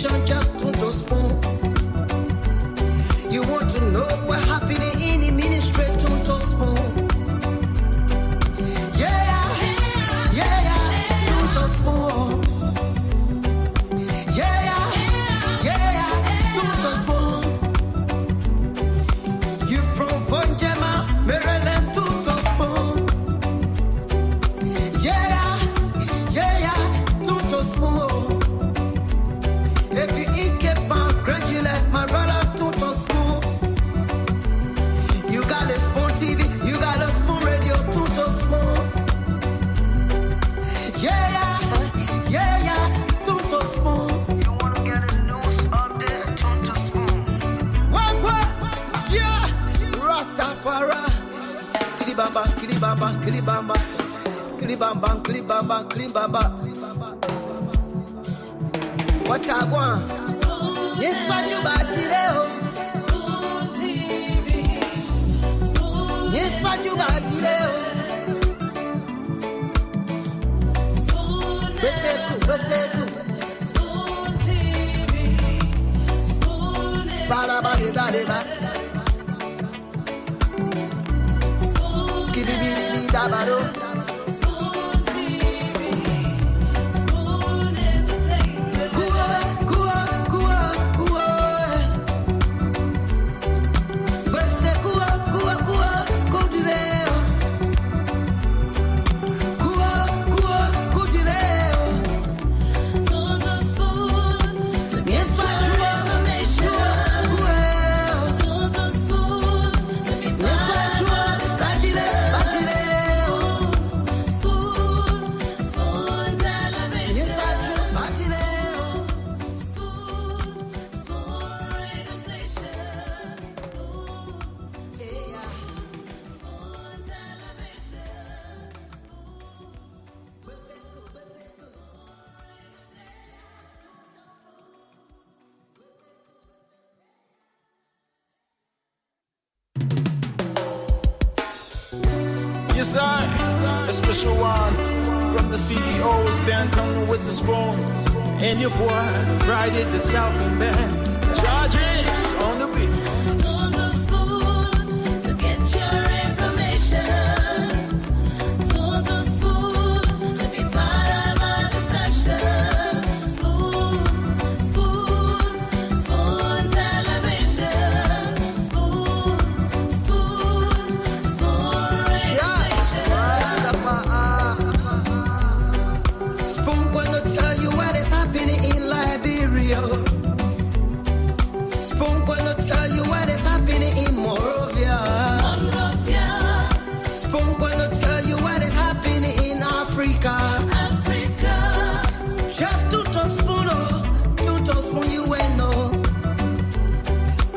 decision just to spoon. You want to know what happening in the ministry to spoon. Yeah, to spoon. Yeah, to spoon. You from Fonjema, Maryland to spoon. Yeah, to spoon. If you eat keep on congratulate my brother to spoon. You got a spoon TV, you got a spoon radio to spoon. Yeah, to spoon. You wanna get a news update to spoon. What? Yeah, Rastafari. Kilibamba, kilibamba, kilibamba, kilibamba, kilibamba, kilibamba. What I want? Yes, what you about today? Spoon TV. Yes, what you about today? Spoon TV. Spoon Bada. Skibidi dabado. Yes, I, a special one from the CEO, Stanton with the spoon. And your boy, Friday the Southern Band. Charges on the beat. On the spoon to get your information. On the spoon to be part of our discussion. Spoon television. Spoon radio station. Spoon gonna tell you what is happening in Liberia. Spoon gonna tell you what is happening in Monrovia. Spoon gonna tell you what is happening in Africa. Just to spoon you will know.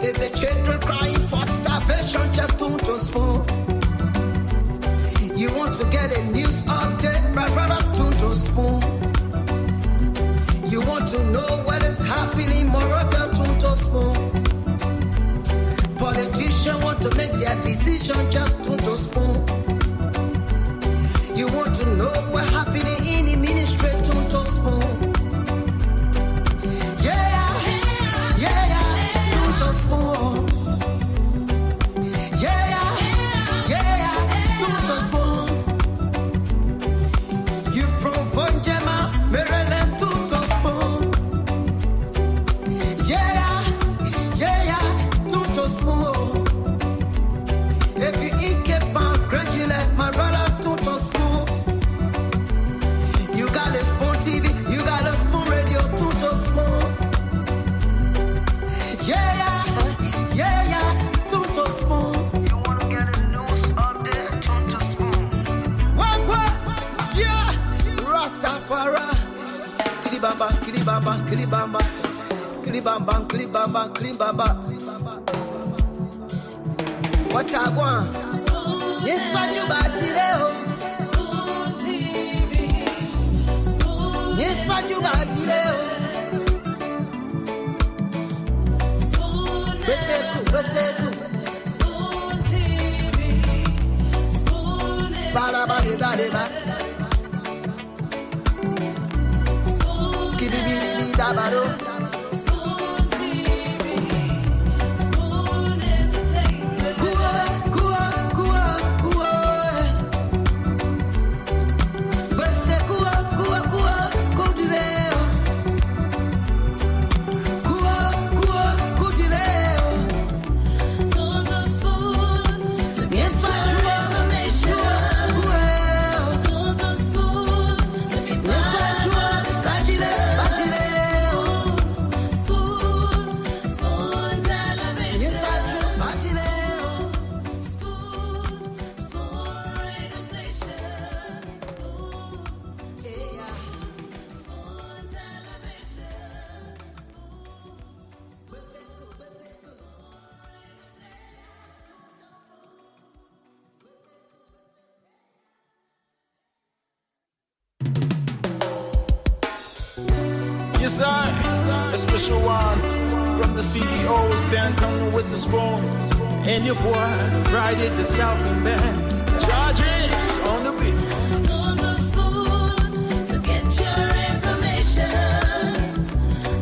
If the children crying for starvation, just to spoon. You want to get a news update, my brother, to spoon. You want to know what is happening in Moravia, to spoon. Politicians want to make their decision, just to spoon. You want to know what happening in the ministry, to spoon. Yeah, to spoon. Yeah, to spoon. You from Fonjema, Maryland to spoon. Yeah, to spoon. If you eat keep on congratulate my brother to spoon. You got a spoon TV, you got a spoon radio to spoon. Yeah, to spoon. You wanna get a news update to spoon. What? Yeah, Rastafari. Kilibamba, kilibamba, kilibamba, kilibamba, kilibamba, kilibamba. What I want? Yes, what you about today? Spoon TV. Yes, what you about today? Spoon TV. Bada. Skibidi dabado. Yes, I, a special one from the CEOs, Stanton with the spoon. And your boy, Friday the Southern Band. Charges on the beat. To the spoon to get your information.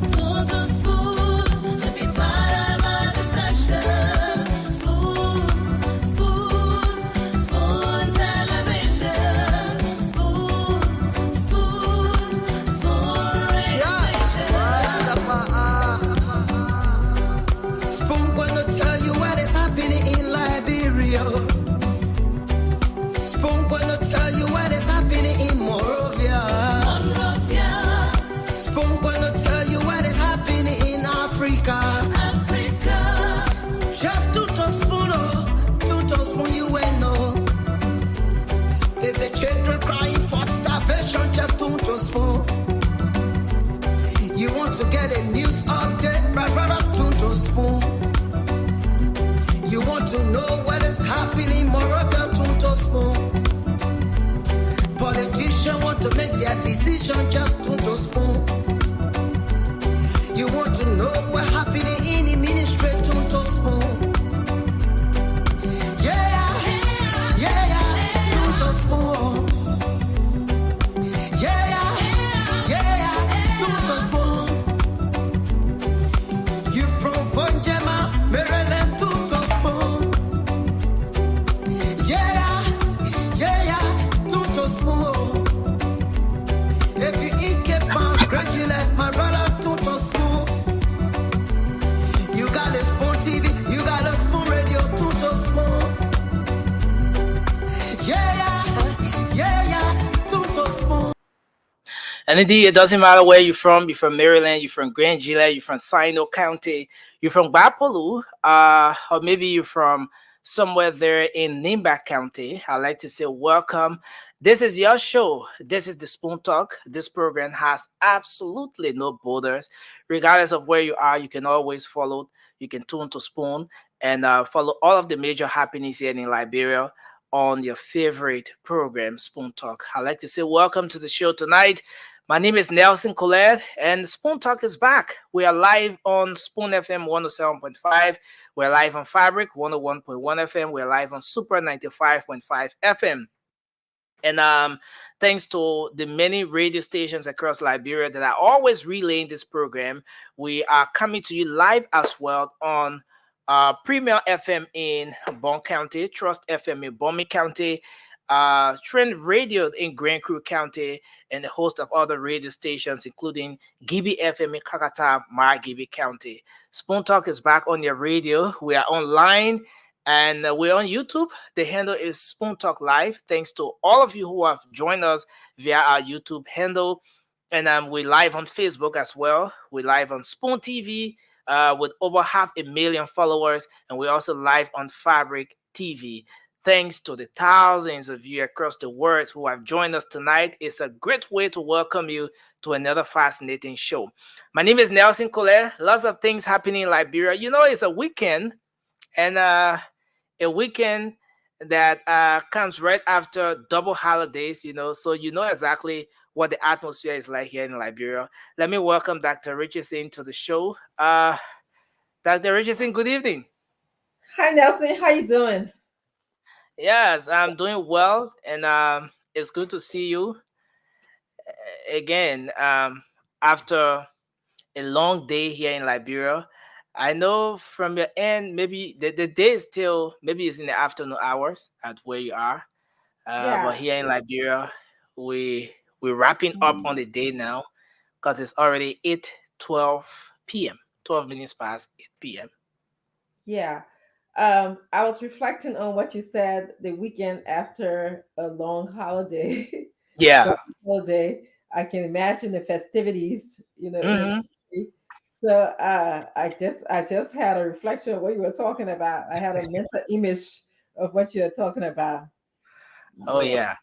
To the spoon to be part of our discussion. Spoon, spoon, spoon television. Spoon, spoon, spoon radio station. Spoon gonna tell you what is happening in Liberia. Spoon gonna tell you what is happening in Morovia. Monrovia, Spoon gonna tell you what is happening in Africa. Africa. Just to spoon you will know. If the children crying for starvation, just to spoon. You want to get a news update, my brother, to spoon. You want to know what is happening, Moravia, to spoon. Politicians want to make their decision, just to spoon. You want to know what happening in the ministry, to spoon. To spoon. To spoon. You from Fonjema, Maryland, to spoon. To spoon. If you eat keep gradually, my brother, to spoon. You got a spoon TV, you got a spoon radio, to spoon. To spoon. And indeed, it doesn't matter where you're from. You're from Maryland, you're from Grand Gila, you're from Sino County, you're from Bapolu, or maybe you're from somewhere there in Nimba County. I'd like to say welcome. This is your show. This is the Spoon Talk. This program has absolutely no borders. Regardless of where you are, you can always follow. You can tune to Spoon and follow all of the major happenings here in Liberia on your favorite program, Spoon Talk. I'd like to say welcome to the show tonight. My name is Nelson Colette, and Spoon Talk is back. We are live on Spoon FM 107.5. We're live on Fabric 101.1 FM. We're live on Super 95.5 FM. And thanks to the many radio stations across Liberia that are always relaying this program, we are coming to you live as well on Premier FM in Bon County, Trust FM in Bomi County, Trend Radio in Grand Crew County, and a host of other radio stations, including Gibi FM in Kakata, Margibi County. Spoon Talk is back on your radio. We are online and we're on YouTube. The handle is Spoon Talk Live. Thanks to all of you who have joined us via our YouTube handle. And we're live on Facebook as well. We're live on Spoon TV with over 500,000 followers. And we're also live on Fabric TV. Thanks to the thousands of you across the world who have joined us tonight. It's a great way to welcome you to another fascinating show. My name is Nelson Colette. Lots of things happening in Liberia. You know, it's a weekend, and a weekend that comes right after double holidays, you know, so you know exactly what the atmosphere is like here in Liberia. Let me welcome Dr. Richardson to the show. Dr. Richardson, good evening. Hi, Nelson. How you doing? Yes, I'm doing well, and it's good to see you again after a long day here in Liberia. I know from your end, maybe the day is still, maybe it's in the afternoon hours at where you are, Yeah. but here in Liberia, we're wrapping up on the day now because it's already 8:12 p.m., 12 minutes past 8 p.m. Yeah. I was reflecting on what you said the weekend after a long holiday. Yeah. Holiday. I can imagine the festivities, in the hmm country. So I just had a reflection of what you were talking about. I had a mental image of what you're talking about. Oh Yeah. yeah.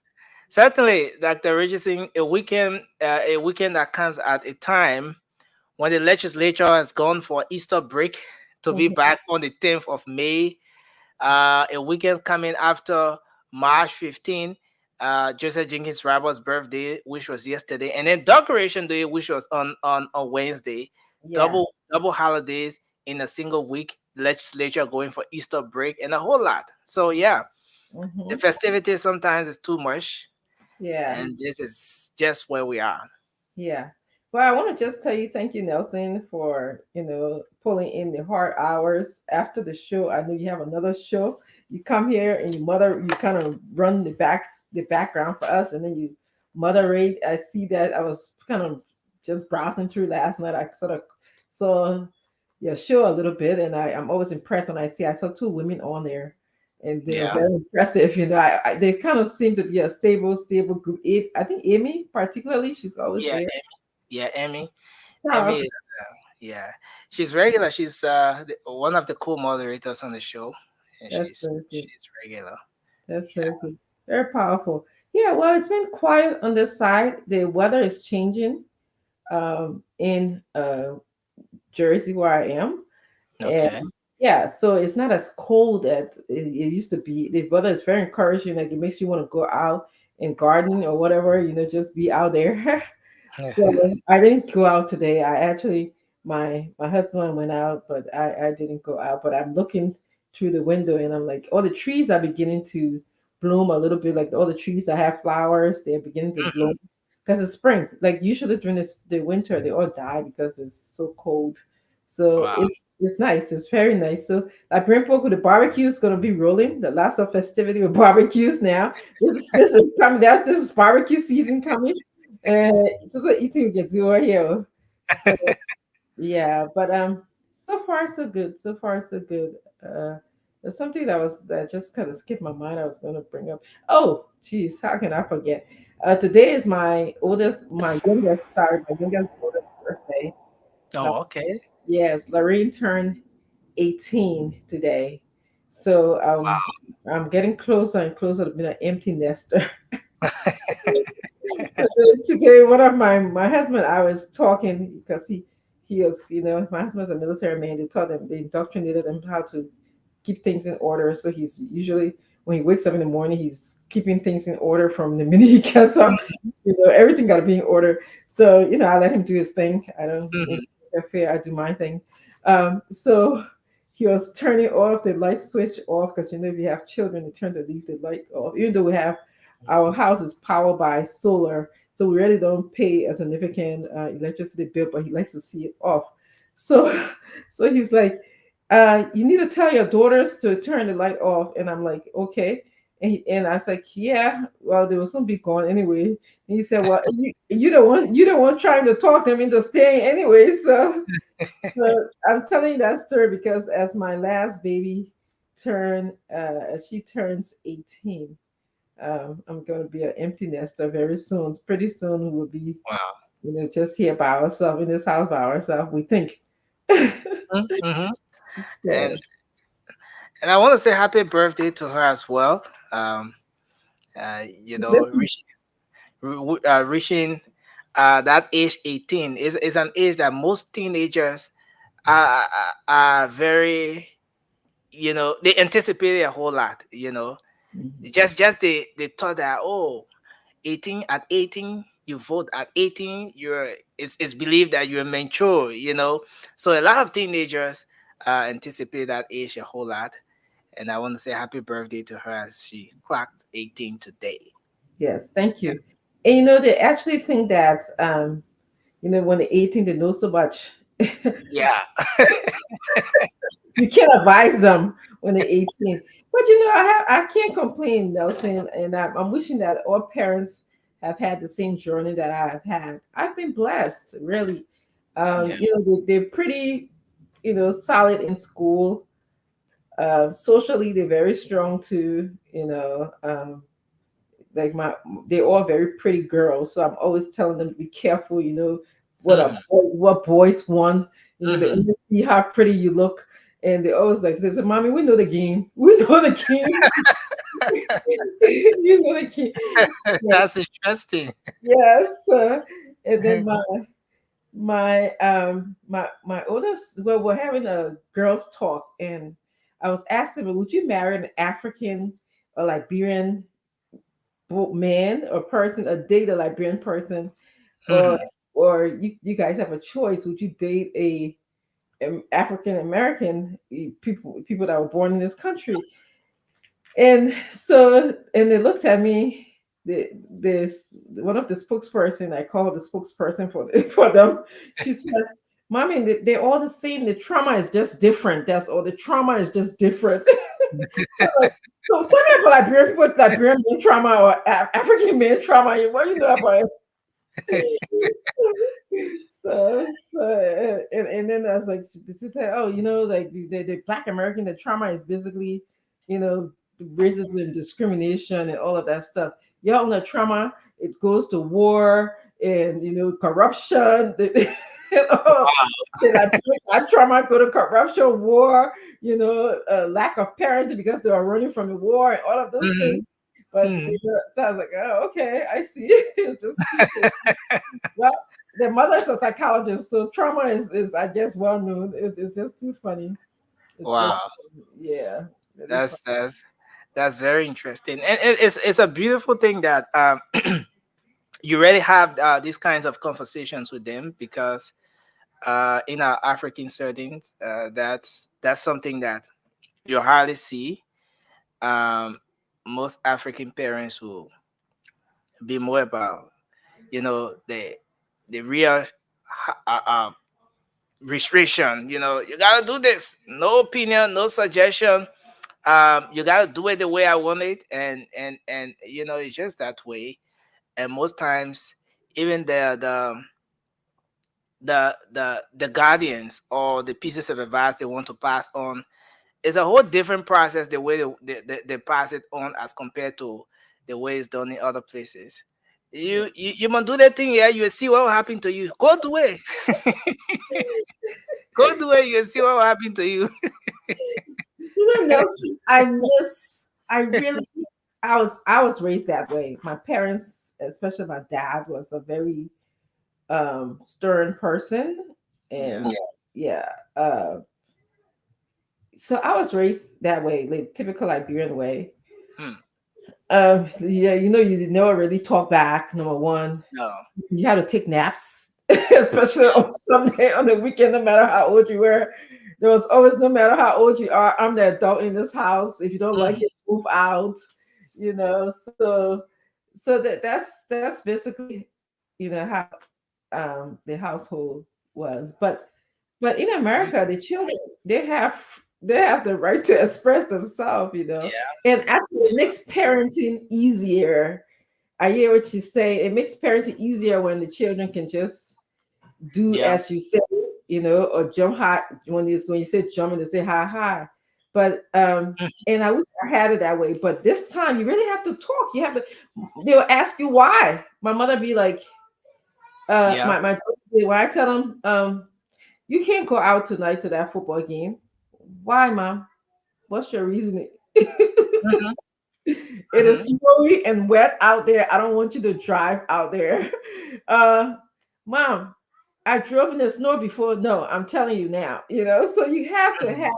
Certainly, Dr. Richardson, a weekend that comes at a time when the legislature has gone for Easter break to be Mhm. back on the 10th of May, a weekend coming after March 15, Joseph Jenkins Roberts' birthday, which was yesterday, and then Decoration Day, which was on Wednesday. Yeah. Double holidays in a single week. Legislature going for Easter break and a whole lot. So yeah, the Hmm. festivities sometimes is too much, Yeah. and this is just where we are. Yeah. Well, I want to just tell you thank you, Nelson, for pulling in the hard hours after the show. I know you have another show. You come here and you kind of run the background for us, and then you moderate. I see that. I was kind of just browsing through last night. I sort of saw your show a little bit, and I'm always impressed when I saw two women on there, and they were Yeah, very impressive. They kind of seem to be a stable group. I think Amy, particularly, she's always yeah, there. yeah. Emmy Powerful. is yeah. She's regular. She's one of the co-moderators on the show, and That's very good. she's regular. That's very good. Very powerful. Yeah, well, it's been quiet on this side. The weather is changing in Jersey where I am. And Okay. yeah, so it's not as cold as it used to be. The weather is very encouraging. Like it makes you want to go out and garden or whatever, just be out there. So I didn't go out today. I actually my husband went out, but I didn't go out. But I'm looking through the window and I'm like, all the trees are beginning to bloom a little bit. Like all the trees that have flowers, they're beginning to bloom because it's spring. Like usually during the winter, they all die because it's so cold. So Wow. it's nice. It's very nice. So like Brimpoke with the barbecue is gonna be rolling. The lots of festivity with barbecues now. This is coming. This is barbecue season coming. So eating we can do right here. So yeah, but so far so good. So far so good. There's something that just kind of skipped my mind. I was going to bring up. Oh, geez, how can I forget? Today is my youngest daughter's birthday. Uh, Oh, okay. yes, Lorraine turned 18 today, so I'm getting closer and closer to being an empty nester. So today, one of my husband, I was talking because he was, my husband's a military man. They indoctrinated him how to keep things in order. So he's usually when he wakes up in the morning, he's keeping things in order from the minute he gets up. Everything got to be in order. So I let him do his thing. I don't Mhm. interfere. I do my thing. So he was turning off the light switch off because if you have children, they turn to leave the light off. Even though we have our house is powered by solar, so we really don't pay a significant electricity bill, but he likes to see it off. So, so he's like, "You need to tell your daughters to turn the light off." And I'm like, "Okay." And I was like, "Yeah, well, they will soon be gone anyway." And he said, "Well, you don't want trying to talk them into staying anyway." So I'm telling you that story because as my last baby as she turns 18, I'm going to be an empty nester very soon. Pretty soon, we will be, Wow. just here by ourselves in this house by ourselves. We think. Mm-hmm. So, And I want to say happy birthday to her as well. Um, just listen. reaching that age 18 is an age that most teenagers are very, they anticipate it a whole lot. Mhm. Just they thought that, oh, 18 at 18 you vote at 18, it's believed that you're mature. So a lot of teenagers anticipate that age a whole lot, and I want to say happy birthday to her as she clocked 18 today. Yes, thank you. And they actually think that when they're 18, they know so much. Yeah. You can't advise them when they're 18. But I can't complain, Nelson, and I'm wishing that all parents have had the same journey that I've had. I've been blessed, really. Yeah. They're pretty, solid in school. Socially, they're very strong too. Like they're all very pretty girls, so I'm always telling them to be careful. Hmm. What boys want. They Hmm. only see how pretty you look, and they always like they say, "Mommy, we know the game. We know the game. You know the game." So, That's interesting. yes, and then my oldest. Well, we're having a girls' talk, and I was asking, "Would you marry an African or Liberian man or person, or date a Liberian person, or Mhm. you guys have a choice. Would you date a African American people that were born in this country? And so, and they looked at me. This one of the spokesperson, I called the spokesperson for for them. She said, "Mommy, they're all the same. The trauma is just different. That's all. The trauma is just different." So, like, so tell me about Liberian people, Liberian men trauma or African men trauma. What do you know about it? And then I was like, she said, "Oh, like the Black American, the trauma is basically, you know, racism, discrimination, and all of that stuff. Y'all know trauma. It goes to war and corruption. And all of that trauma go to corruption, war, lack of parenting because they are running from the war and all of those Mhm. things." But Mhm. so I was like, "Oh, okay, I see." It's just two things. Well, the mother is a psychologist, so trauma is I guess well known. It's just too funny. It's just Wow. yeah, really That's that's that's very interesting, and it's a beautiful thing that you really have these kinds of conversations with them, because in our African settings, that's something that you hardly see. Um, Most African parents will be more about the real restriction. You gotta do this. No opinion, no suggestion. You gotta do it the way I want it, and it's just that way. And most times, even the guardians or the pieces of advice they want to pass on, it's a whole different process, the way they pass it on as compared to the way it's done in other places. You must do that thing, yeah, you will see what will happen to you. Go do it. Go do it, you will see what will happen to you. Nelson, I really I was raised that way. My parents, especially my dad, was a very stern person, Yeah. and yeah, so I was raised that way, like typical Liberian way. Hmm. Yeah, you never really talk back. Number one, No. you had to take naps, especially on Sunday, on the weekend, no matter how old you were. There was always, no matter how old you are, I'm the adult in this house. If you don't like Mhm. it, move out. So that's basically, how the household was. But in America, the children, they have the right to express themselves, Yeah. and actually it makes parenting easier. I hear what you say. It makes parenting easier when the children can just do Yeah. as you say, or jump high when you say jump and they say hi hi. But Mhm. and I wish I had it that way. But this time you really have to talk. You have to. They'll ask you why. My mother be like, Yeah. my when I tell them, you can't go out tonight to that football game. Why, mom? What's your reasoning? Mhm. It is Mhm. snowy and wet out there. I don't want you to drive out there. Uh, Mom, I drove in the snow before. No, I'm telling you now. So you have to Mhm. have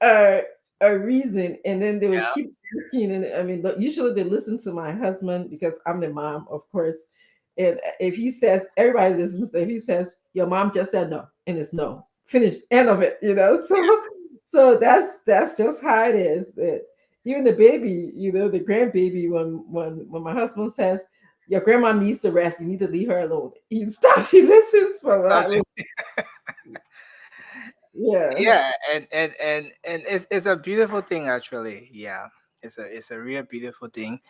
a a reason, and then they would Yeah. keep asking. And I mean, usually they listen to my husband because I'm the mom, of course. And if he says, everybody listens. If he says, your mom just said no, and it's no, finish, end of it. So that's just how it is. Even the baby, the grandbaby, when my husband says, your grandma needs to rest, you need to leave her alone. He stops. He listens for Stop that. Yeah. Yeah, and it's a beautiful thing, actually. Yeah, it's a real beautiful thing.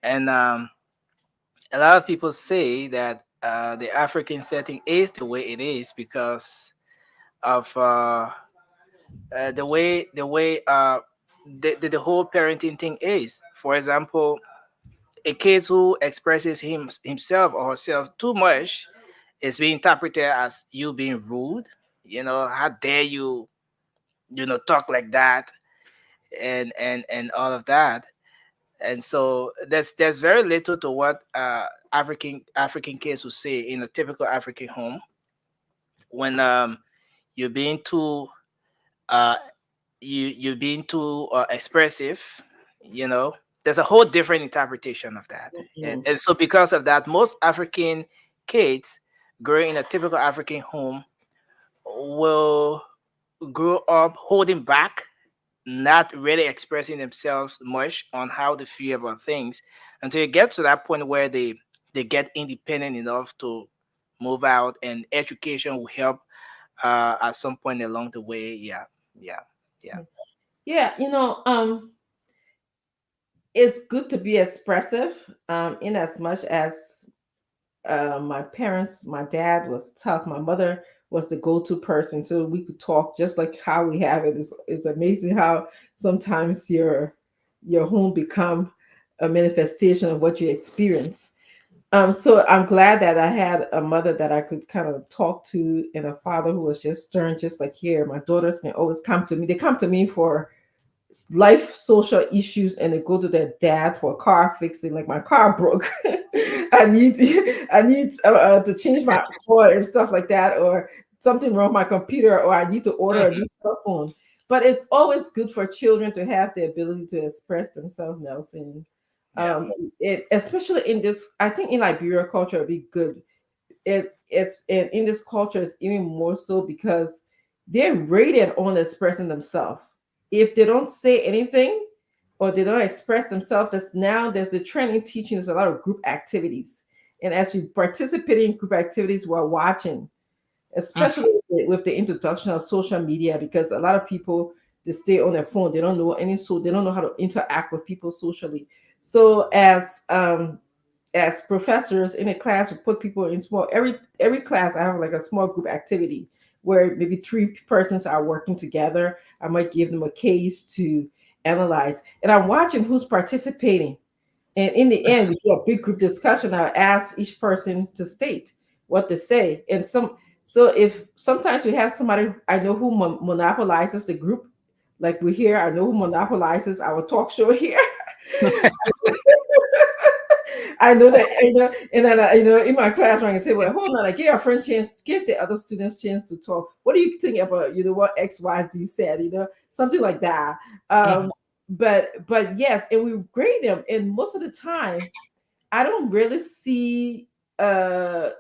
And a lot of people say that the African setting is the way it is because of the way the whole parenting thing is. For example, a kid who expresses himself or herself too much is being interpreted as you being rude. How dare you, talk like that, and all of that. And so there's very little to what African kids would say in a typical African home when you're being too uh you're being too expressive, you know there's a whole different interpretation of that. Mhm. And so because of that, most African kids growing in a typical African home will grow up holding back, not really expressing themselves much on how they feel about things until you get to that point where they get independent enough to move out, and education will help at some point along the way. Yeah, yeah, yeah. Yeah, it's good to be expressive, in as much as my parents, my dad was tough. My mother was the go-to person, so we could talk just like how we have it. It's amazing how sometimes your home become a manifestation of what you experience. So I'm glad that I had a mother that I could kind of talk to, and a father who was just stern, just like here. My daughters can always come to me. They come to me for life social issues, and they go to their dad for car fixing. Like my car broke, I need to change my oil and stuff like that, or something wrong with my computer, or I need to order a Mhm. new cell phone. But it's always good for children to have the ability to express themselves, Nelson. Yeah. Especially in this, I think in Liberia culture, it'd be good. It's in this culture, it's even more so because they're rated on expressing themselves. If they don't say anything or they don't express themselves, there's the trend in teaching. There's a lot of group activities, and as you participate in group activities, we're watching, Mhm. especially with the introduction of social media, because a lot of people, they stay on their phone. They don't know they don't know how to interact with people socially. So as professors in a class, we put people in small, every class I have like a small group activity where maybe three persons are working together. I might give them a case to analyze, and I'm watching who's participating. And in the end, we do a big group discussion. I ask each person to state what they say. So if sometimes we have somebody I know who monopolizes the group, like we here, I know who monopolizes our talk show here. I know that, and then in my classroom, I say, "Well, hold on, like, give our friend chance, give the other students chance to talk. What do you think about, what X, Y, Z said, something like that." Um, Mhm. but yes, and we grade them, and most of the time, I don't really see. Uh,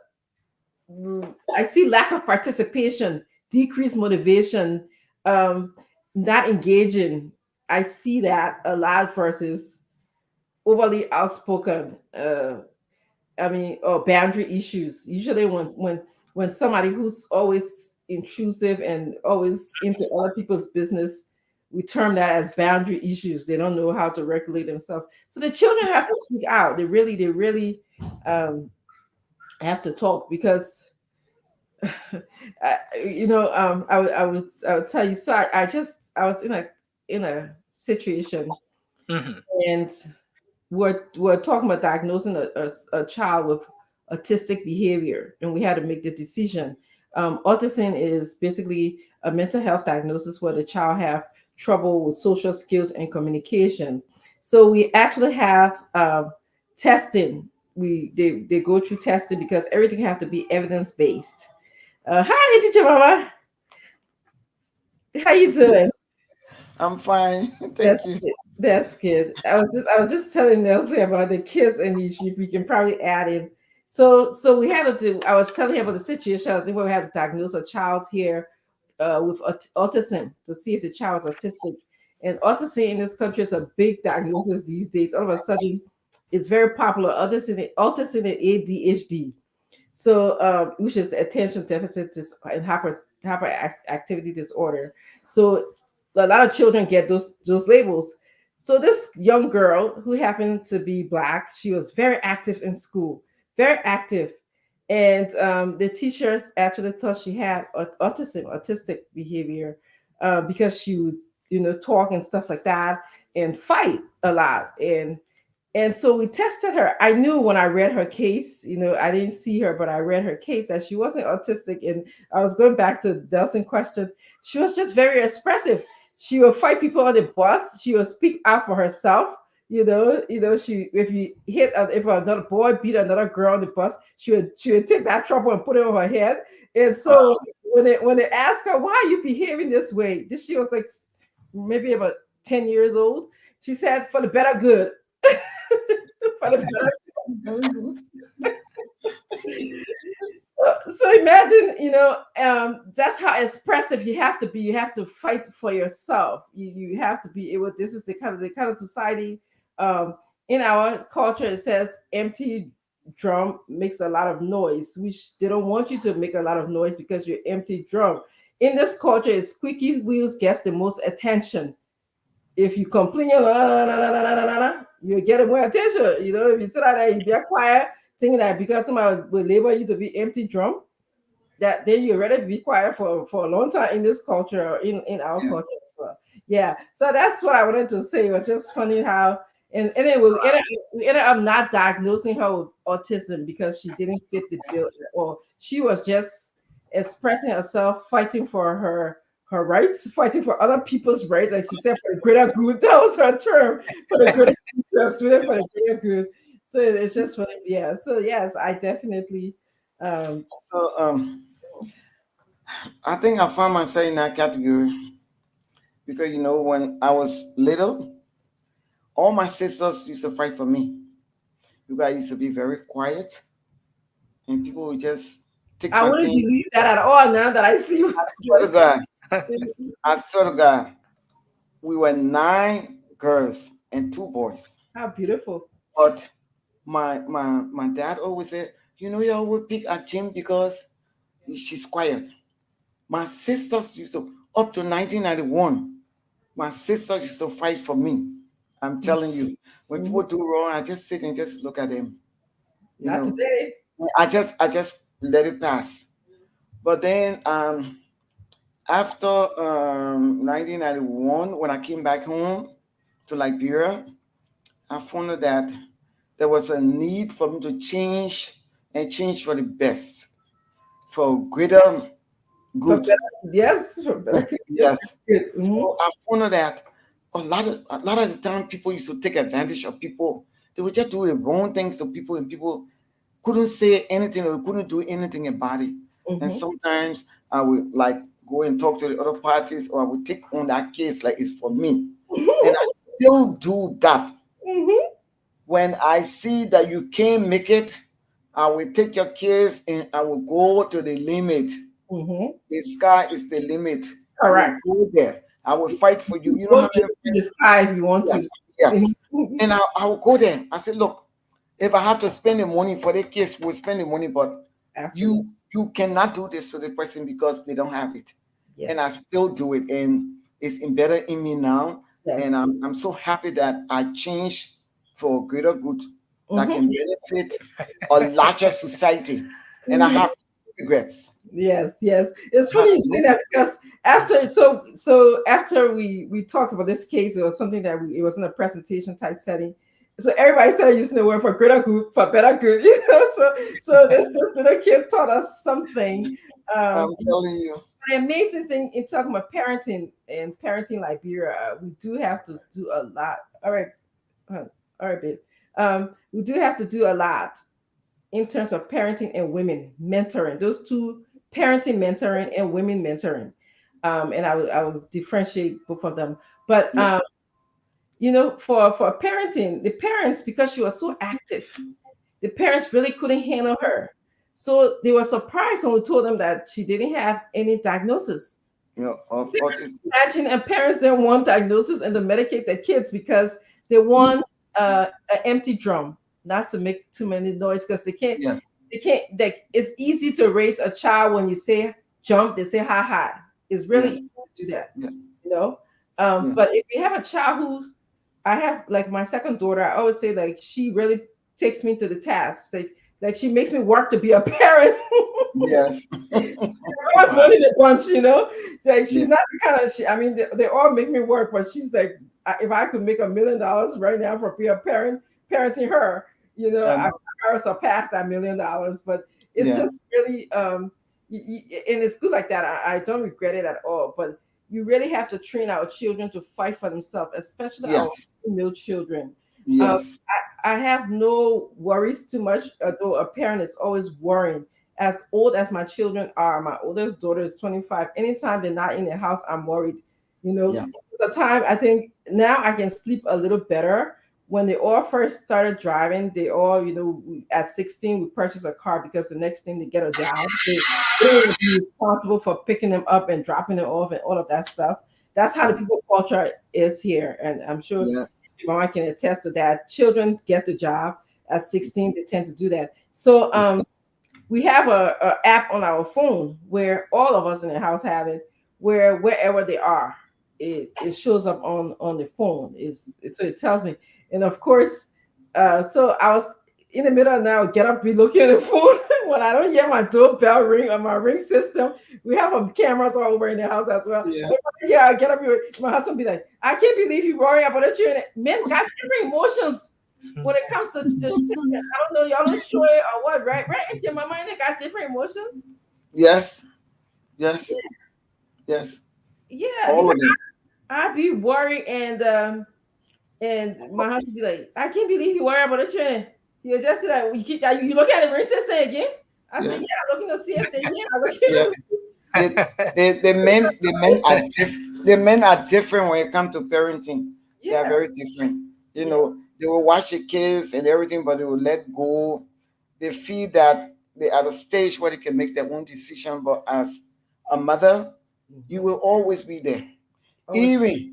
I see lack of participation, decreased motivation, um, not engaging. I see that a lot versus overly outspoken. I mean, or boundary issues. Usually, when somebody who's always intrusive and always into other people's business, we term that as boundary issues. They don't know how to regulate themselves. So the children have to speak out. They really um, have to talk because, I would tell you. So I was in a situation, Mhm. and we're talking about diagnosing a child with autistic behavior, and we had to make the decision. Autism is basically a mental health diagnosis where the child have trouble with social skills and communication. So we actually have testing. They go through testing because everything have to be evidence based. Hi, teacher Mama. How you doing? I'm fine. Thank That's you. good. That's good. I was just telling Nelson about the kids, and if we can probably add in. So we had to do. I was telling him about the situation. I was saying we had to diagnose a child here with autism to see if the child was autistic. And autism in this country is a big diagnosis these days. All of a sudden, it's very popular. Autism and ADHD. So, which is attention deficit and hyperactivity disorder. So, a lot of children get those labels. So, this young girl who happened to be black, she was very active in school, very active, and the teacher actually thought she had autistic behavior, because she would, talk and stuff like that, and fight a lot, and so we tested her. I knew when I read her case, I didn't see her, but I read her case that she wasn't autistic. And I was going back to Delson question. She was just very expressive. She would fight people on the bus. She would speak out for herself. She if you if another boy beat another girl on the bus, she would take that trouble and put it on her head. And so Wow. when they asked her, why are you behaving this way, she was like maybe about 10 years old. She said, for the better good. For the so imagine, that's how expressive you have to be. You have to fight for yourself. You have to be able. This is the kind of society. Um, in our culture, it says empty drum makes a lot of noise. Which they don't want you to make a lot of noise because you're empty drum. In this culture, it's squeaky wheels gets the most attention. If you complain, you get more attention. If you sit out there, you be quiet, thinking that because somebody will label you to be empty drum, that then you're ready to be quiet for a long time in this culture or in our Yeah. culture as well. Yeah. So that's what I wanted to say. It was just funny how and then we ended up not diagnosing her with autism because she didn't fit the bill or she was just expressing herself, fighting for her rights, fighting for other people's rights. Like she said, for the greater good. That was her term, for the greater good, student for the greater good. So it's just funny. Yeah. So yes, I definitely um So I think I found myself in that category because when I was little, all my sisters used to fight for me. You guys used to be very quiet, and people would just take I my wouldn't thing. believe that at all now that I see what Swear to God, you're I swear to God, we were 9 girls and 2 boys. how beautiful. But my dad always said, you always pick at Jim because she's quiet. My sisters used to up to 1991. My sisters used to fight for me. I'm telling you, when people Mhm. do wrong, I just sit and just look at them. You Not know, today. I just let it pass. But then after 1991, when I came back home to Liberia, I found out that there was a need for me to change and change for the best, for greater For good. better, yes, for better. Yes, Yes. that's good. So I found out that a lot of the time people used to take advantage of people. They would just do the wrong things to people, and people couldn't say anything or couldn't do anything about it. And Hmm. sometimes I would like go and talk to the other parties, or I would take on that case like it's for me. And I still do that. Hmm. When I see that you can't make it, I will take your case and I will go to the limit. Hmm. The sky is the limit. I will Correct. go there. I will fight for you. You know Go how to many the sky if you want to. Yes, yes. Mhm. And I will go there. I said, look, if I have to spend the money for the case, we'll spend the money, but Absolutely. you cannot do this to the person because they don't have it. And I Yes. still do it. And it's embedded in me now. And Yes. I'm so happy that I changed for greater good that Hmm. can benefit a larger society. And I have no regrets. Yes, yes. It's I funny have you say no that because after we talked about this case, it was something that it was in a presentation type setting. So everybody started using the word for greater good, for better good, So this little kid taught us something. I'm telling you. The amazing thing in talking about parenting and parenting Liberia, we do have to do a lot. Uh, all right, babe. We do have to do a lot in terms of parenting and women mentoring. Those two, parenting mentoring and women mentoring. And I will differentiate both of them. But Yes, for parenting, the parents, because she was so active, the parents really couldn't handle her. So they were surprised when we told them that she didn't have any diagnosis. of autism. Imagine, and parents don't want diagnosis and to medicate their kids because they want an empty drum, not to make too many noise because Yes. it's easy to raise a child when you say jump, they say ha ha. It's really Yeah. easy to do that, Yeah. you know. Yeah. But if you have a child who's, I have like my second daughter, I always say like she really takes me to the task. Like she makes me work to be a parent. Yes. Always one in the bunch, Like Yeah. she's not the kind of I mean, they all make me work, but she's like, if I could make $1 million right now for being a parent, parenting her, I And I surpass that $1 million. But it's yeah. just really, and it's good like that. I don't regret it at all. But you really have to train our children to fight for themselves, especially our Yes. female children. Um, Yes. I have no worries too much, although a parent is always worrying. As old as my children are, my oldest daughter is 25. Anytime they're not in the house, I'm worried. Yes. The time I think now I can sleep a little better when they all first started driving, they all, at 16, we purchased a car because the next thing they get a job. They don't want to be responsible for picking them up and dropping them off and all of that stuff. That's how the people culture is here. And I'm sure Yes. Mama can attest to that. Children get the job at 16, they tend to do that. So we have a app on our phone where all of us in the house have it, where wherever they are, it shows up on the phone. So it tells me. And of course, so I was in the middle of now, get up, be looking at the phone when I don't hear my doorbell ring on my ring system. We have cameras all over in the house as well. Yeah. Yeah, I get up, my husband be like, I can't believe you worry about the children. Men got different emotions when it comes to I don't know, y'all don't show it or what, right? Right into my mind, they got different emotions. Yes. Yes. Yes. Yeah, All because of them. I'd be worried and my husband be like, I can't believe you worry about the children. You just like you look at the ring system again. I said, Yeah. yeah, looking to see if they're here. I'm looking Yeah. The men are different when it comes to parenting. They are yeah, very different. You yeah, know, they will watch the kids and everything, but they will let go. They feel that they are at a stage where they can make their own decision. But as a mother, you will always be there. always,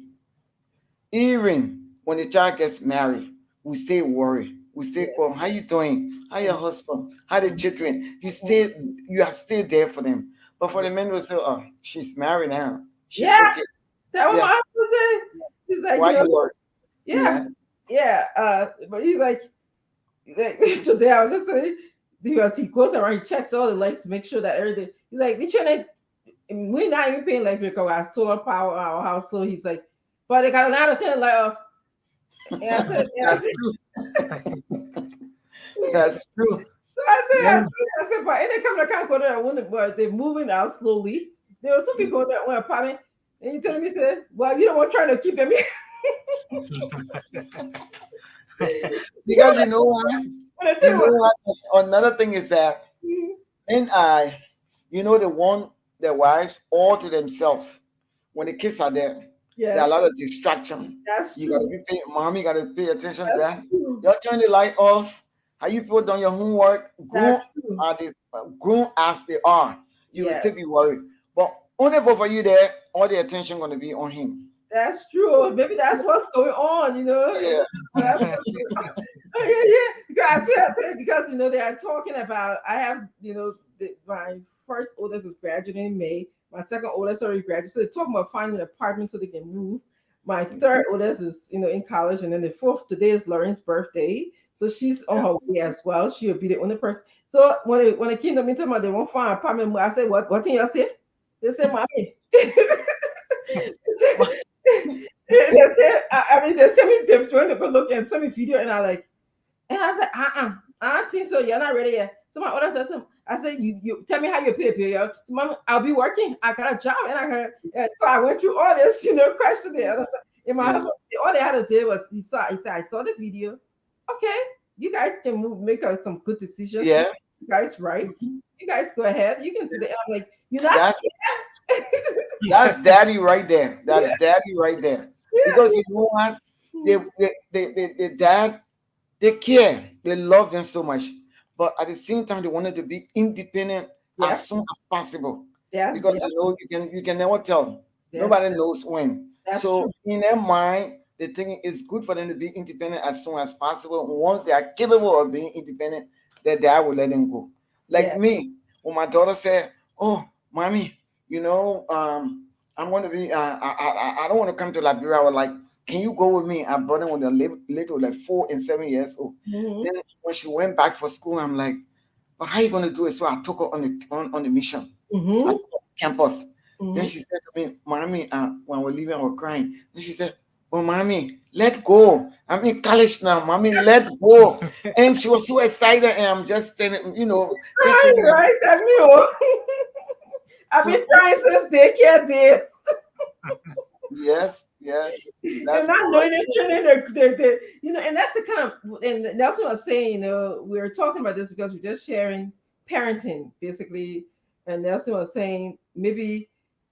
Even when the child gets married, we stay worried. We stay yeah, calm. How you doing? How your husband? How the children? You are still there for them. But for the men who say, oh, she's married now. She's yeah. okay. That what my Yeah. husband said. He's like, Why you worried? yeah, yeah. But he's like today I was just saying, he goes around, he checks all the lights to make sure that everything. He's like, we shouldn't. We're not even paying electric because our solar power our house. So he's like, but they got an out of 10 light off. And That's true. That's true. I Men, said, but and they come to Canada but they're moving out slowly. There were some people that were apartment, and you telling me, say, well, you don't want trying to keep them here. because you know what? But I tell You you know what, what? Another thing is that men are, they want their wives all to themselves. When the kids are there, there are a yes, lot of distraction. that's You gotta true. be paying, mommy gotta pay attention to That's that. true. Y'all turn the light off. How you people done your homework? That's true. Grown as they are, you will Yeah, still be worried. But only both of you there, all the attention gonna be on him. that's true. Maybe that's what's going on, Yeah. That's what's going on. Oh, yeah, yeah. Because I said because they are talking about. I have my first oldest is graduating in May. My second oldest already graduated. So they're talking about finding an apartment so they can move. My third oldest is in college, and then the fourth today is Lauren's birthday. So she's on her way as well. She'll be the only person. So when it came to me talking about they won't find an apartment, I said, what thing y'all say? They said, mommy. They said, I mean, they sent me the trying to go look and send me video, and and I said, I don't think so. You're not ready yet. So my other said, I said, you tell me how you pay the bill. So, Mom, I'll be working. I got a job, and I heard. And so I went through all this, question there. And my Yeah. husband, all they had to do was he said, I saw the video. Okay, you guys can make some good decisions. Yeah. You guys, right? You guys go ahead. You can do the. I'm like, you're not That's scared. that's daddy right there. That's Yeah. daddy right there. Yeah. Because you know what? The dad, they care. They love them so much. But at the same time, they wanted to be independent Yeah. as soon as possible. Yes. Because you can never tell. Yes. Nobody knows when. That's So true. in their mind, they think it's good for them to be independent as soon as possible. Once they are capable of being independent, their dad will let them go. Like Yeah. me, when my daughter said, "Oh, mommy, I'm going to be. I don't want to come to Liberia." I was like, "Can you go with me?" I brought her when they're little, like 4 and 7 years old. Mhm. Then when she went back for school, I'm like, "But how you going to do it?" So I took her on the mission. I Mhm. took her on campus. Then Mhm. she said to me, "Mommy," when we're leaving, I was crying. Then she said, "Oh, mommy, let go. I'm in college now. Mommy, let go." And she was so excited, and I'm just standing, just Right, thinking like, right. That me. I've so been trying since daycare days. yes, And that's not knowing right. the children, and that's the kind of, and that's what I was saying, we were talking about this because we're just sharing parenting, basically. And that's what I was saying, maybe,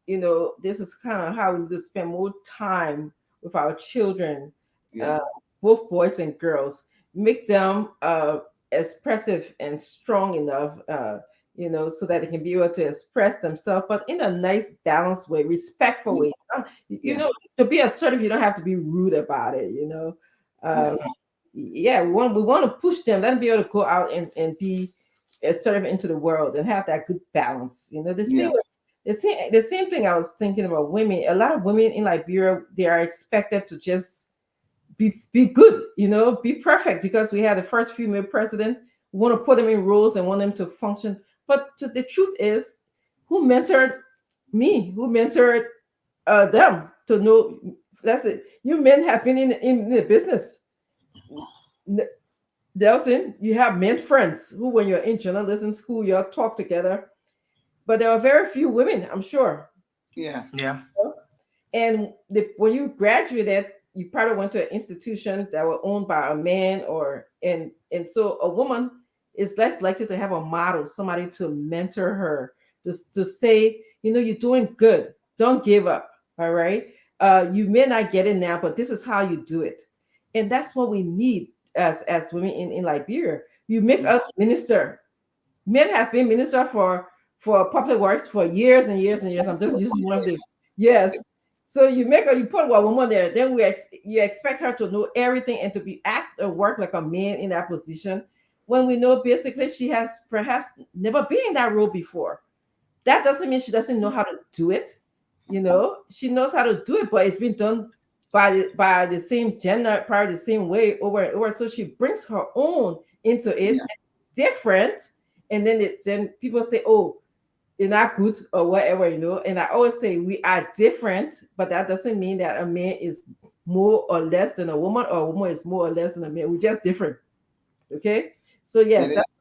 this is kind of how we just spend more time with our children. Yeah. Uh, both boys and girls, make them expressive and strong enough, so that they can be able to express themselves, but in a nice, balanced way, respectful way. Yeah. To be assertive, you don't have to be rude about it. Um, Yes. yeah, we want to push them, let them be able to go out and be assertive into the world and have that good balance. Yes. The same thing I was thinking about women. A lot of women in Liberia, they are expected to just be good, be perfect, because we had the first female president. We want to put them in roles and want them to function. But the truth is, who mentored me? Who mentored them to know? That's it. You men have been in the business. Delson, you have men friends who, when you're in journalism school, you all talk together. But there are very few women, I'm sure. Yeah. Yeah. And when you graduated, you probably went to an institution that were owned by a man, and so a woman is less likely to have a model, somebody to mentor her, to say, you're doing good, don't give up. All right. You may not get it now, but this is how you do it. And that's what we need as women in Liberia. You make us minister. Men have been minister for public works for years and years and years. I'm just using one of the, yes. So you put a woman there, then you expect her to know everything and to be act and work like a man in that position, when we know basically she has perhaps never been in that role before. That doesn't mean she doesn't know how to do it. She knows how to do it, but it's been done by the same gender, probably the same way over and over. So she brings her own into it, Yeah. different, and then people say, "Oh, you're not good," or whatever. And I always say we are different, but that doesn't mean that a man is more or less than a woman, or a woman is more or less than a man. We're just different. Okay. So yes, It is. that's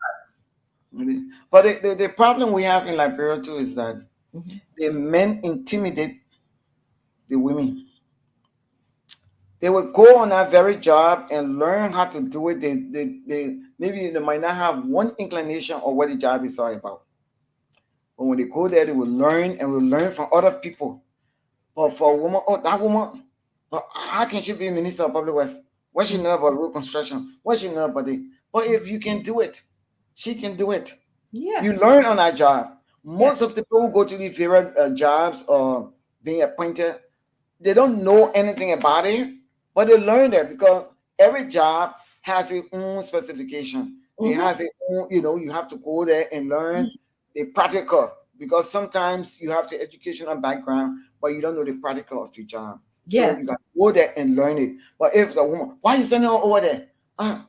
It is. But the problem we have in Liberia too is that Mhm. the men intimidate the women. They will go on that very job and learn how to do it. They maybe they might not have one inclination of what the job is all about. But when they go there, they will learn and will learn from other people. But for a woman, oh, that woman, but how can she be minister of public works? What she know about road construction? What she know about it? But if you can do it, she can do it. yes, You learn on that job. yes, Most of the people who go to the various jobs or being appointed, they don't know anything about it, but they learn that because every job has its own specification. It hmm has its own, you have to go there and learn the practical because sometimes you have the educational background, but you don't know the practical of the job. So yes, you got to go there and learn it. But if it's a woman, why you sending her over there?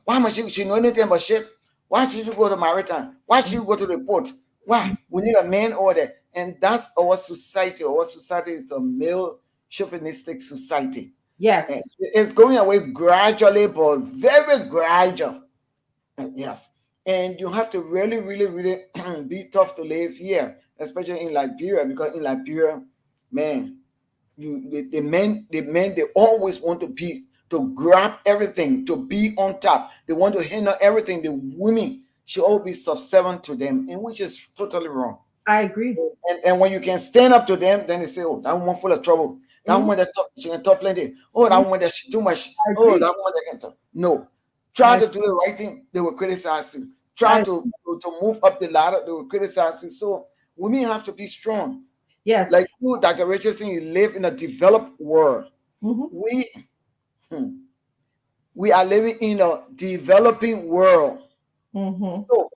Why must she know anything but shit? Why should you go to maritime? Why should you go to the port? Why? We need a man over there. And that's our society. Our society is a male chauvinistic society. And yes. it's going away gradually, but very gradual. Yes. And you have to really, really, really be tough to live here, especially in Liberia, because in Liberia, man, the men they always want to grab everything, to be on top. They want to handle everything. The women should all be subservient to them, and which is totally wrong. I agree. And when you can stand up to them, then they say, "Oh, that woman full of trouble. That Mhm, woman that talk, she can talk plenty. Oh, that mhm. woman that she too much. I Oh, agree. that woman that can talk." No, try I, to do the right thing, they will criticize you. Try I to move up the ladder, they will criticize you. So women have to be strong. yes. Like you, Dr. Richardson, you live in a developed world. hmm We hmm, we are living in a developing world. hmm So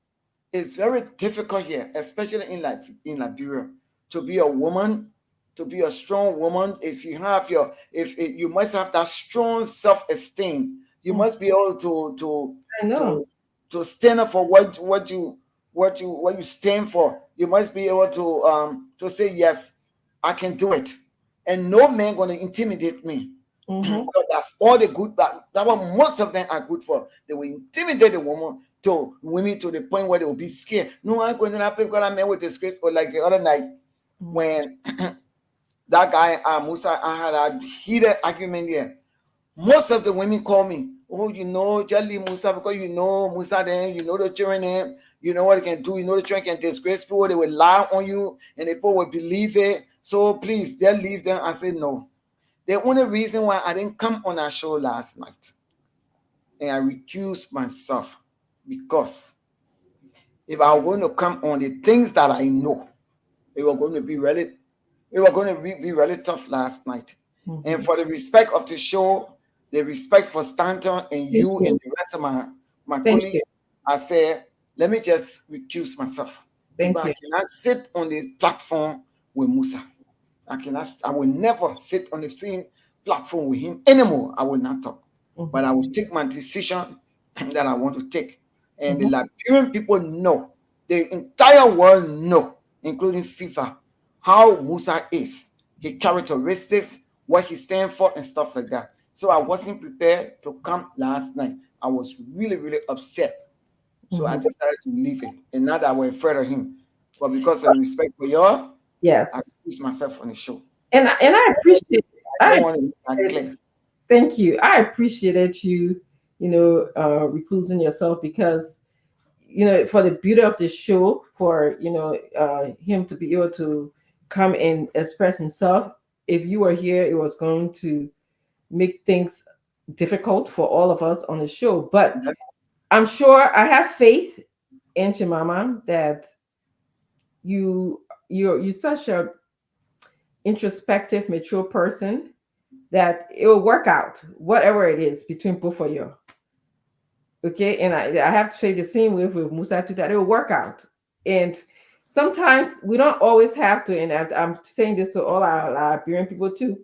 it's very difficult here, especially in Liberia, to be a woman, to be a strong woman. If you have you must have that strong self-esteem. You must be able I know. to to stand up for what you stand for. You must be able to say yes, I can do it, and no man gonna intimidate me. hmm Because that's all the good that what most of them are good for. They will intimidate the women to the point where they will be scared. No, I'm going to happen because I met with disgrace. Or like the other night when that guy Musa, I had a heated argument there. Most of the women call me, oh, just leave Musa because Musa then, the children then, you know what they can do, the children can disgrace people, they will lie on you and the people will believe it. So please, just leave them. I said no. The only reason why I didn't come on our show last night and I recuse myself because if I were going to come on the things that I know, it was going to be really tough last night. And for the respect of the show, the respect for Stanton and you and the rest of my Thank colleagues, you. I said, let me just recuse myself. Thank Because you. I cannot sit on this platform with Musa. I will never sit on the same platform with him anymore. I will not talk. But I will take my decision that I want to take. And the Liberian people know, the entire world know, including FIFA, how Musa is, his characteristics, what he stands for, and stuff like that. So I wasn't prepared to come last night. I was really, really upset. So I decided to leave it. And not that I was afraid of him, but because of respect for y'all, I Yes. excuse myself on the show. And I appreciate I I don't want to make that clear. thank you. I appreciated you, reclusing yourself because, for the beauty of the show, for, him to be able to come and express himself. If you were here, it was going to make things difficult for all of us on the show. But That's I'm sure I have faith in Chimama that you're such a introspective, mature person that it will work out, whatever it is between both of you. Okay, and I have to say the same way with Musa too, that it will work out. And sometimes we don't always have to, and I'm saying this to all our Liberian people too.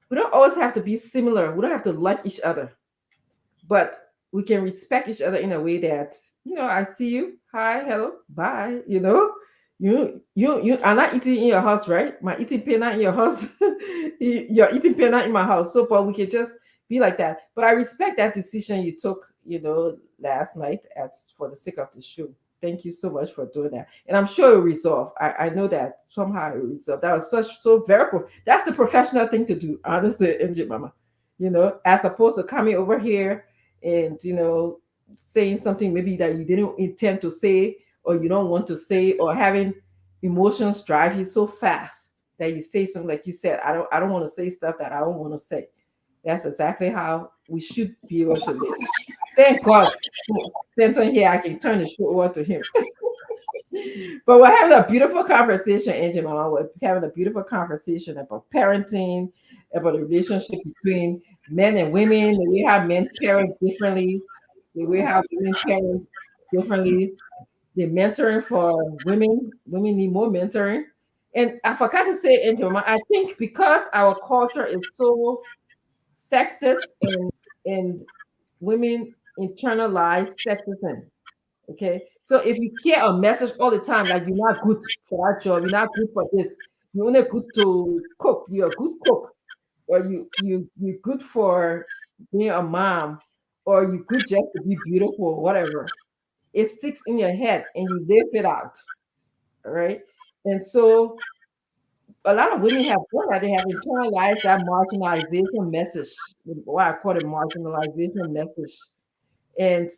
We don't always have to be similar. We don't have to like each other, but we can respect each other in a way that, I see you, hi, hello, bye. You are not eating in your house, right? My eating peanut in your house. You're eating peanut in my house. So, but we can just be like that. But I respect that decision you took, last night as for the sake of the show. Thank you so much for doing that. And I'm sure it'll resolve. I know that somehow it will resolve. That was that's the professional thing to do, honestly, MJ Mama. As opposed to coming over here and, saying something maybe that you didn't intend to say or you don't want to say, or having emotions drive you so fast that you say something like you said, I don't want to say stuff that I don't want to say. That's exactly how we should be able to live. Thank God, Stanton here, I can turn the show over to him. But we're having a beautiful conversation, Angel Mama. We're having a beautiful conversation about parenting, about the relationship between men and women. The way how men parent differently, the way how women parent differently, the mentoring for women. Women need more mentoring. And I forgot to say, Angel Mama, I think because our culture is so sexist and women internalize sexism. Okay. So if you hear a message all the time, like you're not good for that job, you're not good for this, you're only good to cook, you're a good cook, or you're good for being a mom, or you're good just to be beautiful, whatever. It sticks in your head and you live it out. All right. And so a lot of women have done that. They have internalized that marginalization message, what I call it marginalization message. And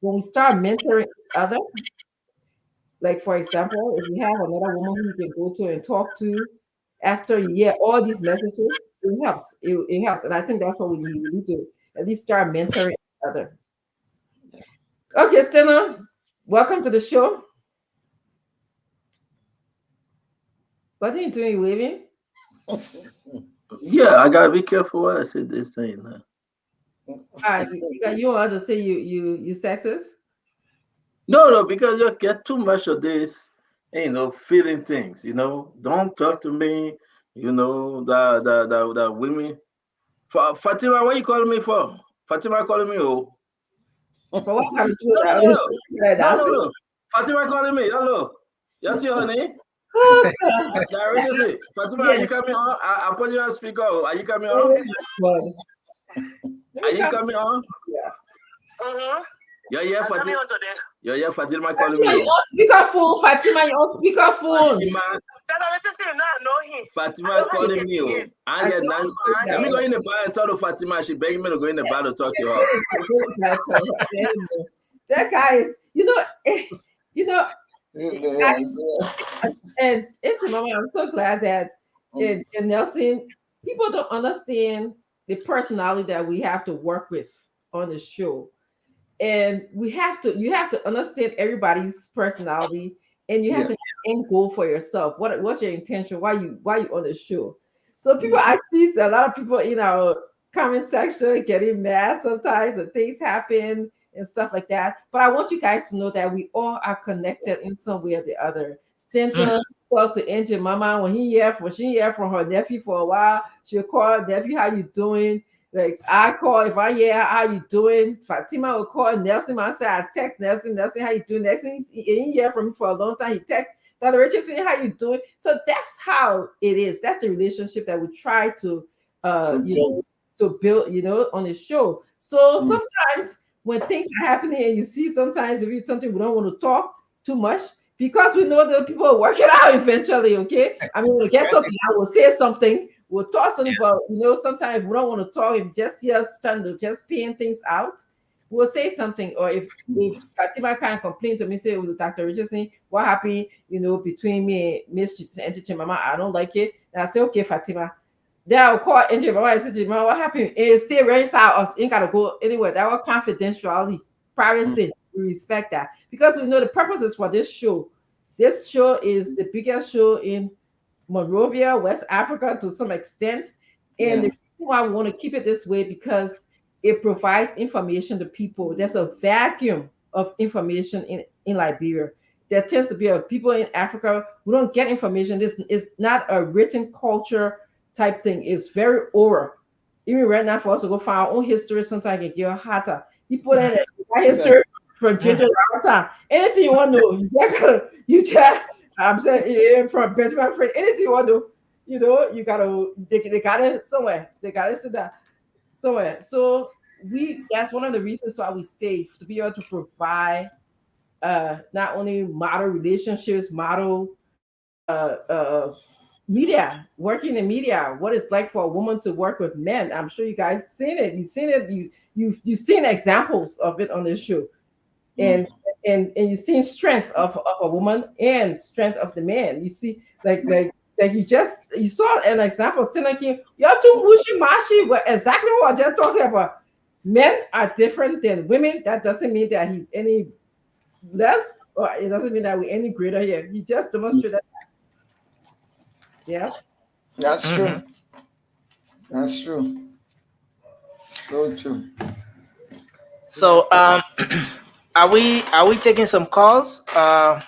when we start mentoring other, like for example, if you have another woman who you can go to and talk to after you hear all these messages, it helps. It helps. And I think that's what we need. We need to at least start mentoring other. Okay, Stella, welcome to the show. What are you doing? You leaving? Yeah, I gotta be careful what I say this thing now. You want to say you sexist? No, no, because you get too much of this, feeling things. Don't talk to me. The women. Fatima, what you calling me for? Fatima calling me, oh. But what can we do No, now? no, no, no, no, no. Fatima calling me. Hello. Yes, your honey. I already say, Fatima, are you Yes. coming on? I put you on speaker. Are you coming Oh on? my God. Are you coming on? Mm-hmm. Yeah, I'm coming Fatima. on today. Yeah, Fatima calling Fatima, you me. on speakerphone. Fatima, you on speakerphone. Fatima, Then I just say, no, I know him. Fatima calling me. Oh. I I get just none. said Let me that. go in the bar and talk to Fatima. She begging me to go in the bar to talk to her. That guy is, you know, Yes. and Mama, I'm so glad that in Nelson, people don't understand the personality that we have to work with on the show. and you have to understand everybody's personality, and you have Yeah. to have end goal for yourself. What's your intention? Why you on the show? So people, Yeah. I see a lot of people in our comment section getting mad sometimes when things happen and stuff like that. But I want you guys to know that we all are connected in some way or the other. Mm. Stanton talked to Angel Mama when she hear from her nephew for a while. She'll call nephew, how you doing? Like I call if I hear how you doing. Fatima will call Nelson. I say I text Nelson. Nelson, how you doing? Nelson, he didn't hear from me for a long time. He texts Dr. Richardson, how you doing? So that's how it is. That's the relationship that we try to So you build. know to build, on the show. So Mm. sometimes when things are happening and you see sometimes maybe something we don't want to talk too much because we know that people will work it out eventually. Okay. I mean, we'll get something, I will say something, we'll talk something, but sometimes we don't want to talk. If just see us trying to just paying things out, we'll say something. Or if Fatima can't complain to me, say, oh, Dr. Richardson, what happened, between me and Miss Mama, I don't like it. And I say, okay, Fatima. Then I'll call Angel Mama and say, Mama, what happened? And stay right inside us. Ain't gotta go anywhere. That was confidentiality, Mm. privacy. We respect that. Because we know the purpose is for this show. This show is the biggest show in Monrovia, West Africa to some extent. And Yeah. the reason why we want to keep it this way because it provides information to people. There's a vacuum of information in Liberia. There tends to be people in Africa who don't get information. This is not a written culture type thing. It's very oral. Even right now, for us to go find our own history, sometimes it can get a hard time. People in that Yeah. history from Ginger time. Anything you want to know, you just I'm saying from Benjamin Franklin, anything you want to, you gotta they got it somewhere. They got it sit down somewhere. So that's one of the reasons why we stay to be able to provide not only model relationships, model media, working in media, what it's like for a woman to work with men. I'm sure you guys seen it. You've seen it. You've seen examples of it on this show, Mm. and and you've seen strength of a woman and strength of the man. You see, like you saw an example. Saying like you're too mushy mashy. But exactly what you're talking about. Men are different than women. That doesn't mean that he's any less, or it doesn't mean that we're any greater here. He just demonstrated. Yeah. That's Mhm. true. That's true. So true. So are we taking some calls? Are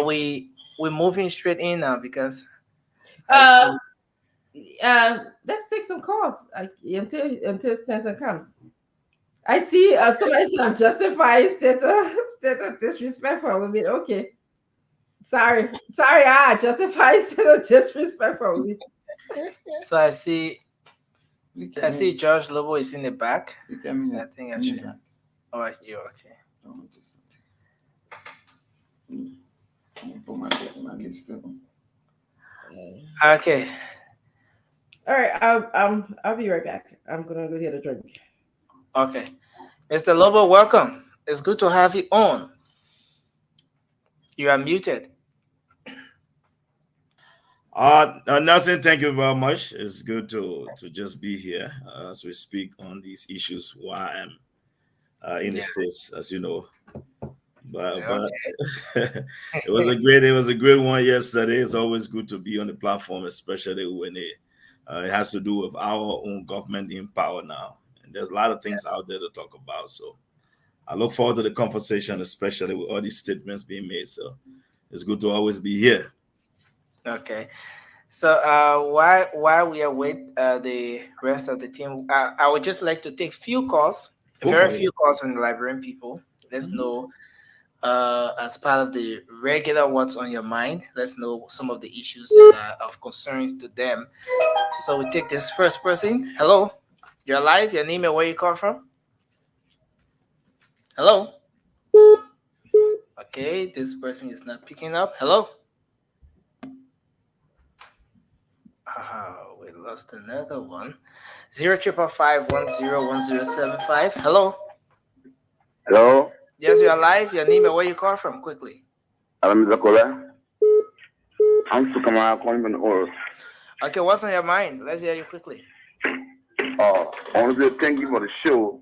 we moving straight in now because I Uh, see. let's take some calls until Stanton comes. I see somebody said I'm justifying state of disrespect for women. Okay, sorry, justify state of disrespect for women. So I see. We I can see George Lobo is in the back. we can I think I in the should. back. Oh, you okay? I want to do something. Let me put my list on. Okay. All right, I'll be right back. I'm gonna go get a drink. Okay. Mr. Lobo, welcome. It's good to have you on. You are muted. Nelson, thank you very much. It's good to just be here as we speak on these issues while I'm in the Yeah. States, as you know. But Okay. it was a great one yesterday. It's always good to be on the platform, especially when it has to do with our own government in power now. And there's a lot of things out there to talk about. So I look forward to the conversation, especially with all these statements being made. So it's good to always be here. Okay. So while we await the rest of the team, I would just like to take few calls, Go for very it. few calls from the Liberian people. Let's Mhm. know as part of the regular what's on your mind. Let's know some of the issues that are of concerns to them. So we take this first person. Hello, you're live. Your name and where you call from. Hello. Okay, this person is not picking up. Hello. We lost another one. 055510107 Hello. Hello, Yes, you're live. Your name and where you call from quickly. I'm Zakola. I'm Sukama calling from the Oros. Okay, what's on your mind? Let's hear you quickly. I want to say thank you for the show.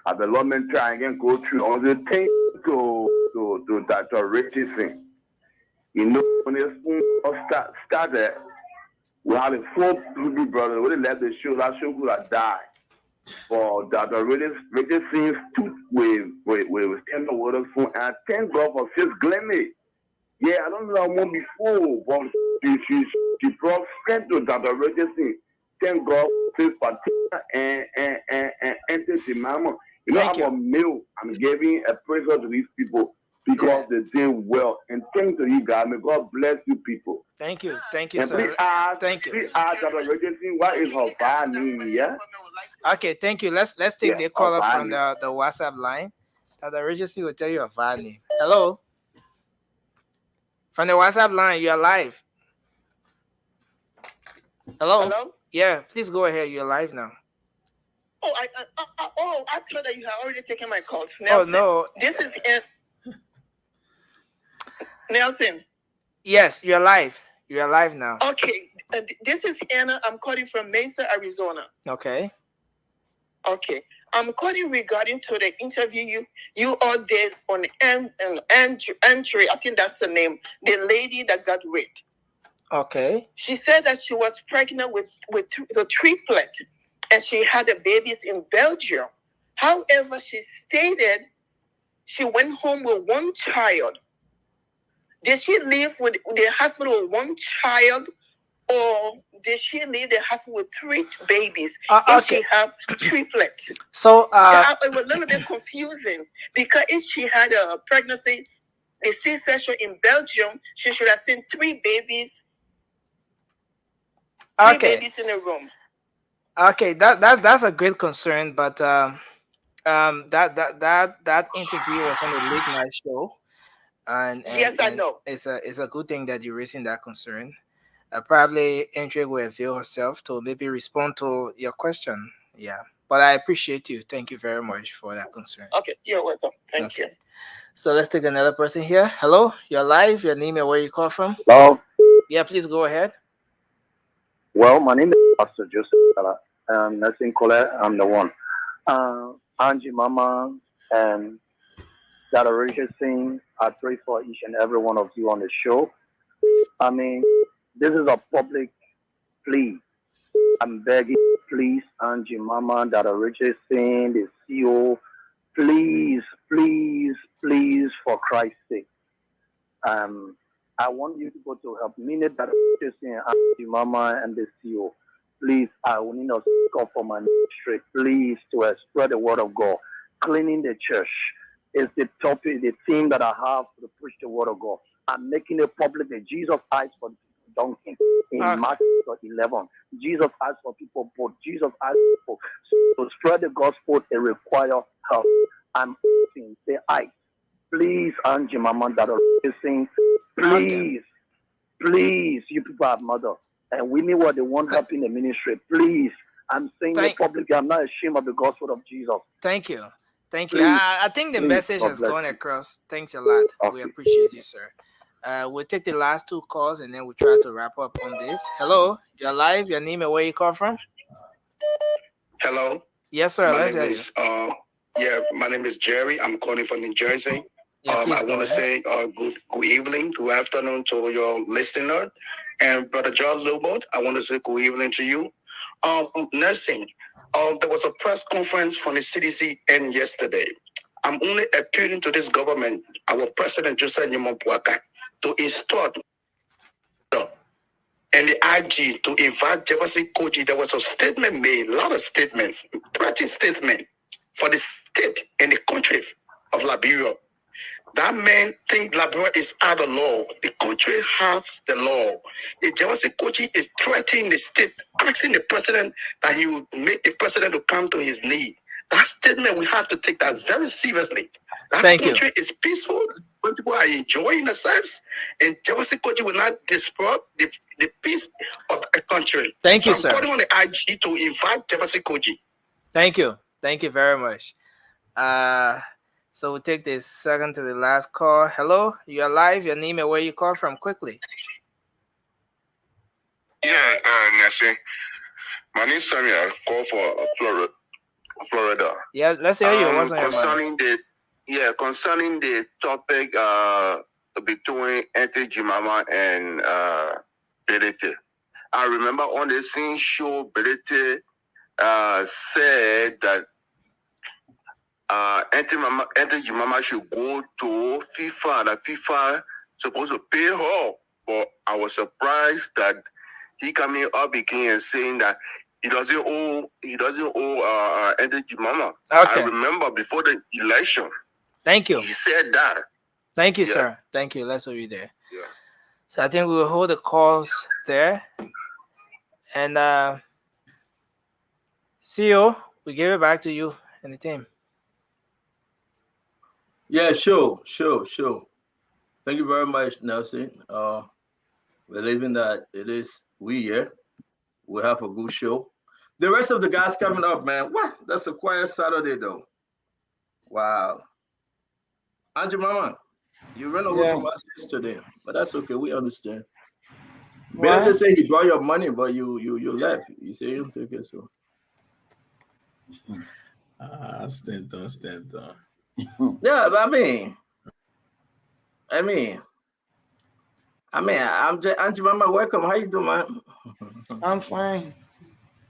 I've been loving trying and go through all the things to Dr. Richardson. You know, when this started, we had a 4 people brothers. When they left the show, that show could have died. For Dr. Richardson stood with tender waters phone, and I thank God for Sis Glennie. Yeah, I don't know that one before, but she brought strength to Dr. Richardson. Thank God for Sis Patina and Entity Mama. You know, Thank I'm a male. I'm giving a praise to these people because they did well. And thanks to you guys. May God bless you people. Thank you, And sir. Thank you. please ask Dr. Richardson what is her file name, yeah? Okay, thank you. Let's take Yeah, the caller file from name. the WhatsApp line. The Regency will tell you a file name. Hello, from the WhatsApp line, you are live. Hello. Hello? Yeah, please go ahead. You're live now. Oh, I thought that you had already taken my calls. Oh Nelson, no. this is Nelson. Yes, you're live. You are live now. Okay, this is Anna. I'm calling from Mesa, Arizona. Okay. Okay, I'm calling regarding to the interview you all did on entry. I think that's the name. The lady that got raped. Okay. She said that she was pregnant with the triplet, and she had the babies in Belgium. However, she stated she went home with one child. Did she live with the husband with one child, or did she leave the husband with 3 babies? If Okay. she have triplets. So It was a little bit confusing because if she had a pregnancy, the C-section in Belgium, she should have seen 3 babies. 3 okay. babies in a room. Okay, that's a great concern, but that interview was on the late night show, and Yes, I know. it's a good thing that you're raising that concern. Probably Andre will avail herself to maybe respond to your question. Yeah, but I appreciate you. Thank you very much for that concern. Okay, you're welcome. Thank you. So let's take another person here. Hello, you're live. Your name and where you call from? Hello. Yeah, please go ahead. Well, my name is Pastor Joseph. Nursing Colette. I'm the one. Angie Mama and Dr. Richardson, I pray for each and every one of you on the show. I mean, this is a public plea. I'm begging, please, Angie Mama, Dr. Richardson, the CEO, please, please, please, for Christ's sake. I want you people to help me, Dr. Richardson, Angie Mama, and the CEO. Please, I will need a call for my ministry, please, to spread the word of God. Cleaning the church is the topic, the theme that I have to preach the word of God. I'm making it public that Jesus eyes for donkey in Mark 11. Jesus asked for people, but Jesus asked for people to spread the gospel. It requires help. I'm asking, say, please, Angie Mama, that are listening, please, please, you people have mother, and we need what they want help in the ministry. Please, I'm saying it publicly. I'm not ashamed of the gospel of Jesus. Thank you. Thank you. Please, I think the please, message God has bless gone you. across. Thanks a lot. We appreciate you, sir. We'll take the last 2 calls and then we'll try to wrap up on this. Hello, you're live. Your name and where you call from? Hello. Yes, sir. My Let's name hear is my name is Jerry. I'm calling from New Jersey. Yeah, please I go want to ahead. say good evening, good afternoon to your listener, and Brother John Lobot. I want to say good evening to you. Nursing. There was a press conference from the CDC end yesterday. I'm only appealing to this government, our President Joseph Nyimampuaka, to install and the IG to invite Jefferson Koji. There was a statement made, a lot of statements, threatening statement for the state and the country of Liberia. That man think Liberia is out of law. The country has the law. The Jefferson Koji is threatening the state, asking the president that he will make the president to come to his knee. That statement, we have to take that very seriously. That country is peaceful when people are enjoying themselves, and Jefferson Koji will not disrupt the peace of a country. Thank you, I'm sir. calling on the IG to invite Jefferson Koji. Thank you. Thank you very much. So we'll take this second to the last call. Hello, you're live. Your name and where you call from quickly. Yeah, Nancy. My name is Samuel. Call for Florida. Florida. Yeah, let's hear you. What's on your mind? Concerning the topic between Auntie Jemima and Belete. I remember on the same show, Belete said that Auntie Jemima should go to FIFA. That FIFA supposed to pay her, but I was surprised that he coming up again and saying that he doesn't owe Auntie Jemima. Okay. I remember before the election. Thank you. He said that. Thank you, Yeah. sir. Thank you. Let's hold you there. Yeah. So I think we will hold the calls there. And CEO, we give it back to you and the team. Yeah, sure. Thank you very much, Nelson. Believing that it is we here. We have a good show. The rest of the guys coming up, man. What? That's a quiet Saturday though. Wow. Auntie Mama, you ran away from us yesterday, but that's okay. We understand. Better to say he brought your money, but you left. You say you don't take it, so. Stand on. Yeah, but I'm just Auntie Mama, welcome. How you doing, man? I'm fine.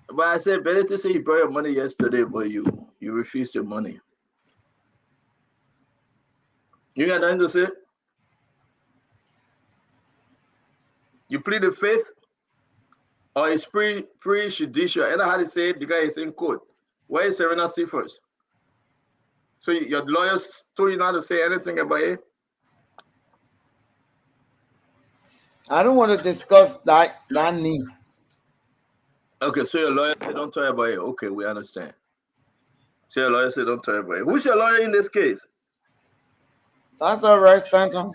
But I said better to say you brought your money yesterday, but you refused your money. You got nothing to say? You plead the fifth, or it's pre-judicial. I know how to say it because it's in court. Where is Serena C first? So your lawyers told you not to say anything about it? I don't want to discuss that name. Okay, so your lawyer said don't talk about it. Okay, we understand. So your lawyer said don't talk about it. Who's your lawyer in this case? That's all right, Stanton.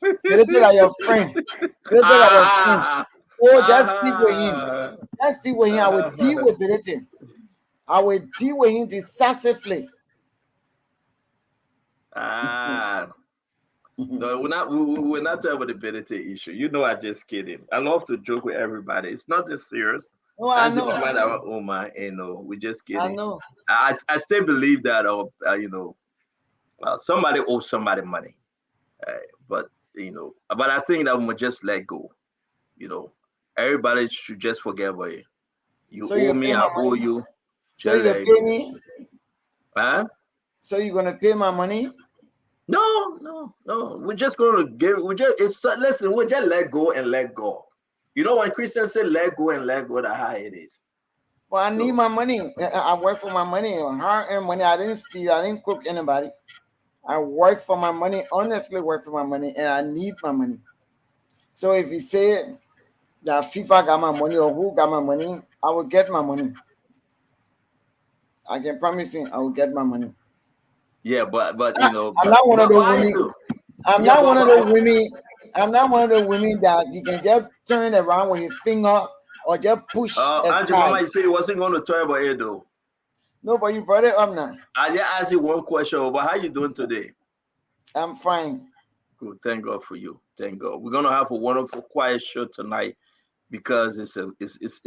It is like your friend. It is like your friend. Oh, just deal with him. Just deal with him. I will deal with it. I will deal with him decisively. No, we're not talking about the ability issue. You know, I just kidding. I love to joke with everybody. It's not this serious. Oh, I know. About our own mind, we just kidding. I know. I still believe that, somebody owes somebody money, but I think that we just let go. Everybody should just forget about it. You So owe you me, pay I my owe money? you. So you pay me? Huh? So you're gonna pay my money? No. We're just gonna give. Listen. We just let go and let go. You know when Christians say let go and let go, that's how it is. Well, I need my money. I work for my money. Hard-earned money. I didn't steal. I didn't cook anybody. I work for my money. Honestly, work for my money, and I need my money. So if you say that FIFA got my money or who got my money, I will get my money. I can promise you, I will get my money. Yeah, but I'm not one of those women. I'm not one of those women. I'm not one of those women that you can just turn around with your finger or just push Auntie Mama, you said you wasn't going to talk about it though. No, but you brought it up now. I just asked you one question about how you doing today. I'm fine. Good. Thank God for you. Thank God. We're gonna have a wonderful quiet show tonight because it's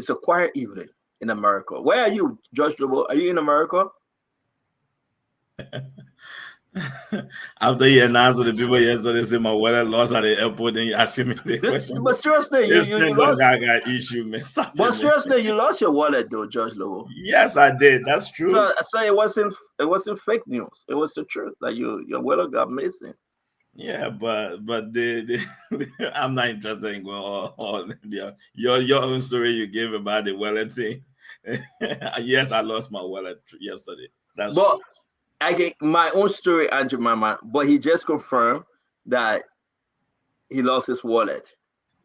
a quiet evening in America. Where are you, Josh Lobo? Are you in America? After you announced to the people yesterday, say my wallet lost at the airport, then you asking me the question. But seriously, you lost. I got issue, man. Stop But it, seriously, you lost your wallet though, Josh Lobo. Yes, I did. That's true. So it wasn't fake news. It was the truth that your wallet got missing. Yeah, but I'm not interested in going all your own story you gave about the wallet thing. Yes, I lost my wallet yesterday. That's true. I get my own story, Andrew Mama, but he just confirmed that he lost his wallet.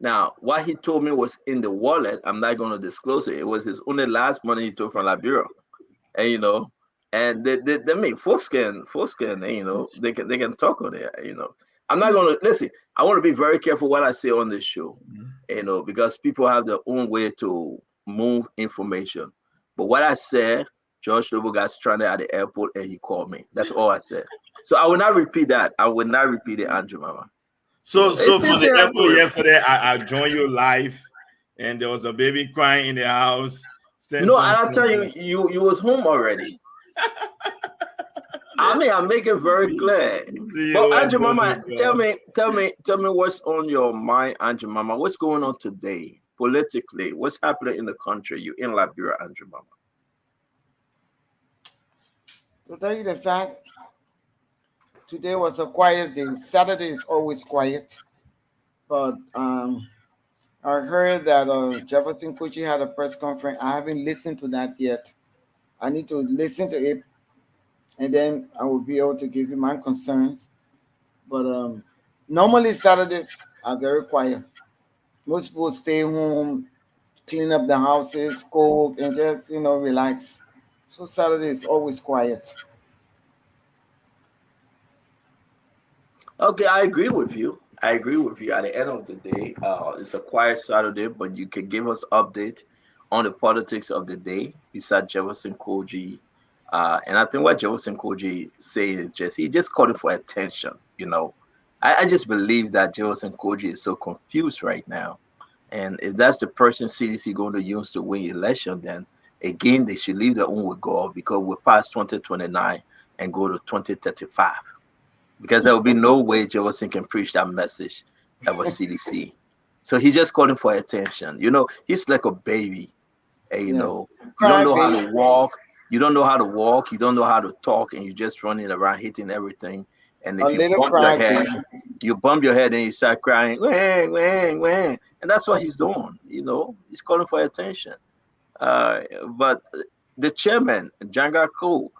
Now, what he told me was in the wallet, I'm not going to disclose it. It was his only last money he took from Liberia. And and they make folks can they can talk on it, I'm not gonna listen. I want to be very careful what I say on this show, because people have their own way to move information. But what I said, Josh Lobo got stranded at the airport and he called me. That's all I said. So I will not repeat that. I will not repeat it, Andrew Mama. So from the airport yesterday, I joined you live, and there was a baby crying in the house. No, I'll tell you, you was home already. I mean, I make it very clear. See But you Aunt later, Mama, tell bro. me, what's on your mind, Aunt Mama? What's going on today politically? What's happening in the country? You in Liberia, Aunt Mama? To tell you the fact, today was a quiet day. Saturday is always quiet, but I heard that Jefferson Kuchi had a press conference. I haven't listened to that yet. I need to listen to it, and then I will be able to give you my concerns. But normally Saturdays are very quiet. Most people stay home, clean up the houses, cook, and just relax. So Saturday is always quiet. Okay, I agree with you. I agree with you. At the end of the day, it's a quiet Saturday, but you can give us update on the politics of the day besides Jefferson Koji. And I think what Jefferson Koji saying is just he just calling for attention. I just believe that Jefferson Koji is so confused right now. And if that's the person CDC going to use to win election, then again they should leave their own with God because we're past 2029 and go to 2035 because there will be no way Jefferson can preach that message that was CDC. So he's just calling for attention. He's like a baby. And, Yeah. you don't Cry know how baby. to walk. You don't know how to walk. You don't know how to talk, and you're just running around hitting everything. And A if you little bump your cry head, baby. and you start crying, wah, wah, wah. And that's what he's doing. He's calling for attention. But the chairman, Janga Ko,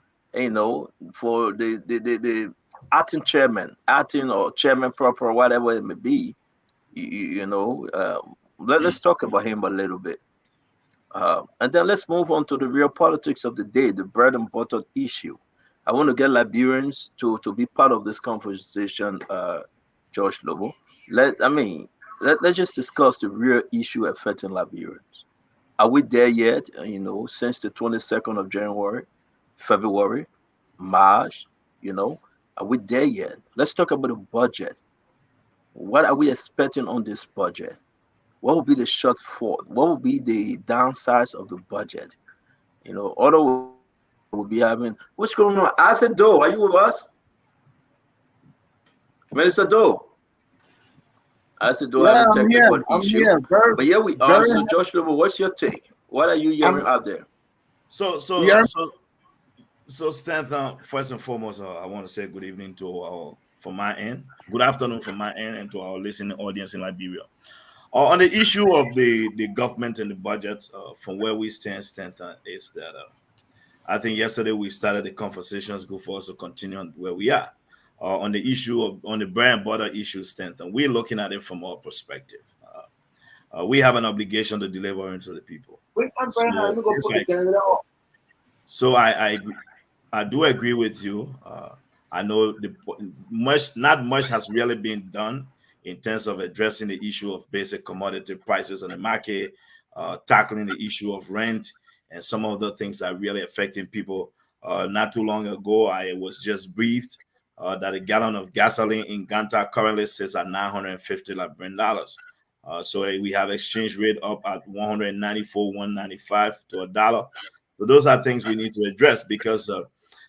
for the acting chairman, acting or chairman proper, whatever it may be, let's talk about him a little bit. And then let's move on to the real politics of the day, the bread and butter issue. I want to get Liberians to be part of this conversation, George Lobo. Let's just discuss the real issue affecting Liberians. Are we there yet? Since the 22nd of January, February, March, are we there yet? Let's talk about the budget. What are we expecting on this budget? What will be the shortfall? What will be the downsides of the budget? Other will be having what's going on. I said, Do, are you with us? Minister Do. I said, Do have Yeah, a I'm here. technical I'm issue. here. Very, But yeah, we are. very. So, Josh Lobo, what's your take? What are you hearing I'm. out there? So We so are. so so Stanton, first and foremost, I want to say good evening to our from my end, good afternoon from my end, and to our listening audience in Liberia. On the issue of the government and the budget, from where we Stanton, is that I think yesterday we started the conversations. Good for us to continue on where we are. On the issue of on the brand border issue, Stanton, we're looking at it from our perspective. We have an obligation to deliver into the people. Wait, I'm So going to go yes, put the generator off. I do agree with you. I know not much has really been done in terms of addressing the issue of basic commodity prices on the market, tackling the issue of rent, and some of the things that are really affecting people. Not too long ago, I was just briefed that a gallon of gasoline in Ganta currently sits at $950 Liberian dollars. So we have exchange rate up at 194, 195 to a dollar. So those are things we need to address because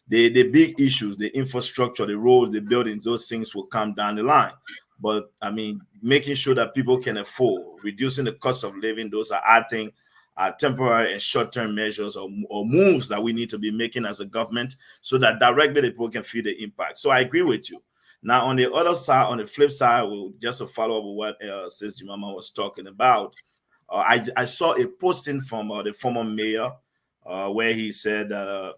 the big issues, the infrastructure, the roads, the buildings, those things will come down the line. But I mean, making sure that people can afford, reducing the cost of living, those are, I think, temporary and short-term measures or moves that we need to be making as a government so that directly the people can feel the impact. So I agree with you. Now, on the other side, on the flip side, just to follow up with what Sis Jimama was talking about, I saw a posting from the former mayor where he said that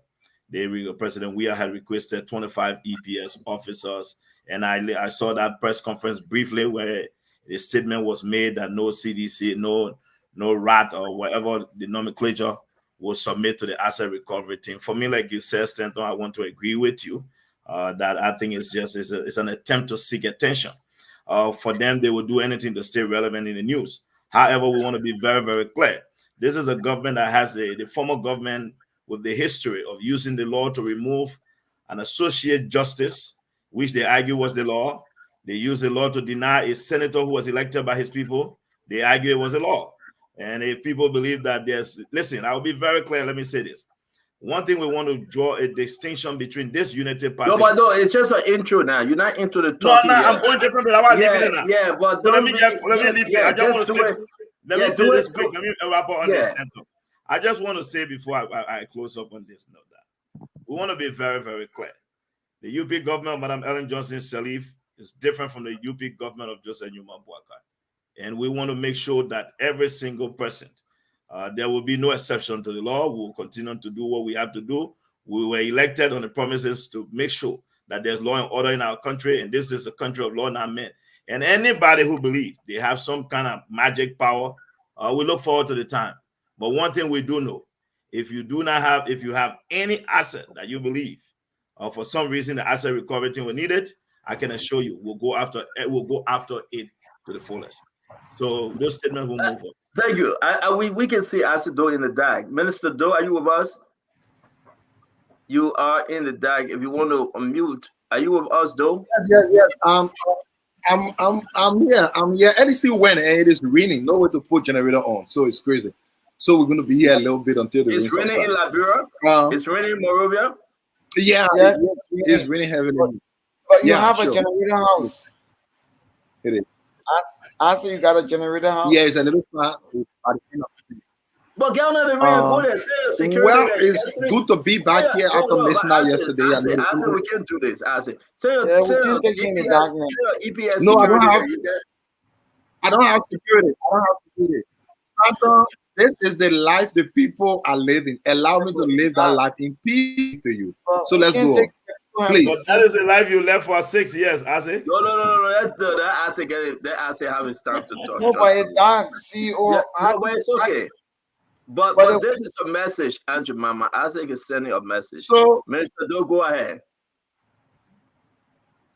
President Weah had requested 25 EPS officers. And I saw that press conference briefly where a statement was made that no CDC, no rat or whatever the nomenclature will submit to the asset recovery team. For me, like you said, Stanton, I want to agree with you that I think it's an attempt to seek attention. For them, they will do anything to stay relevant in the news. However, we want to be very, very clear. This is a government that has the former government with the history of using the law to remove an associate justice, which they argue was the law. They used the law to deny a senator who was elected by his people. They argue it was a law. And if people believe that listen, I'll be very clear. Let me say this. one thing we want to draw a distinction between this unity party. No, but no, it's just an intro now. You're not into the No, talking no, yet. I'm going different. I want to leave it now. Yeah, but So let don't me be- leave it. I just want to say, let me say this quick. Let me wrap up on this. I just want to say before I close up on this note that we want to be very, very clear. The UP government of Madam Ellen Johnson Sirleaf is different from the UP government of Joseph Newman Boakai. And we want to make sure that every single person, there will be no exception to the law. We will continue to do what we have to do. We were elected on the promises to make sure that there's law and order in our country, and this is a country of law, not men. And anybody who believes they have some kind of magic power, we look forward to the time. But one thing we do know, if you have any asset that you believe, for some reason the asset recovery team will need it, I can assure you we'll go after it to the fullest. So those statements will move on. Thank you. We can see Asset Doe in the DAG. Minister Doe, are you with us? You are in the DAG. If you want to unmute, are you with us, Doe? Yes. I'm here. EDC went and it is raining. Nowhere to put generator on, so it's crazy. So we're going to be here a little bit until the rain subsides. It's raining in Liberia. It's raining in Monrovia. Yeah, Yes, it's raining heavily. But you have a generator house. It is. After you got a generator house. Yeah, it's a little far. But get on the rain, go there. Security. Well, it's good to be back here after missing out yesterday. I said we can do this. I said, EPS. No, I don't have security. This is the life the people are living. Allow me to live that life in peace to you. So let's go. Please. But that is the life you left for 6 years, Ase. No. That Ase get it. That Ase having start to talk. No, but it's dark. CEO. But it's okay. But this is a message, Andrew Mama. Ase is sending a message. So, Minister, go ahead.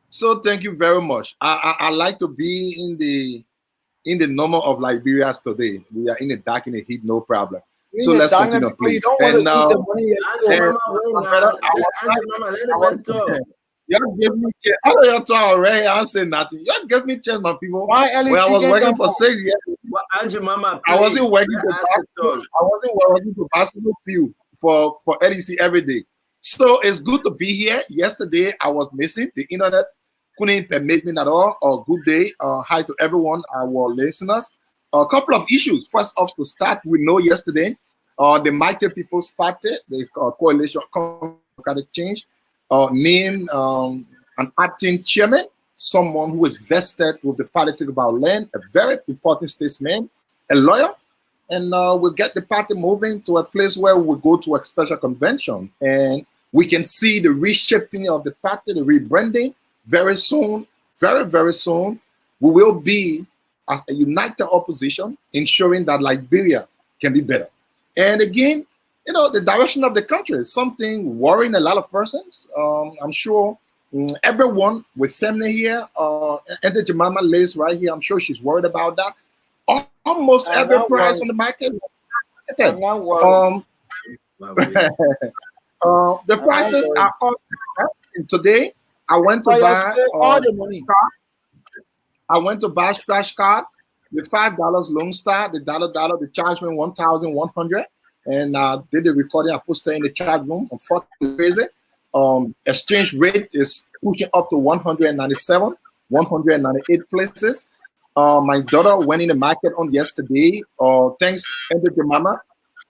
So thank you very much. I like to be in the number of Liberians today. We are in the dark, in the heat, no problem. So let's continue, please. And now, y'all give me chance. I know y'all talk already. I say nothing. Y'all give me chance, my people. When I was working for 6 years, I wasn't working to basketball field for EDC every day. So it's good to be here. Yesterday I was missing. The internet couldn't permit me at all. Good day. Hi to everyone, our listeners. A couple of issues. First off, to start, we know yesterday, the Mighty People's Party, the Coalition Democratic Change, named an acting chairman, someone who is vested with the politics about land, a very important statesman, a lawyer, and we'll get the party moving to a place where we'll go to a special convention, and we can see the reshaping of the party, the rebranding very soon, very, very soon. We will be as a united opposition, ensuring that Liberia can be better. And again, the direction of the country is something worrying a lot of persons. I'm sure everyone with family here, Enter Jemima lives right here. I'm sure she's worried about that. Almost every price on the market. The prices are all. Today, I went to buy all the money. I went to buy scratch card with $5 Lone Star. The dollar, they charged me $1,100, and did the recording. I posted in the chat room. Unfortunately, crazy. Exchange rate is pushing up to 197, 198 places. My daughter went in the market on yesterday. Thanks, Ender to Mama,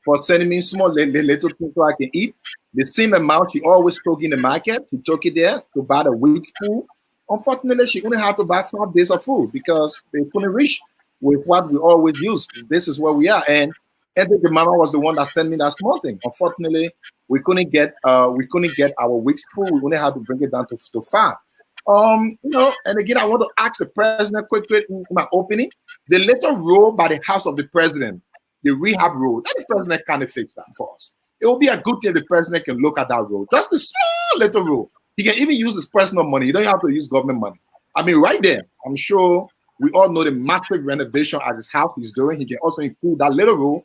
for sending me small little things so I can eat. The same amount she always took in the market, she took it there to buy the week's food. Unfortunately, she only had to buy 5 days of food because they couldn't reach with what we always use. This is where we are. And Ender to Mama was the one that sent me that small thing. Unfortunately, we couldn't get our week's food. We only had to bring it down to 5. And again, I want to ask the president quickly in my opening. The little road by the house of the president, the rehab road, that the president kind of fix that for us. It will be a good thing if the president can look at that road. Just the small little road. He can even use his personal money. You don't have to use government money. I mean, right there, I'm sure we all know the massive renovation at his house he's doing. He can also include that little road.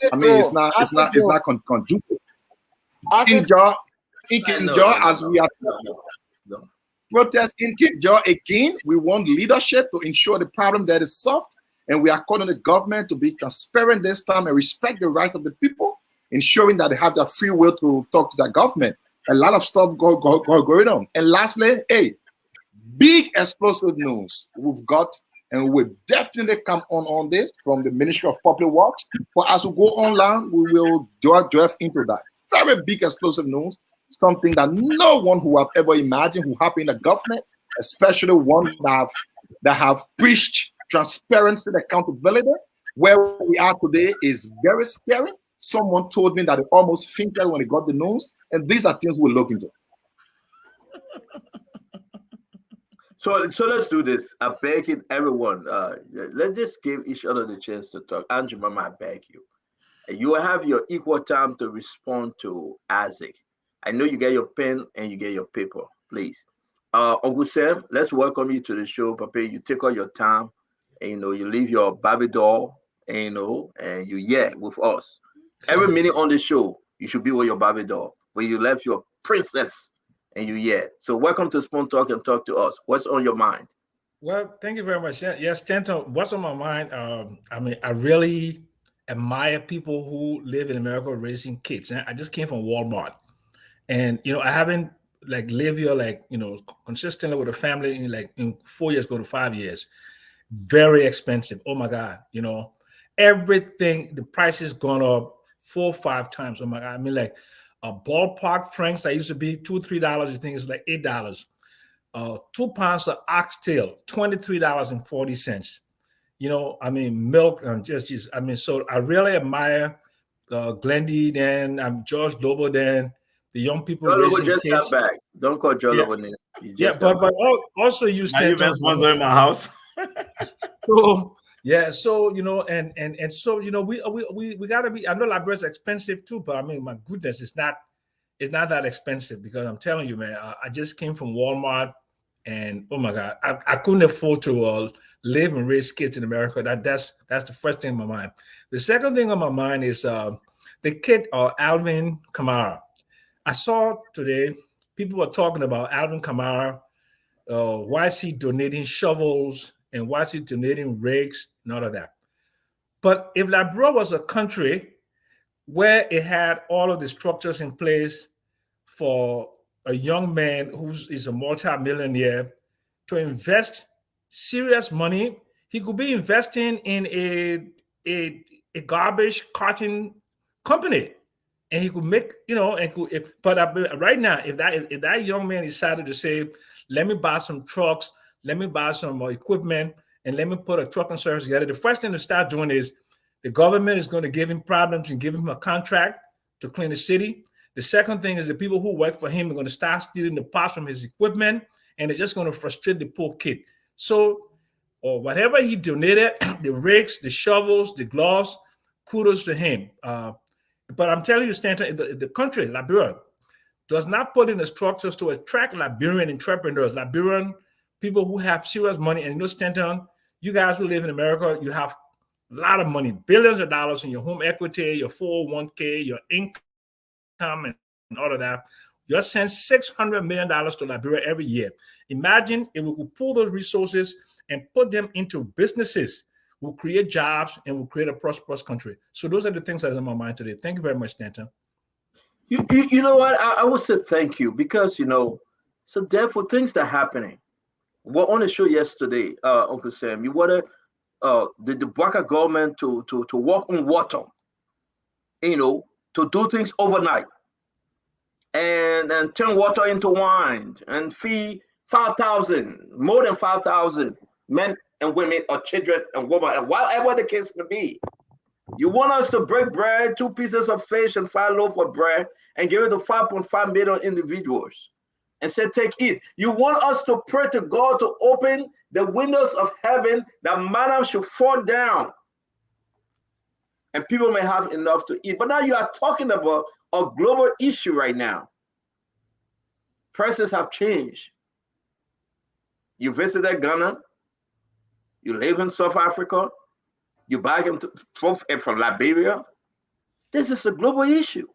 It's not conducive. In Kinjaw, as we are protest in Kinjaw again, we want leadership to ensure the problem that is solved, and we are calling the government to be transparent this time and respect the right of the people. ensuring that they have the free will to talk to the government. A lot of stuff going on. And lastly, hey, big explosive news we've got, and we'll definitely come on this from the Ministry of Public Works. But as we go online, we will delve into that. Very big explosive news, something that no one who have ever imagined will happen in the government, especially one that have preached transparency and accountability. Where we are today is very scary. Someone told me that they almost fainted when they got the news, and these are things we'll look into. So let's do this. I beg it, everyone. Let's just give each other the chance to talk. Andrew, Mama, I beg you. You will have your equal time to respond to Isaac. I know you get your pen and you get your paper, please. Uncle Sam, let's welcome you to the show. Papa, you take all your time, and you leave your Barbie doll, and and you with us. Every minute on the show, you should be with your Barbie doll. When you left your princess, and you So welcome to Spoon Talk and talk to us. What's on your mind? Well, thank you very much. Yes, Stanton, what's on my mind? I really admire people who live in America raising kids. I just came from Walmart, and I haven't lived here consistently with a family in 4 years, go to 5 years. Very expensive. Oh my God, everything, the price has gone up 4 or 5 times. Oh my God. I mean, a ballpark franks that used to be $2-3, you think it's like $8. 2 pounds of oxtail, $23.40. Milk and just so I really admire Glendy, then George Lobo, then the young people raising just kids. got back. Don't call Joe Lobo name. But also you stand. You've been sponsoring my house. So we gotta be. I know Liberia's expensive too, but my goodness, it's not that expensive, because I'm telling you, man, I just came from Walmart, and oh my God, I couldn't afford to live and raise kids in America. That's the first thing in my mind. The second thing on my mind is the kid Alvin Kamara. I saw today people were talking about Alvin Kamara. Why is he donating shovels and why is he donating rakes and all of that? But if Liberia was a country where it had all of the structures in place for a young man who is a multi-millionaire to invest serious money, he could be investing in a garbage carton company, and he could make, but right now, if that young man decided to say, let me buy some trucks, let me buy some equipment, and let me put a trucking service together, the first thing to start doing is the government is going to give him problems and give him a contract to clean the city. The second thing is the people who work for him are going to start stealing the parts from his equipment, and they're just going to frustrate the poor kid. So, or whatever he donated, the rakes, the shovels, the gloves, kudos to him. But I'm telling you, Stanton, the country, Liberia, does not put in the structures to attract Liberian entrepreneurs, Liberian people who have serious money. And Stanton, you guys who live in America, you have a lot of money, billions of dollars in your home equity, your 401k, your income, and all of that. You send $600 million to Liberia every year. Imagine if we could pull those resources and put them into businesses, will create jobs, and will create a prosperous country. So those are the things that are on my mind today. Thank you very much, Stanton. You know what? I would say thank you, because so therefore things that are happening. We're on the show yesterday, Uncle Sam. You wanted the Bwaka government to work on water, to do things overnight, and turn water into wine and feed 5,000, more than 5,000 men and women or children and women, and whatever the case may be. You want us to break bread, 2 pieces of fish and 5 loaves of bread, and give it to 5.5 million individuals and say, take it. You want us to pray to God to open the windows of heaven, that manna should fall down and people may have enough to eat. But now you are talking about a global issue right now. Prices have changed. You visited Ghana, you live in South Africa, you buy them from Liberia. This is a global issue.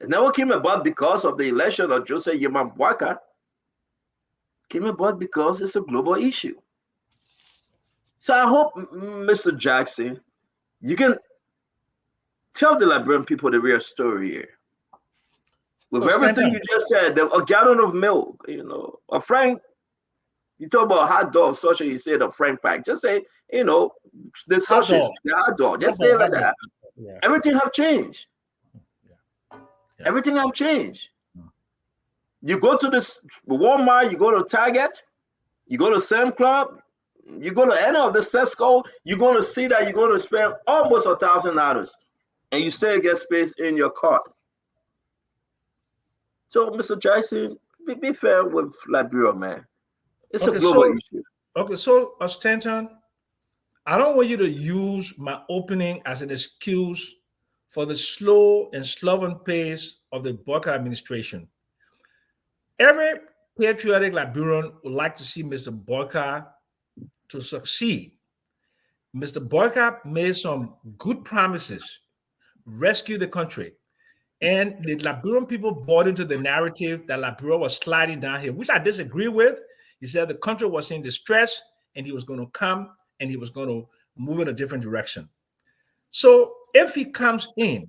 It never came about because of the election of Joseph Yeman Bwaka. It came about because it's a global issue. So I hope, Mr. Jackson, you can tell the Liberian people the real story here. With Oh, everything Stanton. you just said, a gallon of milk, a frank. You talk about hot dog, social. You said a frank pack. Just say, the Hot sausage, dog. the hot dog. Just Hot say it dog. like Hot that. dog. Yeah. Everything have changed. Yeah. Everything have changed. You go to this Walmart, you go to Target, you go to Sam Club, you go to any of the Costco, you're going to see that you're going to spend almost $1,000, and you still get space in your cart. So, Mr. Jackson, be fair with Liberia, man. It's a global issue. Okay, so Stanton, I don't want you to use my opening as an excuse for the slow and sloven pace of the Boycott administration. Every patriotic Liberian would like to see Mr. Boycott to succeed. Mr. Boycott made some good promises, rescue the country. And the Liberian people bought into the narrative that Liberia was sliding downhill, which I disagree with. He said the country was in distress and he was going to come and he was going to move in a different direction. So if he comes in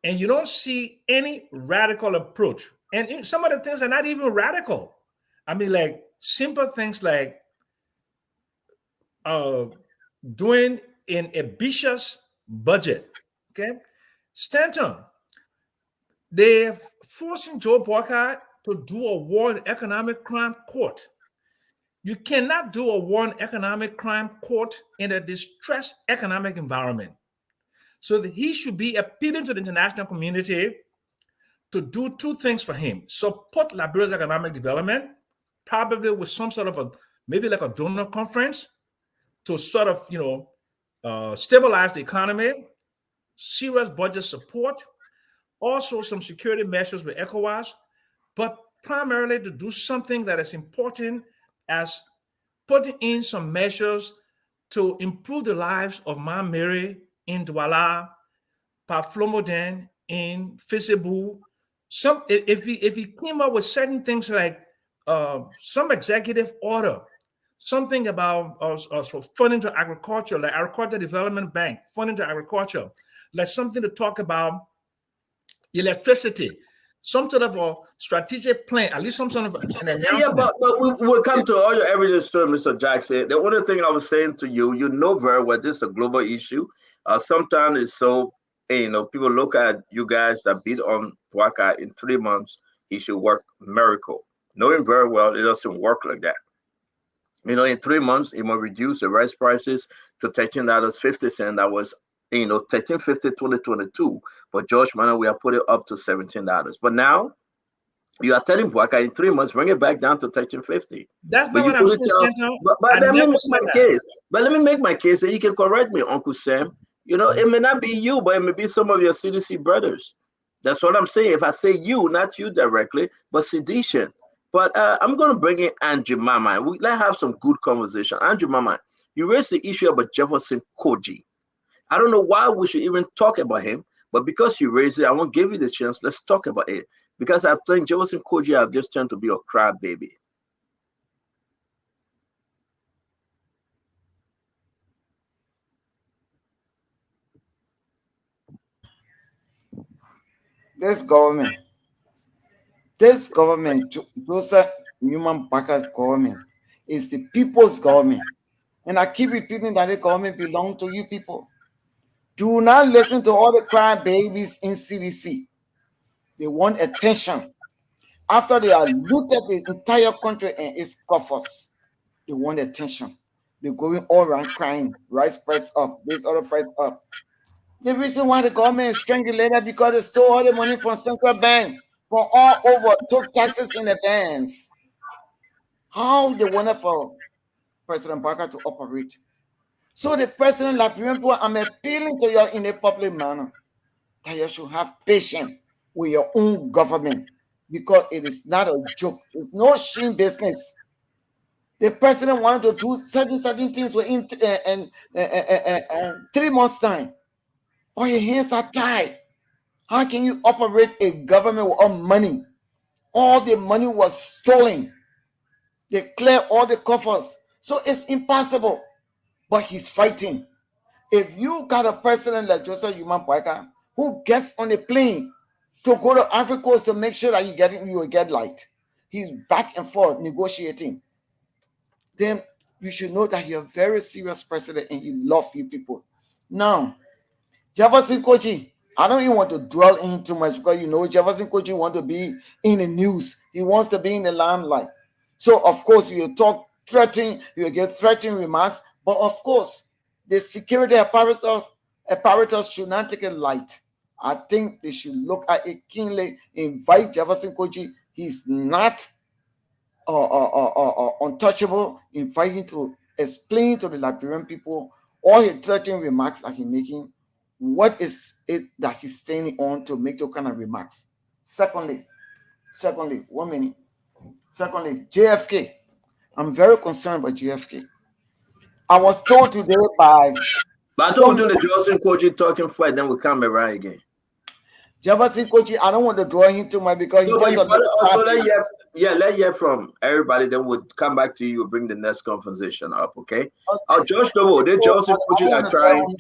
and you don't see any radical approach, and some of the things are not even radical. I mean, like simple things like doing an ambitious budget. Okay, Stanton, they're forcing Joe Boycott to do a war and economic crime court. You cannot do a war and economic crime court in a distressed economic environment. So that he should be appealing to the international community to do two things for him: support Liberia's economic development, probably with some sort of maybe like a donor conference to sort of, stabilize the economy, serious budget support, also some security measures with ECOWAS, but primarily to do something that is important as putting in some measures to improve the lives of Ma Mary in Douala, Paflomoden in Fisibu. If he came up with certain things like some executive order, something about funding to agriculture, like Agriculture Development Bank, funding to agriculture, like something to talk about electricity, some sort of a strategic plan, at least some sort of an announcement. Yeah, but we'll come to all your evidence story, Mr. Jackson. The only thing I was saying to you, you know very well this is a global issue. Sometimes it's so, people look at you guys that beat on Tuaka in 3 months, he should work miracle. Knowing very well it doesn't work like that. In 3 months, it will reduce the rice prices to $13.50. That was, $13.50 2022. But George Manor, we are putting it up to $17. But now you are telling Boycott in 3 months, bring it back down to $13.50. That's not what I'm saying. But let me make my case. But let me make my case, and you can correct me, Uncle Sam. It may not be you, but it may be some of your CDC brothers. That's what I'm saying. If I say you, not you directly, but sedition. But I'm going to bring in Andrew Mama. Let's have some good conversation. Andrew Mama, you raised the issue about Jefferson Koji. I don't know why we should even talk about him, but because you raised it, I won't give you the chance. Let's talk about it. Because I think Jefferson Koji have just turned to be a crybaby. This government, Joseph Newman Parker's government, is the people's government. And I keep repeating that the government belongs to you people. Do not listen to all the crying babies in CDC. They want attention. After they are looted the entire country and its coffers, they want attention. They're going all around crying, rice price up, this other price up. The reason why the government is strangulated because they stole all the money from central bank, from all over, took taxes in advance. How they want for President Parker to operate? So the president, Liberian people, I'm appealing to you in a public manner that you should have patience with your own government because it is not a joke. It's no shame business. The president wanted to do certain things within 3 months' time. All your hands are tied. How can you operate a government without money? All the money was stolen. They cleared all the coffers. So it's impossible. But he's fighting. If you got a president like Joseph Human Parker who gets on a plane to go to Ivory Coast to make sure that you will get light. He's back and forth negotiating. Then you should know that you're a very serious president and you love you people. Now, Jefferson Koji, I don't even want to dwell in too much because Jefferson Koji wants to be in the news. He wants to be in the limelight. So of course you talk threatening, you get threatening remarks, but of course the security apparatus should not take it light. I think they should look at it keenly, invite Jefferson Koji. He's not untouchable, invite him to explain to the Liberian people all his threatening remarks that he's making. What is it that he's standing on to make those kind of remarks? Secondly, 1 minute. Secondly, JFK. I'm very concerned about JFK. I was told today by. But I told you the Jefferson Koji talking first, then we'll come around again. Jefferson Koji, I don't want to draw him too much because no, he just let's hear from everybody. Then we'll come back to you. Bring the next conversation up, okay? Josh Lobo, the Jefferson Koji are crying.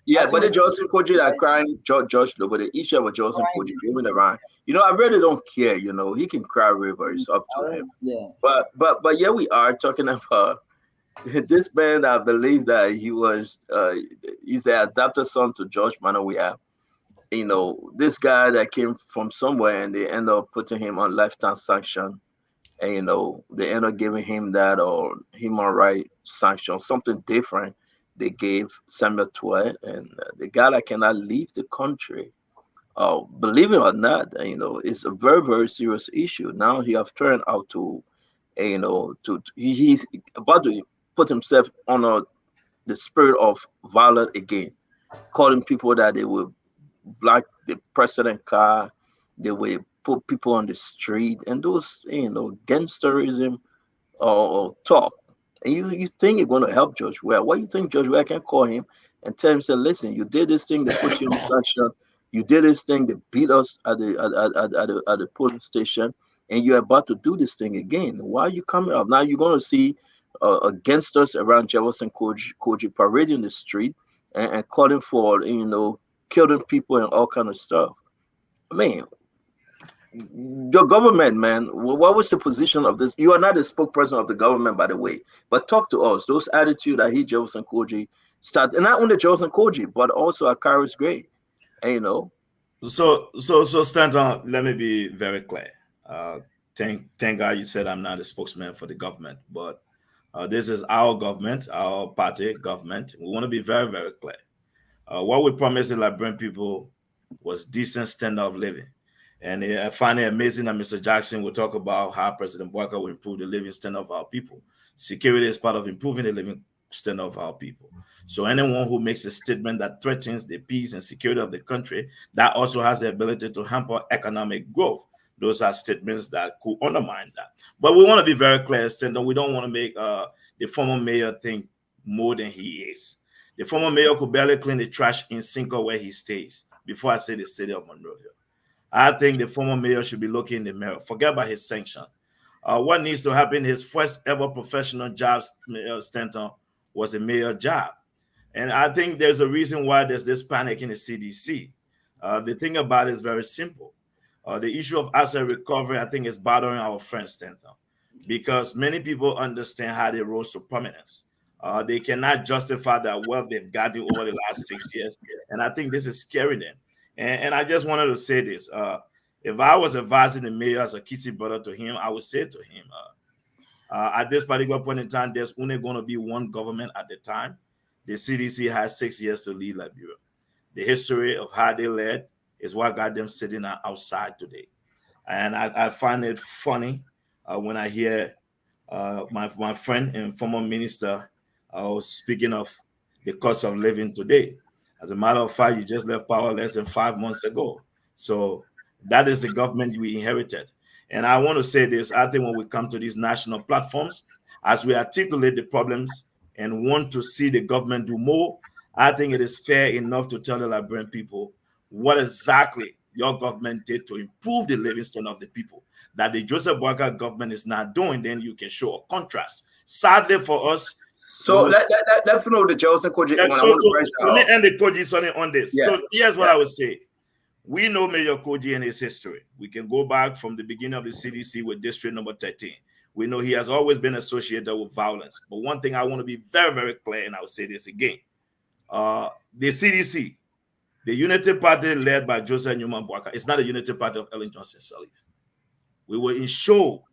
Yeah, but the Jefferson Koji are crying. Josh Lobo, they each have a Jefferson Koji moving around. I really don't care. He can cry river. It's up to him. Yeah. But yeah, we are talking about this man. I believe that he's the adopted son to George Mano. We have. This guy that came from somewhere and they end up putting him on lifetime sanction. And, they end up giving him that or human rights sanction, something different they gave Samuel Tuet. And the guy that cannot leave the country, believe it or not, it's a very, very serious issue. Now he have turned out to, he's about to put himself on the spirit of violence again, calling people that they will block the president car, they will put people on the street, and those gangsterism or talk. And you think you're going to help George Weah? What do you think George Weah can call him and tell him, say, listen, you did this thing, they put you in sanction, you did this thing, they beat us at the police station, and you're about to do this thing again. Why are you coming up? Now you're going to see gangsters around Jefferson Koji parading the street and calling for, killing people and all kind of stuff. I mean, your government, man, what was the position of this? You are not the spokesperson of the government, by the way, but talk to us. Those attitude that Jefferson Koji started, and not only Jefferson Koji, but also at Kyrus Gray, So Stanton, let me be very clear. Thank God you said I'm not a spokesman for the government, but this is our government, our party government. We want to be very, very clear. What we promised the Liberian people was decent standard of living. And I find it amazing that Mr. Jackson will talk about how President Boakai will improve the living standard of our people. Security is part of improving the living standard of our people. So anyone who makes a statement that threatens the peace and security of the country, that also has the ability to hamper economic growth. Those are statements that could undermine that. But we want to be very clear, Stanton. We don't want to make the former mayor think more than he is. The former mayor could barely clean the trash in Cinco where he stays, before I say the city of Monrovia. I think the former mayor should be looking in the mirror. Forget about his sanction. What needs to happen, his first ever professional job, Stanton, was a mayor job. And I think there's a reason why there's this panic in the CDC. The thing about it is very simple. The issue of asset recovery, I think, is bothering our friends, Stanton, because many people understand how they rose to prominence. They cannot justify that wealth they've gotten over the last 6 years. And I think this is scaring them. And I just wanted to say this. If I was advising the mayor as a kissy brother to him, I would say to him, at this particular point in time, there's only going to be one government at the time. The CDC has 6 years to lead Liberia. The history of how they led is what got them sitting outside today. And I find it funny when I hear my friend and former minister speaking of the cost of living today. As a matter of fact, you just left power less than 5 months ago. So that is the government we inherited. And I want to say this. I think when we come to these national platforms, as we articulate the problems and want to see the government do more, I think it is fair enough to tell the Liberian people what exactly your government did to improve the living standard of the people. That the Joseph Boakai government is not doing, then you can show a contrast. Sadly for us, So let's know the Joseph Koji. Yeah, When I so, want to so branch let me out. end the Koji Sonny on this. Yeah. So here's what I would say. We know Major Koji and his history. We can go back from the beginning of the CDC with District Number 13. We know he has always been associated with violence. But one thing I want to be very, very clear, and I'll say this again. The CDC, the Unity Party led by Joseph Newman Boaka, is not a Unity Party of Ellen Johnson Sirleaf. We will ensure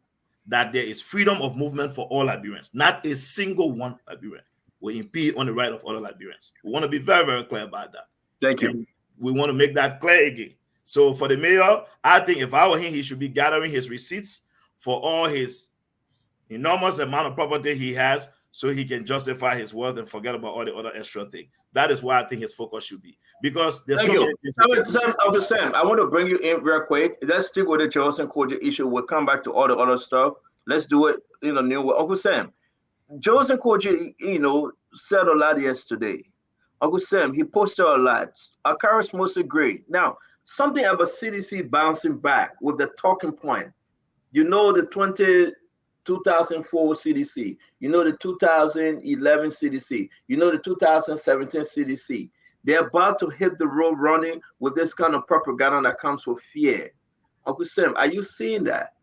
that there is freedom of movement for all Liberians, not a single one Liberian will impede on the right of other Liberians. We want to be very, very clear about that. Thank you. And we want to make that clear again. So for the mayor, I think if I were him, he should be gathering his receipts for all his enormous amount of property he has so he can justify his wealth and forget about all the other extra things. That is why I think his focus should be. Because there's Thank so you. many things. Sam, I want to bring you in real quick. Let's stick with the Joseph Koji issue. We'll come back to all the other stuff. Let's do it in a new way. Uncle Sam, Joseph Koji, said a lot yesterday. Uncle Sam, he posted a lot. Akaris mostly agree. Now, something about CDC bouncing back with the talking point. The 2004 CDC. The 2011 CDC. The 2017 CDC. They're about to hit the road running with this kind of propaganda that comes with fear. Uncle Sam, are you seeing that?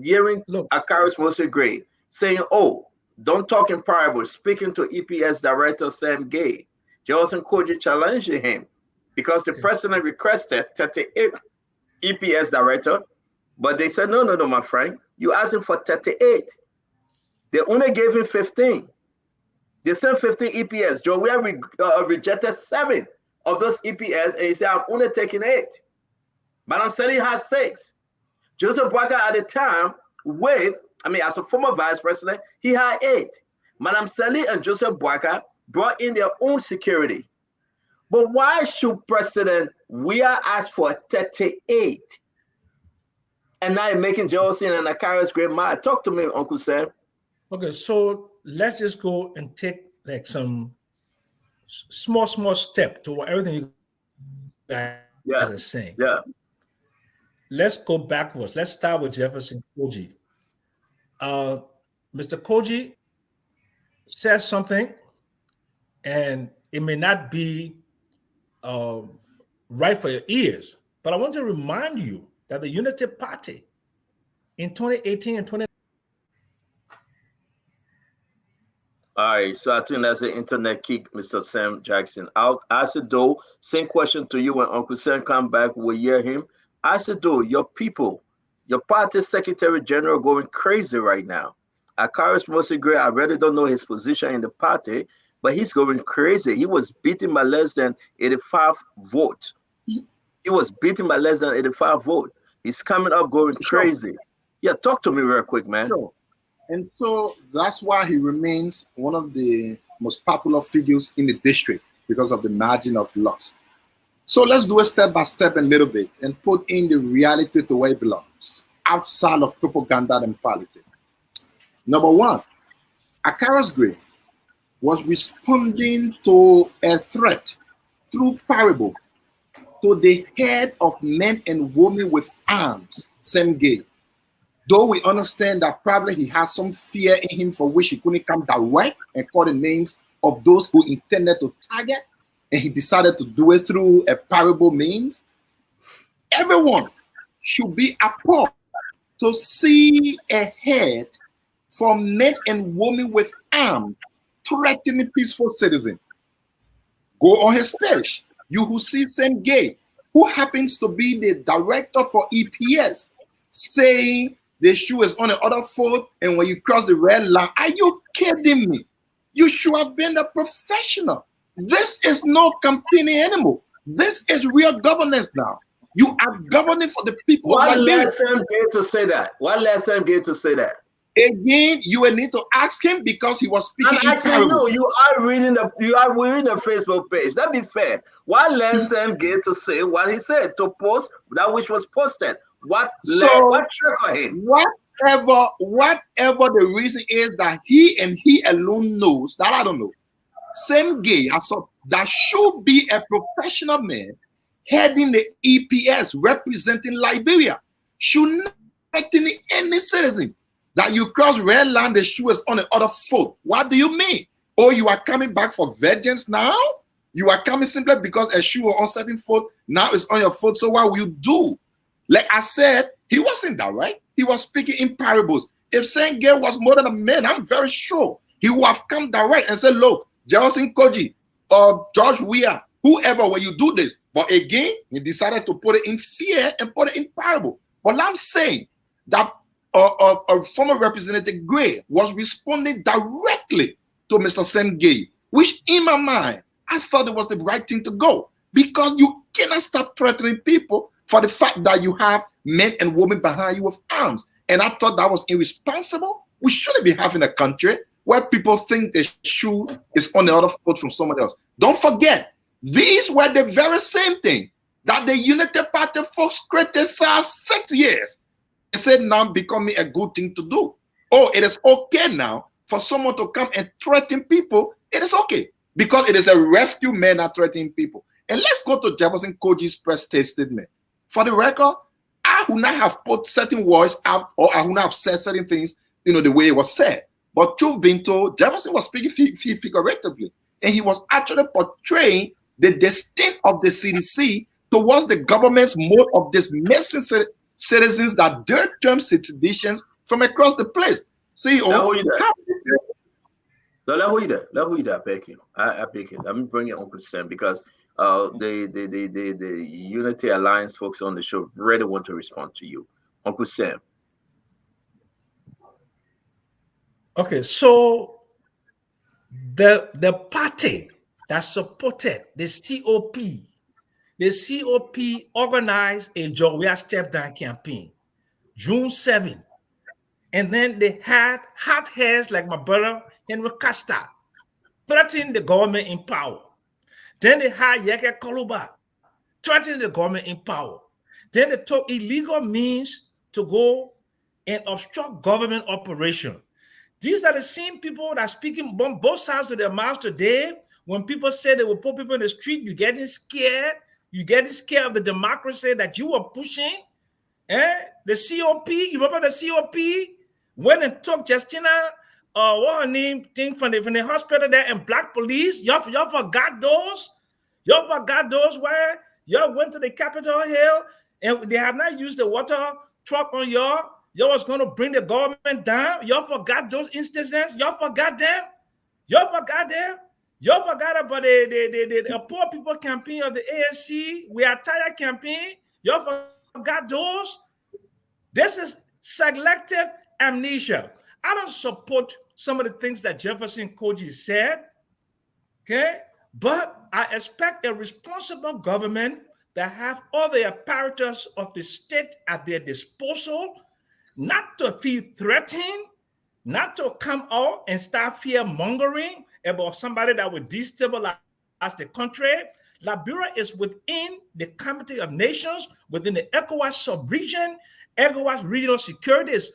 Hearing Akaris mostly agree, saying, "Oh, don't talk in parables," speaking to EPS Director Sam Gay. Joseph Koji challenging him because the president requested 38 EPS director, but they said, no, my friend, you asking for 38. They only gave him 15. They sent 15 EPS. Joe, we have rejected 7 of those EPS, and he said, I'm only taking 8. Madam Sally has 6. Joseph Boaka at the time, as a former vice president, he had 8. Madam Sally and Joseph Boaka brought in their own security. But why should President Weah ask for 38? And now you're making Joseph and Akaris great mad. Talk to me, Uncle Sam. Okay, so let's just go and take like some small step to everything you guys are saying. Yeah. Let's go backwards. Let's start with Jefferson Koji. Mr. Koji says something, and it may not be right for your ears, but I want to remind you that the Unity Party in 2018 and 2019. All right, so I think that's the internet kick, Mr. Sam Jackson. I'll ask it though. Same question to you when Uncle Sam come back. We'll hear him. I said, though, your people, your party secretary general going crazy right now. Akaris mostly great. I really don't know his position in the party, but he's going crazy. He was beaten by less than 85 votes. He was beaten by less than 85 votes. He's coming up going crazy. Yeah, talk to me real quick, man. Sure. And so that's why he remains one of the most popular figures in the district because of the margin of loss. So let's do it step by step a little bit and put in the reality to where it belongs, outside of propaganda and politics. Number one, Akaris Gray was responding to a threat through parable to the head of men and women with arms, Sam Gay. Though we understand that probably he had some fear in him for which he couldn't come direct and call the names of those who intended to target, and he decided to do it through a parable means. Everyone should be appalled to see a head from men and women with arms threatening peaceful citizens. Go on his page. You who see Sam Gay, who happens to be the director for EPS, saying the shoe is on the other foot, and when you cross the red line, are you kidding me? You should have been a professional. This is no campaigning anymore. This is real governance now. You are governing for the people. Why let Sam Gay to say that? Why let Sam Gay to say that? Again, you will need to ask him because he was speaking. I'm asking you. You are reading the Facebook page. That'd be fair. Why let Sam Gay to say what he said, to post that which was posted? What triggered him? Whatever the reason is that he and he alone knows, that I don't know. Sam Gay, that should be a professional man heading the EPS representing Liberia, should not threaten any citizen That you cross red line, the shoe is on the other foot. What do you mean? Oh, you are coming back for vengeance now? You are coming simply because a shoe on certain foot, now it's on your foot. So what will you do? Like I said, he wasn't that, right? He was speaking in parables. If Saint Gay was more than a man, I'm very sure he would have come direct and said, look, Jefferson Koji or George Weah, whoever, when you do this. But again, he decided to put it in fear and put it in parable. But I'm saying that former Representative Gray was responding directly to Mr. Sam Gay, which in my mind, I thought it was the right thing to go, because you cannot stop threatening people for the fact that you have men and women behind you with arms. And I thought that was irresponsible. We shouldn't be having a country where people think the shoe is on the other foot from someone else. Don't forget, these were the very same thing that the Unity Party folks criticized 6 years. They said now becoming a good thing to do. Oh, it is okay now for someone to come and threaten people. It is okay because it is a rescue man not threatening people. And let's go to Jefferson Koji's press statement. For the record, I would not have put certain words out, or I would not have said certain things, the way it was said. But truth being told, Jefferson was speaking figuratively, and he was actually portraying the disdain of the CDC towards the government's mode of dismissing citizens that dare term citizens from across the place. See, let me bring it Uncle Sam, because the Unity Alliance folks on the show really want to respond to you. Uncle Sam. Okay, so the party that supported the COP organized a Joria Step Down campaign, June 7th. And then they had hot hairs like my brother Henry Costa threatening the government in power. Then they had Yeke Koluba threatening the government in power. Then they took illegal means to go and obstruct government operation. These are the same people that are speaking on both sides of their mouths today. When people say they will put people in the street, you're getting scared. You're getting scared of the democracy that you were pushing. The COP, you remember the COP? Went and took Justina, what her name, thing from the hospital there, and black police. Y'all forgot those? Y'all forgot those where y'all went to the Capitol Hill and they have not used the water truck on y'all. Y'all was going to bring the government down. Y'all forgot those instances. Y'all forgot them. Y'all forgot them. Y'all forgot about the poor people campaign of the ASC. We are tired campaign. Y'all forgot those. This is selective amnesia. I don't support some of the things that Jefferson Koji said, okay? But I expect a responsible government that have all the apparatus of the state at their disposal, not to feel threatened, not to come out and start fear-mongering about somebody that would destabilize the country. Liberia is within the Committee of Nations, within the ECOWAS sub-region. ECOWAS regional security is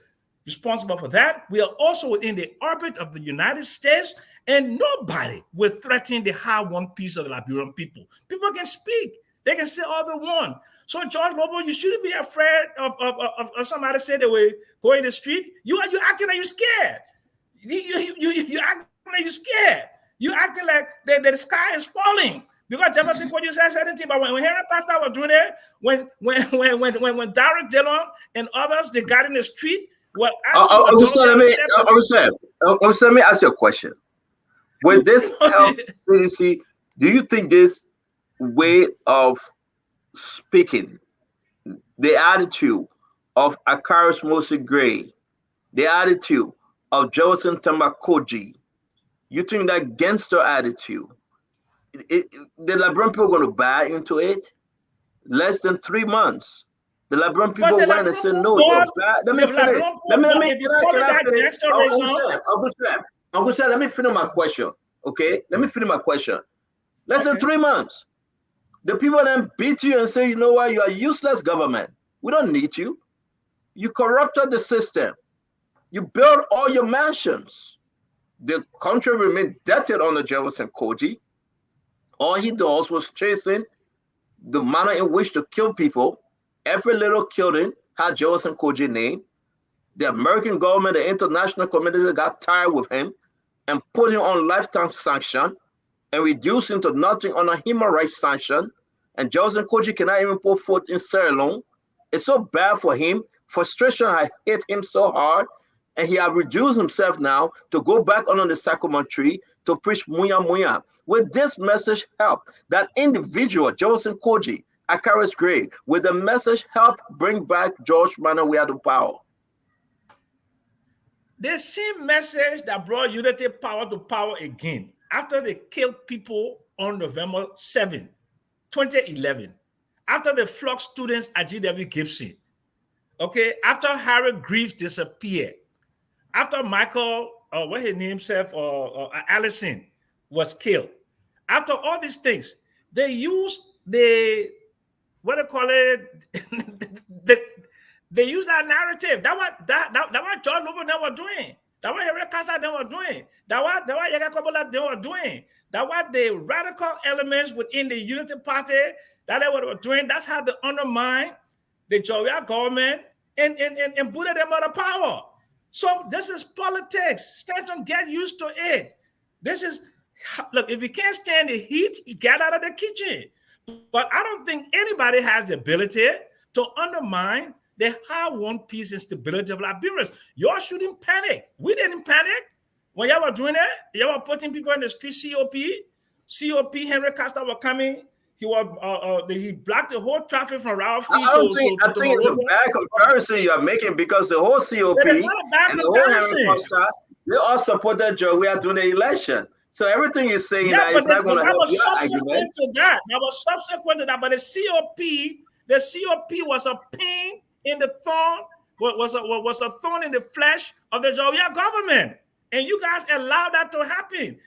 responsible for that. We are also within the orbit of the United States, and nobody will threaten the hard one piece of the Liberian people. People can speak. They can say all they want. So, George Lobo, you shouldn't be afraid of somebody say they will go in the street. You acting like you're scared. You acting like you're scared. You acting like the sky is falling. Because Jefferson Koji said certain things, but when Henry Costa was doing it, when Derek Dillon and others, they got in the street, let me ask you a question. With this health CDC, do you think this way of speaking, the attitude of Akaris Mosi Gray, the attitude of Jefferson Tamakoji, you think that gangster attitude, the Liberian people are going to buy into it? Less than 3 months. The Liberian people went and said, no, let me finish. Uncle Sam, let me finish my question. Okay? Let me finish my question. Less than 3 months. The people then beat you and say, you know what, you are useless government. We don't need you. You corrupted the system. You built all your mansions. The country remained debted under Jefferson Koji. All he does was chasing the manner in which to kill people. Every little killing had Jefferson Koji name. The American government, the international community got tired with him and put him on lifetime sanction and reduced him to nothing on a human rights sanction. And Joseph Koji cannot even put foot in Sierra Leone. It's so bad for him. Frustration has hit him so hard, and he has reduced himself now to go back under the sycamore tree to preach Muya Muya. Will this message help that individual, Joseph Koji, Akaris Gray, will the message help bring back George Manawiya to power? The same message that brought Unity Power to power again after they killed people on November 7, 2011, after they flogged students at GW Gibson, okay, after Harry Greaves disappeared, after Michael, what his name himself, Allison was killed, after all these things, they used what they call it, they use that narrative. That what George Lobo they were doing. That what Henry Casa they were doing. That what Yaga Kobola they were doing. That what the radical elements within the Unity Party that they were doing. That's how they undermine the Joya government and put them out of power. So this is politics. Stanton, get used to it. This is look. If you can't stand the heat, you get out of the kitchen. But I don't think anybody has the ability to undermine the hard-won peace and stability of Liberians. Y'all shouldn't panic. We didn't panic when y'all were doing it. Y'all were putting people in the street. COP, Henry Costa were coming. He blocked the whole traffic from Ralphie. I think it's a bad comparison you are making because the whole COP and the whole Henry Costa, they all supported Joe. We are doing the election. So everything you're saying now is not going to help your argument. That was subsequent to that. But the COP was a pain in the thorn, was a thorn in the flesh of the Joya government. And you guys allowed that to happen.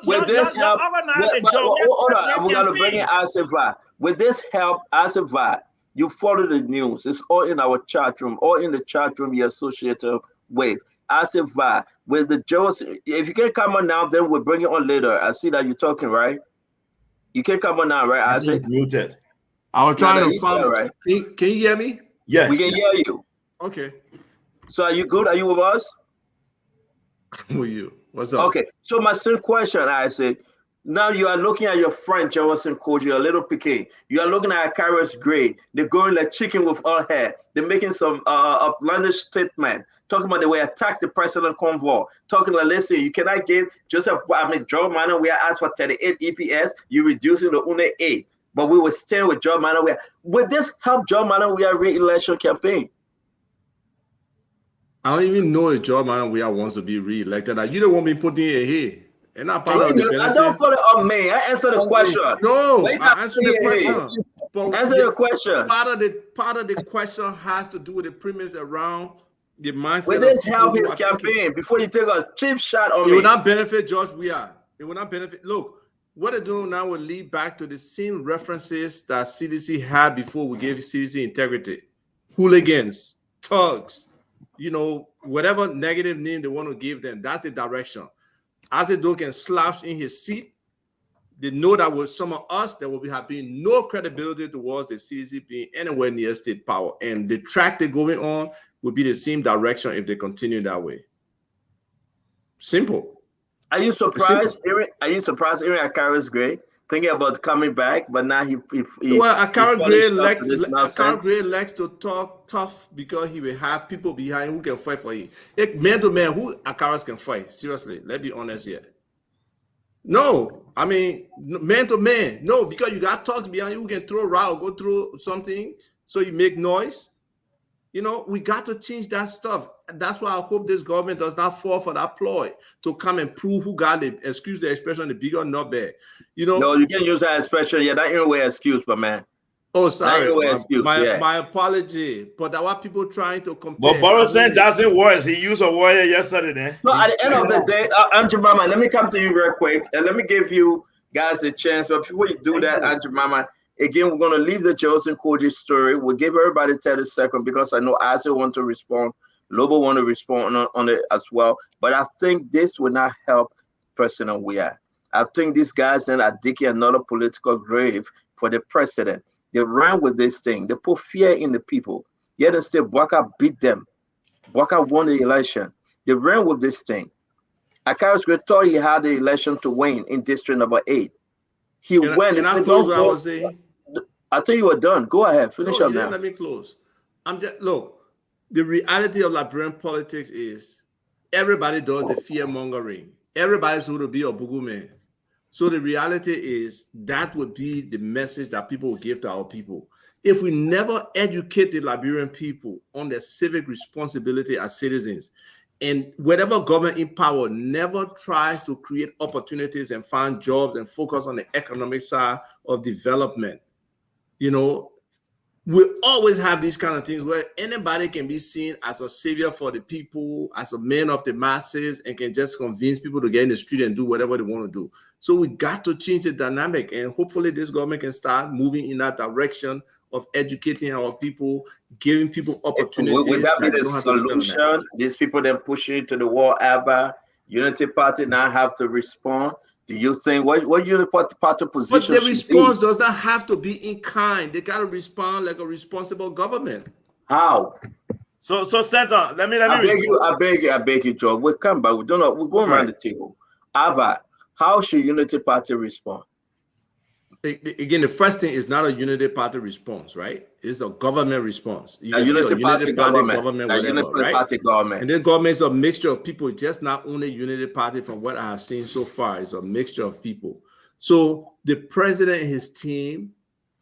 With this help, we're going to bring in Asiva. With this help, Asiva, you follow the news. It's all in our chat room, all in the chat room you're associated with. Asiva, with the Joes, if you can't come on now, then we'll bring it on later. I see that you're talking, right? You can't come on now, right? I It's muted. I was trying to find. Right? Can you hear me? Yeah. We can hear you. Okay. So are you good? Are you with us? With you. What's up? Okay. So my same question, I say, now you are looking at your friend Jefferson Koji, a little piqué. You are looking at Akaris Gray. They're going like chicken with all hair. They're making some outlandish statement, talking about the way attack the president convoy. Talking like, listen, you cannot give Joe Manawiya, we are asked for 38 EPS. You reducing to only 8. But we will stay with Joe Manawiya. Would this help Joe Manawiya re-election campaign? I don't even know if Joe Manawiya wants to be re-elected. You don't want me putting it here. And not part of the benefit. I don't put it on me. I answer the question. No, I answer the question. But answer the question. Part of the question has to do with the premise around the mindset. Will this help his campaign before you take a cheap shot on me? It will not benefit George Weah. It will not benefit. Look, what they're doing now will lead back to the same references that CDC had before we gave CDC integrity. Hooligans, thugs, whatever negative name they want to give them, that's the direction. As a dog can slouch in his seat, they know that with some of us, there will have been no credibility towards the CDC being anywhere near state power. And the track they're going on will be the same direction if they continue that way. Simple. Are you surprised? Are you surprised Aaron Akaris Gray thinking about coming back, but now Akaris Gray likes to talk tough because he will have people behind who can fight for him. Man to man, who Akaris can fight? Seriously, let's be honest here. No, I mean man to man. No, because you got talks behind you who can throw route, go through something, so you make noise. We got to change that stuff. That's why I hope this government does not fall for that ploy to come and prove who got it. Excuse the expression, the bigger nut bag. No, you can't use that expression. Yeah, that ain't a way excuse, but man. Oh, sorry. My apology. But there were people trying to compare. But Borison doesn't work. He used a warrior yesterday. Then. So at the end of the day, Anjumama, let me come to you real quick and let me give you guys a chance. But before you do that, Anjumama, again, we're going to leave the Joseph Koji story. We'll give everybody 30 seconds because I know Isaac want to respond. Lobo want to respond on it as well. But I think this will not help President Weah. I think these guys then are digging another political grave for the president. They ran with this thing. They put fear in the people. Yet they still Bwaka beat them. Walker won the election. They ran with this thing. Akaris thought he had the election to win in district number 8. He went and I said, close "Don't what I go." was saying? I thought you were done. Go ahead, finish No, up you didn't now. let me close. I'm just look. The reality of Liberian politics is everybody does the fear mongering. Everybody's going to be a boogie man. So the reality is that would be the message that people will give to our people. If we never educate the Liberian people on their civic responsibility as citizens, and whatever government in power never tries to create opportunities and find jobs and focus on the economic side of development, you know, we always have these kind of things where anybody can be seen as a savior for the people, as a man of the masses, and can just convince people to get in the street and do whatever they want to do. So we got to change the dynamic, and hopefully this government can start moving in that direction of educating our people, giving people opportunities. Would that be that the don't have to depend on that. solution? These people then pushing it to the wall ever. Unity Party now have to respond. Do you think what Unity Party position But the should response be? does not have to be in kind. They got to respond like a responsible government. How? So Stanton, let me I beg you, Joe. We'll come back. We're going around the table. Ava, how should Unity Party respond? Again, the first thing is not a Unity Party response, right? It's a government response. You A can see Unity Party government, whatever, right? Party government. And then government is a mixture of people, just not only Unity Party. From what I have seen so far, it's a mixture of people. So the president and his team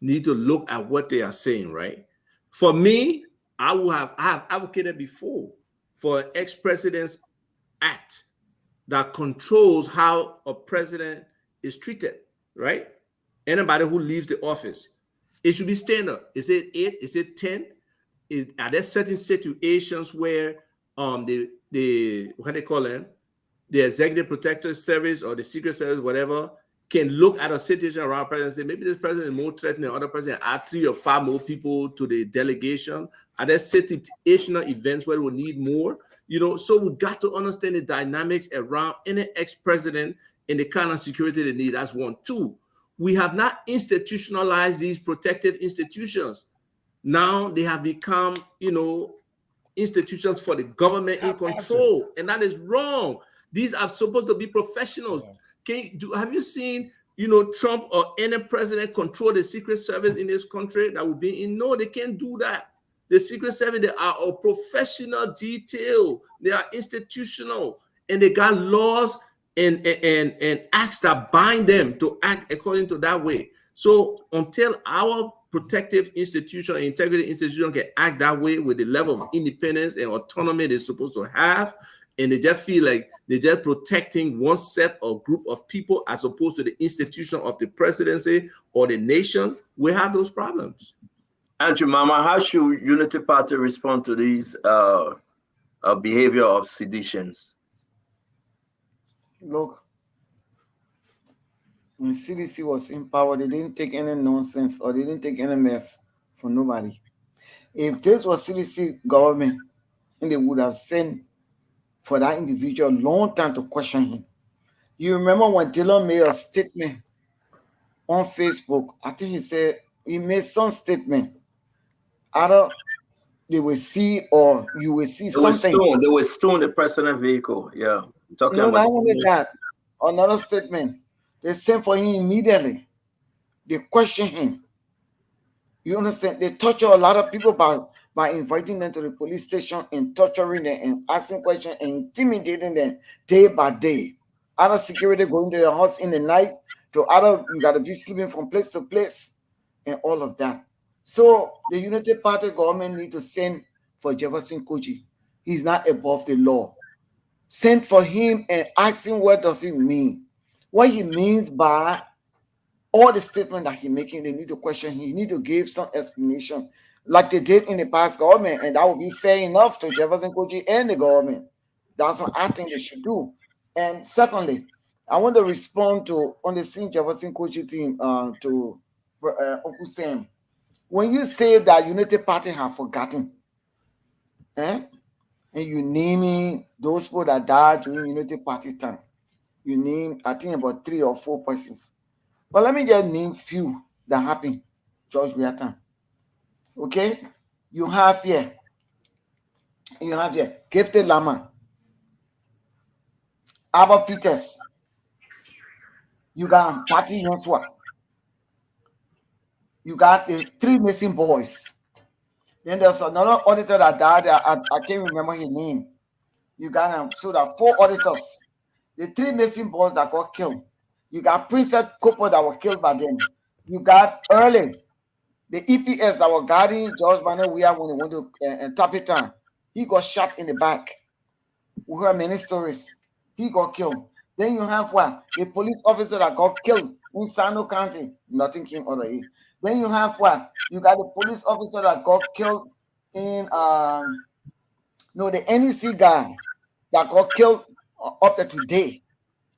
need to look at what they are saying, right? For me, I have advocated before for an ex-president's act that controls how a president is treated, right? Anybody who leaves the office, it should be standard. Is it 8? Is it 10? Are there certain situations where the what they call them, the Executive Protective Service or the Secret Service, whatever, can look at a situation around the president and say, maybe this president is more threatening than other president, add 3 or 5 more people to the delegation? Are there situational events where we need more? You know, so we got to understand the dynamics around any ex-president and the kind of security they need. That's 1. 2, we have not institutionalized these protective institutions. Now they have become, you know, institutions for the government in control, and that is wrong. These are supposed to be professionals. Have you seen, you know, Trump or any president control the Secret Service in this country that would be in? No, they can't do that. The Secret Service, they are a professional detail. They are institutional, and they got laws and acts that bind them to act according to that way. So until our protective institution, integrity institution can act that way with the level of independence and autonomy they're supposed to have, and they just feel like they're just protecting one set or group of people as opposed to the institution of the presidency or the nation, we have those problems. Andrew Mama, how should Unity Party respond to these behavior of seditions? Look, when CDC was in power, they didn't take any nonsense or they didn't take any mess from nobody. If this was CDC government, and they would have sent for that individual a long time to question him. You remember when Dylan made a statement on Facebook? I think he said he made some statement. Either they will see or you will see something. They will stone the president vehicle. Yeah. Talking about not only that, another statement. They sent for him immediately. They question him. You understand? They torture a lot of people by inviting them to the police station and torturing them and asking questions and intimidating them day by day. Other security going to your house in the night, to other you got to be sleeping from place to place and all of that. So the Unity Party government need to send for Jefferson Koji. He's not above the law. Send for him and ask him what does it mean. What he means by all the statement that he's making, they need to question him. He need to give some explanation like they did in the past government, and that would be fair enough to Jefferson Koji and the government. That's what I think they should do. And secondly, I want to respond to on the scene Jefferson Koji thing to Uncle Sam. When you say that Unity Party have forgotten, and you naming those people that died during Unity Party time, you name, I think, about 3 or 4 persons. But let me just name few that happened, George Weah time. Okay? You have here You have here Gifted Lama, Albert Peters, you got Patty Yonswa, you got the 3 missing boys. Then there's another auditor that died. I can't remember his name. You got so that 4 auditors. The 3 missing boys that got killed. You got Princess Cooper that were killed by them. You got Early, the EPS that were guarding George Banner when they went to Tapitan. He got shot in the back. We heard many stories. He got killed. Then you have what? The police officer that got killed in Sano County. Nothing came out of it. Then you have what? You got the police officer that got killed in the NEC guy that got killed up to today.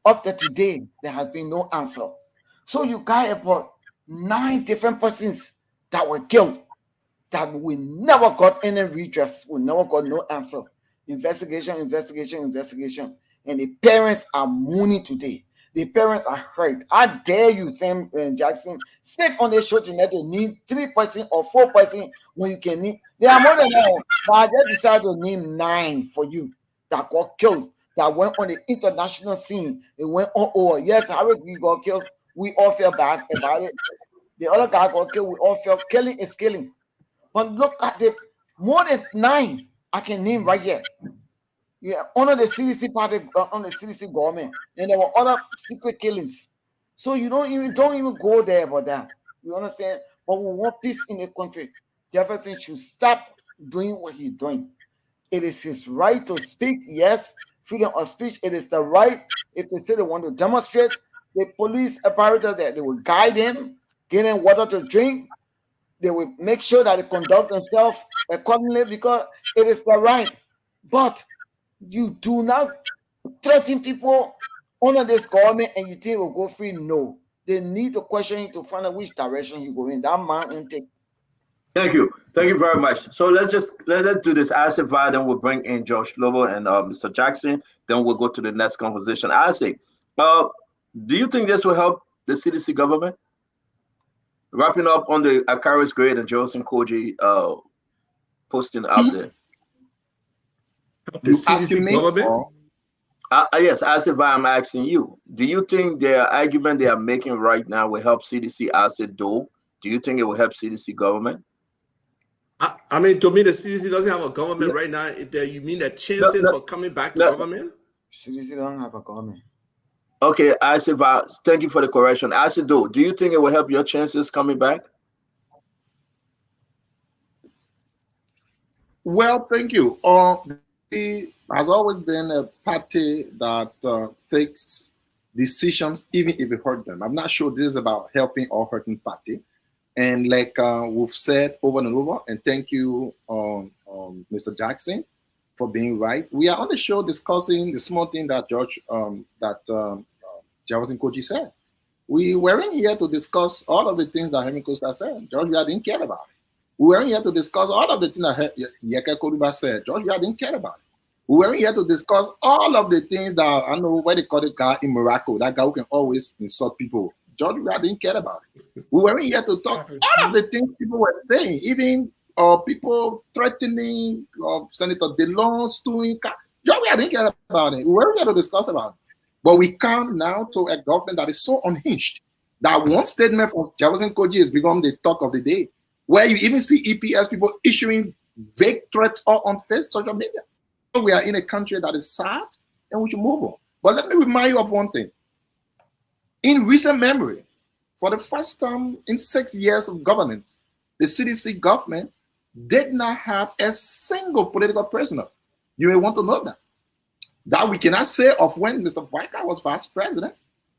Up to today, there has been no answer. So you got about 9 different persons that were killed that we never got any redress. We never got no answer. Investigation. And the parents are mourning today. The parents are hurt. I dare you, Sam Jackson, sit on the show tonight to need 3 person or 4 person when you can need. There are more than that. But I just decided to name 9 for you that got killed, that went on the international scene. It went on over. Yes, Harry got killed. We all feel bad about it. The other guy got killed. We all feel killing is killing. But look at the more than 9 I can name right here. Yeah, under the CDC party, on the CDC government, and there were other secret killings. So you don't even go there about that. You understand? But we want peace in the country. Jefferson should stop doing what he's doing. It is his right to speak. Yes, freedom of speech. It is the right. If they say they want to demonstrate, the police apparatus that they will guide him, get him water to drink. They will make sure that they conduct themselves accordingly because it is the right. But you do not threaten people under this government and you think it will go free. No. They need to question you to find out which direction you go in. That man and take. Thank you very much. So let's do this. As if then we'll bring in Josh Lobo and Mr. Jackson. Then we'll go to the next conversation. I say, do you think this will help the CDC government? Wrapping up on the Akaris Grade and Joseph Koji posting out there. The CDC government? Yes, as if I'm asking you, do you think the argument they are making right now will help CDC as it do? Do you think it will help CDC government? I mean, to me, the CDC doesn't have a government right now. You mean the chances for coming back to government? CDC don't have a government. Okay, Asiva, thank you for the correction. Asido, do you think it will help your chances coming back? Well, thank you. It has always been a party that takes decisions even if it hurt them. I'm not sure this is about helping or hurting party. And like we've said over and over, and thank you, Mr. Jackson, for being right. We are on the show discussing the small thing that Jefferson Koji said. We weren't here to discuss all of the things that Henry Costa said. George, we didn't care about it. We weren't here to discuss all of the things that Yeke Koruba said. George, we didn't care about it. We weren't here to discuss all of the things that, I don't know what they call the guy in Morocco, that guy who can always insult people. George, we didn't care about it. We weren't here to talk all of the things people were saying, even people threatening Senator DeLong, suing. George, we didn't care about it. We weren't here to discuss about it. But we come now to a government that is so unhinged that one statement from Jefferson Koji has become the talk of the day, where you even see EPS people issuing vague threats on social media. So we are in a country that is sad and we should move on. But let me remind you of one thing. In recent memory, for the first time in 6 years of governance, the CDC government did not have a single political prisoner. You may want to know that. That we cannot say of when Mr. Boyka was vice president.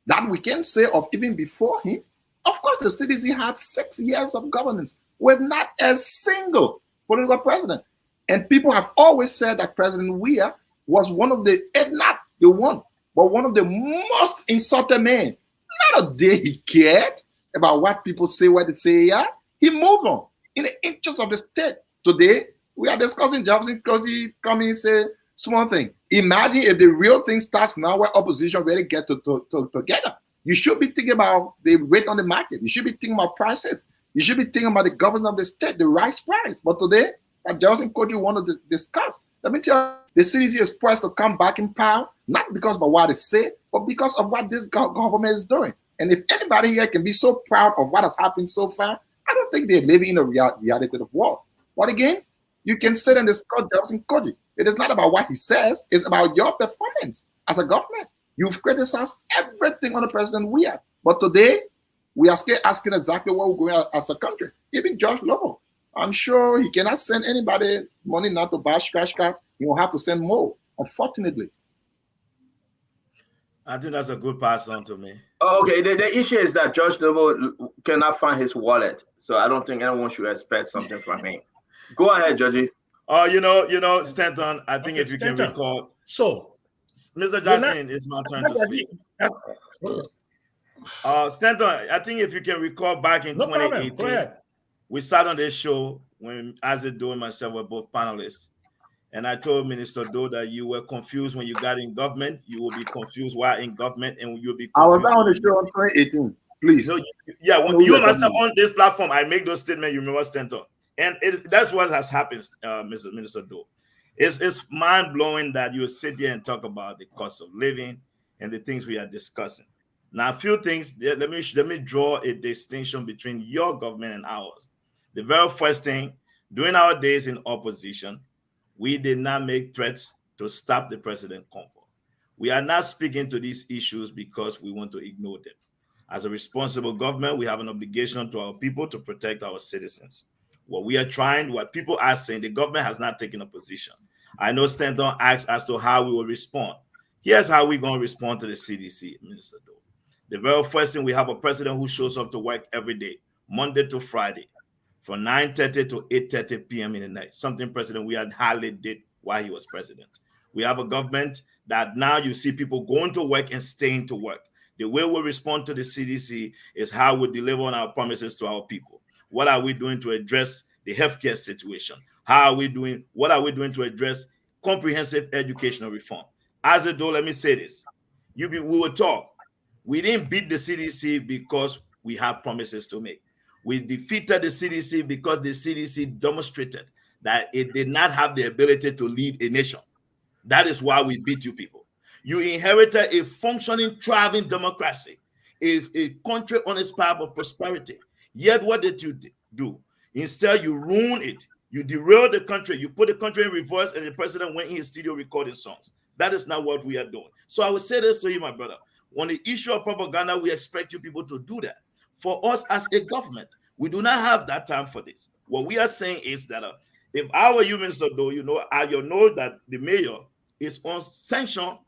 That we can say of even before him. Of course, the CDC had 6 years of governance with not a single political president. And people have always said that President Weah was one of the, if not the one, but one of the most insulted men. Not a day he cared about what people say, what they say. Yeah, he moved on in the interest of the state. Today, we are discussing Jefferson Koji coming and say small thing. Imagine if the real thing starts now where opposition really get together. You should be thinking about the rate on the market. You should be thinking about prices. You should be thinking about the government of the state, the rice price. But today, that Johnson Koji wanted to discuss. Let me tell you, the CDC is poised to come back in power, not because of what it said, but because of what this government is doing. And if anybody here can be so proud of what has happened so far, I don't think they're living in a reality of the world. But again, you can sit and discuss Johnson Koji. It is not about what he says, it's about your performance as a government. You've criticized everything on the president we have. But today, we are still asking exactly what we're going as a country. Even George Lobo, I'm sure he cannot send anybody money now to buy scratch card. He will have to send more, unfortunately. I think that's a good pass on to me. Oh, okay. The issue is that George Lobo cannot find his wallet. So I don't think anyone should expect something from him. Go ahead, Georgie. Oh, you know, Stanton, I think if you can recall. So, Mr. Jackson, it's my turn to speak. Stanton, I think if you can recall back in 2018, we sat on this show when Editon and myself were both panelists. And I told Minister Doe that you were confused when you got in government. You will be confused while in government, and you'll be confused. I was on the show in 2018, please. No, when you and myself on this platform, I make those statements, you remember, Stanton. And that's what has happened, Minister Doe. It's mind-blowing that you sit there and talk about the cost of living and the things we are discussing. Now, a few things, let me draw a distinction between your government and ours. The very first thing, during our days in opposition, we did not make threats to stop the president convo. We are not speaking to these issues because we want to ignore them. As a responsible government, we have an obligation to our people to protect our citizens. What people are saying, the government has not taken a position. I know Stanton asked as to how we will respond. Here's how we're going to respond to the CDC, Minister Doe. The very first thing, we have a president who shows up to work every day, Monday to Friday, from 9:30 to 8:30 p.m. in the night, something President we had hardly did while he was president. We have a government that now you see people going to work and staying to work. The way we respond to the CDC is how we deliver on our promises to our people. What are we doing to address the healthcare situation? What are we doing to address comprehensive educational reform? As a door, let me say this. We will talk. We didn't beat the CDC because we have promises to make. We defeated the CDC because the CDC demonstrated that it did not have the ability to lead a nation. That is why we beat you people. You inherited a functioning, thriving democracy, a country on its path of prosperity. Yet what did you do? Instead, you ruined it. You derailed the country. You put the country in reverse, and the president went in his studio recording songs. That is not what we are doing. So I will say this to you, my brother. On the issue of propaganda, we expect you people to do that. For us as a government, we do not have that time for this. What we are saying is that if our Minister, though, you know that the mayor is on sanction,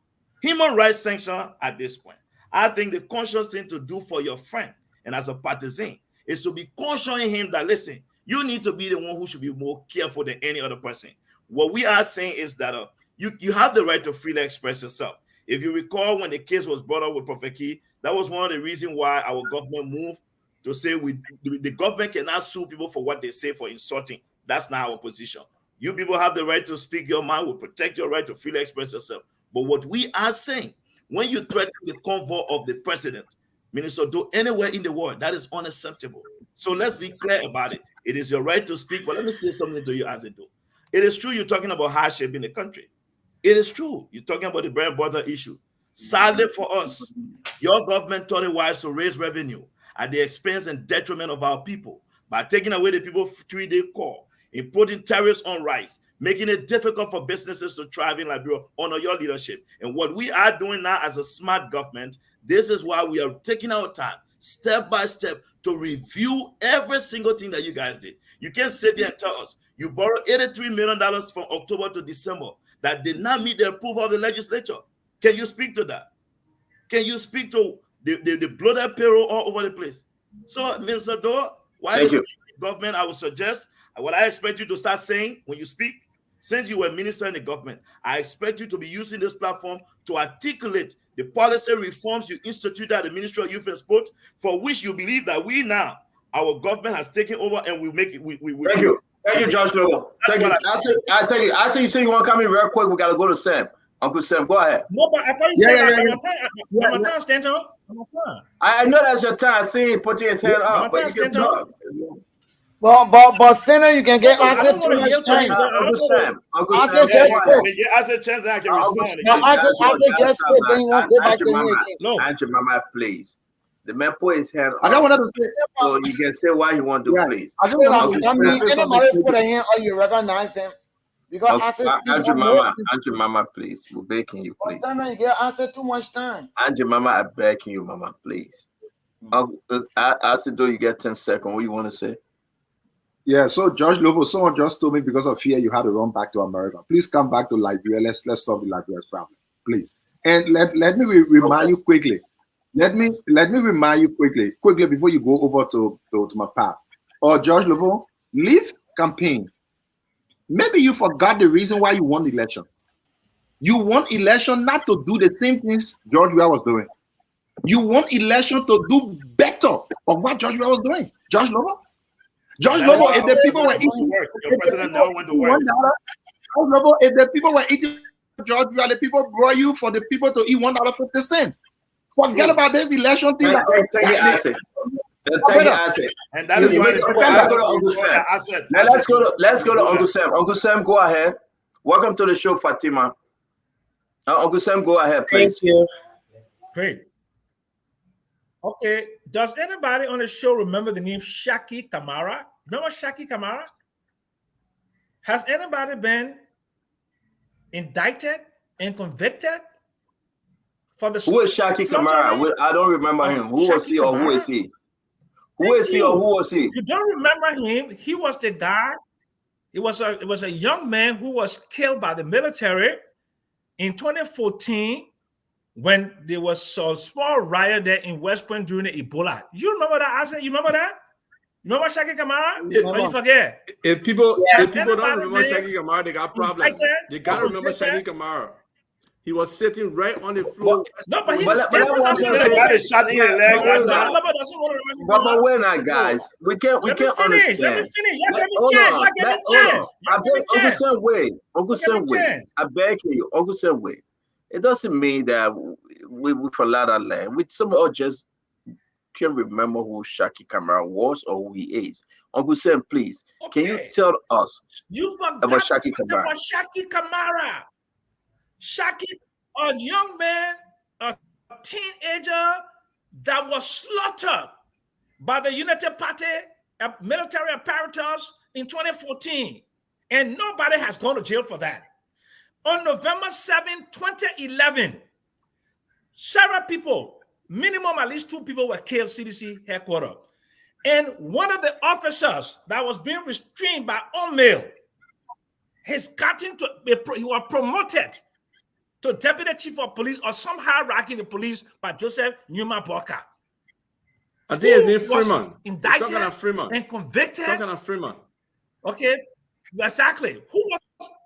human rights sanction at this point. I think the conscious thing to do for your friend and as a partisan is to be cautioning him that, listen, you need to be the one who should be more careful than any other person. What we are saying is that you have the right to freely express yourself. If you recall when the case was brought up with Prophet Key, that was one of the reasons why our government moved to say the government cannot sue people for what they say for insulting. That's not our position. You people have the right to speak your mind. We protect your right to freely express yourself. But what we are saying, when you threaten the convoy of the president, Minister Doe, anywhere in the world, that is unacceptable. So let's be clear about it. It is your right to speak, but let me say something to you as it do. It is true you're talking about hardship in the country. It is true. You're talking about the bread and butter issue. Sadly for us, your government thought it wise to raise revenue at the expense and detriment of our people by taking away the people's 3-day call, imposing tariffs on rice, making it difficult for businesses to thrive in Liberia under your leadership. And what we are doing now as a smart government, this is why we are taking our time, step by step, to review every single thing that you guys did. You can't sit there and tell us you borrowed $83 million from October to December that did not meet the approval of the legislature. Can you speak to that? Can you speak to the bloated payroll all over the place? So, Mr. Doe, why the government, I would suggest, what I expect you to start saying when you speak, since you were minister in the government, I expect you to be using this platform to articulate the policy reforms you instituted at the Ministry of Youth and Sport, for which you believe that we now, our government has taken over and will make it. Thank you. Thank you, Josh Lobo. Thank you. I tell you, I see you say you want to come in real quick. We got to go to Sam. Uncle Sam, go ahead. No, but I thought you said I'm time, Stanton. I know that's your time. I see him putting his hand up. But you can talk. But Senator, you can get I answer don't too want to much yield to you. time. Uncle Sam, Answer Yeah, just spoke. I said chance that I can Uncle respond Now Sam, again. answer just spoke. Then you won't go back to me Mama, again. Look, Aunt Mama, please. The man put his hand I just up, wanted to say, so you can say what you want to, yeah, please. I just wanted Uncle That means to say something anybody quickly. put a hand on you recognize them. Because answer speak Aunt on more. Mama, please. We're begging you, But please. Senator, you get answer too much time. Aunt Mama, I'm begging you, Mama, please. I said, do you get 10 seconds? What you want to say? Yeah, so George Lobo, someone just told me because of fear you had to run back to America. Please come back to Liberia. Let's solve the Liberia's problem, please. And let me remind you quickly. Let me remind you quickly before you go over to my path. Or George Lobo, leave campaign. Maybe you forgot the reason why you won the election. You won election not to do the same things George Weah was doing. You won election to do better of what George Weah was doing. George Lobo. George Lobo, if the people were eating, your president never went to work. George Lobo, if the people were eating George Weah, the people brought you for the people to eat $1.50. Forget about this election thing. Thank you, Asset. Thank you, Asset. And that is why the people Let's ask go to for Uncle Sam. asset. Now let's go to Uncle Sam. Uncle Sam, go ahead. Welcome to the show, Fatima. Uncle Sam, go ahead, please. Thank you. great. Okay, does anybody on the show remember the name Shaki Kamara? Remember Shaki Kamara? Has anybody been indicted and convicted for the Who is Shaki Kamara? I don't remember him. Who was he or who is he? Who is he or who was he? You don't remember him? He was the guy. It was a young man who was killed by the military in 2014 when there was a small riot there in West Point during the Ebola. You remember that? I said, you remember that? You remember Shaki Kamara? Or you forget? If people Yes. don't remember Shaki Kamara, they got problems. They gotta remember Shaki Kamara. He was sitting right on the floor. No, but he But was let still one thing They got a shot in your legs that time. But we're not, guys. We can't understand. Let me finish. Y'all give me Hold chance. on. Y'all give me Hold chance. on. I beg, Uncle Sam, wait. Uncle Y'all give me Sam, wait. chance. I beg you, Uncle Sam, wait. It doesn't mean that we for a lot of land. We some of us just can't remember who Shaki Kamara was or who he is. Uncle Sam, please, can you tell us You forgot about Shaki Kamara? about Shaki Kamara. Shaki, a young man, a teenager that was slaughtered by the United Party military apparatus in 2014. And nobody has gone to jail for that. On November 7, 2011, several people, minimum at least 2 people were killed CDC headquarters. And one of the officers that was being restrained by O'Mail has gotten to, he was promoted to deputy chief of police or some hierarchy in the police by Joseph Newman Boka. I think his name Freeman. Indicted It's not Freeman. and convicted. Talking of Freeman. Okay, exactly. Who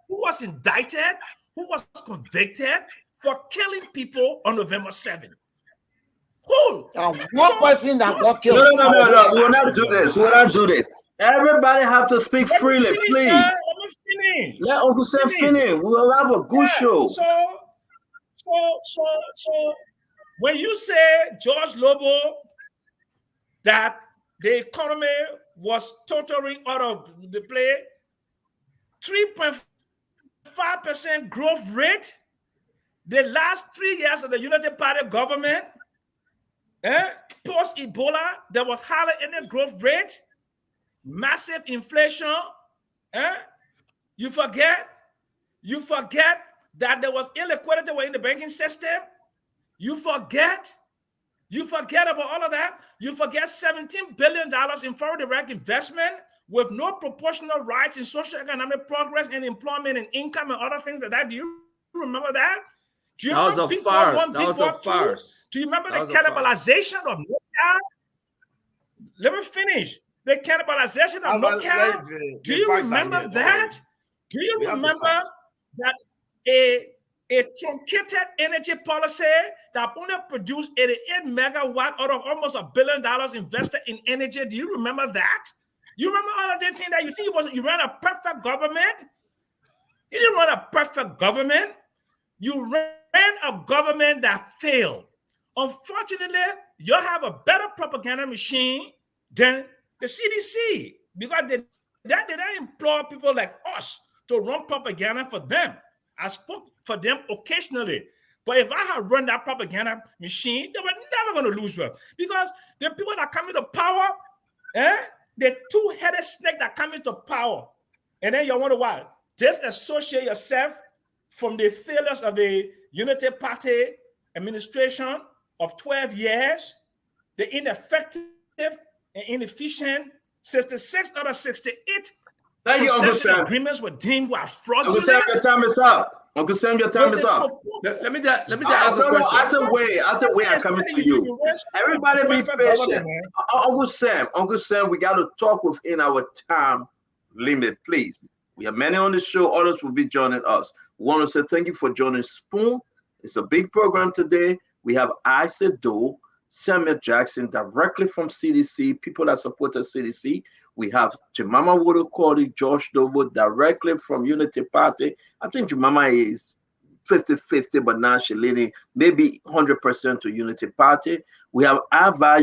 was indicted? Who was convicted for killing people on November 7th? Who? One person that got killed. No. We will not do this. We will not do this. Everybody have to speak freely, please. Let me finish. Let Uncle Sam finish. We will have a good show. So, when you say, George Lobo, that the economy was totally out of the play, 3.5% growth rate, the last 3 years of the United Party government, post-Ebola, there was hardly any growth rate, massive inflation. You forget that there was illiquidity in the banking system. You forget about all of that. You forget $17 billion in foreign direct investment with no proportional rise in social economic progress and employment and income and other things like that. Do you remember that? Do you That was remember a Big Boy farce. 1, That Big was Boy a 2? farce. Do you remember That the was a farce. cannibalization of Nokia? Let me finish. The cannibalization of Nokia. Do you remember that? Do you remember that a truncated energy policy that only produced 88 megawatt out of almost $1 billion invested in energy? Do you remember that? You remember all of that thing that you see? You ran a perfect government. You didn't run a perfect government. You ran a government that failed. Unfortunately, you have a better propaganda machine than the CDC. because they don't employ people like us to run propaganda for them. I spoke for them occasionally. But if I had run that propaganda machine, they were never going to lose well. Because the people that come into power, the two-headed snake that come into power, and then you wonder why. Disassociate yourself from the failures of the Unity Party administration of 12 years, the ineffective and inefficient 66 out of 68 Thank you, Uncle Sam. agreements were deemed were fraudulent. Uncle Sam, your time is up. Uncle Sam, your time is up. Let me just ask a question. I said, wait, I'm coming to you. Everybody be patient. Uncle Sam, we got to talk within our time limit, please. We have many on the show. Others will be joining us. We want to say thank you for joining Spoon. It's a big program today. We have Isaac Doe, Samuel Jackson, directly from CDC, people that supported CDC. We have Jemima Woodokori, Josh Dobo, directly from Unity Party. I think Jemima is 50-50, but now she's leaning maybe 100% to Unity Party. We have Ava,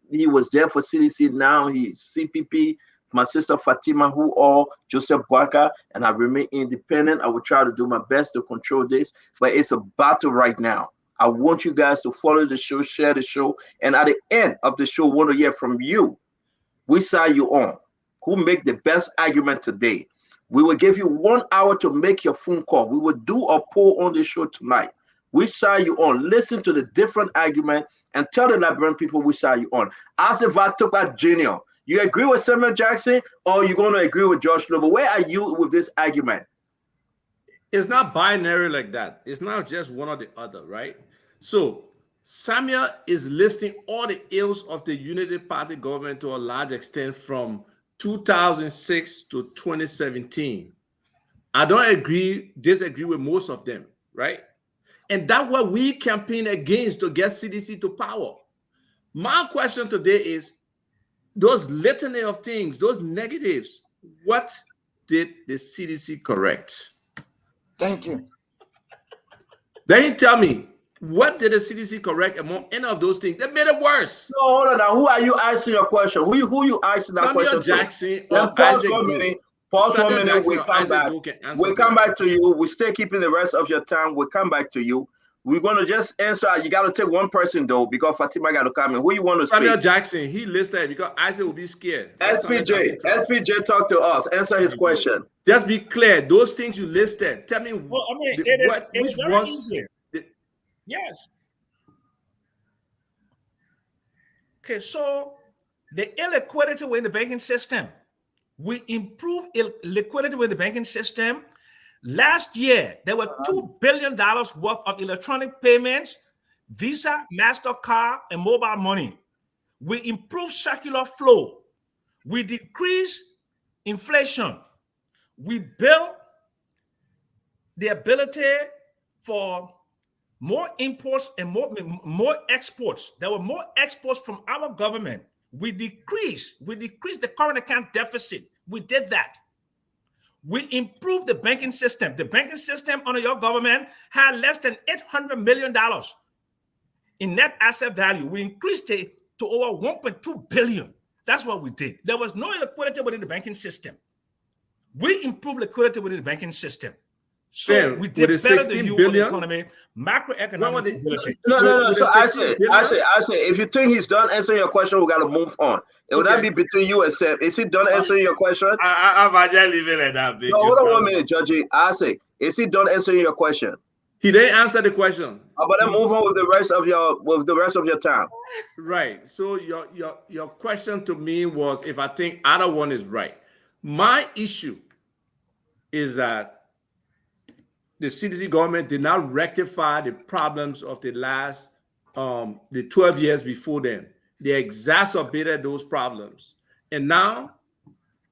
he was there for CDC, now he's CPP. My sister Fatima, who all Joseph Boaka, and I remain independent. I will try to do my best to control this, but it's a battle right now. I want you guys to follow the show, share the show, and at the end of the show, I want to hear from you. Which side you on? Who make the best argument today? We will give you 1 hour to make your phone call. We will do a poll on the show tonight. Which side you on? Listen to the different argument and tell the Liberian people which side you on. As if I took that Junior. You agree with Samuel Jackson or you going to agree with Josh Lobo? Where are you with this argument? It's not binary like that. It's not just one or the other, right? So Samuel is listing all the ills of the Unity Party government to a large extent from 2006 to 2017. I don't disagree with most of them, right? And that's what we campaign against to get CDC to power. My question today is, those litany of things, those negatives, what did the CDC correct? Thank you. Then you tell me, what did the CDC correct among any of those things? They made it worse. No, hold on now. Who are you asking your question? Who you asking that Samuel question Jackson to? or Pause Isaac for a Doe. minute. Pause for a Samuel minute. Jackson We or come Isaac back. Doe can answer We come that. back to you. We stay keeping the rest of your time. We come back to you. We're gonna just answer. You got to take one person though, because Fatima got to come in. Who you want to Samuel speak? Jackson, he listed because Isaac will be scared. That's Samuel SPJ, Jackson. SPJ, talk to us. Answer his question. Just be clear. Those things you listed. Tell me Well, I mean, which very was easy. Yes. Okay, so the illiquidity within the banking system. We improved liquidity within the banking system. Last year, there were $2 billion worth of electronic payments, Visa, MasterCard, and mobile money. We improved circular flow. We decreased inflation. We built the ability for more imports and more exports. There were more exports from our government. We decreased the current account deficit. We did that. We improved the banking system. The banking system under your government had less than $800 million in net asset value. We increased it to over $1.2 billion. That's what we did. There was no liquidity within the banking system. We improved liquidity within the banking system. So Sam, we did with the better than 16 you with the billion? economy, macroeconomic stability. No. So I say, billion? if you think he's done answering your question, we got to move on. It will not be between you and Sam. Is he done answering your question? I'm just leaving it at that. Big No, hold on 1 minute, Judgy. I say, is he done answering your question? He didn't answer the question. But then move on with the rest of your time. Right. So your question to me was if I think either one is right. My issue is that the CDC government did not rectify the problems of the last the 12 years before them. They exacerbated those problems. And now,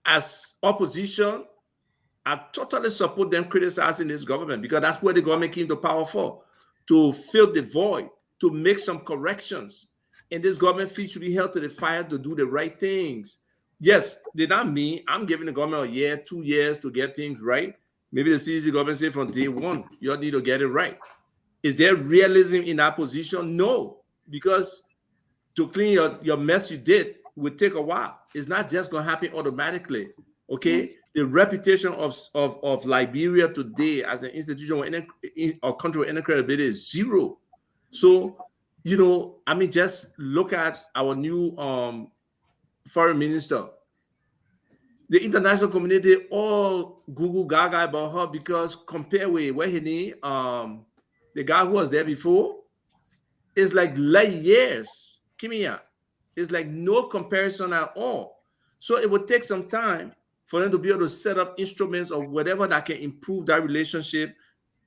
as opposition, I totally support them criticizing this government because that's where the government came to power for, to fill the void, to make some corrections. And this government feels should be held to the fire to do the right things. Yes, they're not me. I'm giving the government a year, 2 years to get things right. Maybe the CDC government say from day one, you need to get it right. Is there realism in that position? No, because to clean your mess you did will take a while. It's not just going to happen automatically. Okay, Yes. the reputation of Liberia today as an institution or country with any credibility is zero. So, you know, I mean, just look at our new foreign minister. The international community all Google Gaga about her because compared with where he need, the guy who was there before, it's like light years. Kimia, it's like no comparison at all. So it would take some time for them to be able to set up instruments or whatever that can improve that relationship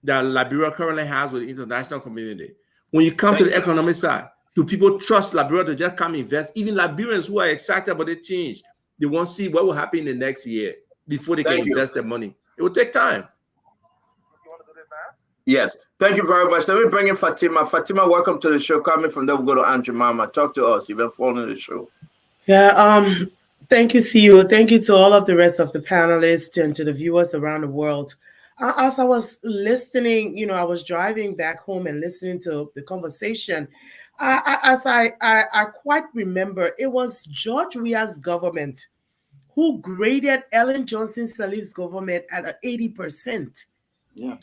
that Liberia currently has with the international community. When you come to the economic side, do people trust Liberia to just come invest? Even Liberians who are excited about the change, they want to see what will happen in the next year before they can invest their money. It will take time. Yes, thank you very much. Let me bring in Fatima. Fatima, welcome to the show. Coming from there, we'll go to Andrew Mama. Talk to us. You've been following the show. Yeah, thank you, CEO. Thank you to all of the rest of the panelists and to the viewers around the world. As I was listening, you know, I was driving back home and listening to the conversation. I quite remember, it was George Weah's government who graded Ellen Johnson Sirleaf's government at 80%. Yeah.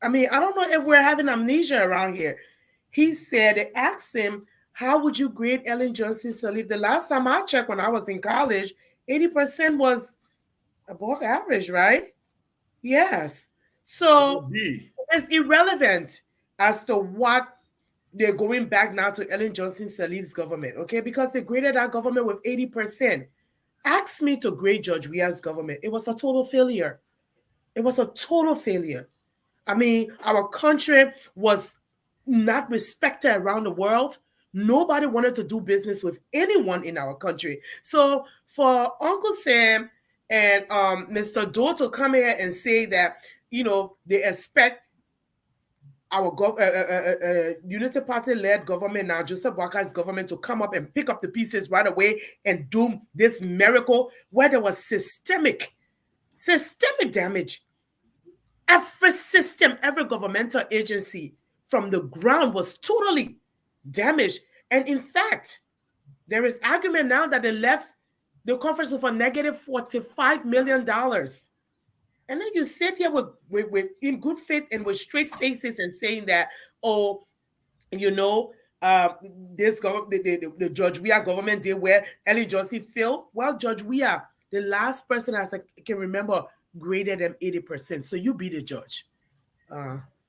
I don't know if we're having amnesia around here. He said, they asked him, how would you grade Ellen Johnson Sirleaf? The last time I checked when I was in college, 80% was above average, right? Yes. So it's irrelevant as to what they're going back now to Ellen Johnson Sirleaf's government, okay? Because they graded our government with 80%. Ask me to grade George Weah's government. It was a total failure. It was a total failure. I mean, our country was not respected around the world. Nobody wanted to do business with anyone in our country. So for Uncle Sam and Mr. Doe to come here and say that, you know, they expect our Unity Party-led government now, Joseph Boakar's government, to come up and pick up the pieces right away and do this miracle where there was systemic damage. Every system, every governmental agency from the ground was totally damaged. And in fact, there is argument now that they left the conference with a negative $45 million. And then you sit here with in good faith and with straight faces and saying that, oh, you know, the George Weah government did where Ellen Johnson failed. Well, George Weah, the last person I can remember, graded them 80%. So you be the judge.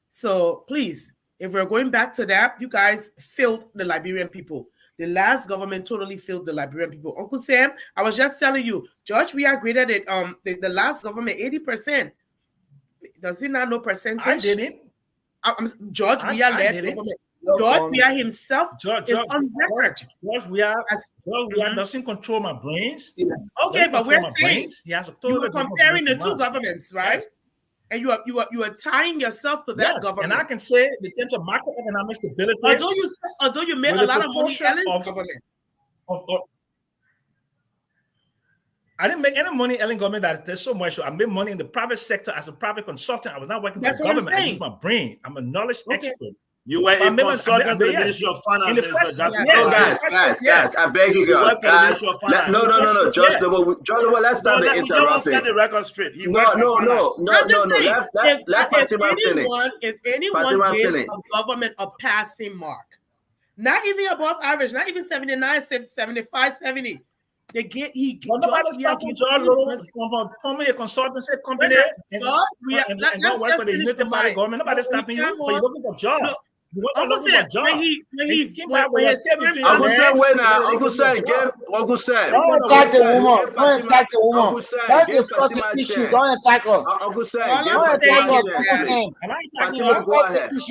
So please, if we're going back to that, you guys failed the Liberian people. The last government totally failed the Liberian people. Uncle Sam, I was just telling you, George Weah graded it, the last government 80%. Does he not know percentage? I didn't. George Weah led government. George Weah himself is on record. George Weah doesn't control my brains. Yeah. Okay, but we're saying you were comparing the two governments, right? Yes. And you are tying yourself to that government. And I can say in terms of macroeconomic stability, although you made a lot of money, Ellen's government. I didn't make any money in Ellen government that there's so much. So I made money in the private sector as a private consultant. I was not working for the government. I used my brain. I'm a knowledge expert. You were a consultant to the Ministry of Finance. Guys, I beg you, guys. No, George Noble, let's stop the interrupting. Set the record straight. No. Let Fatima finish. If anyone gives a government a passing mark, not even above average, not even 79, 75, 70. Nobody's stopping George from forming a consultancy company and not work for the Unity Party government. Nobody's stopping you, but you're looking for jobs. Uncle Sam, Uncle Sam, Uncle Sam. Don't attack the woman. Don't attack the woman. Don't discuss the issue. Don't attack her. Uncle Sam,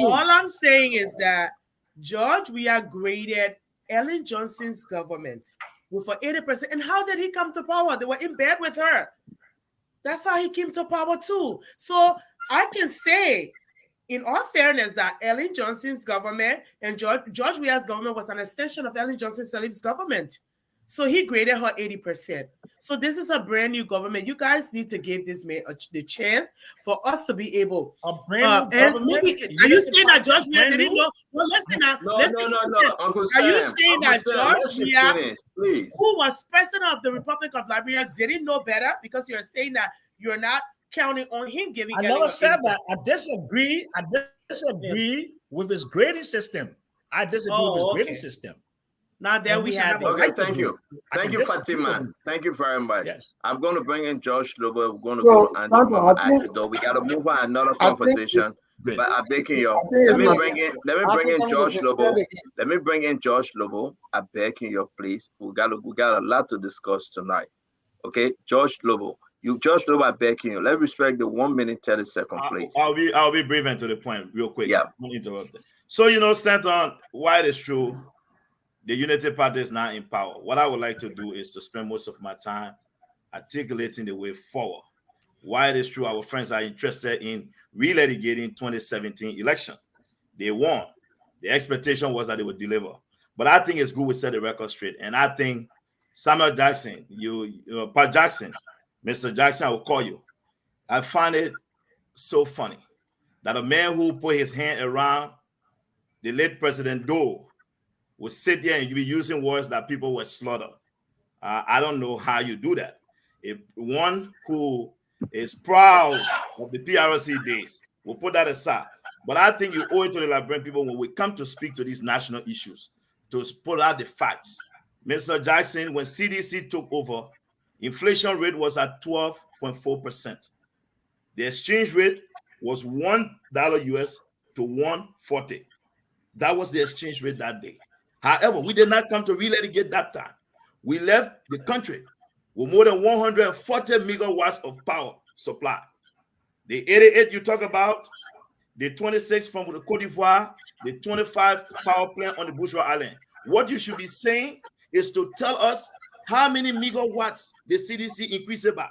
all I'm saying is that George Weah graded Ellen Johnson's government with an 80%. And how did he come to power? They were in bed with her. That's how he came to power too. So I can say, in all fairness, that Ellen Johnson's government and George Weah's government was an extension of Ellen Johnson Sirleaf's government. So he graded her 80%. So this is a brand new government. You guys need to give this man the chance for us to be able. A brand new And government? maybe, are you saying that George Weah didn't new? know? Well, listen now. No, Listen, no, listen. Uncle Are you Sam. saying Uncle that Sam, George let me Weah, finish, please. who was president of the Republic of Liberia, didn't know better? Because you're saying that you're not counting on him giving. I never said that. I disagree. I disagree with his grading system. I disagree with his grading system. Now there And we should have it. a Okay, right to thank do you. it. I Thank can you, disagree Fatima. with him. Thank you very much. Yes. I'm going to bring in Josh Lobo. We're going to So, go to Angie Sandra, Mama I think- Acido. We got to move on another I think conversation. But I'm begging you. Let me bring in Josh Lobo. Let me bring in Josh Lobo. I'm begging you, please. We got a lot to discuss tonight. Okay, Josh Lobo. Josh Lobo, I'm begging you. Let's respect the 1 minute 30 second, please. I'll be brief and to the point, real quick. Yeah. Don't interrupt it. So Stanton, why it is true, the Unity Party is not in power. What I would like to do is to spend most of my time articulating the way forward. Why it is true, our friends are interested in relitigating 2017 election. They won. The expectation was that they would deliver. But I think it's good we set the record straight. And I think Samuel Jackson, Pat Jackson, Mr. Jackson, I will call you. I find it so funny that a man who put his hand around the late President Doe will sit there and be using words that people were slaughtered. I don't know how you do that. If one who is proud of the PRC days, we'll put that aside. But I think you owe it to the Liberian people when we come to speak to these national issues, to put out the facts. Mr. Jackson, when CDC took over, inflation rate was at 12.4%. The exchange rate was $1 US to 140. That was the exchange rate that day. However, we did not come to relitigate that time. We left the country with more than 140 megawatts of power supply. The 88 you talk about, the 26 from the Cote d'Ivoire, the 25 power plant on the Bourgeois Island. What you should be saying is to tell us how many megawatts the CDC increased it by.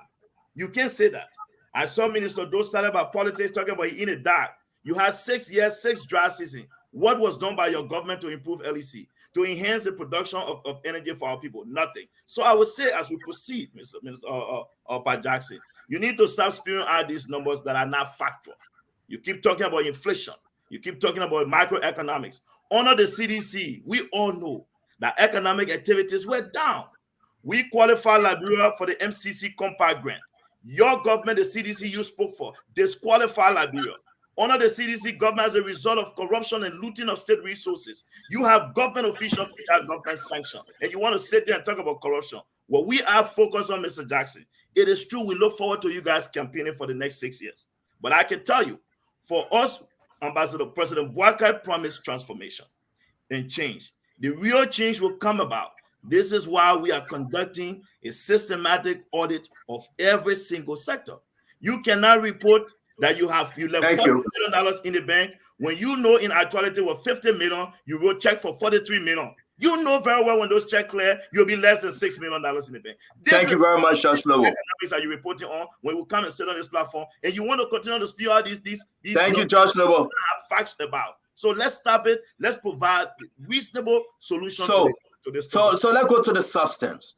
You can't say that. I saw Minister Doe started about politics talking about in a dark. You had 6 years, 6 dry seasons. What was done by your government to improve LEC, to enhance the production of energy for our people? Nothing. So I would say, as we proceed, Mr. Pat Jackson, you need to stop spewing out these numbers that are not factual. You keep talking about inflation. You keep talking about microeconomics. Under the CDC, we all know that economic activities were down. We qualified Liberia for the MCC Compact Grant. Your government, the CDC you spoke for, disqualified Liberia. Under the CDC government, as a result of corruption and looting of state resources, you have government officials without government sanction, and you want to sit there and talk about corruption. What we are focused on, Mr. Jackson, it is true we look forward to you guys campaigning for the next 6 years. But I can tell you, for us, Ambassador President Boakai promised transformation and change. The real change will come about. This is why we are conducting a systematic audit of every single sector. You cannot report that you left $40 million in the bank when you know in actuality with 50 million, you wrote check for 43 million. You know very well when those checks clear, you'll be less than $6 million in the bank. Thank you very much, Josh Lobo. Economics are you reporting on when we come and sit on this platform, and you want to continue to spew out these Thank you, Josh Lobo. Have facts about. So let's stop it. Let's provide reasonable solutions to this. So let's go to the substance.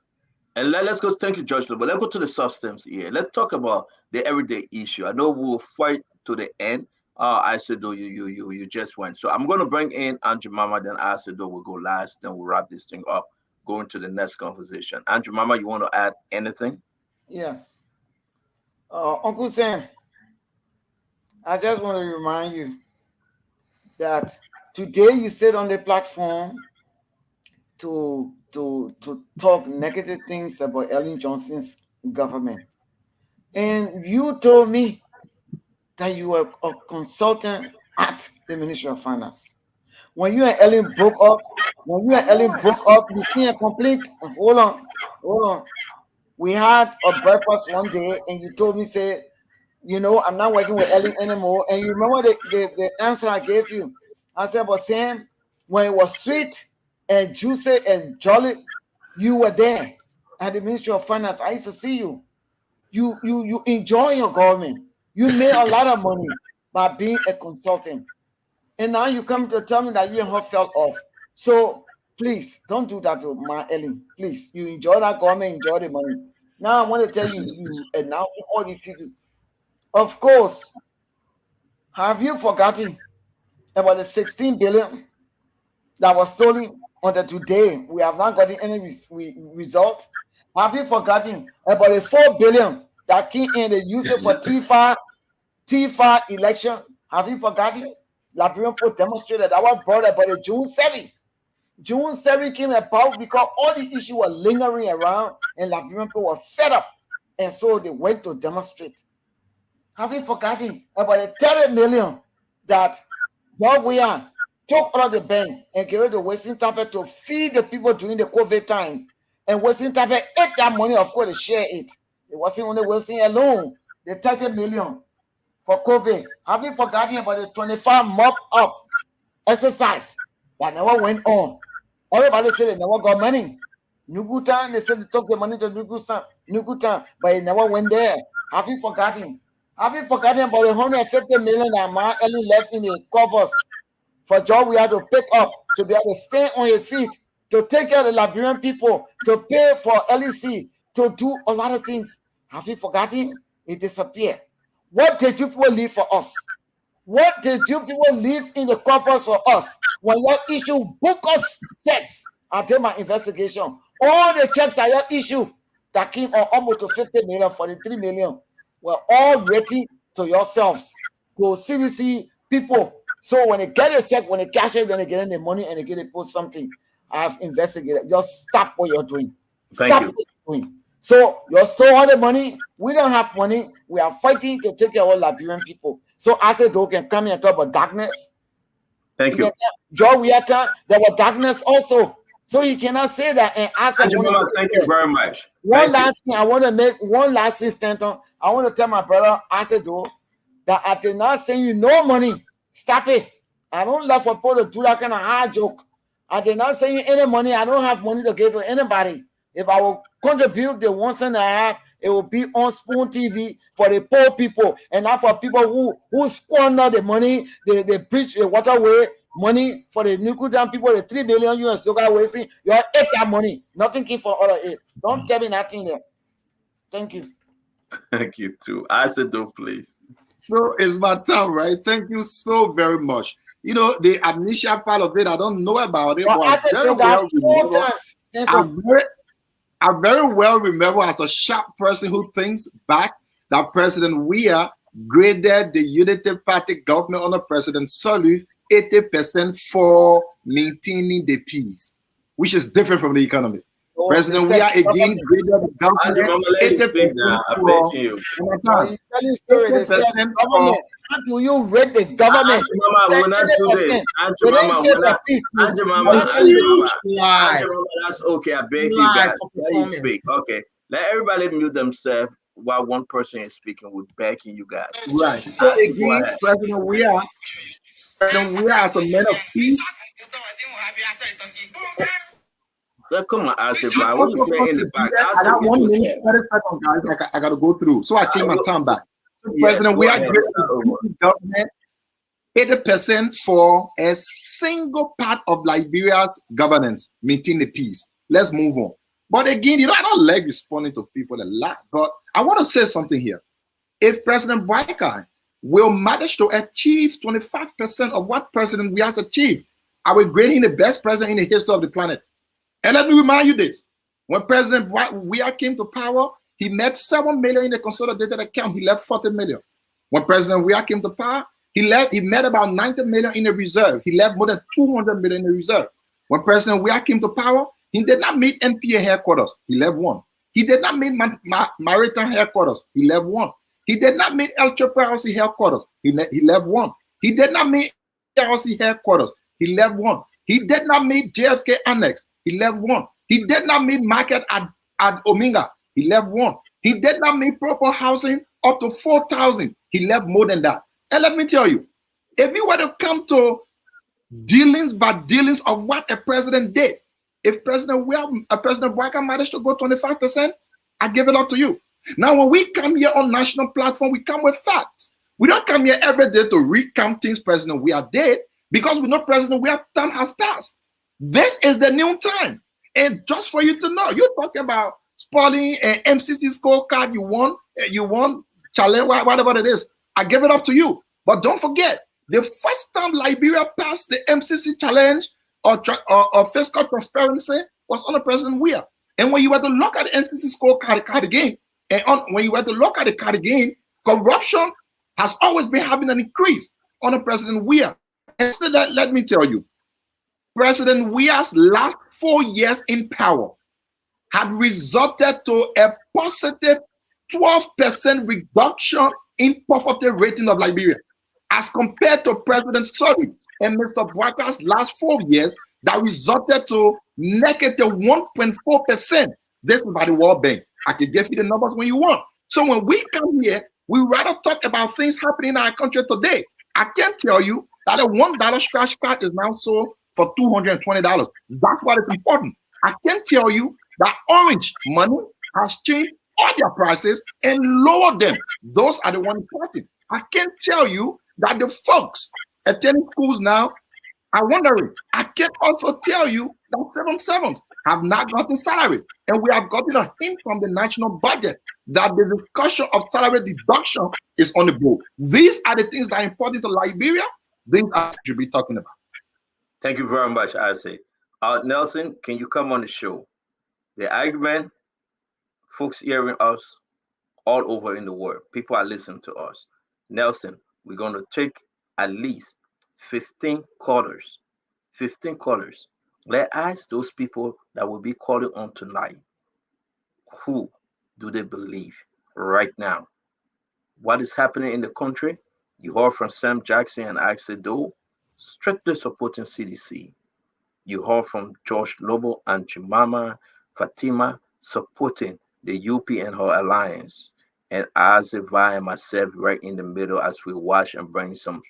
And let's go. Thank you, Josh Lobo. Let's go to the substance here. Let's talk about the everyday issue. I know we'll fight to the end. I said, you just went. So I'm going to bring in Andrew Mama, then I said, we'll go last, then we'll wrap this thing up, go into the next conversation. Andrew Mama, you want to add anything? Yes. Uncle Sam, I just want to remind you that today you sit on the platform to talk negative things about Ellen Johnson's government. And you told me that you were a consultant at the Ministry of Finance. When you and Ellen broke up, you can't complete. Hold on. We had a breakfast one day, and you told me, say, I'm not working with Ellen anymore. And you remember the answer I gave you? I said, but Sam, when it was sweet and juicy and jolly, you were there at the Ministry of Finance. I used to see you. You enjoy your government. You made a lot of money by being a consultant. And now you come to tell me that you and her fell off. So Please don't do that to my Ellen. Please, you enjoy that government, enjoy the money. Now I want to tell you, you announcing all these figures. Of course, have you forgotten about the 16 billion that was stolen until today? We have not gotten any result. Have you forgotten about the 4 billion that came in? They used it for T5 election. Have you forgotten? Liberian people demonstrated that was brought about the June 7th. June 7th came about because all the issues were lingering around and Liberian people were fed up. And so they went to demonstrate. Have you forgotten about the 30 million that we are took out of the bank and gave it to Western Tablet to feed the people during the COVID time? And Western Tablet ate that money, of course, they share it. It wasn't only Western alone, the 30 million for COVID. Have you forgotten about the 25 mop up exercise that never went on? Everybody said they never got money. Nugutan, they said they took the money to Nugutan, but it never went there. Have you forgotten? Have you forgotten about the 150 million that Ma Ellen left in the covers for job we had to pick up to be able to stay on your feet, to take care of the Liberian people, to pay for LEC, to do a lot of things? Have you forgotten? It disappeared. What did you people leave for us? What did you people leave in the coffers for us? When you issue book us checks, I did my investigation. All the checks that you issue that came on almost to 50 million, 43 million, were all ready to yourselves. Go CDC people. So when they get a check, when they cash it, then they get in the money and they get to post something. I've investigated. Just stop what you're doing. Stop what you're doing. So you're still all the money. We don't have money. We are fighting to take care of all Liberian people. So Asedo can come here and talk about darkness. Thank you. Joe Wiata, there was darkness also. So you cannot say that. And thank you very much. One last thing, I want to make one last instant. I want to tell my brother Asedo that I did not send you no money. Stop it. I don't love for people to do that kind of hard joke. I did not send you any money. I don't have money to give to anybody. If I will contribute the 1 cent I have, it will be on Spoon TV for the poor people and not for people who squander the money. They preach the waterway money for the nuclear people, the 3 billion you and Soga wasting. You all ate that money. Nothing came for all of it. Don't tell me nothing there. Thank you. Thank you too. I said, "Do please." So it's my time, right? Thank you so very much. You know, the amnesia part of it, I don't know about it, but I very well remember as a sharp person who thinks back that President Weah graded the Unity Party government under President Sirleaf 80% for maintaining the peace, which is different from the economy. President Weah again graded the government 80% for. How do you rate the government? We're not doing this. That's okay. I beg you guys. Let you speak. Okay. Let everybody mute themselves while one person is speaking. We're backing you guys. Right. So again, President Weah as a man of peace. Come on, Asif, bro. What you playing in the back? I got 1 minute, 30 seconds, guys. I got to go through. So I take my time back. President, we are the government 80% for a single part of Liberia's governance, maintain the peace. Let's move on. But again, I don't like responding to people a lot, but I want to say something here. If President Boyka will manage to achieve 25% of what President we has achieved, I will grade him the best president in the history of the planet. And let me remind you this. When President Weah came to power, he met 7 million in the consolidated account. He left 40 million. When President Weah came to power, he met about 90 million in the reserve. He left more than 200 million in the reserve. When President Weah came to power, he did not meet NPA headquarters. He left 1. He did not meet Maritime headquarters. He left 1. He did not meet El Chapo headquarters. He left 1. He did not meet RC headquarters. He left 1. He did not meet JFK Annex. He left 1. He did not meet market at Ominga. He left 1. He did not meet proper housing up to 4,000. He left more than that. And let me tell you, if you were to come to dealings of what a president did, if President Boyka managed to go 25%, I give it up to you. Now, when we come here on national platform, we come with facts. We don't come here every day to recount things President Weah did, because we know President Weah time has passed. This is the new time. And just for you to know, you're talking about spoiling an MCC scorecard you won challenge, whatever it is. I give it up to you. But don't forget, the first time Liberia passed the MCC challenge or fiscal transparency was under President Weah. And when you were to look at the MCC scorecard again, when you were to look at the card again, corruption has always been having an increase under President Weah. And so let me tell you, President Weah's last 4 years in power had resulted to a positive 12% reduction in poverty rating of Liberia, as compared to President Sirleaf and Mr. Bwaka's last 4 years that resulted to negative 1.4%. This is by the World Bank. I can give you the numbers when you want. So when we come here, we rather talk about things happening in our country today. I can tell you that a $1 scratch card is now sold for $220. That's what is important. I can tell you that orange money has changed all their prices and lowered them. Those are the ones important. I can tell you that the folks attending schools now are wondering. I can also tell you that 7-7s have not gotten salary. And we have gotten a hint from the national budget that the discussion of salary deduction is on the board. These are the things that are important to Liberia. These are what you should be talking about. Thank you very much, Isaac. Nelson, can you come on the show? The argument, folks hearing us all over in the world. People are listening to us. Nelson, we're going to take at least 15 callers. 15 callers. Let's ask those people that will be calling on tonight. Who do they believe right now? What is happening in the country? You heard from Sam Jackson and Isaac Doe, strictly supporting CDC. You heard from George Lobo and Chimama Fatima supporting the UP and her alliance. And Isaac and myself right in the middle as we watch and bring some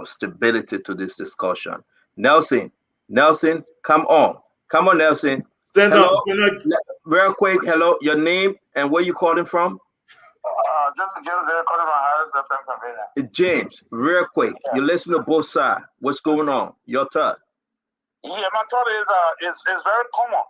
stability to this discussion. Nelson, come on. Come on, Nelson. Stand hello. up. Stand up. Real quick, hello, your name and where you calling from? James calling from Harrisburg, Pennsylvania. James, real quick. You listen to both sides. What's going on? Your thought. Yeah, my thought is very common.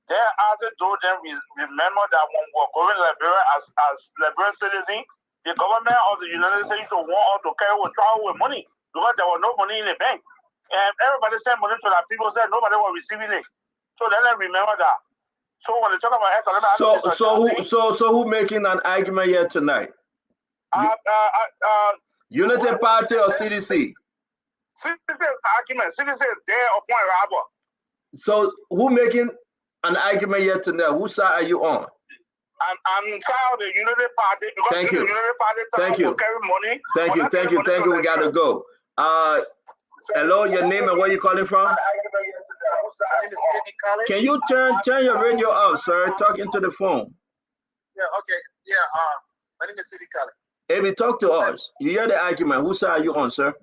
There, as I told them, we remember that when we were going to Liberia as Liberian citizens, the government of the United States want us to carry with travel with money because there was no money in the bank. And everybody sent money to that people said nobody was receiving it. So then I remember that. So when they talk about economic, so who making an argument here tonight? Unity Party or CDC? CDC argument. CDC is there upon Rabba. So who making an argument here tonight? Whose side are you on? I'm side of the Unity Party because Thank you. The Unity Party Thank you. Carry money. Thank you. We gotta go. Hello, your name and where you calling from? Can you turn your radio off, sir? Talking to the phone. Yeah. Okay. Yeah. My name is City Kali. Amy, talk to us. You hear the argument. Whose side are you on, sir?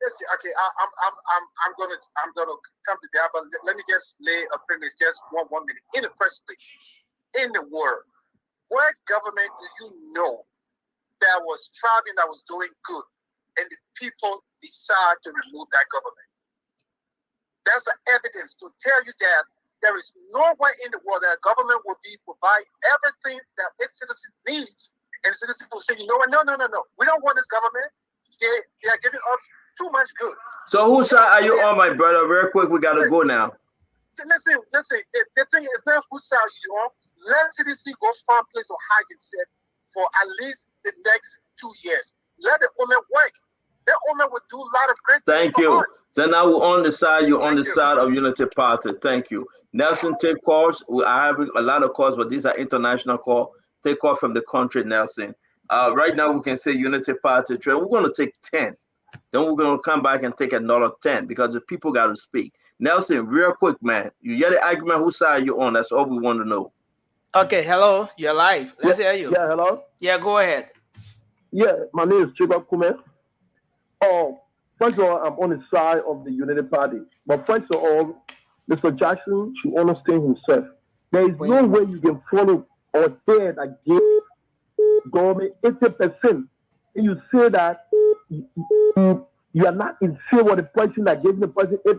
Yes. Okay. I'm gonna come to that, but let me just lay a premise just one minute. In the first place, in the world, what government do you know that was thriving, that was doing good, and the people decide to remove that government? That's the evidence to tell you that there is nowhere in the world that a government will provide everything that its citizens needs, and citizens will say, you know what? No. We don't want this government. They are giving us too much good. So whose side are you on, my brother? Real quick, we gotta go now. Listen. The thing is not whose side you on. Let CDC go find place to hide itself for at least the next 2 years. Let the woman work. That woman would do a lot of great things. Thank you. So now we're on the side. You're on the side of Unity Party. Thank you. Nelson, take calls. I have a lot of calls, but these are international calls. Take calls from the country, Nelson. Right now, we can say Unity Party. We're going to take 10. Then we're going to come back and take another 10 because the people got to speak. Nelson, real quick, man. You hear the argument? Whose side are you on? That's all we want to know. Okay, hello. You're live. Let's hear you. Yeah, hello. Yeah, go ahead. Yeah, my name is Chiba Kume. First of all, I'm on the side of the Unity Party. But first of all, Mr. Jackson should understand himself. There is no way you can follow or say that give government 80%. And you say that you You are not in favor of the person that gave the person 80%.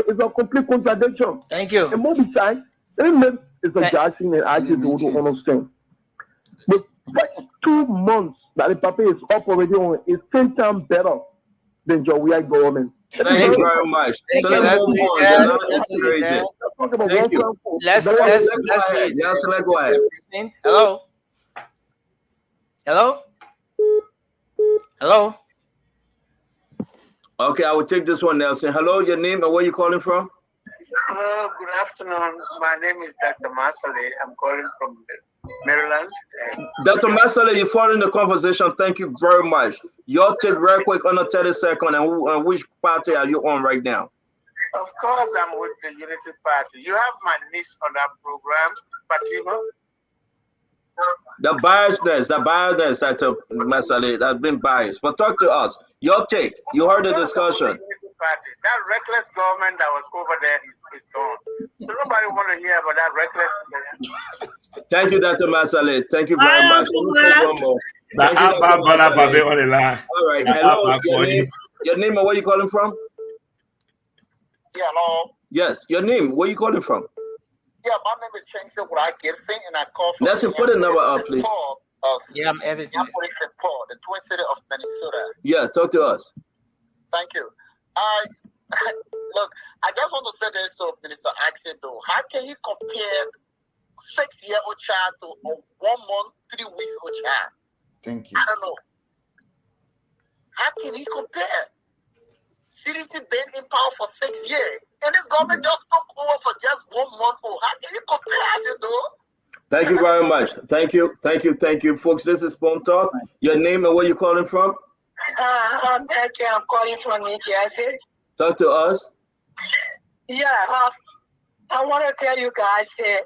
It's a complete contradiction. Thank you. And more besides, let me make Mr. Jackson and I to understand. The first 2 months that the paper is operating on is 10 times better than Jowia's government. Thank you very much. So let's move on. You're not inspiration. Thank you. Let's go ahead. Yes, let's go ahead. Hello. Hello. Hello. Okay, I will take this one, Nelson. Hello, your name and where you calling from? Hello, good afternoon. My name is Dr. Masale. I'm calling from Maryland. Dr. Masale, you following the conversation. Thank you very much. Your take real quick under 30 seconds, and which party are you on right now? Of course, I'm with the Unity Party. You have my niece on that program, Fatima. The biasness, Dr. Masale, that's been biased. But talk to us. Your take. You heard the discussion. That reckless government that was over there is gone. So nobody want to hear about that reckless. Thank you, Dr. Masale. Thank you very much. All right. Hello. Your name and where you calling from? Yeah, hello. Yes, your name. Where you calling from? Yeah, my name is Chengse Wura Gibson, and I call from. Let's put the number up, please. Yeah, I'm editing. St. Paul, the Twin City of Minnesota. Yeah, talk to us. Thank you. Look, I just want to say this to Minister Axel, though. How can he compare 6-year-old child to a 1 month, 3 weeks old child? Thank you. I don't know. How can he compare? CDC been in power for 6 years, and this government just took over for just 1 month old. How can you compare it, though? Thank you very much. Thank you, folks. This is Phone Talk. Your name and where you calling from? I'm calling from New Jersey. Talk to us. Yeah, I want to tell you guys that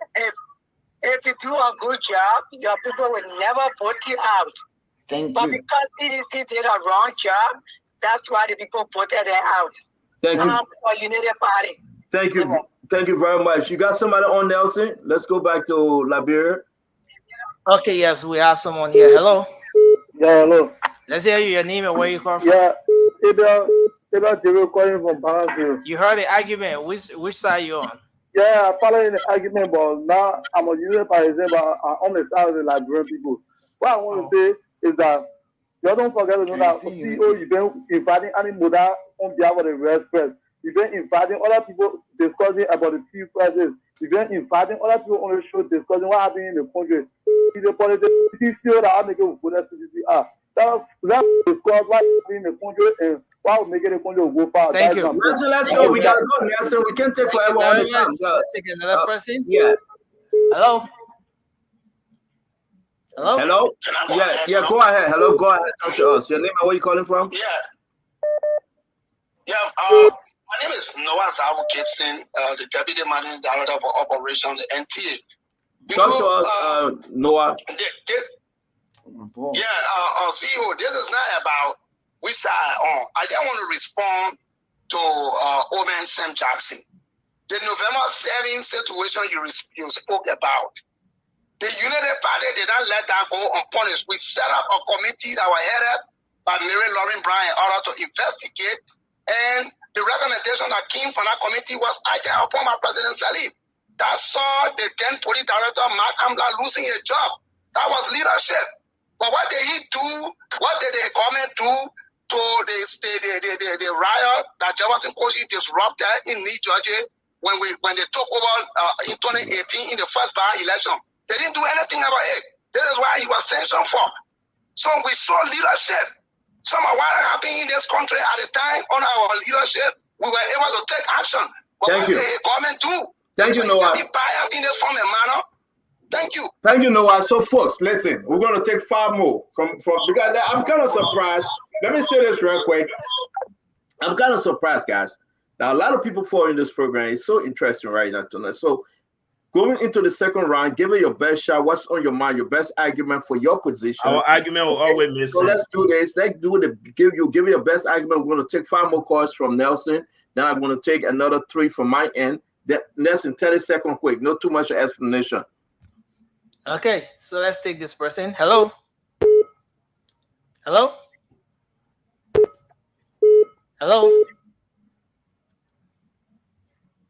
if you do a good job, your people will never vote you out. But because CDC did a wrong job, that's why the people voted it out. Thank you. For Unity Party. Thank you. Thank you very much. You got somebody on, Nelson? Let's go back to Liberia. Okay, yes, we have someone here. Hello. Yeah, hello. Let's hear your name and where you call from. Yeah, Ebel calling from Brownsville. You heard the argument. Which side you on? Yeah, I following the argument, but now I'm a Unity Party, but I'm on the side of the Liberian people. What I want to say is that you don't forget to know that CEO, you've been inviting any mother on behalf of the Red Press. You've been inviting other people discussing about the few prices. You've been inviting other people on the show discussing what happened in the country. It's the politics still that are making good CCR. That's discuss what happened in the country and what will make the country go far. Thank you. Let's go. We gotta go, Nelson. We can't take forever on the time. Let's take another person. Yeah. Hello. Hello. Hello. Yeah. Go ahead. Hello. Go ahead. Talk to us. Your name and where you calling from? Yeah. My name is Noah Zawu Gibson, the Deputy Managing Director for Operation the NTA. Talk to us, Noah. CEO, this is not about which side on. I just want to respond to old man Sam Jackson. The November 7th situation you spoke about. The United Party did not let that go unpunished. We set up a committee that was headed by Mary Lauren Brown in order to investigate, and the recommendation that came from that committee was I upon my President Salif that saw the then police director Mark Ambler losing his job. That was leadership. But what did he do? What did the government do to the riot that Jefferson County disrupted in New Jersey when they took over in 2018 in the first by-election? They didn't do anything about it. This is why he was sanctioned for. So we saw leadership. Some of what happened in this country at the time on our leadership, we were able to take action. But what did the government do? Thank you, Noah. Be biased in this form and manner. Thank you. Thank you, Noah. So, folks, listen, we're going to take 5 more from because I'm kind of surprised. Let me say this real quick. I'm kind of surprised, guys. Now, a lot of people following this program. It's so interesting right now tonight. So, going into the second round, give it your best shot. What's on your mind? Your best argument for your position. Our argument will always miss. So let's do this. Let's do the give it your best argument. We're going to take 5 more calls from Nelson. Then I'm going to take another 3 from my end. Less than 30 seconds quick. Not too much explanation. Okay, so let's take this person. Hello. Hello. Hello.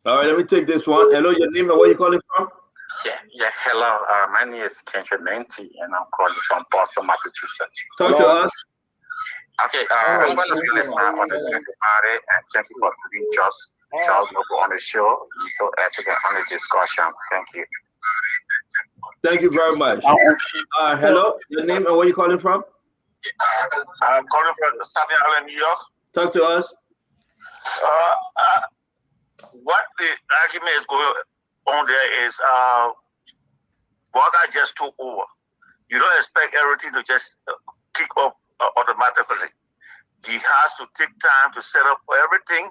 All right, let me take this one. Hello, your name and where you calling from? Yeah, hello. My name is Kendra Menti, and I'm calling from Boston, Massachusetts. Talk to us. Okay, I'm going to be listening on the party, and thank you for being Charles Noble on the show. He's so excellent on the discussion. Thank you. Thank you very much. Hello, your name and where you calling from? I'm calling from Staten Island, New York. Talk to us. What the argument is going on there is Walker just took over. You don't expect everything to just kick up automatically. He has to take time to set up everything,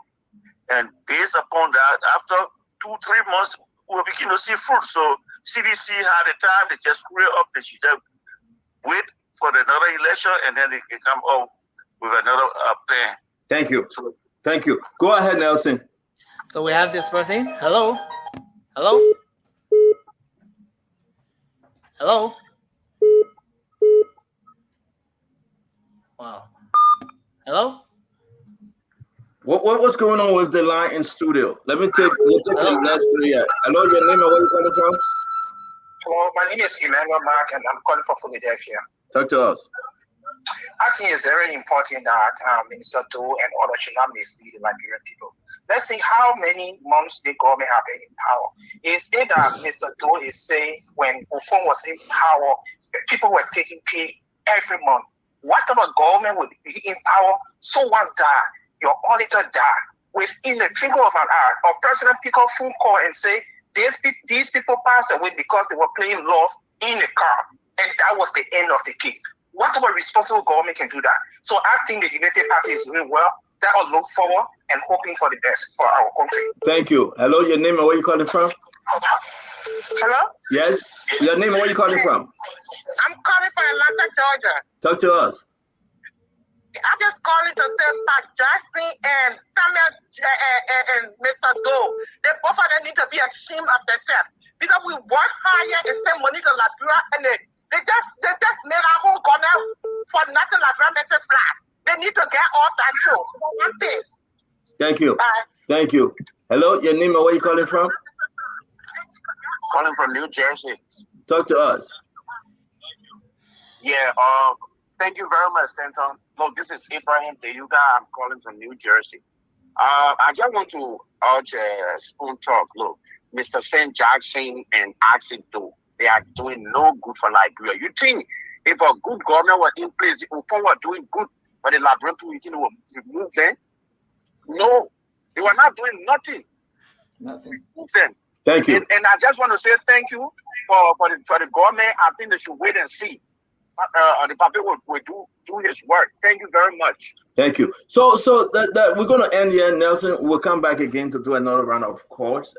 and based upon that, after 2-3 months, we'll begin to see fruit. So CDC had the time to just rear up. They should wait for another election, and then they can come up with another plan. Thank you. Thank you. Go ahead, Nelson. So we have this person. Hello. Hello. Hello. Wow. Hello. What's going on with the line in studio? We'll take the last three. Hello, your name and where you calling from? Hello, my name is Emmanuel Mark, and I'm calling from Philadelphia. Talk to us. I think it's very important that Minister Doe and others should not mislead the Liberian people. Let's see how many months the government have been in power. Is it that Mr. Doe is saying when Ufon was in power, people were taking pay every month? What type of government would be in power? Someone died, your auditor died. Within the twinkle of an eye, or President pick up phone call and say, these people passed away because they were playing love in the car. And that was the end of the case. What type of responsible government can do that? So I think the United Party is doing well. That will look forward and hoping for the best for our country. Thank you. Hello, your name and where you calling from? Hello? Yes, your name and where you calling from? I'm calling from Atlanta, Georgia. Talk to us. I'm just calling to say Pat Jackson and Samuel and Mr. Doe, they both of them need to be ashamed of themselves. Because we work hard and send money to Liberia, and they just made our whole government for nothing. Liberia makes it flat. They need to get off that show. Thank you. Bye. Thank you. Hello, your name and where you calling from? Calling from New Jersey. Talk to us. Yeah, thank you very much, Stanton. Look, this is Ibrahim Deyuga. I'm calling from New Jersey. I just want to urge Spoon Talk. Look, Mr. St. Jackson and Axel Do, they are doing no good for Liberia. You think if a good government were in place, if people were doing good for the Liberian people, you think they would remove them? No, they were not doing nothing. Nothing. Thank you. And I just want to say thank you for the government. I think they should wait and see. The public will do his work. Thank you very much. Thank you. So that we're going to end here, Nelson. We'll come back again to do another round of calls.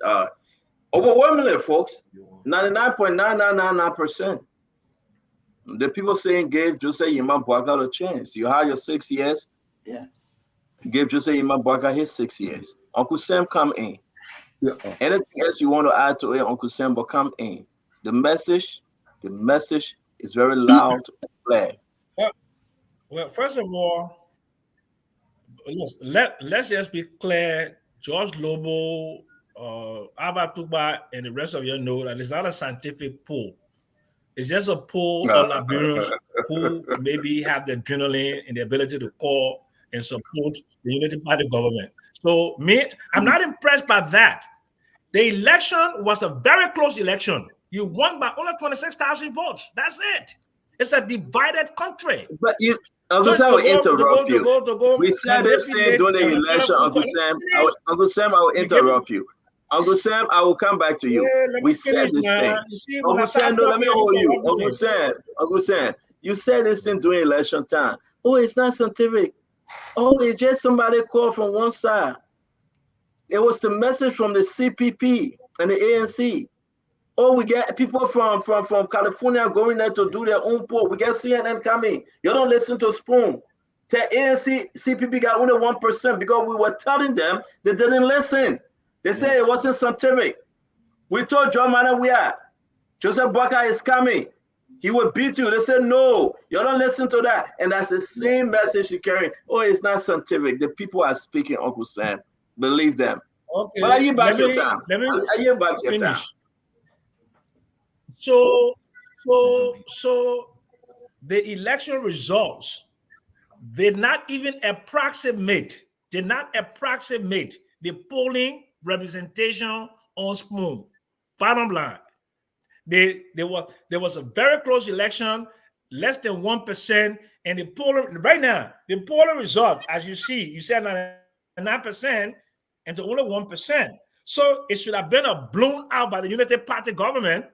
Overwhelmingly, folks, 99.9999%. The people saying gave Jose Yima Boaga a chance. You had your 6 years. Yeah. Give Jose Yima Boaga his 6 years. Uncle Sam come in. Yeah. Anything else you want to add to it, Uncle Sam, but come in. The message is very loud and clear. Well, first of all, let's just be clear. George Lobo, Ava Tuba, and the rest of you know that it's not a scientific poll. It's just a poll of Liberians who maybe have the adrenaline and the ability to call and support the Unity Party government. So I'm not impressed by that. The election was a very close election. You won by only 26,000 votes. That's it. It's a divided country. But Uncle Sam will interrupt you. We said the same during the election, Uncle Sam. Uncle Sam, I will interrupt you. Uncle Sam, I will come back to you. We said this thing. Uncle Sam, no, let me hold you. Uncle Sam, you said this thing during election time. Oh, it's not scientific. Oh, it's just somebody called from one side. It was the message from the CPP and the ANC. Oh, we get people from California going there to do their own poll. We get CNN coming. You don't listen to Spoon. The ANC, CPP got only 1% because we were telling them they didn't listen. They said it wasn't scientific. We told John Mana we are. Joseph Boakai is coming. He will beat you. They say, no, you don't listen to that. And that's the same message you're carrying. Oh, it's not scientific. The people are speaking, Uncle Sam. Believe them. Okay, But I yield back let your me time. let me I yield back your time. finish. So the election results did not even approximate the polling representation on Spoon. Bottom line, there was a very close election, less than 1%, and the polling right now, the polling result, as you see, you said 99% and to only 1%. So it should have been a blown out by the United Party government,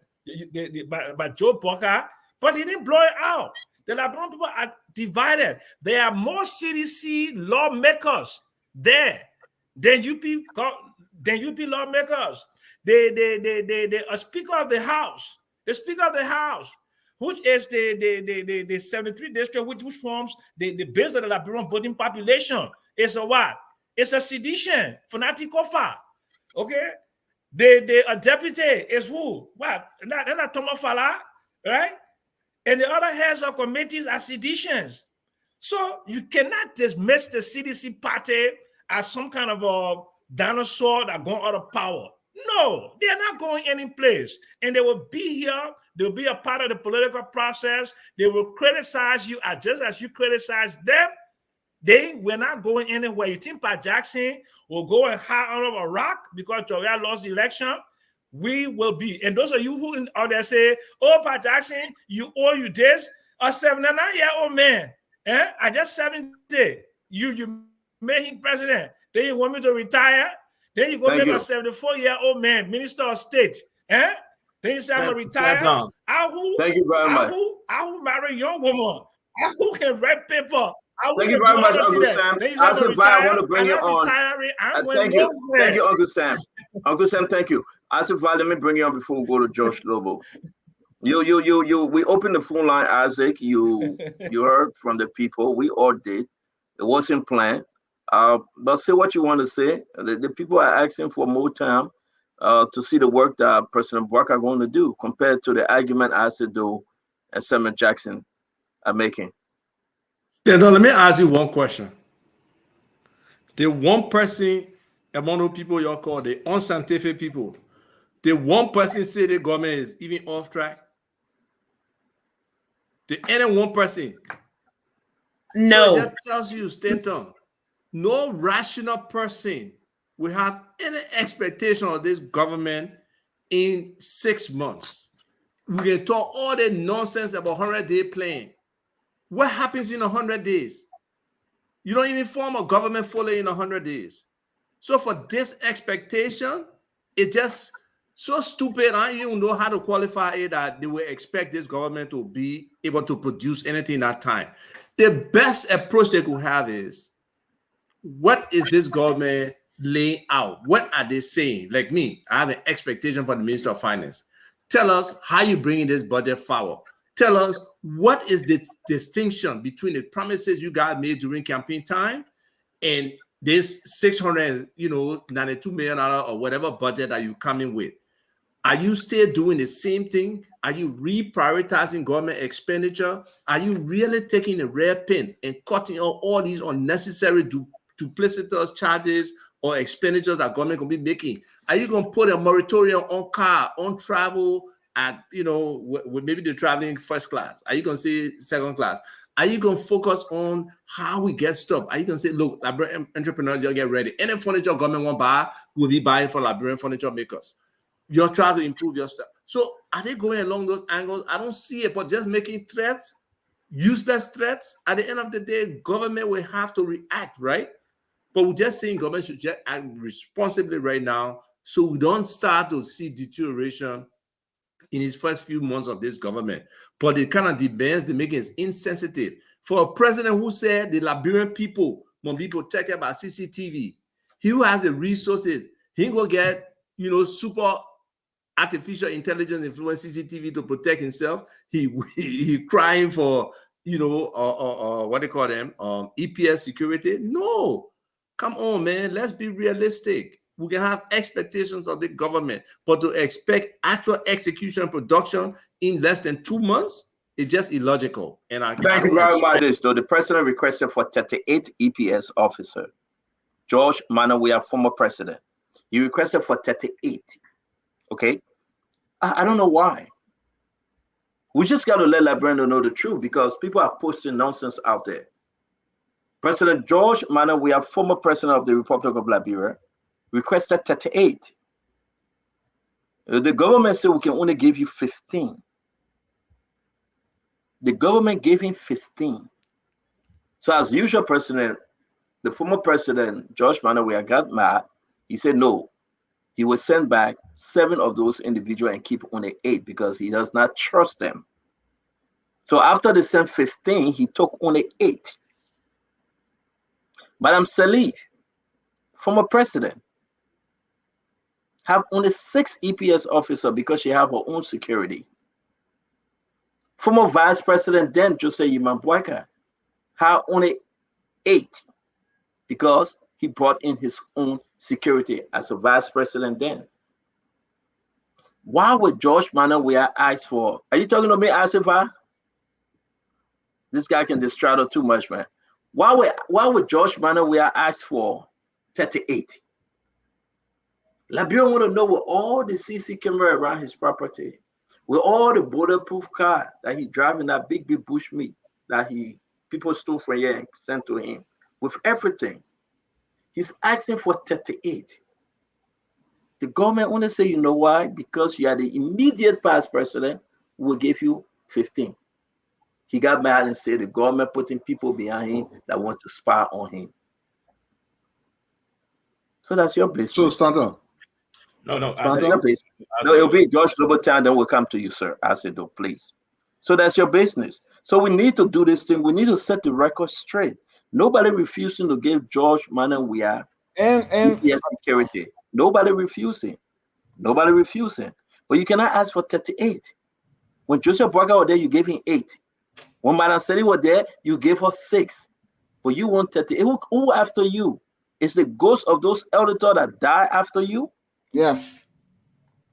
by Joe Booker, but he didn't blow it out. The Liberian people are divided. There are more CDC lawmakers there than UP lawmakers. The Speaker of the House, which is the 73 district, which forms the base of the Liberian voting population, is a what? It's a sedition, fanatic offer. Okay? The deputy is who? What? Not Thomas Fala, right? And the other heads of committees are seditions. So you cannot dismiss the CDC party as some kind of a dinosaur that going out of power. No, they're not going any place. And they will be here. They'll be a part of the political process. They will criticize you just as you criticize them. They were not going anywhere. You think Pat Jackson will go and hide under a rock because Georgia lost the election? We will be. And those of you who out there say, oh, Pat Jackson, you this, a 79-year-old man. I just 70. You made him president. Then you want me to retire? Then you go make a 74-year-old man minister of state. Then you say I'm going to retire. Thank you very much. I will marry a young woman. Who can write paper? Thank you very much, Uncle Sam. As a I want to bring you on. Thank you. Thank you, Uncle Sam. Uncle Sam, thank you. As a let me bring you on before we go to George Lobo. We opened the phone line, Isaac. You heard from the people. We all did. It wasn't planned. But say what you want to say. The people are asking for more time to see the work that President Buck are going to do compared to the argument Isaac Do and Samuel Jackson are making. Yeah, let me ask you one question. The one person among the people y'all call the unscientific people, the one person say the government is even off track? The any one person? No. So that tells you, Stanton, no rational person will have any expectation of this government in 6 months. We can talk all the nonsense about 100-day plan. What happens in 100 days? You don't even form a government fully in 100 days. So for this expectation, it's just so stupid. I don't even know how to qualify it that they will expect this government to be able to produce anything in that time. The best approach they could have is, what is this government laying out? What are they saying? Like me, I have an expectation for the Minister of Finance. Tell us how you bringing this budget forward. Tell us what is the distinction between the promises you guys made during campaign time and this $692 million or whatever budget that you coming with. Are you still doing the same thing? Are you reprioritizing government expenditure? Are you really taking a red pen and cutting out all these unnecessary duplicitous charges or expenditures that government can be making? Are you going to put a moratorium on car, on travel, and maybe they're traveling first class? Are you going to say second class? Are you going to focus on how we get stuff? Are you going to say, look, Liberian entrepreneurs, you'll get ready. Any furniture government won't buy, will be buying for Liberian furniture makers. You're trying to improve your stuff. So are they going along those angles? I don't see it, but just making threats, useless threats. At the end of the day, government will have to react, right? But we're just saying government should just act responsibly right now so we don't start to see deterioration in his first few months of this government. But the kind of demands they make is insensitive. For a president who said the Liberian people will be protected by CCTV, he who has the resources, he will get, super artificial intelligence influence CCTV to protect himself. He crying for, what they call them, EPS security. No, come on, man. Let's be realistic. We can have expectations of the government, but to expect actual execution production in less than 2 months, It's just illogical. And I Thank you very much. So the president requested for 38 EPS officer. George Manawia, former president. He requested for 38. Okay. I don't know why. We just got to let Librando know the truth because people are posting nonsense out there. President George Manawia, former president of the Republic of Liberia, requested 38. The government said we can only give you 15. The government gave him 15. So as usual, the former president, George Manawia, got mad. He said no. He will send back 7 of those individuals and keep only 8 because he does not trust them. So after they sent 15, he took only 8. Madam Salih, former president, have only 6 EPS officers because she have her own security. Former Vice President then Jose Yimambwaka had only 8 because he brought in his own security as a Vice President then. Why would George Manawia ask for? Are you talking to me, Asifa? This guy can distract too much, man. Why would George Manawia ask for 38? Liberia want to know with all the CC camera around his property, with all the bulletproof car that he driving, that big bush meat that people stole from here and sent to him, with everything. He's asking for 38. The government only say, you know why? Because you are the immediate past president, we'll give you 15. He got mad and said the government putting people behind him that want to spy on him. So that's your business. So, Stanton. No, that's your business. No, it'll be George Lobotan, then we'll come to you, sir. I said, though, please. So that's your business. So we need to do this thing. We need to set the record straight. Nobody refusing to give George Manawia and security. Nobody refusing. Nobody refusing. But you cannot ask for 38. When Joseph Barker was there, you gave him 8. When Madam Seri was there, you gave her 6. But you want 38. Who after you? Is the ghost of those elders that died after you? Yes.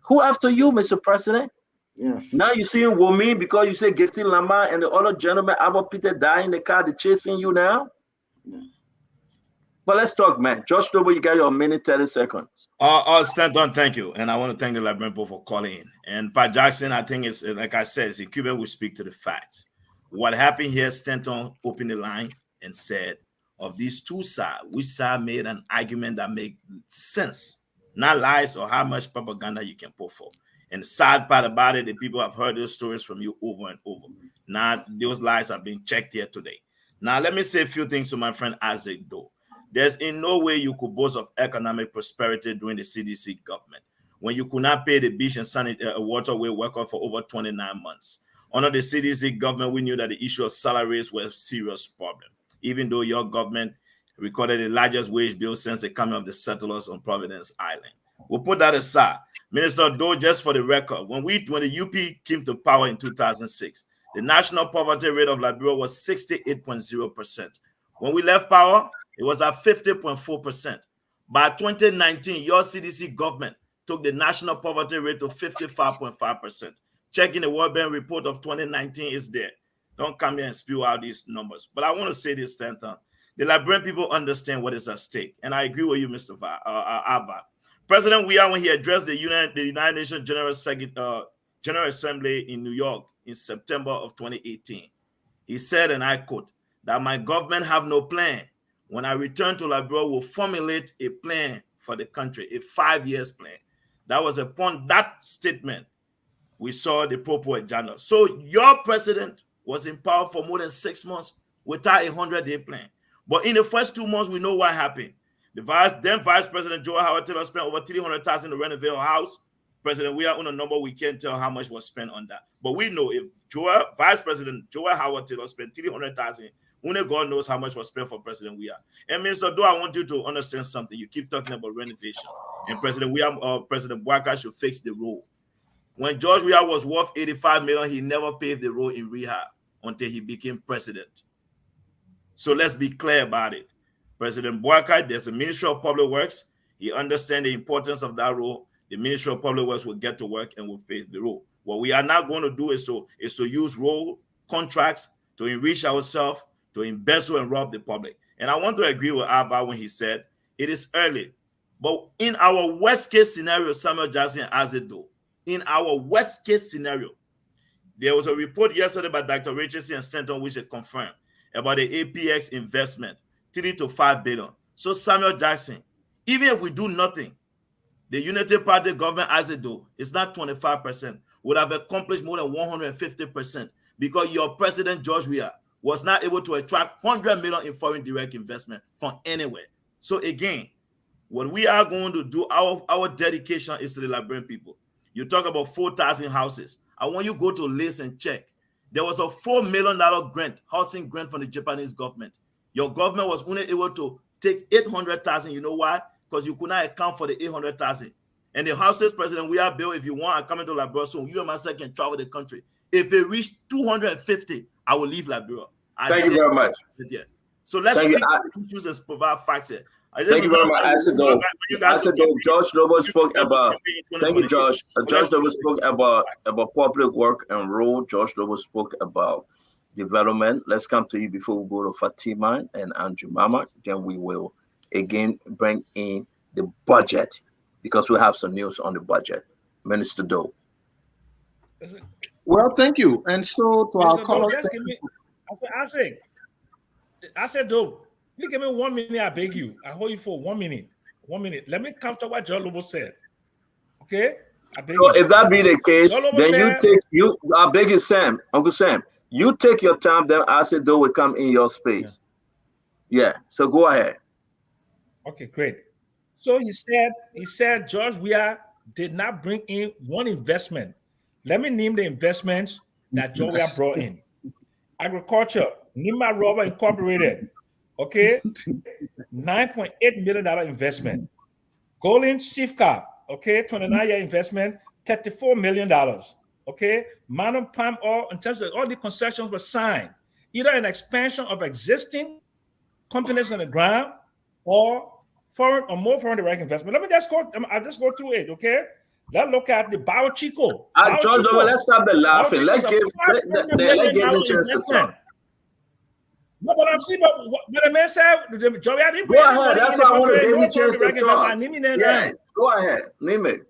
Who after you, Mr. President? Yes. Now you seeing Womi because you say Gifty Lama and the other gentleman, Albert Peter, died in the car, they're chasing you now? Yeah. But let's talk, man. Josh Noble, you got your minute, 30 seconds. Stanton, thank you. And I want to thank the Liberian people for calling in. And Pat Jackson, I think it's, like I said, it's in Cuban, we speak to the facts. What happened here, Stanton opened the line and said, of these two sides, which side made an argument that made sense, not lies or how much propaganda you can put for. And the sad part about it, the people have heard those stories from you over and over. Now, those lies are being checked here today. Now, let me say a few things to my friend Isaac, though. There's in no way you could boast of economic prosperity during the CDC government when you could not pay the beach and waterway worker for over 29 months. Under the CDC government, we knew that the issue of salaries was a serious problem, even though your government recorded the largest wage bill since the coming of the settlers on Providence Island. We'll put that aside. Minister Doe, just for the record, when the UP came to power in 2006, the national poverty rate of Liberia was 68.0%. When we left power, it was at 50.4%. By 2019, your CDC government took the national poverty rate to 55.5%. Checking the World Bank report of 2019 is there. Don't come here and spew out these numbers. But I want to say this, Stanton. The Liberian people understand what is at stake. And I agree with you, Mr. Abba. President Weah, when he addressed the United Nations General Assembly in New York in September of 2018, he said, and I quote, that my government have no plan. When I return to Liberia, we'll formulate a plan for the country, a 5-year plan. That was upon that statement we saw the Popo agenda. So your president was in power for more than 6 months without a 100-day plan. But in the first 2 months, we know what happened. The Vice President Joel Howard Taylor spent over $300,000 to renovate her house. President, we are on a number, we can't tell how much was spent on that. But we know if Vice President Joel Howard Taylor spent $300,000, only God knows how much was spent for President Weah. And Mr. Doe, I want you to understand something. You keep talking about renovation. And President Weah, President Bwaka should fix the road. When George Weah was worth $85 million, he never paved the road in rehab until he became president. So let's be clear about it. President Bwaka, there's a Ministry of Public Works. He understands the importance of that road. The Ministry of Public Works will get to work and will pave the road. What we are not going to do is to use road contracts, to enrich ourselves, to embezzle and rob the public. And I want to agree with Abba when he said it is early. But in our worst case scenario, Samuel Jackson has it though. In our worst case scenario, there was a report yesterday by Dr. Richardson and Stanton which they confirmed about the APX investment, 3 to 5 billion. So Samuel Jackson, even if we do nothing, the Unity Party government as it do, it's not 25%, would have accomplished more than 150% because your president, George Weah, was not able to attract 100 million in foreign direct investment from anywhere. So again, what we are going to do, our dedication is to the Liberian people. You talk about 4,000 houses. I want you to go to list and check. There was a $4 million grant, housing grant from the Japanese government. Your government was only able to take 800,000. You know why? Because you could not account for the 800,000. And the houses, President, we are built. If you want, I'm coming to Liberia soon. You and myself can travel the country. If it reached 250, I will leave Liberia. Thank you very much. Yeah. So let's speak issues and provide facts here. Thank you very much. George Noble spoke about. Thank you, George. George Noble spoke about public work and road. George Noble spoke about development. Let's come to you before we go to Fatima and Andrew Mama. Then we will again bring in the budget because we have some news on the budget. Minister Doe. Well, thank you. And so to our callers, I said, Doe. You give me 1 minute, I beg you. I hold you for 1 minute. 1 minute. Let me come to what John Lobo said. Okay? I beg So you. if that be the case, then said, I beg you, Sam, Uncle Sam, you take your time, then I said Doe will come in your space. Yeah. So go ahead. Okay, great. So he said George Weah did not bring in one investment. Let me name the investments that George Weah brought in. Agriculture, Nima Rubber Incorporated. Okay, $9.8 million investment. Golden Sifka, okay, 29-year investment, $34 million. Okay, Manu Palm Oil, in terms of all the concessions were signed, either an expansion of existing companies on the ground or foreign or more foreign direct investment. Let me just go. I'll just go through it. Okay, let's look at the Biochico. George, let's stop the laughing. Let's give him a chance to talk. No, but I'm seeing, but the man said, Joey, I didn't go ahead. That's why I want to give you a chance to talk. Yeah, go ahead. Name it.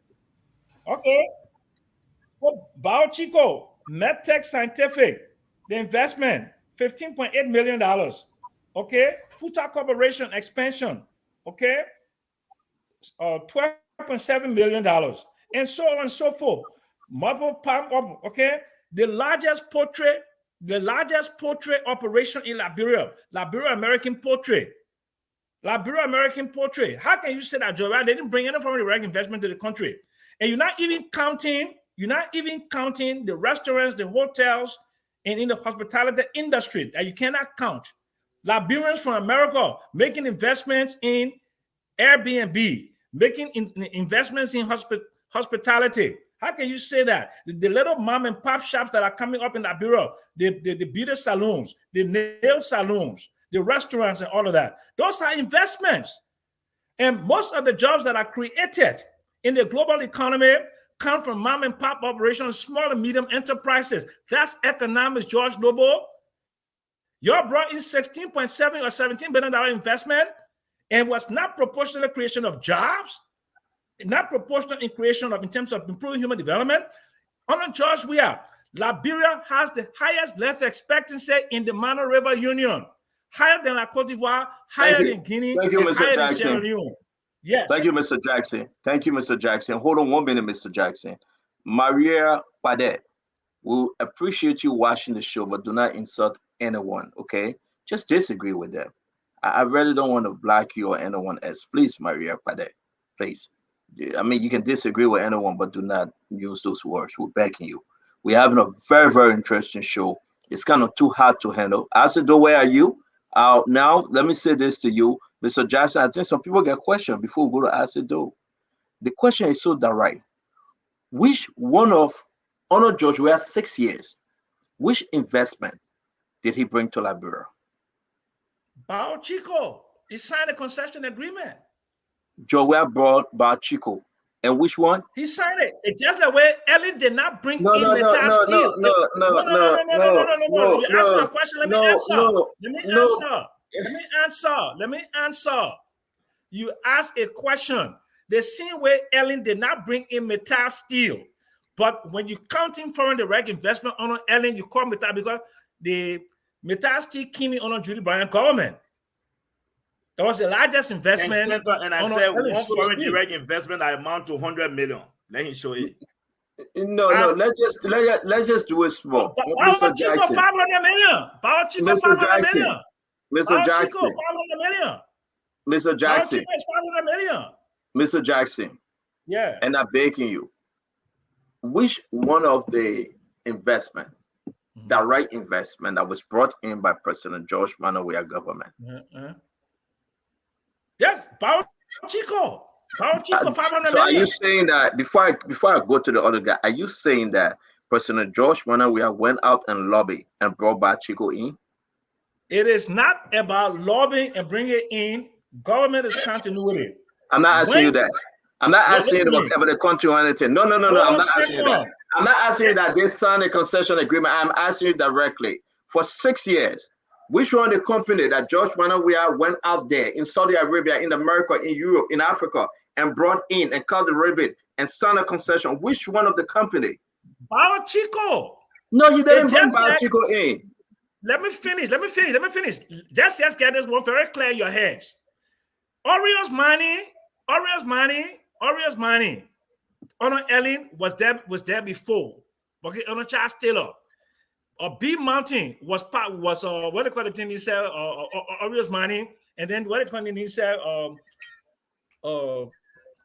Okay. Well, Biochico, MedTech Scientific, the investment, $15.8 million. Okay. Futa Corporation expansion, okay, $12.7 million. And so on and so forth. Marble Palm, okay, the largest portrait operation in Liberia American Portrait. Liberia American Portrait. How can you say that, Joe? They didn't bring any foreign direct investment to the country, and you're not even counting the restaurants, the hotels, and in the hospitality industry that you cannot count. Liberians from America making investments in Airbnb, making investments in hospitality. How can you say that? The little mom and pop shops that are coming up in Liberia, the beauty salons, the nail salons, the restaurants and all of that, those are investments. And most of the jobs that are created in the global economy come from mom and pop operations, small and medium enterprises. That's economics, George Noble. You brought in $16.7 or $17 billion investment and was not proportional creation of jobs, not proportional in creation of in terms of improving human development. Under George Weah, Liberia has the highest life expectancy in the Mano River Union, higher than La Cote d'Ivoire, higher than Guinea, Thank you, and Mr. higher Jackson. than Sierra Leone. Yes. Thank you, Mr. Jackson. Thank you, Mr. Jackson. Hold on 1 minute, Mr. Jackson. Maria Padet, we appreciate you watching the show, but do not insult anyone, okay? Just disagree with them. I really don't want to block you or anyone else. Please, Maria Padet, please. I mean, you can disagree with anyone, but do not use those words. We're backing you. We're having a very, very interesting show. It's kind of too hard to handle. Asido, where are you? Now, let me say this to you, Mr. Jackson. I think some people get questions before we go to Asido. The question is so direct. Which one of Honor George Weah 6 years, which investment did he bring to Liberia? Biochico. He signed a concession agreement. Joe Weah brought Biochico. And which one? He signed it. It's just the way Ellen did not bring No, in no, no, Metal no, Steel. no, no, no, no, no, You asked me a question. Let me answer. You ask a question. The same way Ellen did not bring in Metal Steel, but when you counting foreign direct investment on Ellen, you call Metal because the Metal Steel came in on Judy Bryant government. That was the largest investment. And I said one foreign direct investment that amount to 100 million. Let me show it. No, let's just do it small. Mr. Jackson. 500 million. Mr. Jackson. Mr. Jackson. 500 million. Mr. Jackson. 500 million. Mr. Jackson. Yeah. And I'm begging you. Which one of the investment, direct investment that was brought in by President George Manawia government? Yes, Power Chico. Power Chico, 500 so million. Are you saying that before I go to the other guy, are you saying that President George Manawia went out and lobbied and brought back Chico in? It is not about lobbying and bringing it in. Government is continuity. I'm not asking you that. I'm not asking you about the country or anything. No. I'm not asking you that. I'm not asking you that they signed a concession agreement. I'm asking you directly. For 6 years, which one of the company that George Manawia went out there in Saudi Arabia, in America, in Europe, in Africa, and brought in and cut the ribbon and signed a concession? Which one of the company? Power Chico. No, you didn't bring Power Chico in. Let me finish. Just get this one very clear in your heads. Orioles money. Honor Ellen was there before. Okay, Honor Charles Taylor. B Mountain was what do you call the thing he said? Orioles money, and then what do you call it? He said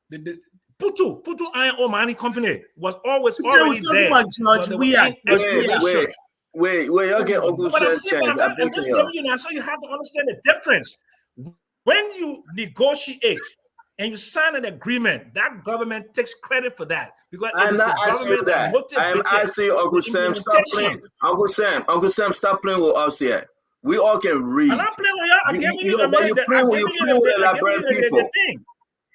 the Putu Iron Ore Mining Company was always already there. Wait, y'all get Uncle Sam's chance. I'm just telling you now, so you have to understand the difference. When you negotiate and you sign an agreement, that government takes credit for that because I'm not asking you that. I'm asking Uncle Sam, stop playing. Uncle Sam, stop playing with us here. We all can read. I'm not playing with y'all. I'm giving you the thing.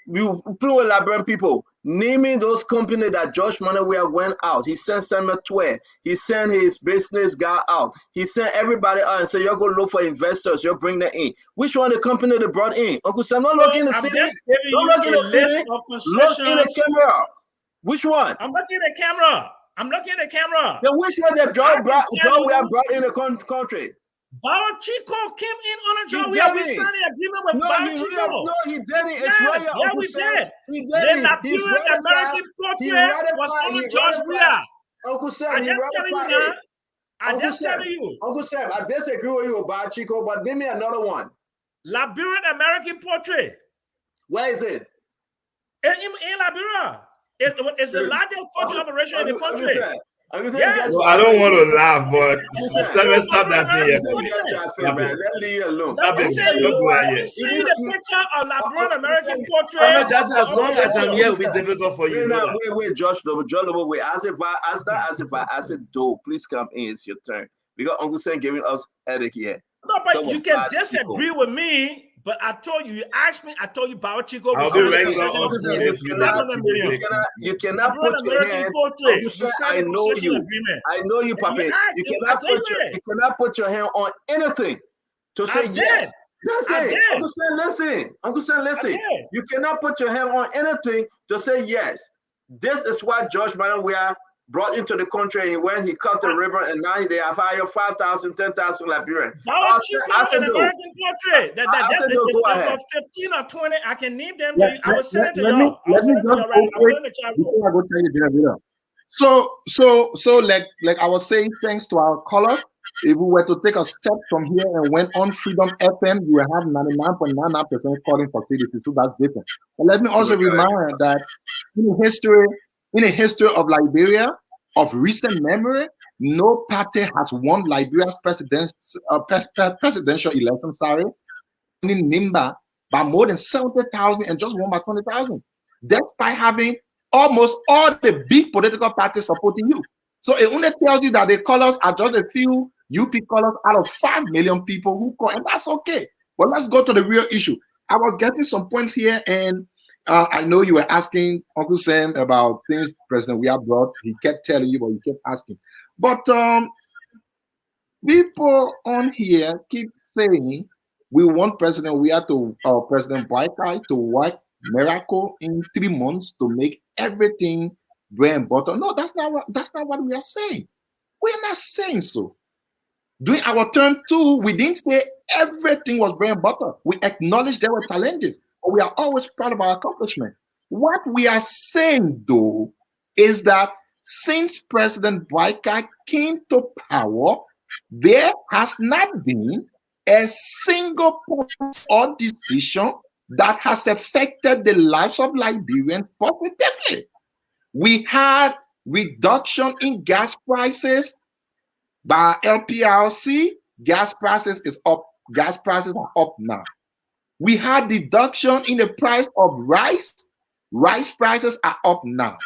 You play with elaborate people. Naming those companies that George Manawia went out. He sent Samuel Twe. He sent his business guy out. He sent everybody out and said, you're going to look for investors. You'll bring them in. Which one the company they brought in? Uncle Sam, don't look in the city. Don't look in the city. Look in the camera. Which one? I'm looking at the camera. Then which one that George brought in the country? Bauer Chico came in on a job. We signed an agreement with Bauer Chico. No, he didn't. It's yes, right. We did. He did. The Liberian American portrait was on George Weah. Uncle Sam, I just telling you. Uncle Sam, I disagree with you about Chico, but give me another one. Liberian American portrait. Where is it? In Liberia. It's the largest portrait operation in the country. Yes. Well, I don't want to laugh, but stop that thing here. Let me alone. You see the picture of LeBron American portrait. Just as long as I'm here, it'll be difficult for you. Wait, Josh, wait. As if I said, please come in. It's your turn. Because Uncle Sam giving us headache here. No, but you can disagree with me. But I told you, ask me, I told you about Chico. I'll be ready you cannot put your hand. I know you, Papa. You cannot put your hand on anything to say yes. That's it. Uncle Sam, listen. You cannot put your hand on anything to say yes. This is what George Manawia brought into the country when he cut the river, and now they have hired 5,000, 10,000 Liberians. I said, American portrait. Go ahead. 15 or 20, I can name them. I will send it to y'all. So, like I was saying, thanks to our caller, if we were to take a step from here and went on Freedom FM, you will have 99.99% calling for CDC. So that's different. But let me also remind that in the history of Liberia, of recent memory, no party has won Liberia's presidential election, in Nimba by more than 70,000 and just won by 20,000, despite having almost all the big political parties supporting you. So it only tells you that the colors are just a few UP colors out of 5 million people who call, and that's okay. But let's go to the real issue. I was getting some points here, and I know you were asking Uncle Sam about things President Weah brought. He kept telling you, but you kept asking. But people on here keep saying we want President Weah to President Boykai to work miracle in 3 months to make everything bread and butter. No, that's not what we are saying. We're not saying so. During our term 2, we didn't say everything was bread and butter. We acknowledged there were challenges, but we are always proud of our accomplishment. What we are saying, though, is that since President Boykai came to power, there has not been a single point or decision that has affected the lives of Liberians positively. We had reduction in gas prices by LPRC. Gas prices is up. Gas prices are up now. We had deduction in the price of rice. Rice prices are up now.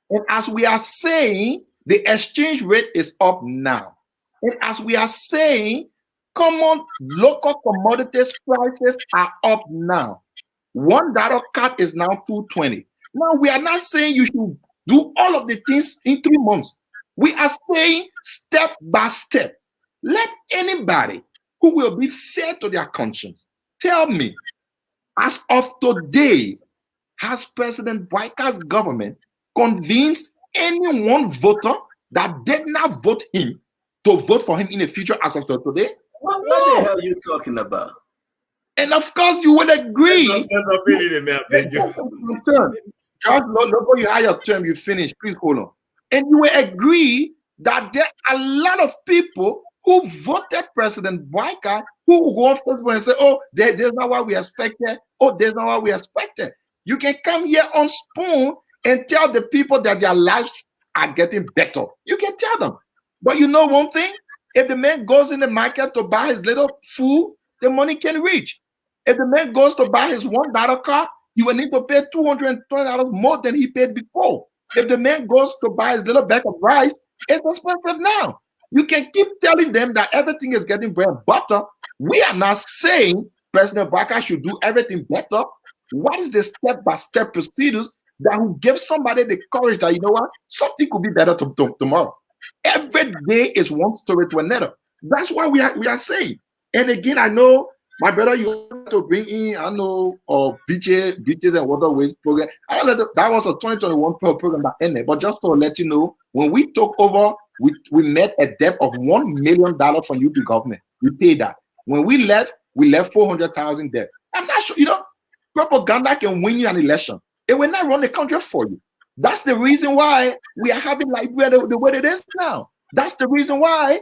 And as we are saying, the exchange rate is up now. And as we are saying, common local commodities prices are up now. $1 cut is now $2.20. Now, we are not saying you should do all of the things in 3 months. We are saying step by step. Let anybody who will be fair to their conscience tell me, as of today, has President Boykai's government convinced any one voter that did not vote him to vote for him in the future as of today? What the hell are you talking about? And of course, you will agree. George, before you have your term, you finish. Please hold on. And you will agree that there are a lot of people who voted President Boykai who will go on Facebook and say, oh, there's not what we expected. Oh, there's not what we expected. You can come here on Spoon and tell the people that their lives are getting better. You can tell them. But you know one thing? If the man goes in the market to buy his little food, the money can reach. If the man goes to buy his $1 car, he will need to pay $220 more than he paid before. If the man goes to buy his little bag of rice, it's expensive now. You can keep telling them that everything is getting bread and butter. We are not saying President Boykai should do everything better. What is the step-by-step procedures that will give somebody the courage that, you know what, something could be better tomorrow? Every day is one story to another. That's what we are saying. And again, I know, my brother, you have to bring in, I know, beaches and waterways program. I don't know, that was a 2021 program that ended. But just to let you know, when we took over, we met a debt of $1 million from UP government. We paid that. When we left 400,000 debt. I'm not sure, you know, propaganda can win you an election. It will not run the country for you. That's the reason why we are having Liberia the way it is now. That's the reason why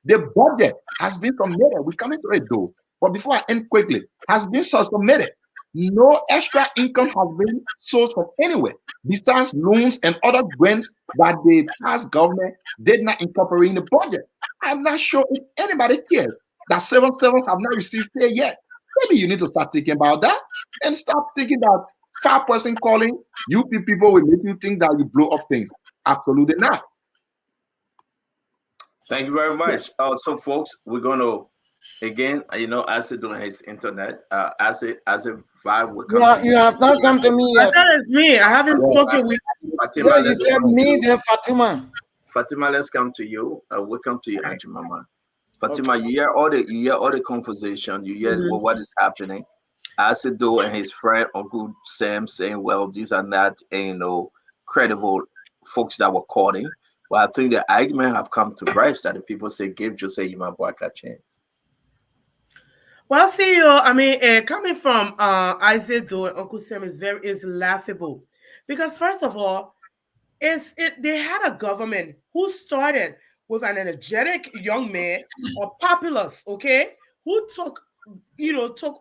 the budget has been submitted. We come into it though. But before I end quickly, has been submitted. No extra income has been sourced from anywhere besides loans and other grants that the past government did not incorporate in the budget. I'm not sure if anybody cares that 7/7 have not received pay yet. Maybe you need to start thinking about that and stop thinking that 5% calling UP people will make you think that you blow up things. Absolutely not. Thank you very much. So, folks, we're going to, again, you know, as it doing his internet, as a vibe will come. You have not come to me yet. That is me. I haven't spoken with Fatima. Yeah, you said me, then Fatima. Fatima, let's come to you. Welcome to you, Auntie Mama. Fatima, you hear all the conversation. You hear what is happening. Asido and his friend Uncle Sam saying, well, these are not, you know, credible folks that were calling. But I think the argument have come to rise that the people say, give Jose Imabwaka a chance. Well, see, I mean, coming from Isido and Uncle Sam is laughable. Because first of all, they had a government who started with an energetic young man, a populace, okay, who took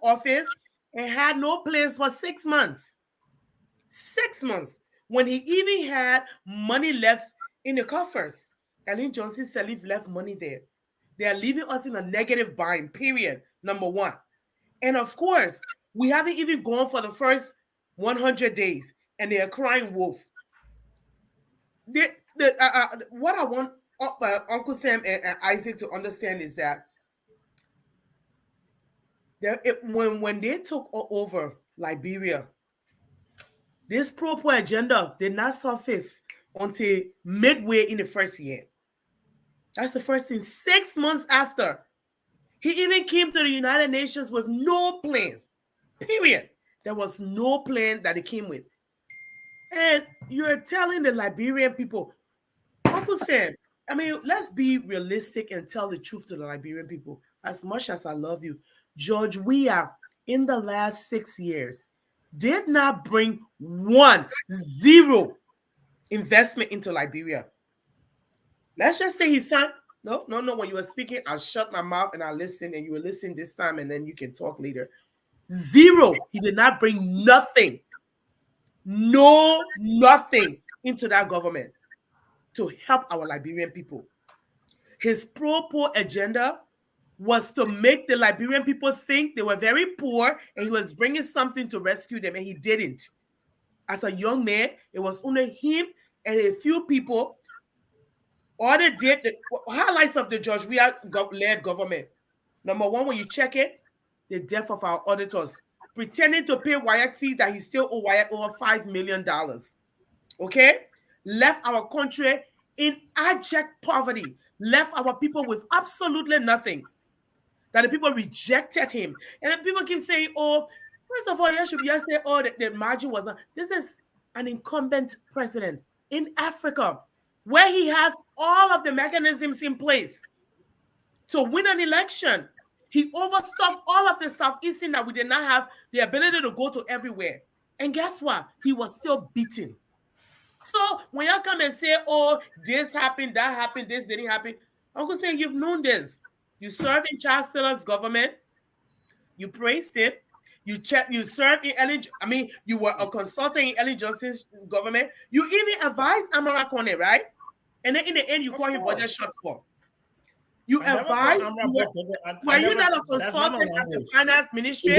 office and had no place for 6 months. 6 months. When he even had money left in the coffers. Ellen Johnson Sirleaf left money there. They are leaving us in a negative bind, period, number one. And of course, we haven't even gone for the first 100 days, and they are crying wolf. What I want Uncle Sam and Isaac to understand is that when they took over Liberia, This pro-poor agenda did not surface until midway in the first year. That's the first thing. 6 months after, he even came to the United Nations with no plans. Period. There was no plan that he came with. And you're telling the Liberian people, Uncle Sam, I mean, let's be realistic and tell the truth to the Liberian people. As much as I love you, George Weah, in the last 6 years, did not bring 0 investment into Liberia. Let's just say he signed. No. When you were speaking, I'll shut my mouth and I'll listen, and you will listen this time, and then you can talk later. 0. He did not bring nothing. Nothing into that government to help our Liberian people. His pro-poor agenda was to make the Liberian people think they were very poor, and he was bringing something to rescue them, and he didn't. As a young man, it was only him and a few people. All they did, the highlights of the George Weah-led government. Number one, when you check it, the death of our auditors, pretending to pay WIAC fees that he still owe WIAC over $5 million. Okay? Left our country in abject poverty, left our people with absolutely nothing. That the people rejected him. And then people keep saying, oh, first of all, you should just say, oh, the margin was not. This is an incumbent president in Africa where he has all of the mechanisms in place to win an election. He overstuffed all of the Southeastern that we did not have the ability to go to everywhere. And guess what? He was still beaten. So when y'all come and say, oh, this happened, that happened, this didn't happen, Uncle saying you've known this. You served in Charles Taylor's government. You praised him. You served in you were a consultant in Ellen Johnson's government. You even advised Amara Kone, right? And then in the end, you call him budget shortfall. You advised. Were you not a consultant at the finance ministry?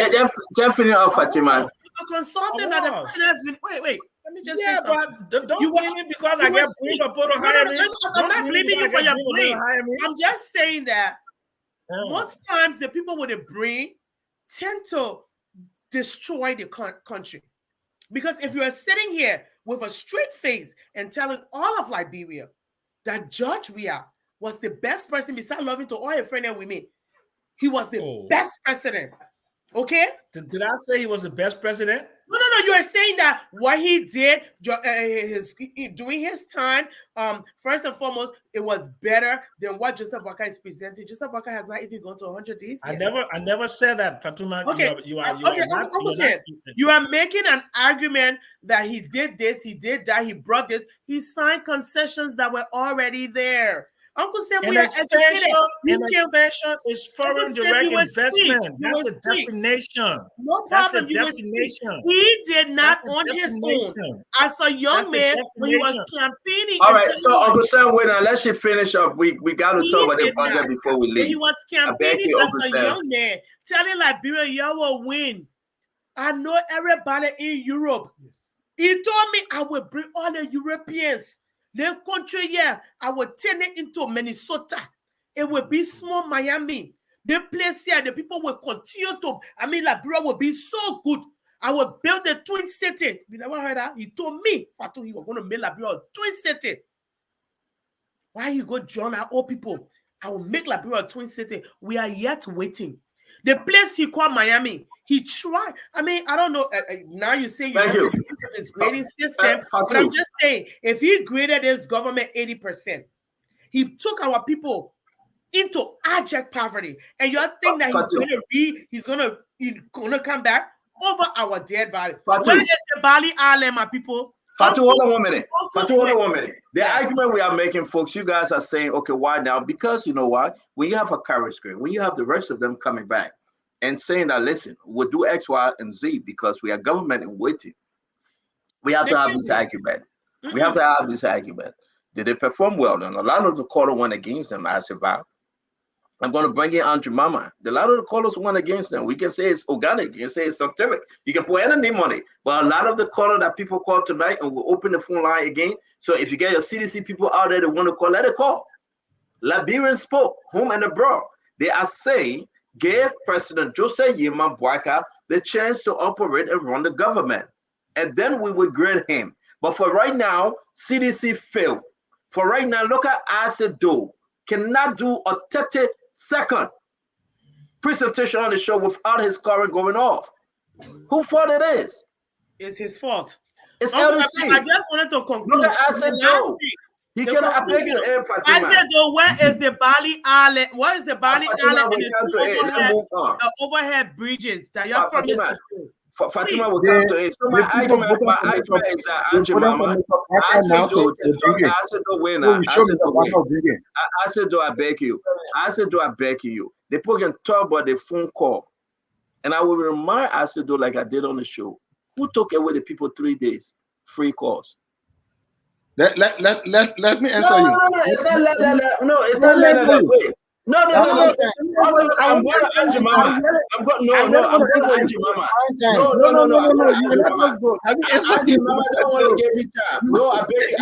Definitely, Fatima. A consultant at the finance ministry. Wait. Let me just say something. But don't blame me because I get brief for to hire me. I'm not blaming you for your brain. I'm just saying that most times the people with a brain tend to destroy the country. Because if you are sitting here with a straight face and telling all of Liberia that George Weah was the best person besides loving to all your friends with me, he was the best president. Okay? Did I say he was the best president? No. You are saying that what he did during his time, first and foremost, it was better than what Joseph Boakai is presenting. Joseph Boakai has not even gone to 100 days yet. I never said that, Fatuma. Okay. You are making an argument that he did this, he did that, he brought this. He signed concessions that were already there. Uncle Sam, we are educated. Expansion is foreign direct investment. That's the definition. No problem. He did not on his own. As a young man, when he was campaigning. All right, so Uncle Sam, wait, unless you finish up, we got to talk about the budget before we leave. He was campaigning as a young man, telling Liberia, you will win. I know everybody in Europe. He told me I will bring all the Europeans. The country here, I will turn it into Minnesota. It will be small Miami. The place here, the people will continue to, Liberia will be so good. I will build the twin city. You never heard that? He told me, Fatu, he was going to make Liberia a twin city. Why you go join our old people? I will make Liberia a twin city. We are yet waiting. The place he called Miami, he tried. I don't know. Now you say you his grading system, but I'm just saying, if he graded his government 80%, he took our people into abject poverty, and you think that he's gonna come back over our dead body. Where is the Bali Island, my people? Fatu, hold on 1 minute. The argument we are making, folks, you guys are saying, okay, why now? Because you know what? When you have a courage screen, when you have the rest of them coming back and saying that, listen, we'll do X, Y, and Z because we are government in waiting. We have to have this argument. We have to have this argument. Did they perform well? And a lot of the callers went against them. I said, I'm going to bring in Andrew Mama. A lot of the callers went against them. We can say it's organic. You can say it's synthetic. You can put any money. But a lot of the callers that people call tonight, and we'll open the phone line again. So if you get your CDC people out there that want to call, let it call. Liberians spoke, home and abroad. They are saying, gave President Joseph Yema Boakai the chance to operate and run the government. and then we would grade him. But for right now, CDC failed. For right now, look at Acedo cannot do a 30-second presentation on the show without his current going off. Who fault it is? It's his fault. It's Uncle, LDC. I just wanted to conclude. Look at Acedo. He can beg you, Fatima. Acedo, where is the Bali Island? What is the Bali Island and the overhead bridges that you're promising? Fatima will come to it. So my argument is that Angie Mama, Acedo winner. Acedo, I beg you. Acedo, I beg you. The people can talk about the phone call. And I will remind Acedo, like I did on the show, who took away the people 3 days? Free calls. Let me answer you. It's not that way. No. I'm going to Angie Mama. I'm going to Angie Mama. No. Angie Mama don't want to give you time. No, I beg you.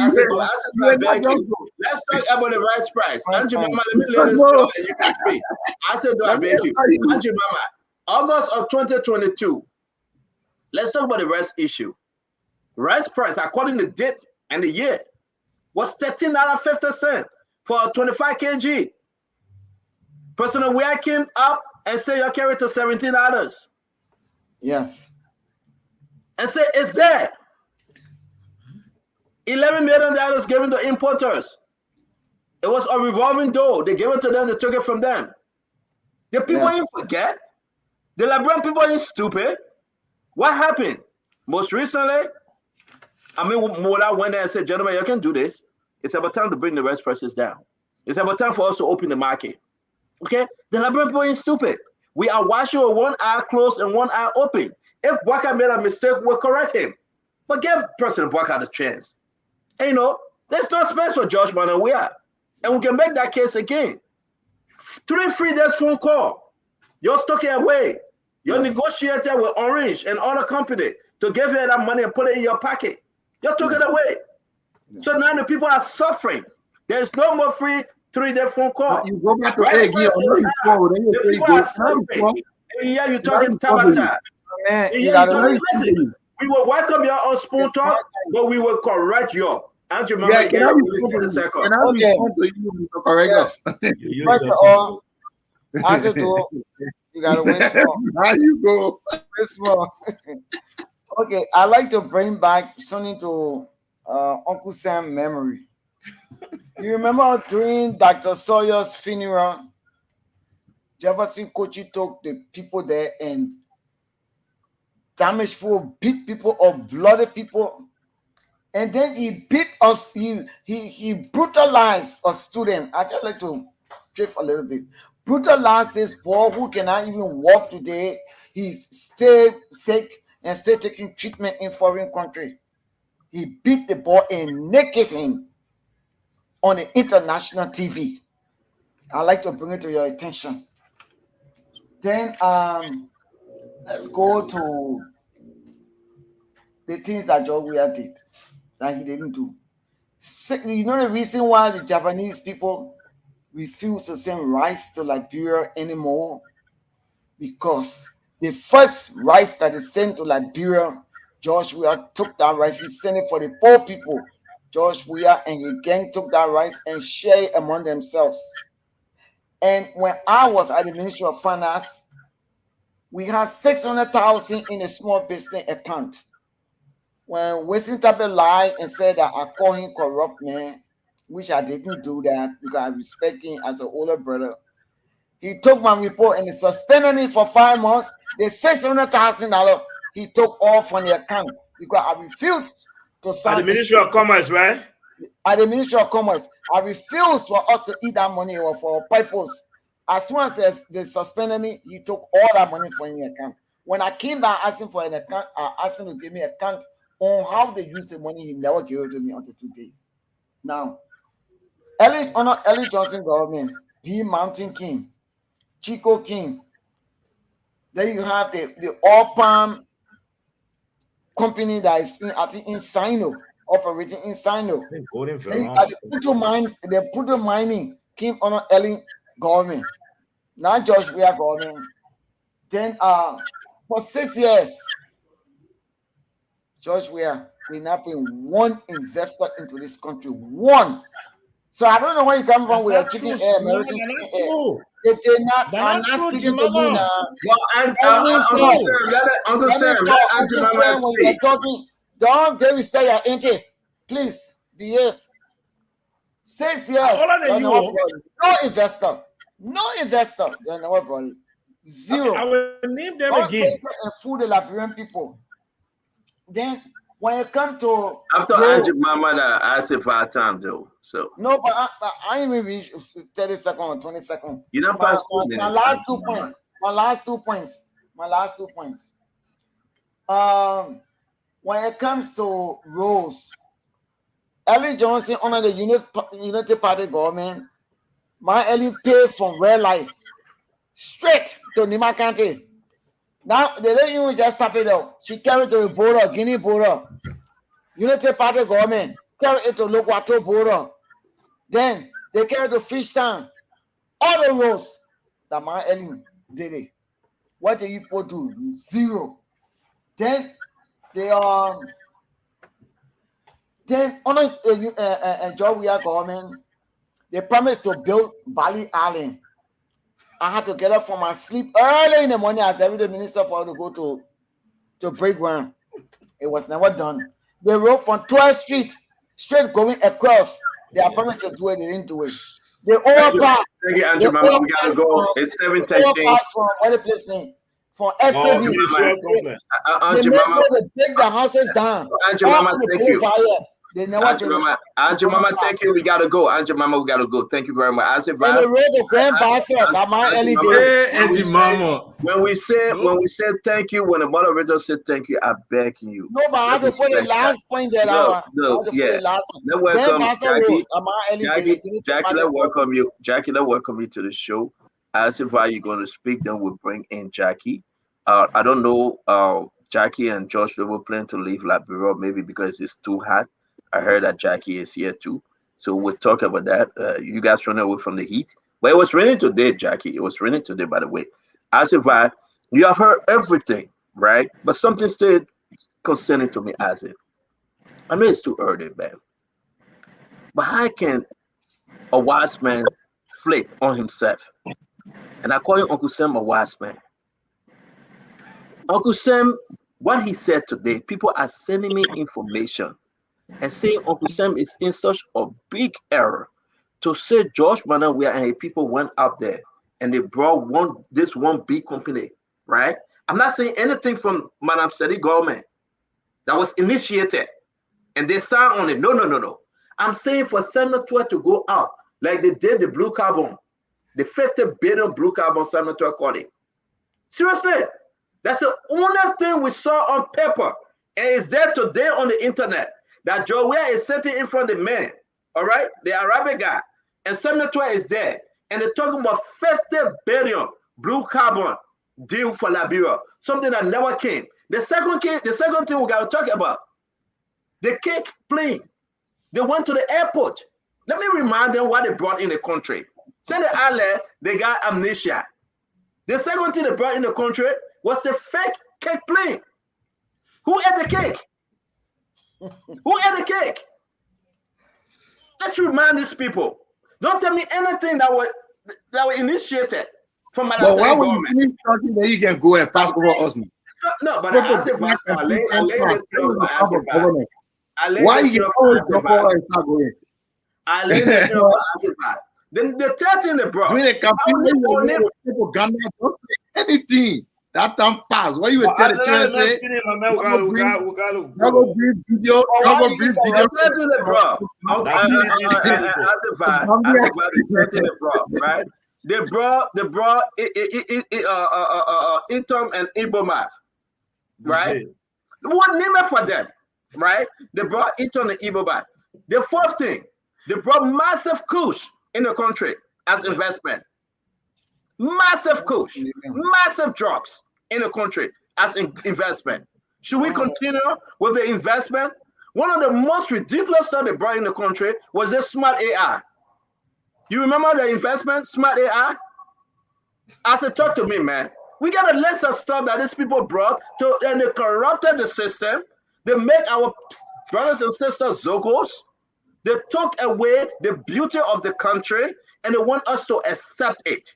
I beg you. Let's talk about the rice price. Angie Mama, let me let us know and you can speak. I said, do I beg you? Angie Mama, August of 2022. Let's talk about the rice issue. Rice price, according to the date and the year, was $13.50 for 25 kg. President Weah came up and said you carry to $17. Yes. And say it's there. $11 million given to importers. It was a revolving door. They gave it to them, they took it from them. The people ain't forget. The Liberian people ain't stupid. What happened? Most recently, Mola went there and said, gentlemen, you can do this. It's about time to bring the rice prices down. It's about time for us to open the market. Okay? The Liberian people ain't stupid. We are watching with one eye closed and one eye open. If Bwaka made a mistake, we'll correct him. But give President Bwaka the chance. And you know, there's no space for judgment, and we are. And we can make that case again. 3 free days phone call. You're stuck away. You're negotiating with Orange and other company to give you that money and put it in your pocket. You took it away. So now the people are suffering. There's no more free 3-day phone call. You go back to Right, egg, the people are suffering. And yeah, you're talking Tabata. Man, And you yeah, gotta listen, we will welcome you on Spoon Talk, but we will correct you. Andrew, Mama, Yeah, can I in a second. respond to you to correct us? First of all, answer to you gotta wait small. How you go? Wait small. Okay, I like to bring back something to Uncle Sam memory. You remember during Dr. Sawyer's funeral, Jefferson Kochi took the people there and damaged people, beat people up, blooded people, and then he beat us. He brutalized a student. I just like to drift a little bit. Brutalized this boy who cannot even walk today. He's still sick and still taking treatment in foreign country. He beat the boy and naked him on the international TV. I like to bring it to your attention. Then let's go to the things that George Weah did that he didn't do. You know the reason why the Japanese people refuse to send rice to Liberia anymore? Because the first rice that is sent to Liberia, George Weah took that rice, he sent it for the poor people. George Weah and his gang took that rice and shared it among themselves. And when I was at the Ministry of Finance, we had 600,000 in a small business account. When Winston Tappet lied and said that I call him corrupt man, which I didn't do that because I respect him as an older brother, he took my report and he suspended me for 5 months. The $600,000 he took off from the account because I refused to sign. At the Ministry of Commerce, right? At the Ministry of Commerce, I refused for us to eat that money or for purpose. As soon as they suspended me, he took all that money from the account. When I came back asking for an account, I asked him to give me an account on how they use the money. He never gave it to me until today. Now, Ellie Johnson government, he Mountain King, Chico King. Then you have the All Palm company that is in Sino, operating in Sino. Then the Puto mining came under Ellie government, not George Weah government. Then for 6 years, George, they not bring one investor into this country. One. So I don't know where you come from with your chicken air, American chicken air. They did not. I'm not speaking to you now. Well, Uncle Sam, Uncle Sam, let Auntie Mama when you're speak. talking, don't disrespect your auntie. Please behave. 6 years. No investor. No investor. You're never brought. Zero. I will name them don't again. And food the Liberian people. Then when you come to after Auntie Mama that asked it 5 times though. So no, but I even reach 30 seconds or 20 seconds. You don't pass 2 minutes. My last 2 points. My last 2 points. When it comes to roles, Ellen Johnson under the Unity Party government, my Ellen paid from Red Light straight to Nima County. Now they don't even just tap it out. She carried to the border, Guinea border. Unity Party government carry it to Lokwato border. Then they carry to Fishtown. All the roads that my Ellen did it. What do you people do? Zero. Then they then on a job we are government, they promised to build Bali Island. I had to get up from my sleep early in the morning as every day minister for to go to break ground. It was never done. They rode from 12th Street straight going across. They are promised to do it, they didn't do it. They overpass. Thank you, Auntie Mama. We gotta go. It's 7:13. Overpass from what the place name? From SKD. Auntie Mama. They take the houses down. Auntie Mama, thank you. They never Auntie Mama, thank you. We gotta go. Auntie Mama, we gotta go. Thank you very much. As if the road to Grand Basket, Auntie Mama. When we say thank you, when the moderator said thank you, I beg you. No, but I had to put the last point there. Let's welcome Jackie. Let's welcome you. Jackie, let's welcome you to the show. As if you're going to speak, then we'll bring in Jackie. I don't know. Jackie and Josh were planning to leave Liberia, maybe because it's too hot. I heard that Jackie is here too. So we'll talk about that. You guys running away from the heat. But it was raining today, Jackie. It was raining today, by the way. As if you have heard everything, right? But something said concerning to me as if. I know it's too early, man. But how can a wise man flip on himself? And I call him Uncle Sam a wise man. Uncle Sam, what he said today, people are sending me information and saying Uncle Sam is in such a big error to say George Manawia and his people went out there and they brought this one big company, right? I'm not saying anything from Madam Sadi government that was initiated and they signed on it. No. I'm saying for Senator to go out like they did the blue carbon, the 50 billion blue carbon Senator called it. Seriously, that's the only thing we saw on paper, and it's there today on the internet. That Joia is sitting in front of the man, all right, the Arabic guy, and Senator is there, and they're talking about 50 billion blue carbon deal for Liberia, something that never came. The second thing we got to talk about, the cake plane. They went to the airport. Let me remind them what they brought in the country. Say the island, they got amnesia. The second thing they brought in the country was the fake cake plane. Who ate the cake? Who ate the cake? Let's remind these people. Don't tell me anything that was initiated from my government. Why would you finish talking that you can go and pass over us? No, but I said I lay this why you always go forward and start going? I lay this Then the third thing they brought. Doing a campaign, people Ghana don't say anything. That time pass. What you would tell the church say? Go bring video. Right? They brought Editon and Ibomaf, right? What name it for them, right? They brought Editon and Ibomaf. The fourth thing, they brought massive kush in the country as investment. Massive kush, massive drugs in the country as investment. Should we continue with the investment? One of the most ridiculous stuff they brought in the country was this smart AI. You remember the investment, smart AI? I said, talk to me, man. We got a list of stuff that these people brought and they corrupted the system. They make our brothers and sisters Zogos. They took away the beauty of the country and they want us to accept it.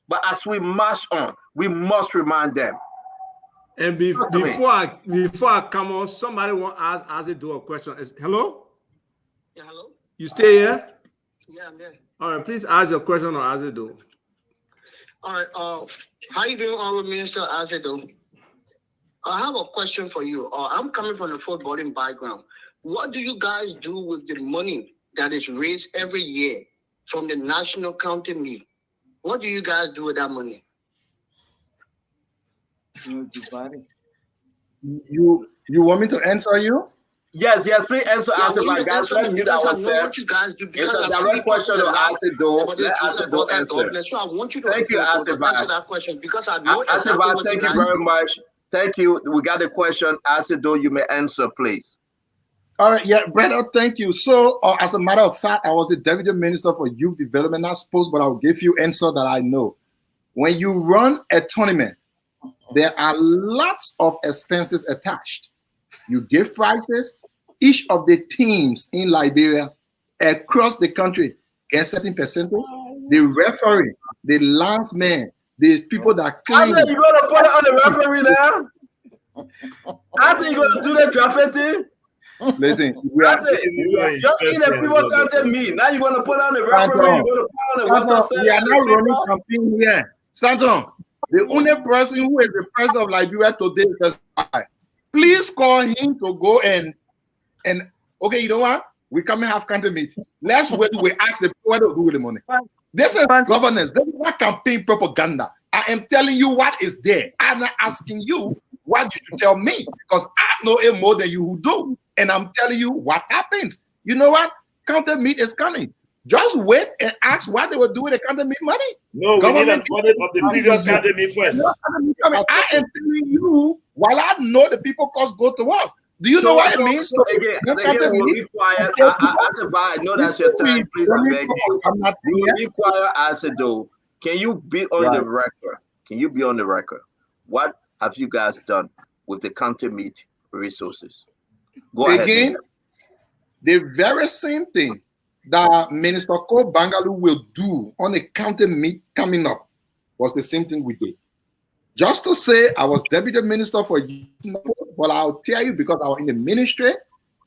But as we march on, we must remind them. And before I come on, somebody want to ask Azedo a question. Hello? Yeah, hello? You stay here? Yeah, I'm here. All right, please ask your question on Azedo. All right, how you doing, Honorable Minister Azedo? I have a question for you. I'm coming from a footballing background. What do you guys do with the money that is raised every year from the national county meet? What do you guys do with that money? You want me to answer you? Yes, please answer. Answer my guys. Let's mute ourselves. What you guys do, It's a direct question to Azedo. Let Azedo answer. So I want you to Thank you, answer Azedo. that question because I know Azedo, thank you very much. Thank you. We got a question. Azedo, you may answer, please. All right, yeah, brother, thank you. So, as a matter of fact, I was the Deputy Minister for Youth Development, not supposed, but I'll give you answer that I know. When you run a tournament, there are lots of expenses attached. You give prizes. Each of the teams in Liberia across the country get certain percentage. The referee, the landsman, the people that clean. I said you're gonna put it on the referee now. I said you're gonna do the graffiti. Listen, just in the people counted me. Now you're gonna put on the referee. You're gonna put on the water center. We are not running campaign here. Stanton, the only person who is the president of Liberia today is I. Please call him to go and okay, you know what? We come and have county meeting. Let's wait. We ask the people what to do with the money. This is governance. This is not campaign propaganda. I am telling you what is there. I'm not asking you what you should tell me because I know it more than you do. And I'm telling you what happens. You know what? County meet is coming. Just wait and ask what they will do with the county meet money. No, we need an audit of the previous county meet first. I am telling you, while I know the people cost go to us. Do you know what it means? Again, we'll be quiet. I know that's your time. Please, I beg you. We will be quiet, Azedo. Can you be on the record? Can you be on the record? What have you guys done with the county meet resources? Go ahead. Again, the very same thing that Minister Cole Bangalore will do on the county meet coming up was the same thing we did. Just to say I was Deputy Minister for Youth, but I'll tell you because I was in the ministry,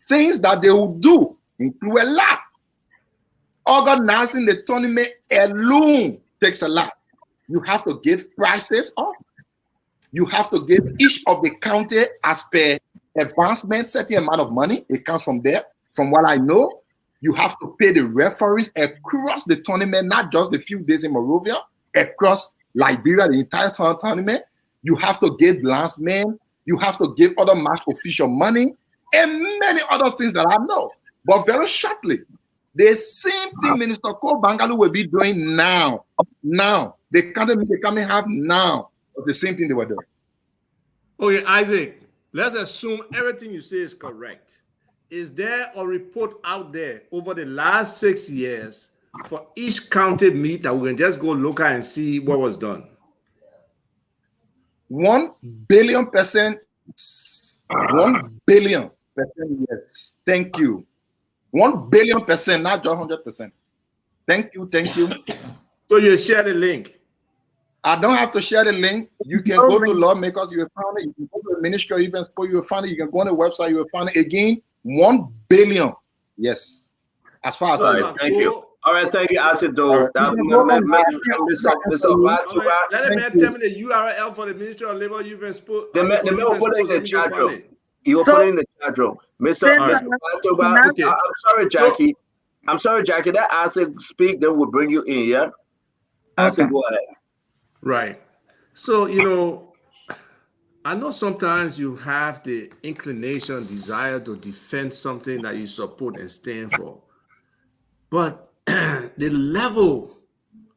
things that they will do include a lot. Organizing the tournament alone takes a lot. You have to give prices up. You have to give each of the county as per advancement, certain amount of money. It comes from there. From what I know, you have to pay the referees across the tournament, not just the few days in Monrovia, across Liberia, the entire tournament. You have to give landsmen. You have to give other match official money and many other things that I know. But very shortly, the same thing Minister Cole Bangalore will be doing now. Now. They can't have now. But the same thing they were doing. Okay, Isaac, let's assume everything you say is correct. Is there a report out there over the last 6 years for each county meet that we can just go look at and see what was done? 1 billion%. 1 billion%, yes. Thank you. 1 billion%, not just 100%. Thank you. So you share the link. I don't have to share the link. You can go to lawmakers, you will find it. You can go to the ministry of events, you will find it. You can go on the website, you will find it. Again, 1 billion. Yes. As far as I know. Thank you. All right, thank you, Azedo. Let me tell me the URL for the Ministry of Labor, Youth and Sport. The man will put it in the chat room. You will put it in the chat room. Mr. I'm sorry, Jackie. I'm sorry, Jackie. That Asik speak, then we'll bring you in, yeah? Asik, go ahead. Right. So, you know, I know sometimes you have the inclination, desire to defend something that you support and stand for. But the level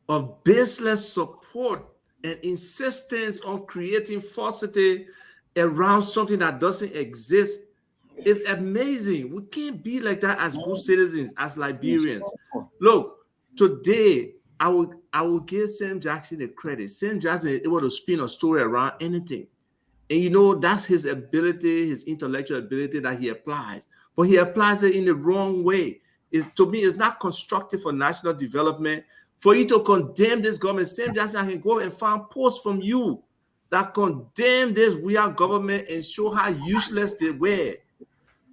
of baseless support and insistence on creating falsity around something that doesn't exist is amazing. We can't be like that as good citizens, as Liberians. Look, today, I will give Sam Jackson the credit. Sam Jackson is able to spin a story around anything. And you know, that's his ability, his intellectual ability that he applies. But he applies it in the wrong way. To me, it's not constructive for national development. For you to condemn this government, same just I can go and find posts from you that condemn this weird government and show how useless they were.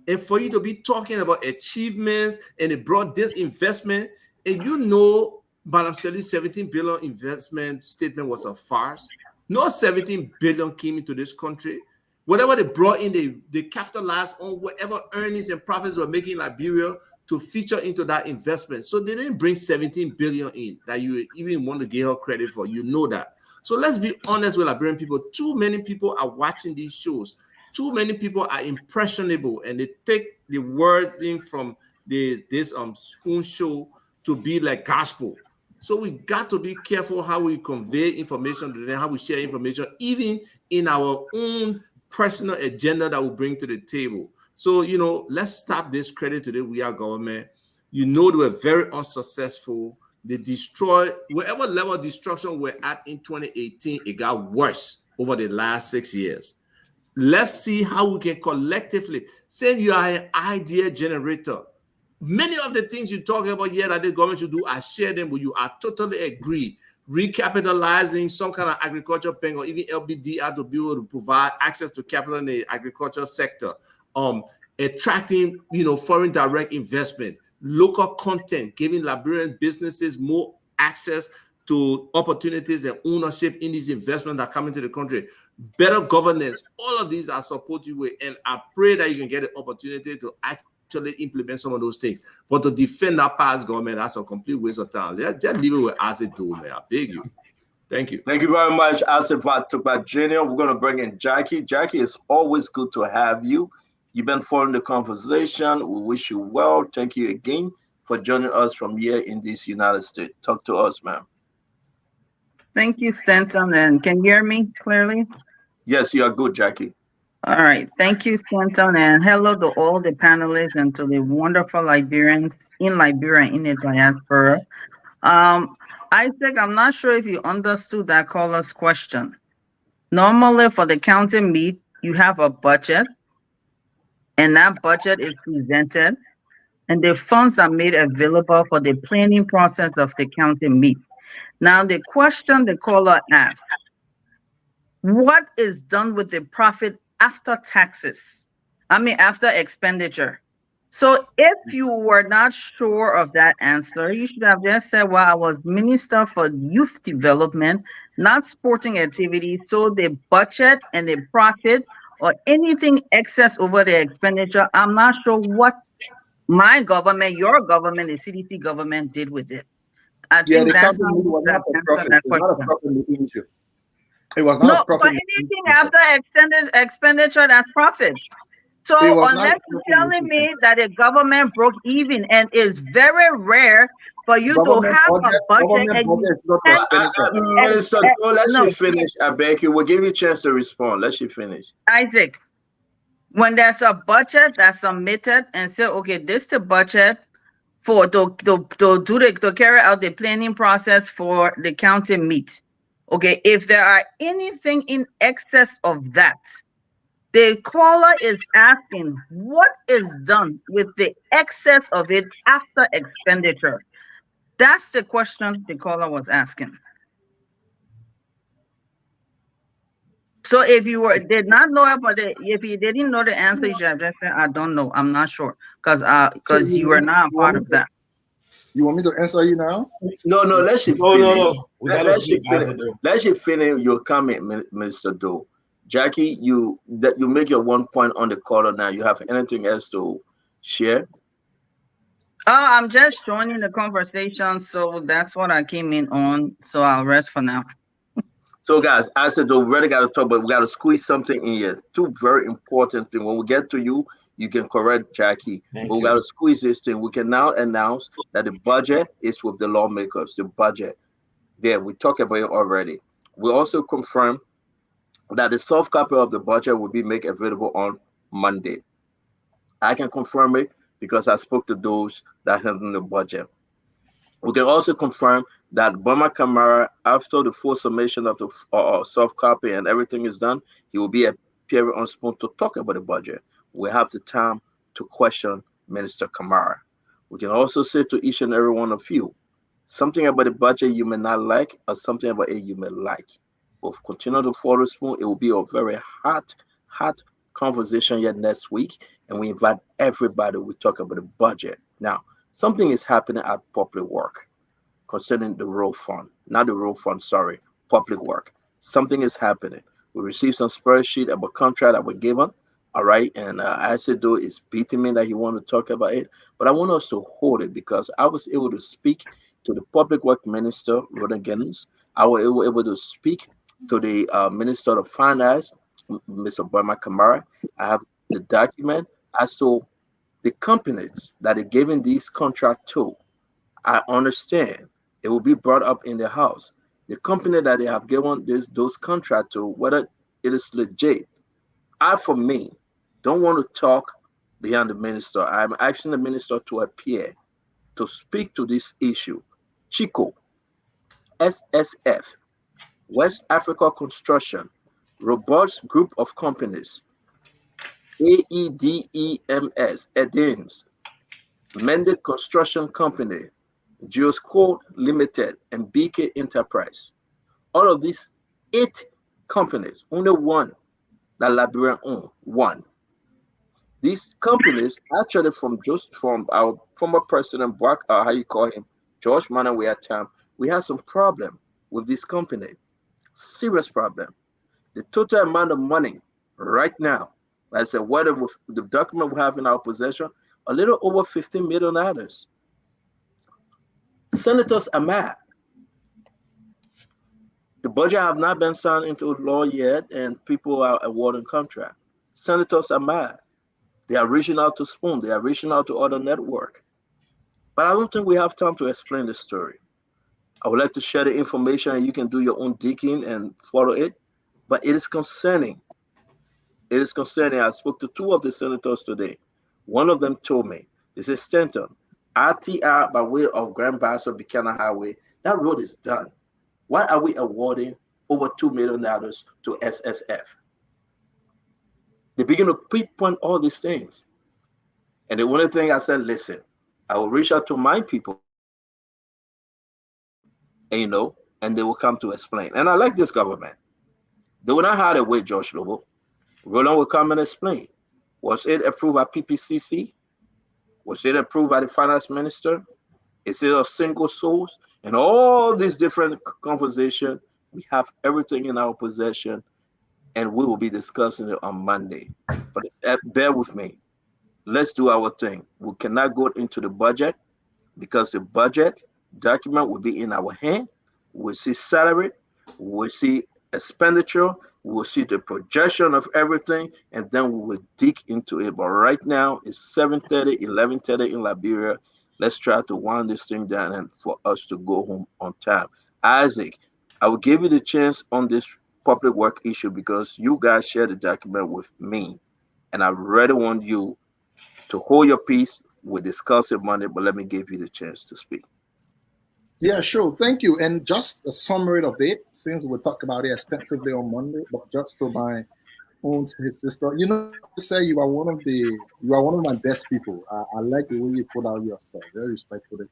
And for you to be talking about achievements and it brought this investment, and you know, Madam Seli's 17 billion investment statement was a farce. No 17 billion came into this country. Whatever they brought in, they capitalized on whatever earnings and profits were making in Liberia to feature into that investment. So they didn't bring 17 billion in that you even want to give her credit for. You know that. So let's be honest with Liberian people. Too many people are watching these shows. Too many people are impressionable and they take the words in from this spoon show to be like gospel. So we got to be careful how we convey information to them, how we share information, even in our own personal agenda that we bring to the table. So, you know, let's stop this credit to the We Are government. You know, they were very unsuccessful. They destroyed whatever level of destruction we're at in 2018. It got worse over the last 6 years. Let's see how we can collectively say you are an idea generator. Many of the things you're talking about here that the government should do, I share them with you. I totally agree. Recapitalizing some kind of agriculture bank or even LBDR to be able to provide access to capital in the agriculture sector. Attracting, you know, foreign direct investment, local content, giving Liberian businesses more access to opportunities and ownership in these investments that come into the country. Better governance, all of these are supported with, and I pray that you can get an opportunity to actually implement some of those things. But to defend that past government, that's a complete waste of time. Just leave it with as it do, man. I beg you. Thank you. Thank you very much, Asifat Tupac Jr. We're going to bring in Jackie. Jackie, it's always good to have you. You've been following the conversation. We wish you well. Thank you again for joining us from here in this United States. Talk to us, ma'am. Thank you, Stanton. And can you hear me clearly? Yes, you are good, Jackie. All right. Thank you, Stanton. And hello to all the panelists and to the wonderful Liberians in Liberia in the diaspora. Isaac, I'm not sure if you understood that caller's question. Normally for the county meet, you have a budget, and that budget is presented, and the funds are made available for the planning process of the county meet. Now, the question the caller asked, what is done with the profit after taxes? After expenditure. So if you were not sure of that answer, you should have just said, well, I was Minister for Youth Development, not sporting activities. So the budget and the profit or anything excess over the expenditure, I'm not sure what my government, your government, the CDC government did with it. I think that's how we should have answered that question. It was not a profit. For anything after expenditure, that's profit. So unless you're telling me that the government broke even, and it's very rare for you to have a budget and Minister, let you finish. I beg you. We'll give you a chance to respond. Let you finish. Isaac, when there's a budget that's submitted and say, okay, this is the budget for to carry out the planning process for the county meet. Okay, if there are anything in excess of that, the caller is asking what is done with the excess of it after expenditure. That's the question the caller was asking. So if you did not know about it, if you didn't know the answer, you should have just said, I don't know, I'm not sure, because you were not a part of that. You want me to answer you now? No, let you finish. No. Let you finish your comment, Minister Doe. Jackie, you make your 1 point on the caller now. You have anything else to share? I'm just joining the conversation, so that's what I came in on. So I'll rest for now. So guys, I said we really got to talk, but we got to squeeze something in here. Two very important things. When we get to you, you can correct Jackie. But we got to squeeze this thing. We can now announce that the budget is with the lawmakers. The budget. There, we talked about it already. We also confirm that the soft copy of the budget will be made available on Monday. I can confirm it because I spoke to those that handle the budget. We can also confirm that Burma Kamara, after the full summation of the soft copy and everything is done, he will be appearing on Spoon to talk about the budget. We have the time to question Minister Kamara. We can also say to each and every one of you, something about the budget you may not like, or something about it you may like. We'll continue to follow Spoon. It will be a very hot conversation yet next week, and we invite everybody. We talk about the budget. Now, something is happening at Public Work concerning the road fund, not the road fund, sorry, Public Work. Something is happening. We received some spreadsheet about contract that were given. All right, and Isidore is beating me that he want to talk about it, but I want us to hold it because I was able to speak to the Public Work Minister, Rodan Gennings. I was able to speak to the Minister of Finance, Mr. Burma Kamara. I have the document as to the companies that are giving these contract to. I understand it will be brought up in the House. The company that they have given those contract to, whether it is legit. I, for me, don't want to talk beyond the minister. I'm asking the minister to appear to speak to this issue. Chico, SSF, West Africa Construction, Robust Group of Companies, AEDEMS, Edims, Mended Construction Company, Geoscore Limited, and BK Enterprise. All of these 8 companies, only one that Liberian own, one. These companies actually from our former president, how you call him, George Mann, we had time. We had some problem with this company, serious problem. The total amount of money right now, like I said, whether with the document we have in our possession, a little over $15 million. Senators are mad. The budget have not been signed into law yet, and people are awarding contract. Senators are mad. They are reaching out to Spoon. They are reaching out to other network. But I don't think we have time to explain the story. I would like to share the information, and you can do your own digging and follow it. But it is concerning. It is concerning. I spoke to 2 of the senators today. One of them told me, they said, Stanton, RTR by way of Grand Bassa Buchanan Highway, that road is done. Why are we awarding over $2 million to SSF? They begin to pinpoint all these things. And the only thing I said, listen, I will reach out to my people, and they will come to explain. And I like this government. They will not hide away, George Lobo. Roland will come and explain. Was it approved by PPCC? Was it approved by the finance minister? Is it a single source? And all these different conversations, we have everything in our possession, and we will be discussing it on Monday. But bear with me. Let's do our thing. We cannot go into the budget because the budget document will be in our hand. We'll see salary, we'll see expenditure, we'll see the projection of everything, and then we will dig into it. But right now, it's 7:30, 11:30 in Liberia. Let's try to wind this thing down and for us to go home on time. Isaac, I will give you the chance on this Public Work issue because you guys shared the document with me, and I really want you to hold your peace. We'll discuss it Monday, but let me give you the chance to speak. Yeah, sure. Thank you. And just a summary of it, since we'll talk about it extensively on Monday, but just to my own sister, you say you are one of my best people. I like the way you put out your stuff, very respectfully.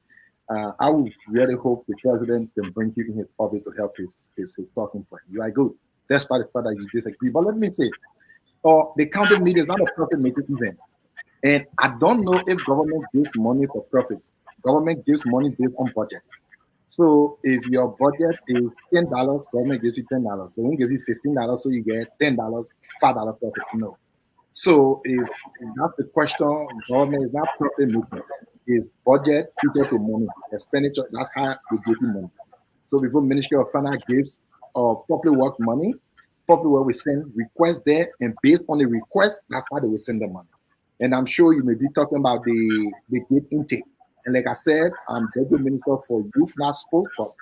I would really hope the president can bring you in his public to help his talking point. You are good, despite the fact that you disagree. But let me say, the county meeting is not a profit-making event. And I don't know if government gives money for profit. Government gives money based on budget. So if your budget is $10, government gives you $10. They won't give you $15, so you get $10, $5 profit. No. So if that's the question, government is not profit making. Is budget equal to money? Expenditure, that's how they give you money. So before Ministry of Finance gives Public Work money, Public Work will send requests there, and based on the request, that's how they will send the money. And I'm sure you may be talking about the gate intake. And like I said, I'm Deputy Minister for Youth, not Sport, but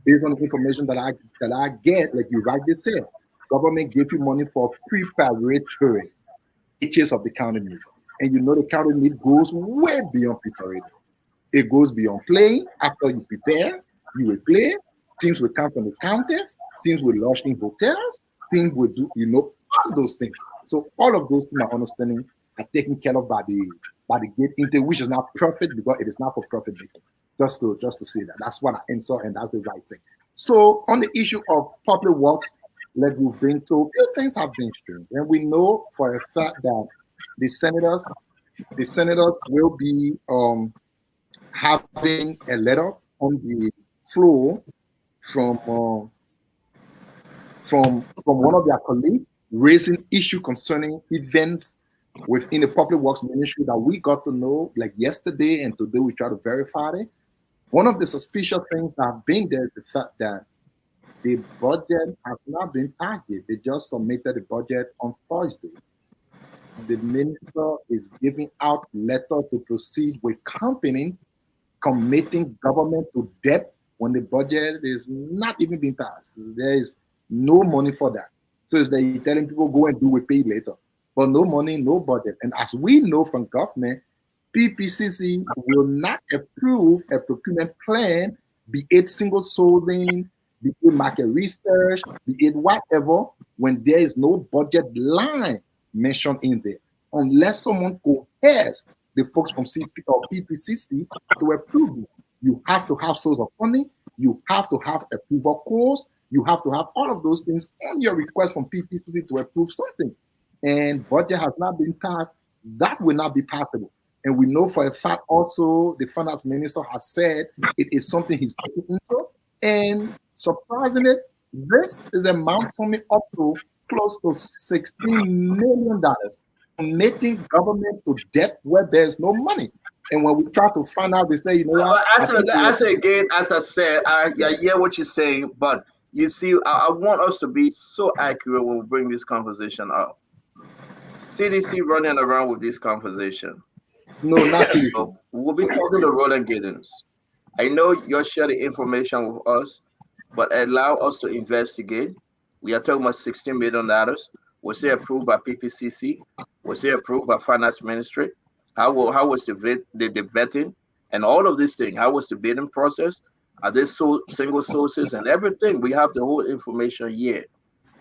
based on the information that I get, like you rightly said, government gives you money for preparatory stages of the county meet. And the county meet goes way beyond preparatory. It goes beyond playing after you prepare. You will play, teams will come from the counties, teams will lodge in hotels, teams will do, all those things. So all of those things, my understanding, are taken care of by the gate into which is not profit because it is not for profit making. Just to say that. That's what I answer, and that's the right thing. So on the issue of public works, like we've been told, a few things have been strange. And we know for a fact that the senators will be having a letter on the floor from one of their colleagues raising issue concerning events within the public works ministry that we got to know like yesterday, and today we try to verify it. One of the suspicious things that have been there is the fact that the budget has not been passed yet. They just submitted the budget on Thursday. The minister is giving out letter to proceed with companies committing government to debt when the budget is not even being passed. There is no money for that. So it's like telling people go and do we pay later. But no money, no budget. And as we know from government, PPCC will not approve a procurement plan, be it single sourcing, be it market research, be it whatever, when there is no budget line mentioned in there. Unless someone coerces the folks from CP or PPCC to approve it. You have to have source of funding, you have to have approval codes, you have to have all of those things on your request from PPCC to approve something. And budget has not been passed, that will not be possible. And we know for a fact also the finance minister has said it is something he's looking into. And surprisingly, this is amount summing up to close to $16 million, committing government to debt where there's no money. And when we try to find out, they say, you know what? As I said, I hear what you're saying, but you see, I want us to be so accurate when we bring this conversation up. CDC running around with this conversation. No, not CDC. So we'll be talking to Roland Giddens. I know you'll share the information with us, but allow us to investigate. We are talking about $16 million. Was it approved by PPCC? Was it approved by Finance Ministry? How was the vetting and all of these things? How was the bidding process? Are there single sources and everything? We have the whole information here.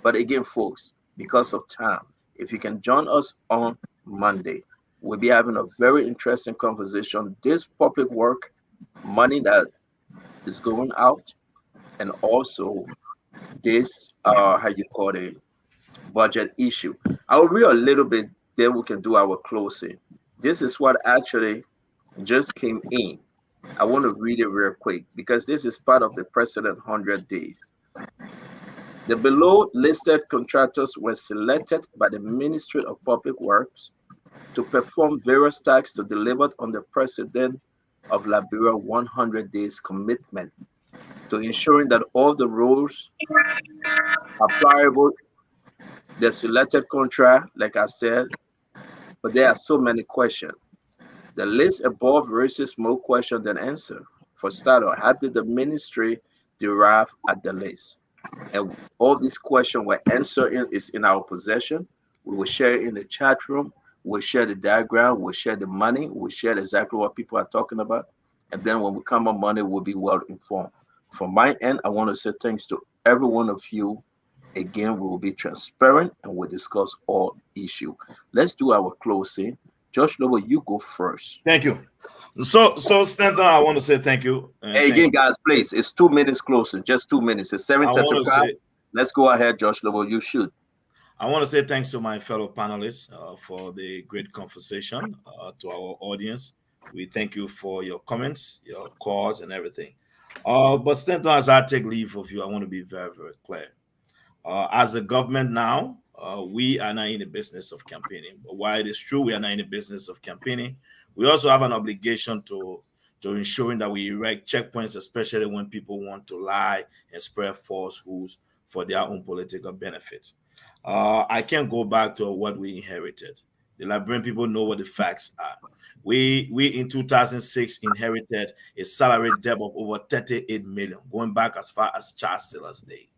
But again, folks, because of time, if you can join us on Monday, we'll be having a very interesting conversation. This public work money that is going out, and also this budget issue. I'll read a little bit, then we can do our closing. This is what actually just came in. I want to read it real quick because this is part of the precedent 100 days. The below listed contractors were selected by the Ministry of Public Works to perform various tasks to deliver on the precedent of Liberia 100 days commitment to ensuring that all the rules applicable. The selected contract, like I said, but there are so many questions. The list above raises more questions than answer. For starter, how did the ministry derive at the list? And all these questions were answered is in our possession. We will share it in the chat room. We'll share the diagram. We'll share the money. We'll share exactly what people are talking about. And then when we come on Monday, we'll be well informed. From my end, I want to say thanks to every one of you. Again, we will be transparent and we'll discuss all issues. Let's do our closing. Josh Lobo, you go first. Thank you. So Stanton, I want to say thank you. Hey, again, guys, please, it's 2 minutes closing, just 2 minutes. It's 7:35. Let's go ahead, Josh Lobo. You should. I want to say thanks to my fellow panelists for the great conversation. To our audience, we thank you for your comments, your calls, and everything. But Stanton, as I take leave of you, I want to be very, very clear. As a government now, we are not in the business of campaigning. But while it is true we are not in the business of campaigning, we also have an obligation to ensuring that we erect checkpoints, especially when people want to lie and spread falsehoods for their own political benefit. I can't go back to what we inherited. The Liberian people know what the facts are. We in 2006 inherited a salary debt of over 38 million, going back as far as Charles Taylor's day.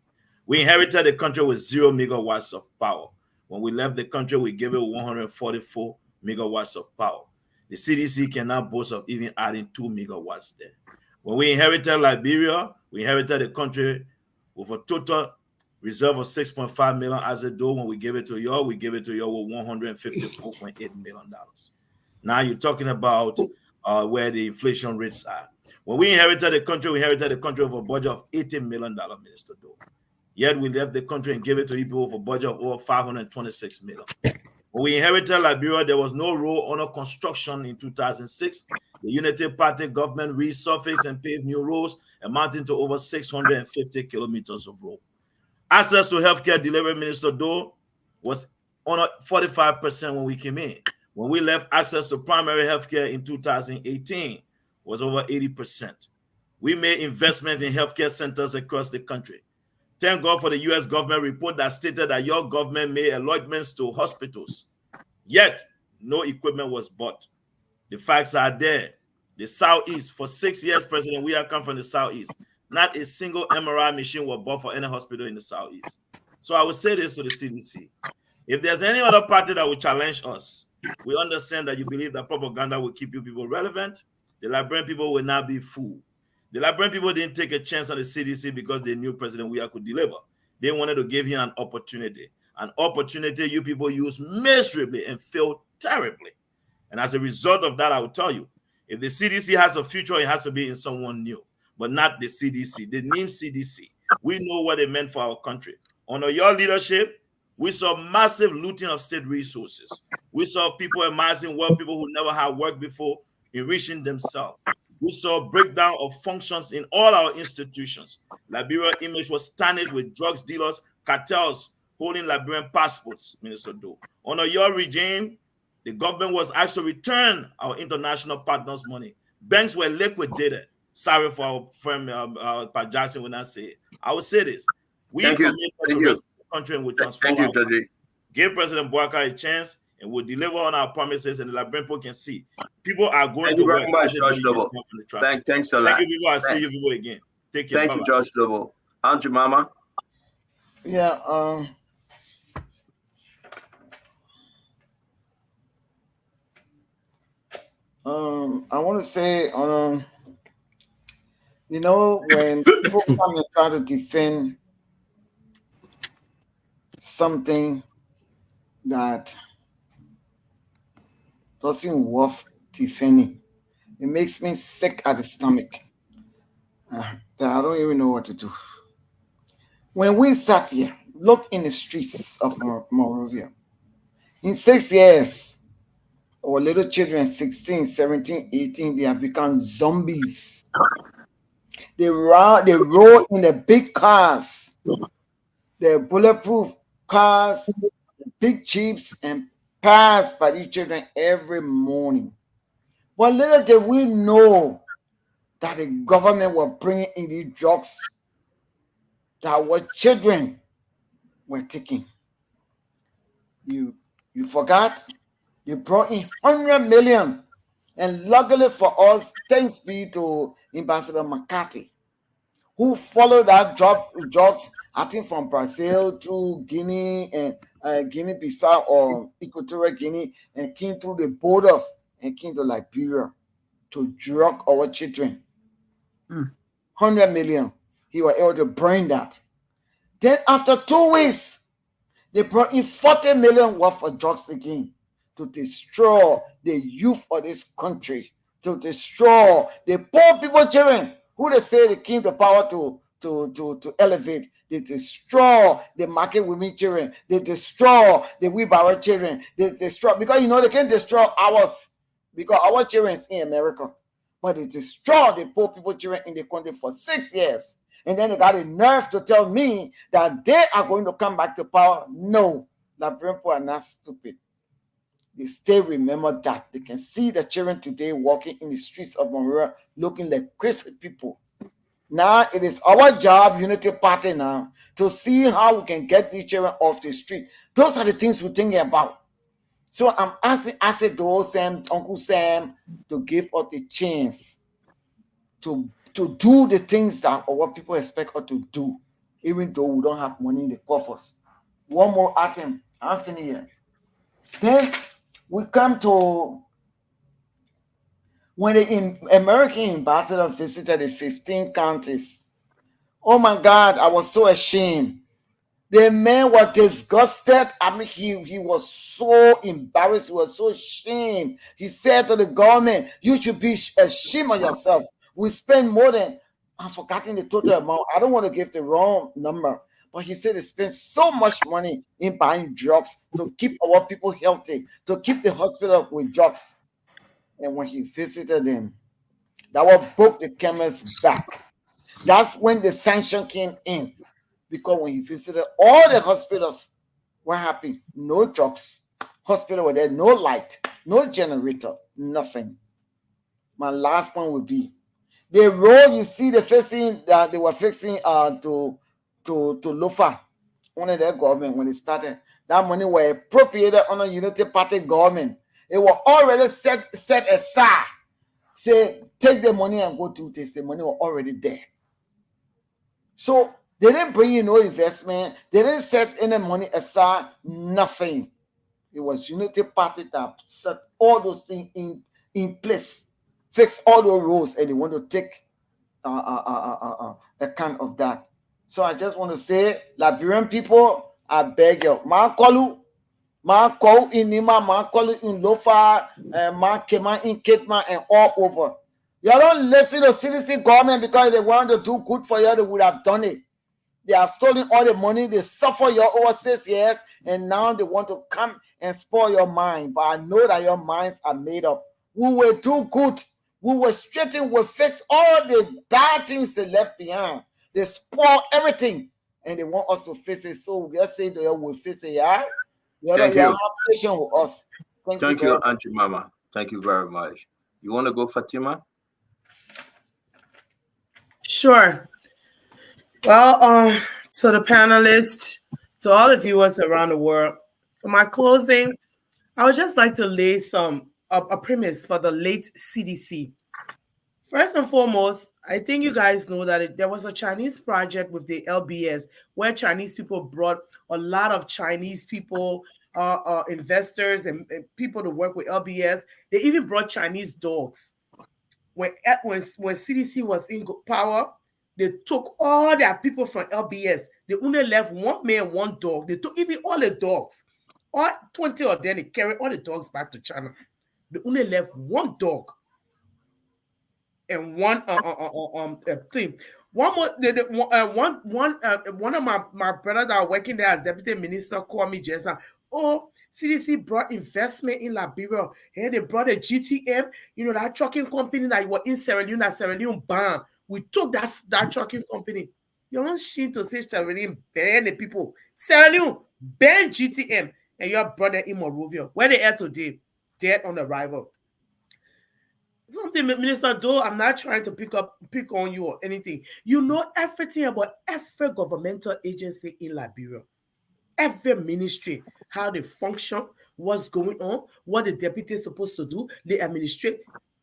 We inherited a country with 0 megawatts of power. When we left the country, we gave it 144 megawatts of power. The CDC cannot boast of even adding 2 megawatts there. When we inherited Liberia, We inherited a country with a total reserve of 6.5 million as a do. When we give it to y'all, we give it to y'all with $154.8 million. Now you're talking about where the inflation rates are. When we inherited the country, with a budget of $80 million, Minister Do. Yet we left the country and gave it to people with a budget of over $526 million. When we inherited Liberia, there was no road under construction in 2006. The Unity Party government resurfaced and paved new roads amounting to over 650 kilometers of road. Access to healthcare delivery, Minister Do, was on 45% when we came in. When we left, access to primary healthcare in 2018 was over 80%. We made investments in healthcare centers across the country. Thank God for the U.S. government report that stated that your government made allotments to hospitals. Yet, no equipment was bought. The facts are there. The Southeast, for 6 years, President, we have come from the Southeast. Not a single MRI machine was bought for any hospital in the Southeast. So I would say this to the CDC. If there's any other party that will challenge us, we understand that you believe that propaganda will keep you people relevant. The Liberian people will not be fooled. The Liberian people didn't take a chance on the CDC because they knew President Weah could deliver. They wanted to give him an opportunity. An opportunity you people used miserably and failed terribly. And as a result of that, I will tell you, if the CDC has a future, it has to be in someone new, but not the CDC. The name CDC. We know what it meant for our country. Under your leadership, we saw massive looting of state resources. We saw people amassing wealth, people who never had worked before, enriching themselves. We saw breakdown of functions in all our institutions. Liberia image was tarnished with drugs dealers, cartels holding Liberian passports, Minister Do. Under your regime, the government was asked to return our international partners' money. Banks were liquidated. Sorry for our friend Pat Jackson when I say it. I will say this. We committed to rescue the country and we transform our country. Give President Bouaka a chance and we'll deliver on our promises, and the Liberian people can see. People are going to work. Thanks a lot. Thank you, people. I'll see you people again. Take care. Thank you, George Lobo. Auntie Mama. Yeah, I want to say, you know, when people come and try to defend something that doesn't worth defending, it makes me sick at the stomach. That I don't even know what to do. When we sat here, look in the streets of Monrovia. In 6 years, our little children, 16, 17, 18, they have become zombies. They rode in the big cars, the bulletproof cars, big jeeps, and passed by these children every morning. But little did we know that the government was bringing in these drugs that our children were taking. You forgot? You brought in 100 million. And luckily for us, thanks be to Ambassador McCarthy, who followed that drugs, I think from Brazil through Guinea and Guinea-Bissau or Equatorial Guinea, and came through the borders and came to Liberia to drug our children. 100 million. He was able to bring that. Then after 2 weeks, they brought in 40 million worth of drugs again to destroy the youth of this country, to destroy the poor people children who they say they came to power to elevate. They destroy the market women children. They destroy the wheelbarrow children. They destroy, because you know they can destroy ours, because our children is in America. But they destroy the poor people children in the country for 6 years. And then they got the nerve to tell me that they are going to come back to power. No, Liberian people are not stupid. They still remember that. They can see the children today walking in the streets of Monrovia looking like crazy people. Now it is our job, Unity Party now, to see how we can get these children off the street. Those are the things we're thinking about. So I'm asking those Sam, Uncle Sam, to give us the chance to do the things that our people expect us to do, even though we don't have money in the coffers. One more item, I'm finished here. Then we come to when the American ambassador visited the 15 counties Oh my God, I was so ashamed. The man was disgusted. I mean, he was so embarrassed. He was so ashamed. He said to the government, you should be ashamed of yourself. We spend more than, I've forgotten the total amount. I don't want to give the wrong number. But he said they spend so much money in buying drugs to keep our people healthy, to keep the hospital with drugs. And when he visited them, that what broke the chemist's back. That's when the sanction came in. Because when he visited all the hospitals, what happened? No drugs. Hospital were there, no light, no generator, nothing. My last point would be the road you see they facing that they were fixing to Lofa under their government when they started. That money were appropriated under Unity Party government. It was already set aside. Say, take the money and go do this. The money was already there. So they didn't bring you no investment. They didn't set any money aside. Nothing. It was Unity Party that set all those things in place, fix all those roads, and they want to take account of that. So I just want to say, Liberian people, I beg you, Makolu, Mako in Nima, Makolu in Lofa, Makema in Kitma, and all over. You don't listen to CDC government because they want to do good for you, they would have done it. They have stolen all the money, they suffer your over 6 years, and now they want to come and spoil your mind. But I know that your minds are made up. We will do good. We will straighten, we'll fix all the bad things they left behind. They spoil everything, and they want us to fix it. So we just say that we'll fix it, yeah? Thank you. Have patience with us. Thank you, Auntie Mama. Thank you very much. You want to go, Fatima? Sure. Well, to the panelists, to all the viewers around the world, for my closing, I would just like to lay a premise for the late CDC. First and foremost, I think you guys know that there was a Chinese project with the LBS where Chinese people brought a lot of Chinese people, investors, and people to work with LBS. They even brought Chinese dogs. When CDC was in power, they took all their people from LBS. They only left one man, one dog. They took even all the dogs. All 20 of them, they carried all the dogs back to China. They only left one dog and one thing. One more, one of my brothers that are working there as deputy minister called me just now. Oh, CDC brought investment in Liberia. Hey, they brought a GTM, that trucking company that was in Sierra Leone, that Sierra Leone banned. We took that trucking company. You want shit to say Sierra Leone ban the people. Sierra Leone ban GTM, and your brother in Monrovia. Where they are today, dead on arrival. Something, Minister Doe, I'm not trying to pick on you or anything. You know everything about every governmental agency in Liberia. Every ministry, how they function, what's going on, what the deputy is supposed to do, they administrate.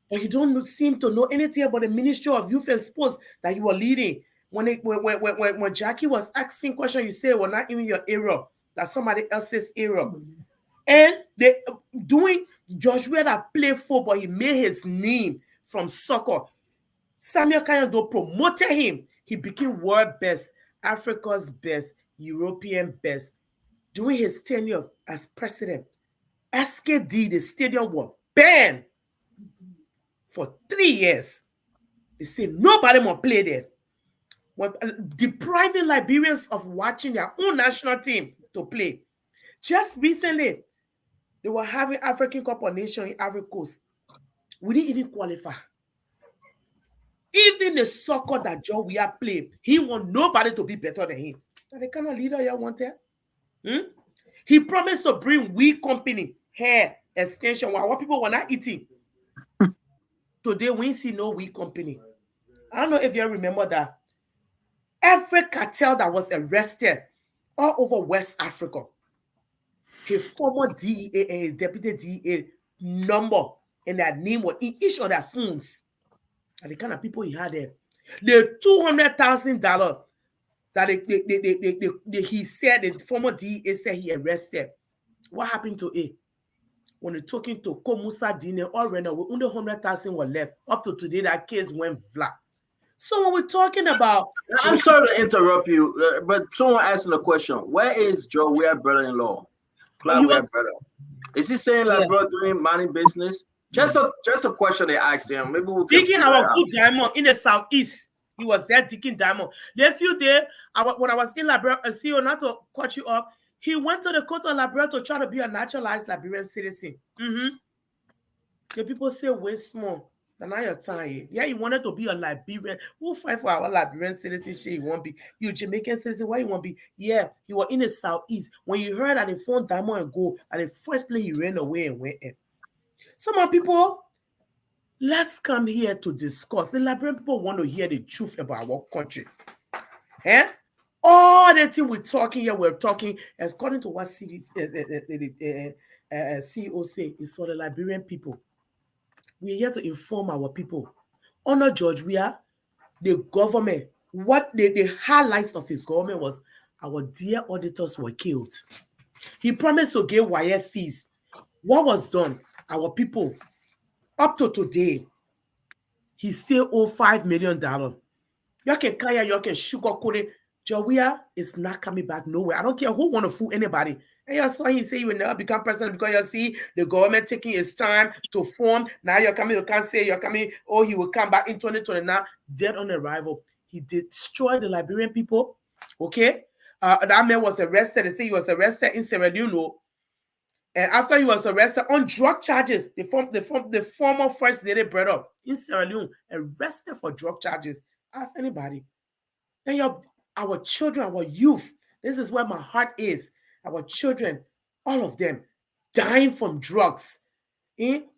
But you don't seem to know anything about the Ministry of Youth and Sports that you are leading. When Jackie was asking questions, you say, well, not even your area, that's somebody else's area. And they doing Joshua that play football, he made his name from soccer. Samuel Kayando promoted him. He became world best, Africa's best, European best. During his tenure as president, SKD, the stadium was banned for 3 years. They said nobody more play there. Depriving Liberians of watching their own national team to play. Just recently, they were having African Cup of Nations in Ivory Coast. We didn't even qualify. Even the soccer that Joe Weah played, he want nobody to be better than him. That's the kind of leader you want there. He promised to bring weed company, hair, extension, what people were not eating. Today, we see no weed company. I don't know if you remember that. Every cartel that was arrested all over West Africa, his former DEA and his deputy DEA number and their name was in each of their phones. And the kind of people he had there. The $200,000 that he said, the former DEA said he arrested. What happened to it? When they're talking to Komusa Dine or Rena, only 100,000 were left. Up to today, that case went flat. So when we're talking about, I'm sorry to interrupt you, but someone asking a question. Where is Joe Weir brother-in-law? Clyde Weir brother. Is he saying like bro doing money business? Just a question they asked him. Maybe we can digging our good diamond in the southeast. He was there digging diamond. Then a few days, when I was in Liberia, CEO, not to cut you off, he went to the court of Liberia to try to be a naturalized Liberian citizen. The people say, wait small. Now your time. Yeah, he wanted to be a Liberian. We'll fight for our Liberian citizenship. He won't be. You Jamaican citizen, why you won't be? Yeah, he was in the southeast. When you heard that they found diamond and gold, at the first place he ran away and went in. Some of people, let's come here to discuss. The Liberian people want to hear the truth about our country. All the thing we're talking here, we're talking according to what CEO say is for the Liberian people. We're here to inform our people. Honor George Weah, the government, what the highlights of his government was our dear auditors were killed. He promised to give wire fees. What was done? Our people, up to today, he still owe $5 million. You can carry, you can sugarcoat it. George Weah is not coming back nowhere. I don't care who want to fool anybody. And you saw he say you will never become president because you see the government taking its time to form. Now you're coming, you can't say you're coming, oh, he will come back in 2029, dead on arrival. He destroyed the Liberian people. Okay? That man was arrested. They say he was arrested in Sierra Leone. And after he was arrested on drug charges, the former first lady brother in Sierra Leone arrested for drug charges. Ask anybody. And our children, our youth, this is where my heart is. Our children, all of them, dying from drugs.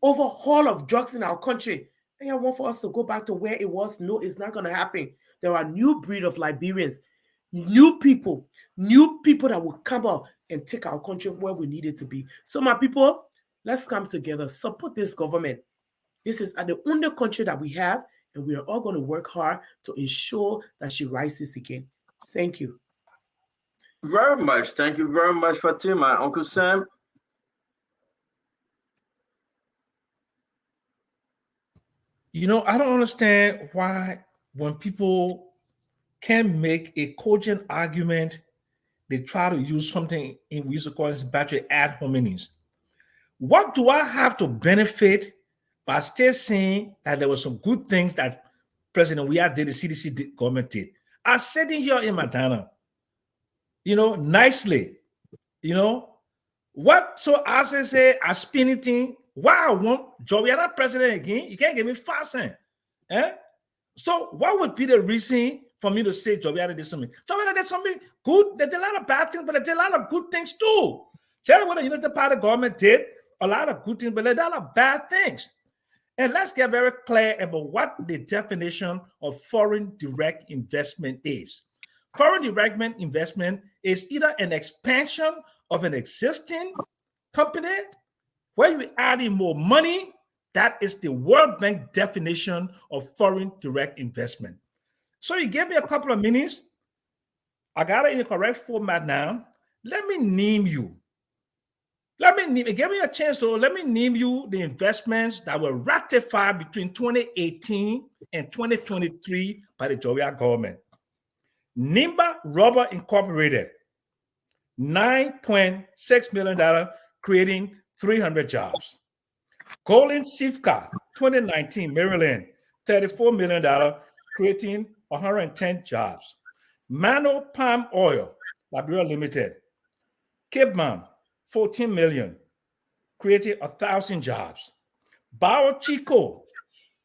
Overhaul of drugs in our country. And you want for us to go back to where it was? No, it's not going to happen. There are new breed of Liberians, new people that will come out and take our country where we need it to be. So my people, let's come together, support this government. This is the only country that we have, and we are all going to work hard to ensure that she rises again. Thank you. Very much. Thank you very much, Fatima. Uncle Sam? You know, I don't understand why when people can make a cogent argument, they try to use something in we used to call this battery ad hominem. What do I have to benefit by still saying that there were some good things that President Weah did, the CDC government did? I'm sitting here in Madonna, you know, nicely, you know. What? So as I say, I spin it in. Why I want Joe Weah not president again? You can't give me 5 cents. So what would be the reason for me to say Joe Weah did something? Joe Weah did something good. They did a lot of bad things, but they did a lot of good things too. Tell me what the United Party government did, a lot of good things, but they did a lot of bad things. And let's get very clear about what the definition of foreign direct investment is. Foreign direct investment is either an expansion of an existing company where you add in more money. That is the World Bank definition of foreign direct investment. So you gave me a couple of minutes. I got it in the correct format now. Let me name you. Give me a chance to let me name you the investments that were ratified between 2018 and 2023 by the Joe Weah government. Nimba Rubber Incorporated, $9.6 million, creating 300 jobs. Golden Sifka, 2019, Maryland, $34 million, creating 110 jobs. Mano Palm Oil, Liberia Limited, Cape Man, 14 million, creating 1,000 jobs. Bao Chico,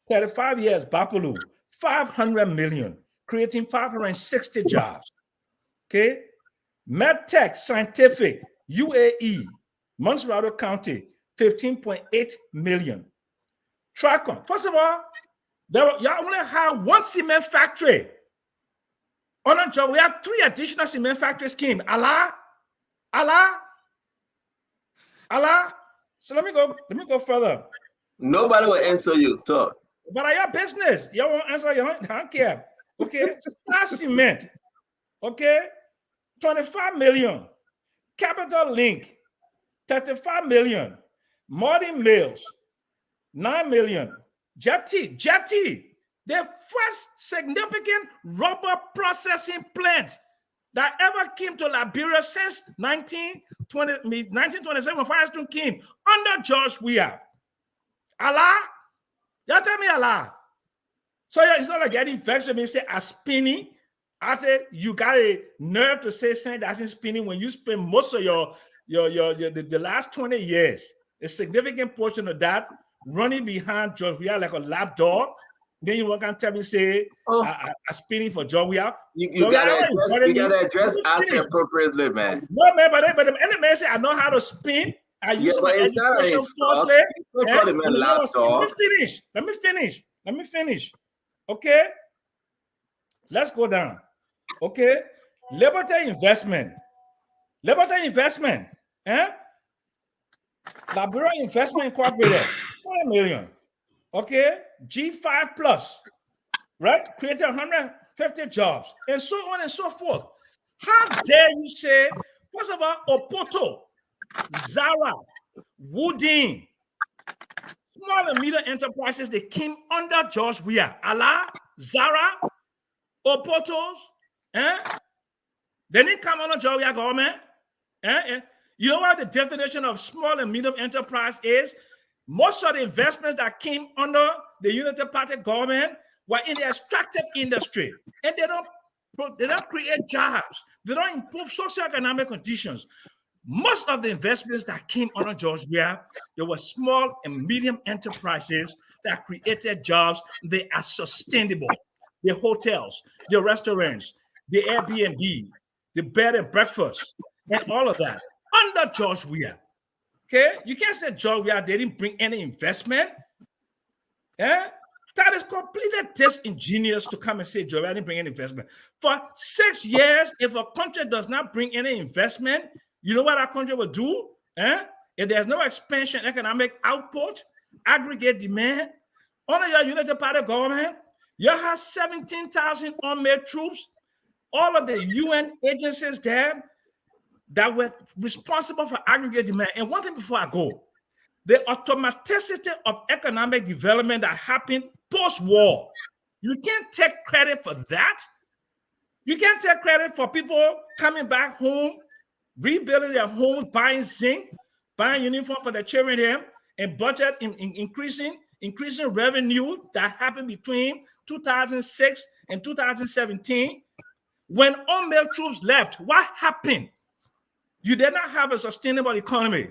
35 years, Bapulu, 500 million, creating 560 jobs. Okay. MedTech Scientific, UAE, Montserrat County, 15.8 million. Tracon, first of all, y'all only have one cement factory. On a job, we have 3 additional cement factories came. Allah. So let me go further. Nobody will answer you. Talk. But I have business. You won't answer. You don't care. Okay. Star Cement. Okay. 25 million. Capital Link. 35 million. Modern Mills. 9 million. Jetty. The first significant rubber processing plant that ever came to Liberia since 1927 when Firestone came under George Weah. Allah? You tell me Allah. So yeah, it's not like getting vexed with me, say, I'm spinning. I said, you got a nerve to say something that's in spinning when you spend most of the last 20 years, a significant portion of that running behind George Weah like a lap dog. Then you can tell me, say, I'm spinning for George Weah. You gotta address us appropriately, man. No, man, but the man say, I know how to spin. I use my education falsely. Let me finish. Okay? Let's go down. Okay? Liberty Investment. Liberia Investment Incorporated, 4 million. Okay? G5 Plus, right? Created 150 jobs, and so on and so forth. How dare you say, first of all, Opoto, Zara, Woodin, small and medium enterprises, they came under George Weah. Allah, Zara, Opotos, they didn't come under George Weah government. You know what the definition of small and medium enterprise is? Most of the investments that came under the Unity Party government were in the extractive industry, and they don't create jobs. They don't improve socioeconomic conditions. Most of the investments that came under George Weah, they were small and medium enterprises that created jobs. They are sustainable. The hotels, the restaurants, the Airbnb, the bed and breakfast, and all of that under George Weah. Okay, you can't say George Weah didn't bring any investment. That is completely disingenuous to come and say George Weah didn't bring any investment. For 6 years, if a country does not bring any investment, you know what our country will do? If there's no expansion, economic output, aggregate demand, under your Unity Party government, you have 17,000 unmade troops, all of the UN agencies there that were responsible for aggregate demand. And one thing before I go, the automaticity of economic development that happened post-war, you can't take credit for that. You can't take credit for people coming back home, rebuilding their homes, buying zinc, buying uniform for their children here, and budget increasing revenue that happened between 2006 and 2017. When unmade troops left, what happened? You did not have a sustainable economy.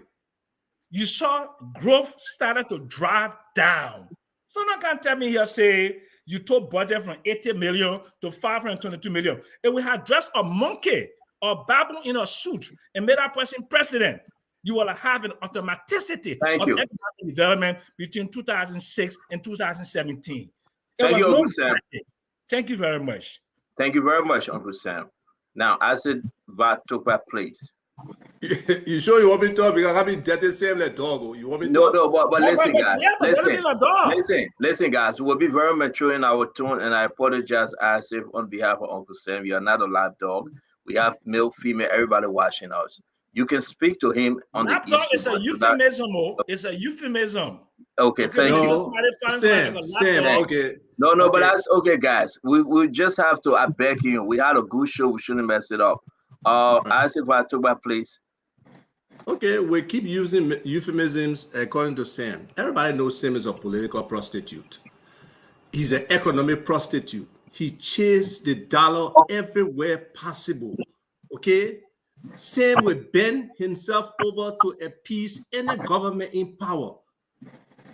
You saw growth started to drive down. So no can tell me here, say, you took budget from 80 million to 522 million. If we had dressed a monkey or baboon in a suit and made that person president, you will have an automaticity of economic development between 2006 and 2017. Thank you, Uncle Sam. Thank you very much. Thank you very much, Uncle Sam. Now, as it took that place. You sure you want me to talk? Because I've been dead the same like dog. You want me to talk? No, but listen, guys. Listen, guys. We'll be very mature in our tone, and I apologize as if on behalf of Uncle Sam, you are not a lap dog. We have male, female, everybody watching us. You can speak to him on the issue. It's a euphemism. It's a euphemism. Okay, thank you. Sam, okay. No, but that's okay, guys. We just have to. I beg you. We had a good show. We shouldn't mess it up. As if I took my place. Okay, we keep using euphemisms according to Sam. Everybody knows Sam is a political prostitute. He's an economic prostitute. He chased the dollar everywhere possible. Okay? Sam will bend himself over to appease any government in power.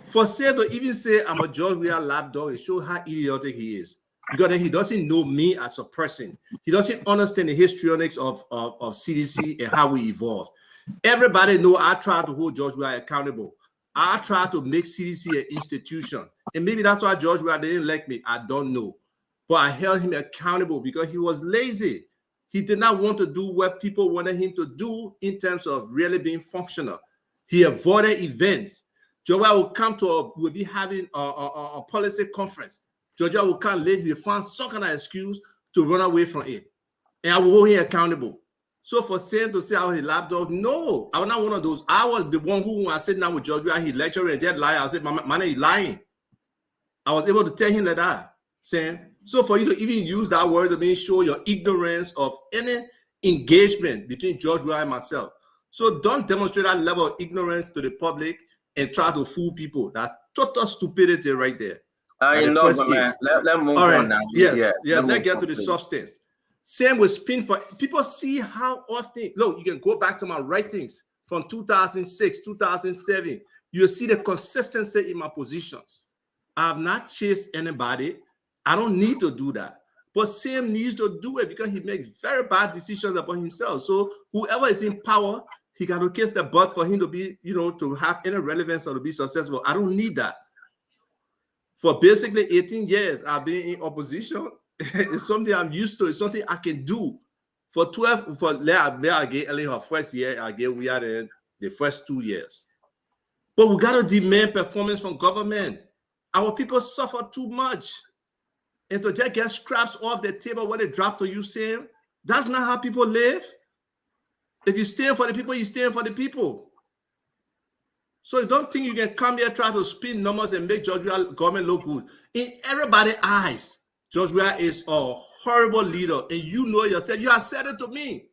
For Sam to even say, I'm a George Weah lapdog, it shows how idiotic he is. Because then he doesn't know me as a person. He doesn't understand the histrionics of CDC and how we evolved. Everybody know I try to hold George Weah accountable. I try to make CDC an institution. And maybe that's why George Weah didn't like me. I don't know. But I held him accountable because he was lazy. He did not want to do what people wanted him to do in terms of really being functional. He avoided events. George Weah will be having a policy conference. George Weah will come late. He found some kind of excuse to run away from it. And I will hold him accountable. So for Sam to say I was a lapdog, no, I was not one of those. I was the one who, when I sat down with George Weah, he lectured and just lied. I said, man, he's lying. I was able to tell him that. Saying so for you to even use that word to mean show your ignorance of any engagement between George Weah and myself. So don't demonstrate that level of ignorance to the public and try to fool people. That total stupidity right there. Enough, man. Let move on now. Yes. Let's get to the substance. Same with spin for people. See how often. Look, you can go back to my writings from 2006, 2007. You'll see the consistency in my positions. I have not chased anybody. I don't need to do that. But Sam needs to do it because he makes very bad decisions about himself. So whoever is in power, he got to kiss the butt for him to be, to have any relevance or to be successful. I don't need that. For basically 18 years, I've been in opposition. It's something I'm used to. It's something I can do. For 12, I gave Ellie her first year. I gave we had the first 2 years. But we got to demand performance from government. Our people suffer too much. And to just get scraps off the table when they drop to you, Sam, that's not how people live. If you stand for the people, you stand for the people. So you don't think you can come here, try to spin numbers and make George Weah government look good. In everybody's eyes, George Weah is a horrible leader. And you know yourself. You have said it to me.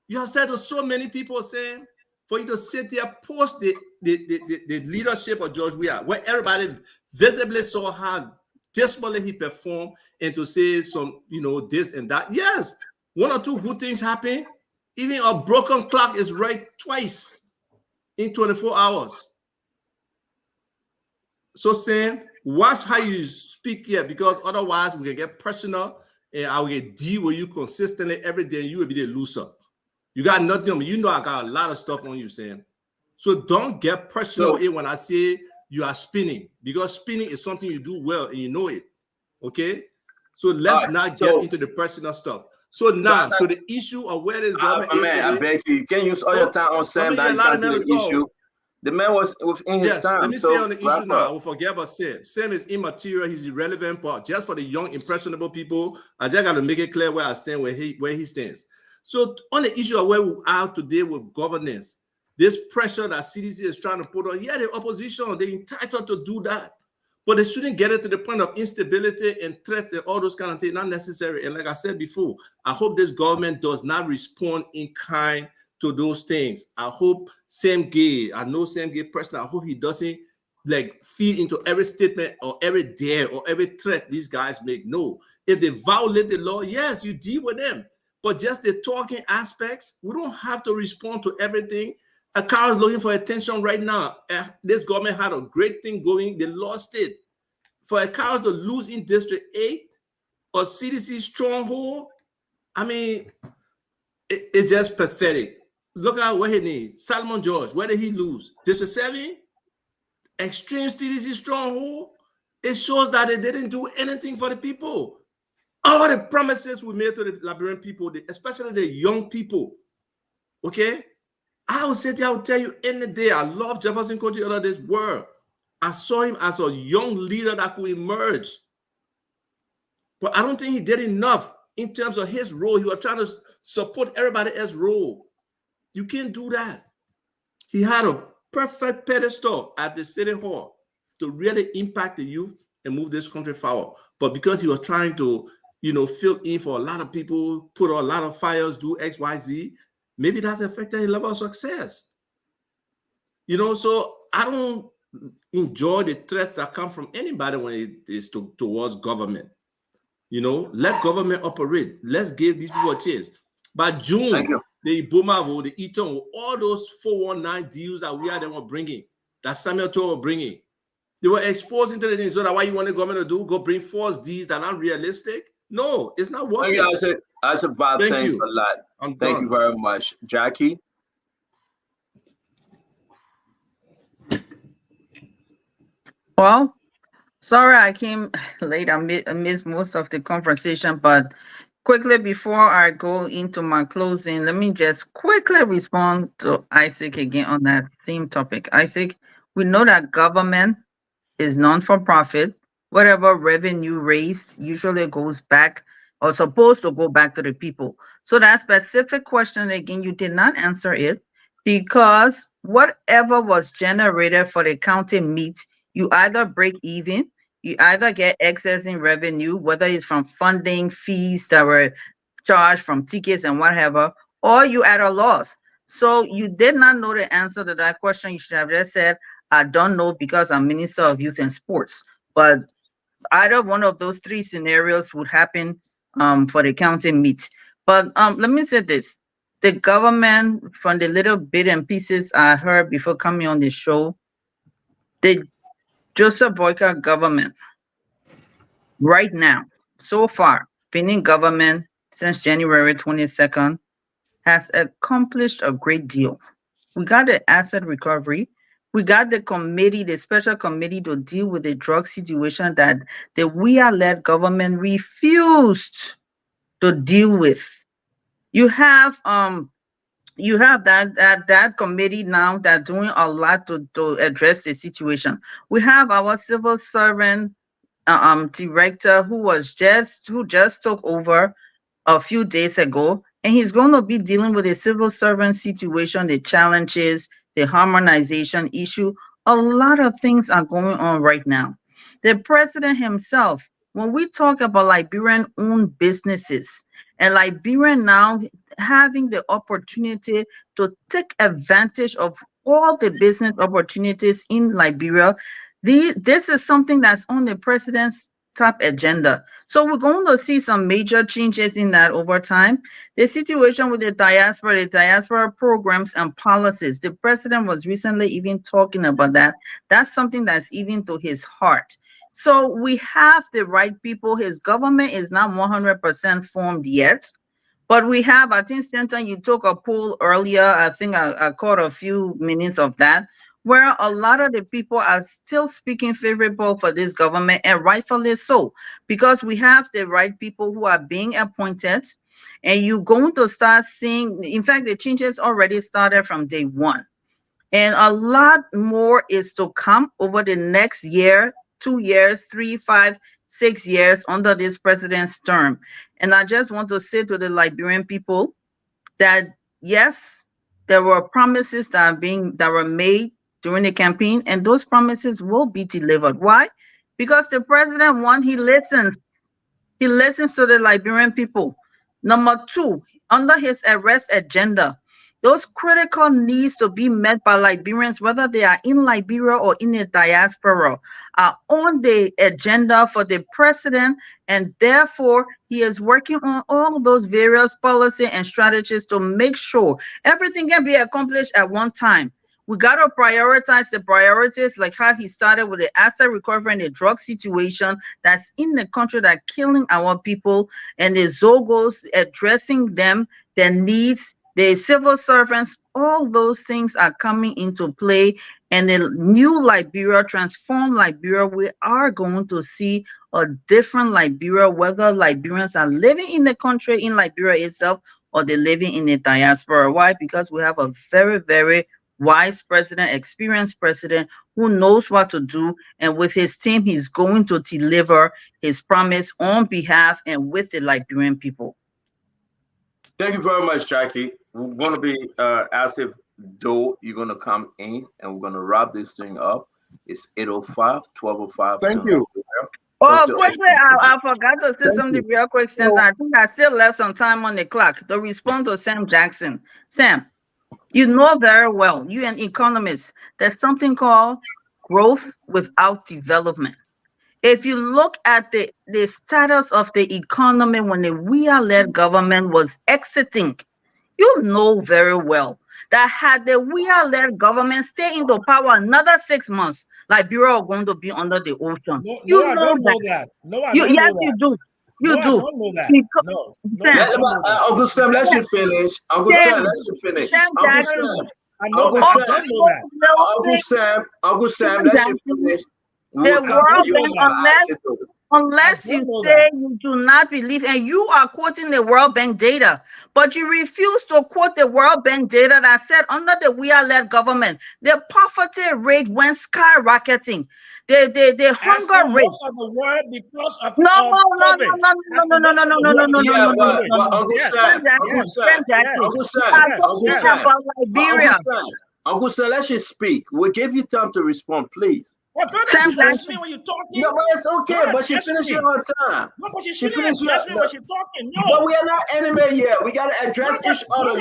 You have said to so many people, Sam, for you to sit there, post the leadership of George Weah, where everybody visibly saw how dismally he performed, and to say some, this and that. Yes, one or two good things happen. Even a broken clock is right twice in 24 hours. So Sam, watch how you speak here, because otherwise we can get personal and I will deal with you consistently every day and you will be the loser. You got nothing on me. You know I got a lot of stuff on you, Sam. So don't get personal when I say you are spinning, because spinning is something you do well and you know it. Okay? So let's not get into the personal stuff. So now to the issue of where this government is. Man, I beg you, you can't use all your time on Sam. Now you come to the issue. The man was within his time. Let me stay on the issue now. I will forget about Sam. Sam is immaterial. He's irrelevant. But just for the young, impressionable people, I just got to make it clear where I stand, where he stands. So on the issue of where we are today with governance, this pressure that CDC is trying to put on, the opposition, they're entitled to do that. But they shouldn't get it to the point of instability and threats and all those kind of things, not necessary. And like I said before, I hope this government does not respond in kind to those things. I hope Sam Gay, I know Sam Gay personally, I hope he doesn't feed into every statement or every dare or every threat these guys make. No, if they violate the law, yes, you deal with them. But just the talking aspects, we don't have to respond to everything. A car is looking for attention right now. This government had a great thing going. They lost it. For a car to lose in District 8 or CDC stronghold, I mean, it's just pathetic. Look at what he needs. Salmon George, where did he lose? District 7? Extreme CDC stronghold. It shows that they didn't do anything for the people. All the promises we made to the Liberian people, especially the young people, okay? I will sit there, I will tell you any day, I love Jefferson County out of this world. I saw him as a young leader that could emerge. But I don't think he did enough in terms of his role. He was trying to support everybody else's role. You can't do that. He had a perfect pedestal at the City Hall to really impact the youth and move this country forward. But because he was trying to, fill in for a lot of people, put on a lot of fires, do X, Y, Z, maybe that affected his level of success. So I don't enjoy the threats that come from anybody when it is towards government. Let government operate. Let's give these people a chance. By June, the Ibomavo, the Editon, all those 419 deals that they were bringing, that Samuel Tour were bringing, they were exposed into the things. So that what you want the government to do? Go bring false deals that are not realistic? No, it's not working. I said, Bob, thanks a lot. Thank you very much. Jackie? Well, sorry I came late. I missed most of the conversation, but quickly before I go into my closing, let me just quickly respond to Isaac again on that same topic. Isaac, we know that government is non-for-profit. Whatever revenue raised usually goes back or supposed to go back to the people. So that specific question, again, you did not answer it, because whatever was generated for the county meet, you either break even, You either get excess in revenue, whether it's from funding, fees that were charged from tickets and whatever, or you at a loss. So you did not know the answer to that question. You should have just said, I don't know because I'm Minister of Youth and Sports. But either one of those three scenarios would happen for the county meet. But let me say this. The government, from the little bit and pieces I heard before coming on the show, the Joseph Boyka government right now, so far, been in government since January 22nd, has accomplished a great deal. We got the asset recovery. We got the committee, the special committee to deal with the drug situation that the WIA-led government refused to deal with. You have that committee now that doing a lot to address the situation. We have our civil servant director who just took over a few days ago, and he's going to be dealing with the civil servant situation, the challenges, the harmonization issue. A lot of things are going on right now. The president himself, when we talk about Liberian owned businesses and Liberian now having the opportunity to take advantage of all the business opportunities in Liberia, this is something that's on the president's top agenda. So we're going to see some major changes in that over time. The situation with the diaspora programs and policies, the president was recently even talking about that. That's something that's even to his heart. So we have the right people. His government is not 100% formed yet. But we have, I think, Stanton, you took a poll earlier. I think I caught a few minutes of that, where a lot of the people are still speaking favorable for this government, and rightfully so, because we have the right people who are being appointed, and you're going to start seeing, in fact, the changes already started from day one. And a lot more is to come over the next year, 2 years, 3, 5, 6 years under this president's term. And I just want to say to the Liberian people that yes, there were promises that were made during the campaign, and those promises will be delivered. Why? Because the president, one, he listens. He listens to the Liberian people. Number two, under his arrest agenda, those critical needs to be met by Liberians, whether they are in Liberia or in the diaspora, are on the agenda for the president, and therefore he is working on all those various policy and strategies to make sure everything can be accomplished at one time. We got to prioritize the priorities, like how he started with the asset recovery and the drug situation that's in the country that killing our people, and the Zogos addressing them, their needs, the civil servants. All those things are coming into play. And the new Liberia, transformed Liberia, we are going to see a different Liberia, whether Liberians are living in the country, in Liberia itself, or they're living in the diaspora. Why? Because we have a very, very wise president, experienced president who knows what to do, and with his team, he's going to deliver his promise on behalf and with the Liberian people. Thank you very much, Jackie. We're going to be as if though you're going to come in, and we're going to wrap this thing up. It's 8:05, 12:05. Thank you. Oh, quickly, I forgot to say something real quick, Sam. I think I still left some time on the clock to respond to Sam Jackson. Sam, you know very well, you an economist, there's something called growth without development. If you look at the status of the economy when the WIA-led government was exiting, you know very well that had the WIA-led government stay into power another 6 months, Liberia are going to be under the ocean. No, I don't know that. No, I don't know that. You do. You do. I don't know that. No. Uncle Sam, let you finish. Uncle Sam, let you finish. Uncle Sam, let you finish. The World Bank, unless you say you do not believe, and you are quoting the World Bank data, but you refuse to quote the World Bank data that said under the WIA-led government, the poverty rate went skyrocketing. The hunger rate. Most of the world because of no. Uncle Sam, let you speak. We'll give you time to respond, please. Well, don't address me when you're talking. No, but it's okay. But she finishing her time. No, but she shouldn't address me when she's talking. No. But we are not enemy here. We gotta address each other.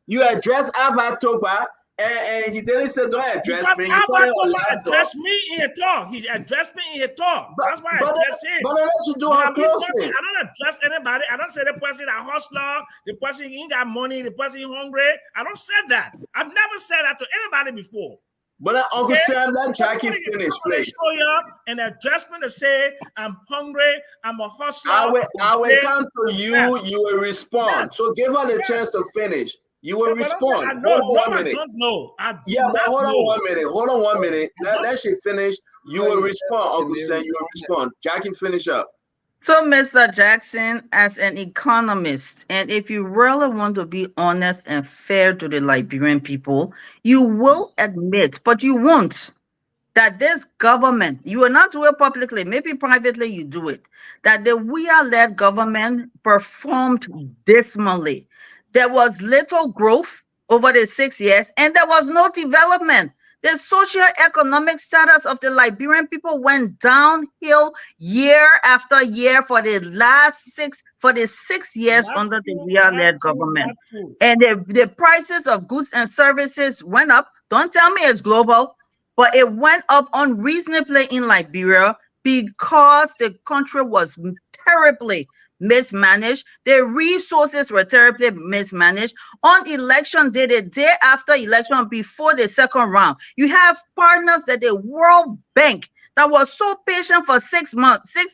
You address Avatoba, and he didn't say don't address me. Avatoba addressed me in a talk. He addressed me in a talk. That's why I addressed him. But unless you do her closely. I don't address anybody. I don't say the person a hustler, the person ain't got money, the person hungry. I don't say that. I've never said that to anybody before. But Uncle Sam, let Jackie finish, please. Show up and address me to say I'm hungry, I'm a hustler. I will come to you. You will respond. Yes. So give her the chance to finish. You will respond. Hold on 1 minute. Hold on 1 minute. Let she finish. You will respond, Uncle Sam. You will respond. Jackie, finish up. So, Mr. Jackson, as an economist, and if you really want to be honest and fair to the Liberian people, you will admit, but you won't, that this government, you will not do it publicly, maybe privately you do it, that the WIA-led government performed dismally. There was little growth over the 6 years, and there was no development. The socio-economic status of the Liberian people went downhill year after year for the 6 years under the WIA-led government. And the prices of goods and services went up. Don't tell me it's global, but it went up unreasonably in Liberia because the country was terribly mismanaged. The resources were terribly mismanaged. On election day, the day after election, before the second round, you have partners that the World Bank that was so patient for 6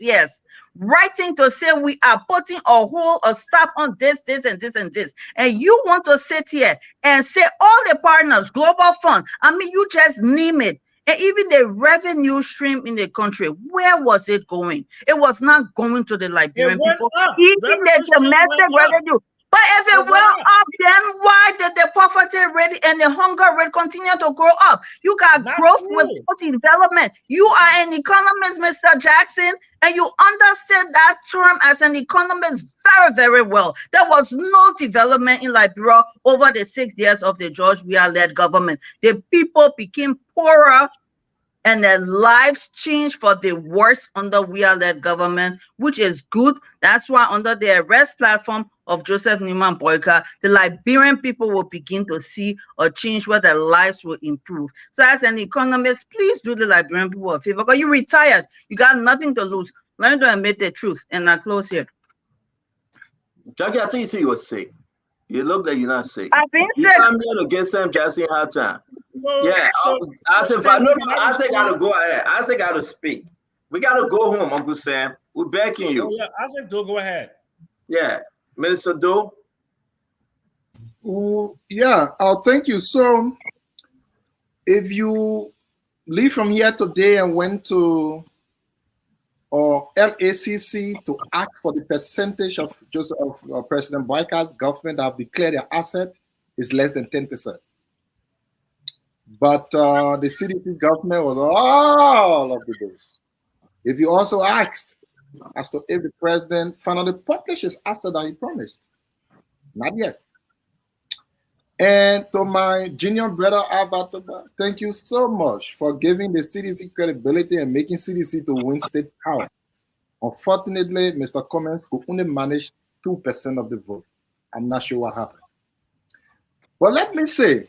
years, writing to say we are putting a stop on this, and this. And you want to sit here and say all the partners, Global Fund, I mean, you just name it. And even the revenue stream in the country, where was it going? It was not going to the Liberian people. Even the domestic revenue. But if it went up, then why did the poverty rate and the hunger rate continue to grow up? You got growth without development. You are an economist, Mr. Jackson, and you understand that term as an economist very, very well. There was no development in Liberia over the 6 years of the George Weah-led government. The people became poorer, and their lives changed for the worse under Weah-led government, which is good. That's why under the arrest platform of Joseph Newman Boyka, the Liberian people will begin to see a change where their lives will improve. So as an economist, please do the Liberian people a favor, because you're retired. You got nothing to lose. Learn to admit the truth. And I close here. Jackie, I think you said you were sick. You look like you're not sick. I've been sick. You come here to get Sam Jackson hard time. Yeah, I said gotta go ahead. I said gotta speak. We gotta go home, Uncle Sam. We're backing you. Oh, yeah, I said go ahead. Yeah, Minister Doe. Yeah, thank you. So, if you leave from here today and went to LACC to ask for the percentage of President Boyka's government that have declared their asset, is less than 10%. But the CDP government was all of the days. If you also asked as to if the president finally published his asset that he promised, not yet. And to my junior brother, Abatoba, thank you so much for giving the CDC credibility and making CDC to win state power. Unfortunately, Mr. Cummins could only manage 2% of the vote. I'm not sure what happened. But let me say,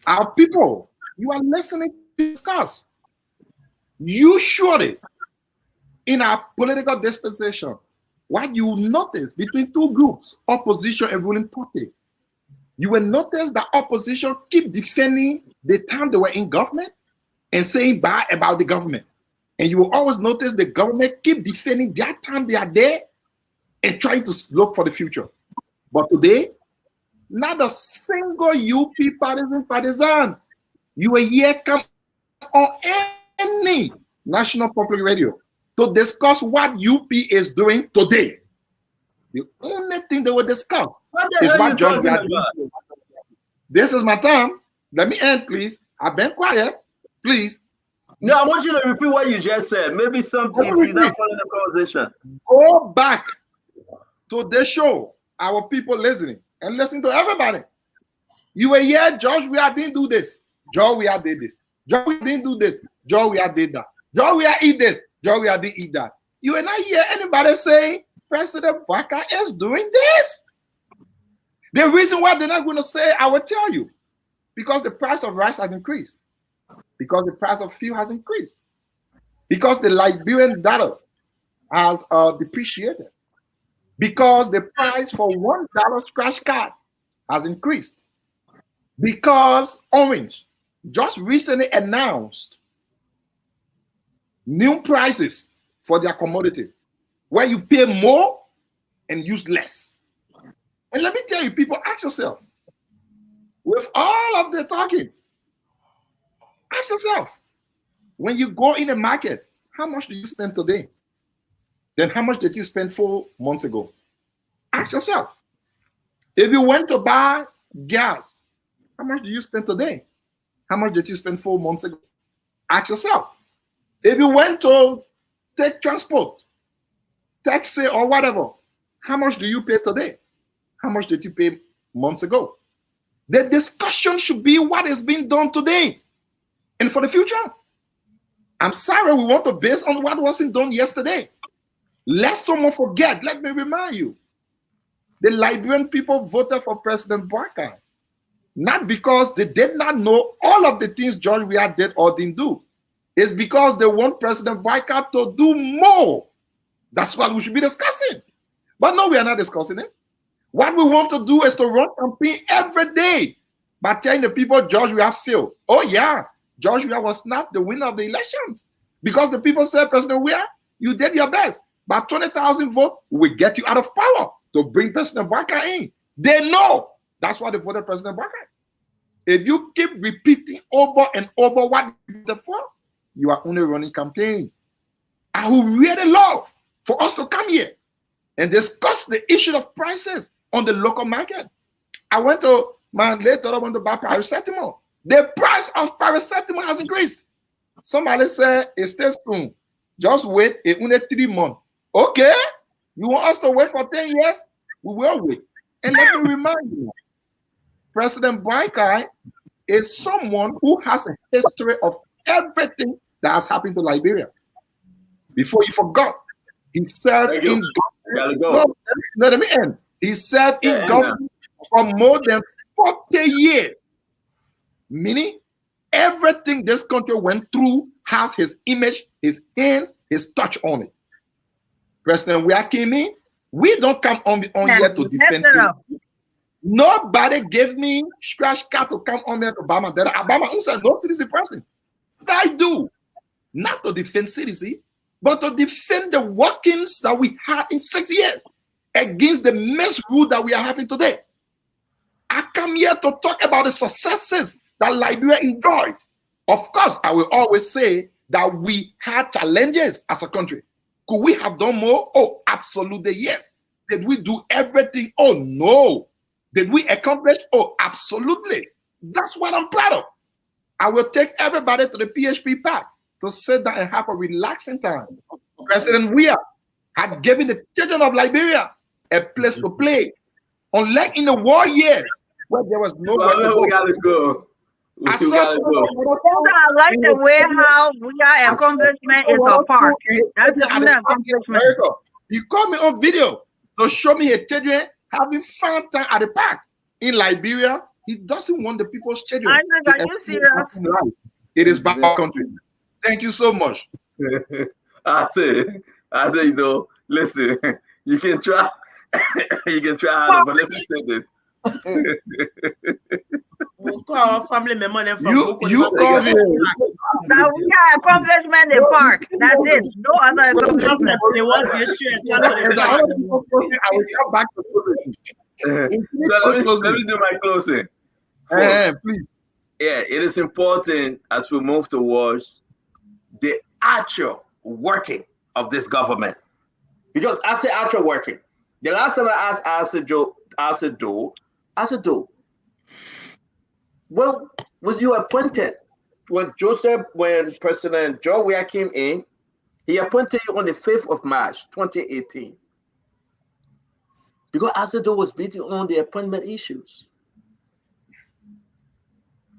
our people, you are listening to discuss. Usually, in our political dispensation, what you notice between two groups, opposition and ruling party, you will notice that opposition keep defending the time they were in government and saying bad about the government. And you will always notice the government keep defending their time they are there and trying to look for the future. But today, not a single UP partisan. You will hear come on any national public radio to discuss what UP is doing today. The only thing they will discuss is what George Weah doing. This is my time. Let me end, please. I've been quiet. Please. No, I want you to repeat what you just said. Maybe something you're not following the conversation. Go back to the show, our people listening, and listen to everybody. You were here, George Weah didn't do this. George Weah did this. Joey didn't do this. Joey did that. Joey eat this. Joey didn't eat that. You will not hear anybody say President Baka is doing this. The reason why they're not going to say, I will tell you, because the price of rice has increased, because the price of fuel has increased, because the Liberian dollar has depreciated, because the price for $1 scratch card has increased, because Orange just recently announced new prices for their commodity, where you pay more and use less. And let me tell you, people, ask yourself, with all of the talking, ask yourself, when you go in the market, how much do you spend today? Then how much did you spend 4 months ago? Ask yourself. If you went to buy gas, how much do you spend today? How much did you spend 4 months ago? Ask yourself. If you went to take transport, taxi or whatever, how much do you pay today? How much did you pay months ago? The discussion should be what is being done today and for the future. I'm sorry, we want to base on what wasn't done yesterday. Lest someone forget, let me remind you, the Liberian people voted for President Baka, not because they did not know all of the things George Weah did or didn't do. It's because they want President Baka to do more. That's what we should be discussing. But no, we are not discussing it. What we want to do is to run campaign every day by telling the people George Weah failed. Oh yeah, George Weah was not the winner of the elections because the people said, President Weah, you did your best. But 20,000 votes will get you out of power to bring President Baka in. They know. That's why they voted President Baka. If you keep repeating over and over what you voted for, you are only running campaign. I would really love for us to come here and discuss the issue of prices on the local market. I went to later I went to buy paracetamol. The price of paracetamol has increased. Somebody said it stays soon. Just wait only 3 months. Okay, you want us to wait for 10 years? We will wait. And let me remind you, President Baka is someone who has a history of everything that has happened to Liberia. Before you forgot, he served in government. No, let me end. He served in government for more than 40 years. Meaning, everything this country went through has his image, his hands, his touch on it. President Weah came in. We don't come on here to defend him. Nobody gave me scratch card to come on here to Obama. That Obama said no citizen person. I do. Not to defend citizen, but to defend the workings that we had in 6 years against the misrule that we are having today. I come here to talk about the successes that Liberia enjoyed. Of course, I will always say that we had challenges as a country. Could we have done more? Oh, absolutely yes. Did we do everything? Oh, no. Did we accomplish? Oh, absolutely. That's what I'm proud of. I will take everybody to the PHP Park to sit down and have a relaxing time. President Weah had given the children of Liberia a place to play. Unlike in the war years, where there was nowhere to go. We gotta go. I like the way how Weah accomplishment is a park. That's the accomplishment. He called me on video to show me his children having fun time at the park in Liberia. He doesn't want the people's children. Are you serious? It is bad country. Thank you so much. I say, you know, listen, you can try harder, but let me say this. We'll call family member from you call me. Now we got accomplishment in park. That's it. No other accomplishment. They want this shit. I will come back to so let me do my closing. Please. Yeah, it is important as we move towards the actual working of this government. Because I say actual working. The last time I asked Joe, well, was you appointed when President George Weah came in? He appointed you on the 5th of March, 2018. Because Asedo was beating on the appointment issues.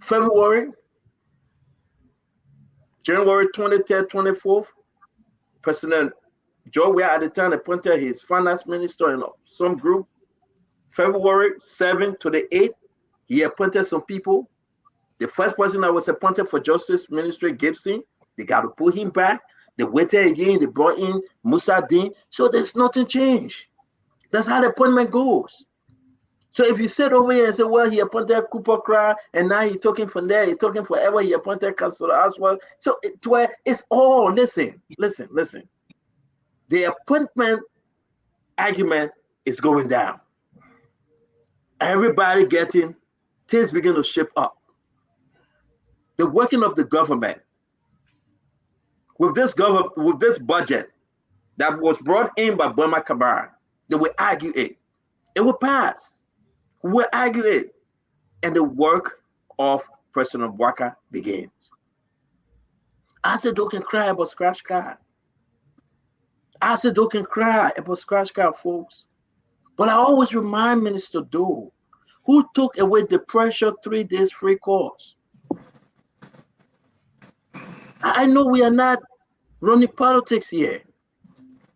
February, January 23rd, 24th, President Joe Weah at the time appointed his finance minister in some group. February 7th to the 8th, he appointed some people. The first person that was appointed for Justice Ministry, Gibson, they got to put him back. They waited again, they brought in Musa Dean. So there's nothing changed. That's how the appointment goes. So if you sit over here and say, well, he appointed Cooper Cry, and now he's talking from there, he's talking forever, he appointed Councilor as well. So it's all, listen. The appointment argument is going down. Everybody getting, things begin to shape up. The working of the government with this budget that was brought in by Burma Kabar, they will argue it. It will pass. We will argue it. And the work of President Bwaka begins. Asado can cry about scratch card. Asado can cry about scratch card, folks. But I always remind Minister Doe, who took away the pressure 3 days free course. I know we are not running politics here.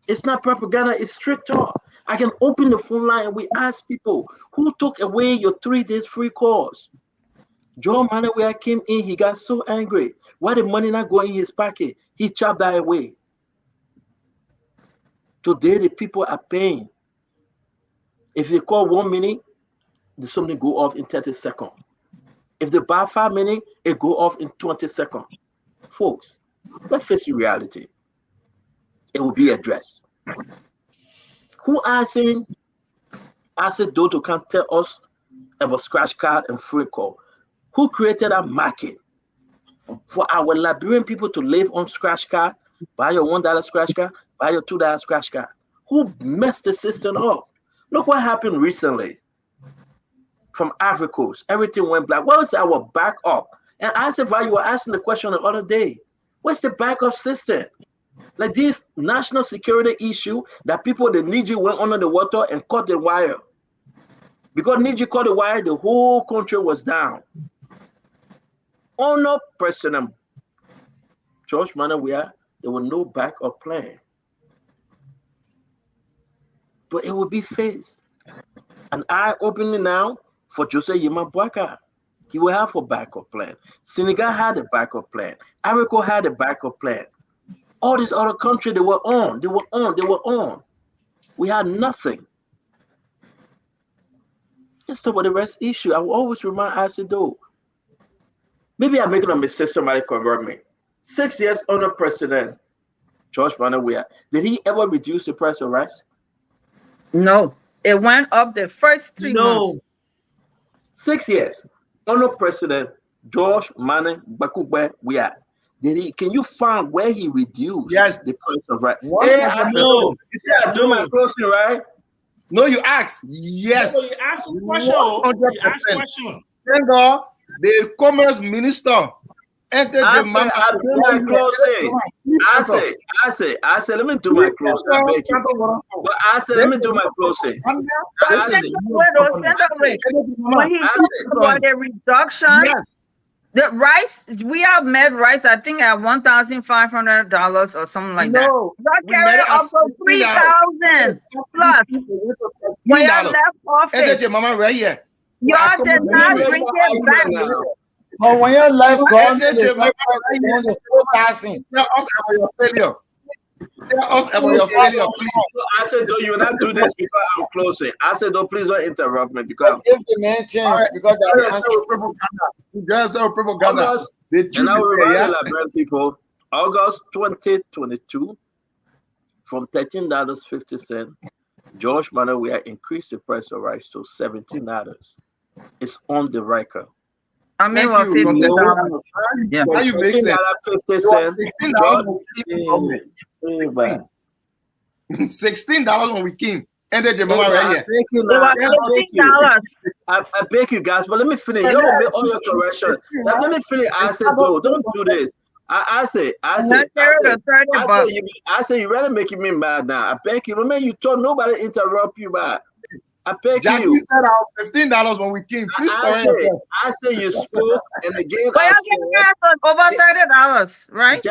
It's not propaganda, it's straight talk. I can open the phone line and we ask people, who took away your 3 days free course? John Manawea came in, he got so angry. Why the money not going in his pocket? He chopped that away. Today the people are paying. If you call 1 minute, the something go off in 30 seconds. If they buy 5 minutes, it go off in 20 seconds. Folks, let's face the reality. It will be addressed. Who are saying, I said, Dodo can tell us about scratch card and free call? Who created a market for our Liberian people to live on scratch card, buy your $1 scratch card, buy your $2 scratch card? Who messed the system up? Look what happened recently from Ivory Coast. Everything went black. What was our backup? And I said, why you were asking the question the other day, what's the backup system? Like this national security issue that people, the Niji went under the water and cut the wire. Because Niji cut the wire, the whole country was down. Under President George Manawea, there was no backup plan. But it will be faced. An eye opening now for Jose Yema Bwaka. He will have a backup plan. Senegal had a backup plan. Ivory Coast had a backup plan. All these other countries, they were on. We had nothing. Let's talk about the rest issue. I will always remind Asido. Maybe I'm making a mistake, somebody convert me. 6 years under President George Manawea, did he ever reduce the price of rice? No. It went up the first 3 months. 6 years under President George Manawea. Can you find where he reduced the price of rice? Hey, no. You said I do my closing, right? No, you asked. Yes. No, you asked a question. 100%. Thank God, the commerce minister entered I the said, I do my closing. I said, let me do my closing. I beg you. But I said, let me do my closing. When he talks about the reduction, the rice, we have made rice, I think, at $1,500 or something like that. We made it up to 3,000 plus. When you left office, mama right here. y'all did not bring it back. But when your life gone, Tell us about your failure. Tell us about your failure, please. I said, do you not do this because I'm closing? I said, no, please don't interrupt me because give the man chance because that's our propaganda. August, and I will remind Liberian people, August 2022, from $13.50, George Manawea increased the price of rice to $17. It's on the record. I mean, what $50? Yeah. How you make sense? $16 when we came. And then your mama right here. I beg you guys, but let me finish. You make all your correction. Let me finish. I said, don't do this. I say, you rather making me mad now. I beg you. Remember, you told nobody interrupt you, man. I beg Jackie you. said our $15 when we came. Please correct yourself. I say you spoke, and again But I y'all said getting over $30, right?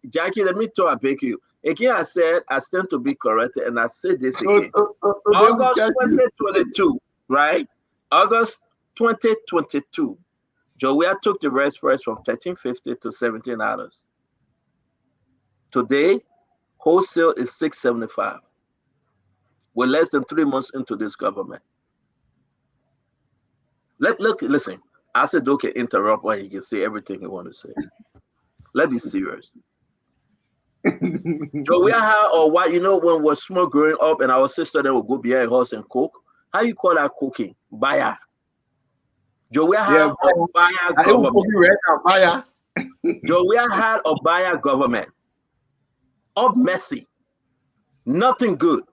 Jackie, let me talk. I beg you. Again, I said I stand to be corrected, and I said this again. August 2022, right? August 2022. Joey took the rest price from $13.50 to $17. Today, wholesale is $6.75. We're less than 3 months into this government. Listen. I said, okay, interrupt while he can say everything he want to say. Let's be serious. Joey had, or what, you know, when we were small growing up and our sister then would go behind a horse and cook. How you call that cooking? Buyer. Joey had a buyer government. Joey had a buyer government. Up messy. Nothing good.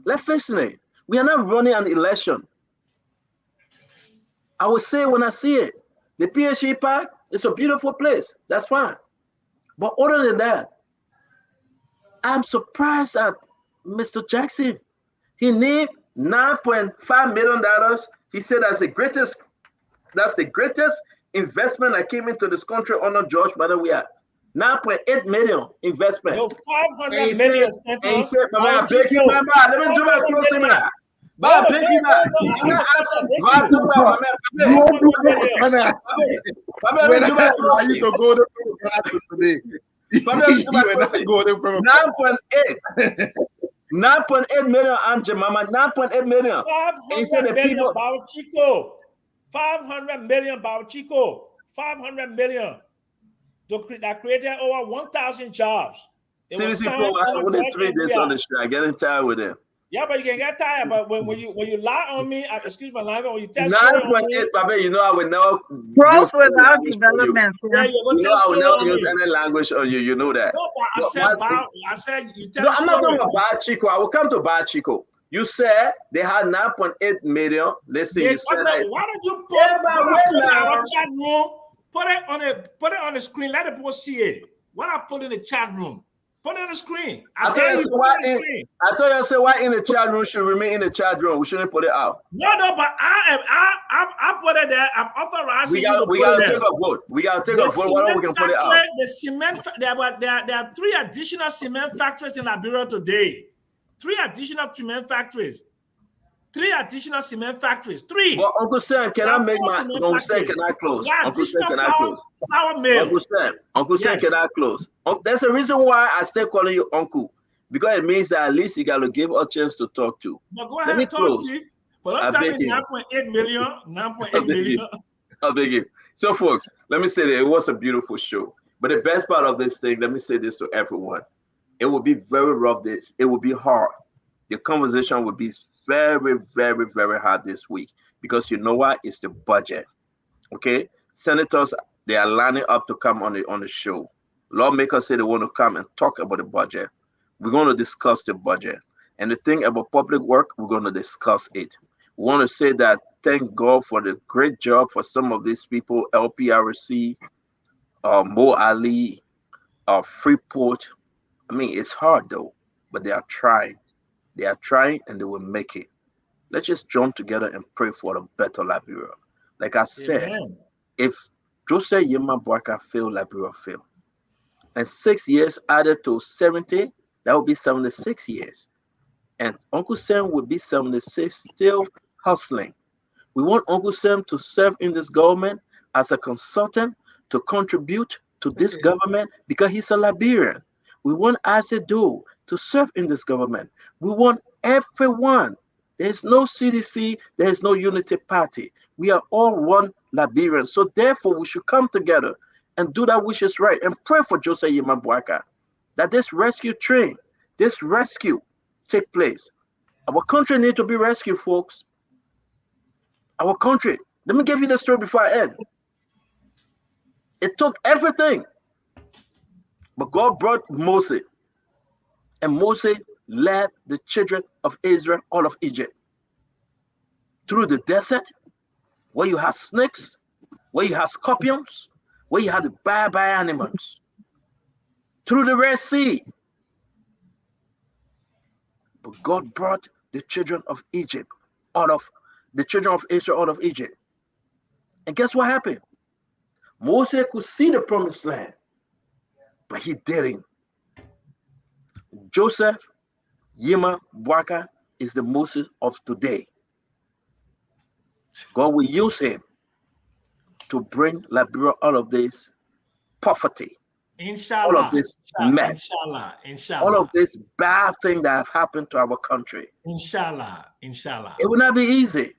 Let's face it. We are not running an election. I will say when I see it, the PhD Park is a beautiful place. That's fine. But other than that, I'm surprised at Mr. Jackson. He named $9.5 million. He said that's the greatest investment that came into this country under George Badawia. 9.8 million investment. No, 500 million. And he said, Mama, beg you, Mama, let me do my closing now. Mama, beg you, Mama. I'm not asking God to Mama. Let me do my closing. 9.8 million, Anja, Mama, 9.8 million. He said the people. 500 million, Chico. 500 million. That created over 1,000 jobs. Seriously, I only 3 days on the show. I'm getting tired with them. Yeah, but you can get tired. But when you lie on me, excuse my language, when you tell 9.8, Papa, you know I will never growth without development. Yeah, you know I will never use any language on you. You know that. No, but I said you tell. No, I'm not talking about Bad Chico. I will come to Bad Chico. You said they had 9.8 million. Listen, you said that. Why don't you put it in our chat room? Put it on the screen. Let the people see it. What I put in the chat room. Put it on the screen. I tell you, why in the chat room should remain in the chat room. We shouldn't put it out. No, but I put it there. I'm authorizing we gotta take a vote. We gotta take a vote. Why don't we can put it out? The cement. There are 3 additional cement factories in Liberia today. 3 additional cement factories. 3 additional cement factories. 3. Well, Uncle Sam, can I make my Uncle Sam? Can I close? Yeah, Uncle Sam, can I close? Uncle Sam, can I close? That's the reason why I still calling you Uncle, because it means that at least you gotta give a chance to talk to. But go ahead and talk to you. But I'm telling you, 9.8 million. 9.8 million. I beg you. So, folks, let me say that it was a beautiful show. But the best part of this thing, let me say this to everyone: it will be very rough. It will be hard. The conversation will be very, very, very hard this week, because you know what? It's the budget. Okay, senators, they are lining up to come on the show. Lawmakers say they want to come and talk about the budget. We're going to discuss the budget, and the thing about public work, we're going to discuss it. We want to say that thank God for the great job for some of these people, LPRC, Mo Ali, Freeport. I mean, it's hard though, but they are trying. They are trying, and they will make it. Let's just jump together and pray for a better Liberia. Like I said, if Joseph Yema Boaka failed, Liberia failed. And 6 years added to 70, that would be 76 years. And Uncle Sam would be 76, still hustling. We want Uncle Sam to serve in this government as a consultant, to contribute to this government, because he's a Liberian. We want Azedo to serve in this government. We want everyone. There's no CDC, there's no unity party. We are all one Liberian. So therefore, we should come together and do that which is right, and pray for Joseph Yemabwaka, that this rescue train, this rescue take place. Our country needs to be rescued, folks. Our country. Let me give you the story before I end. It took everything. But God brought Moses. And Moses led the children of Israel out of Egypt. Through the desert, where you have snakes, where you have scorpions, where you have the bad animals. Through the Red Sea. But God brought the children of Egypt out of the children of Israel out of Egypt. And guess what happened? Moses could see the promised land, but he didn't. Joseph Yima Bwaka is the Moses of today. God will use him to bring Liberia out of this poverty, Inshallah. all of this mess, Inshallah. all of this bad thing that have happened to our country. Inshallah. It will not be easy.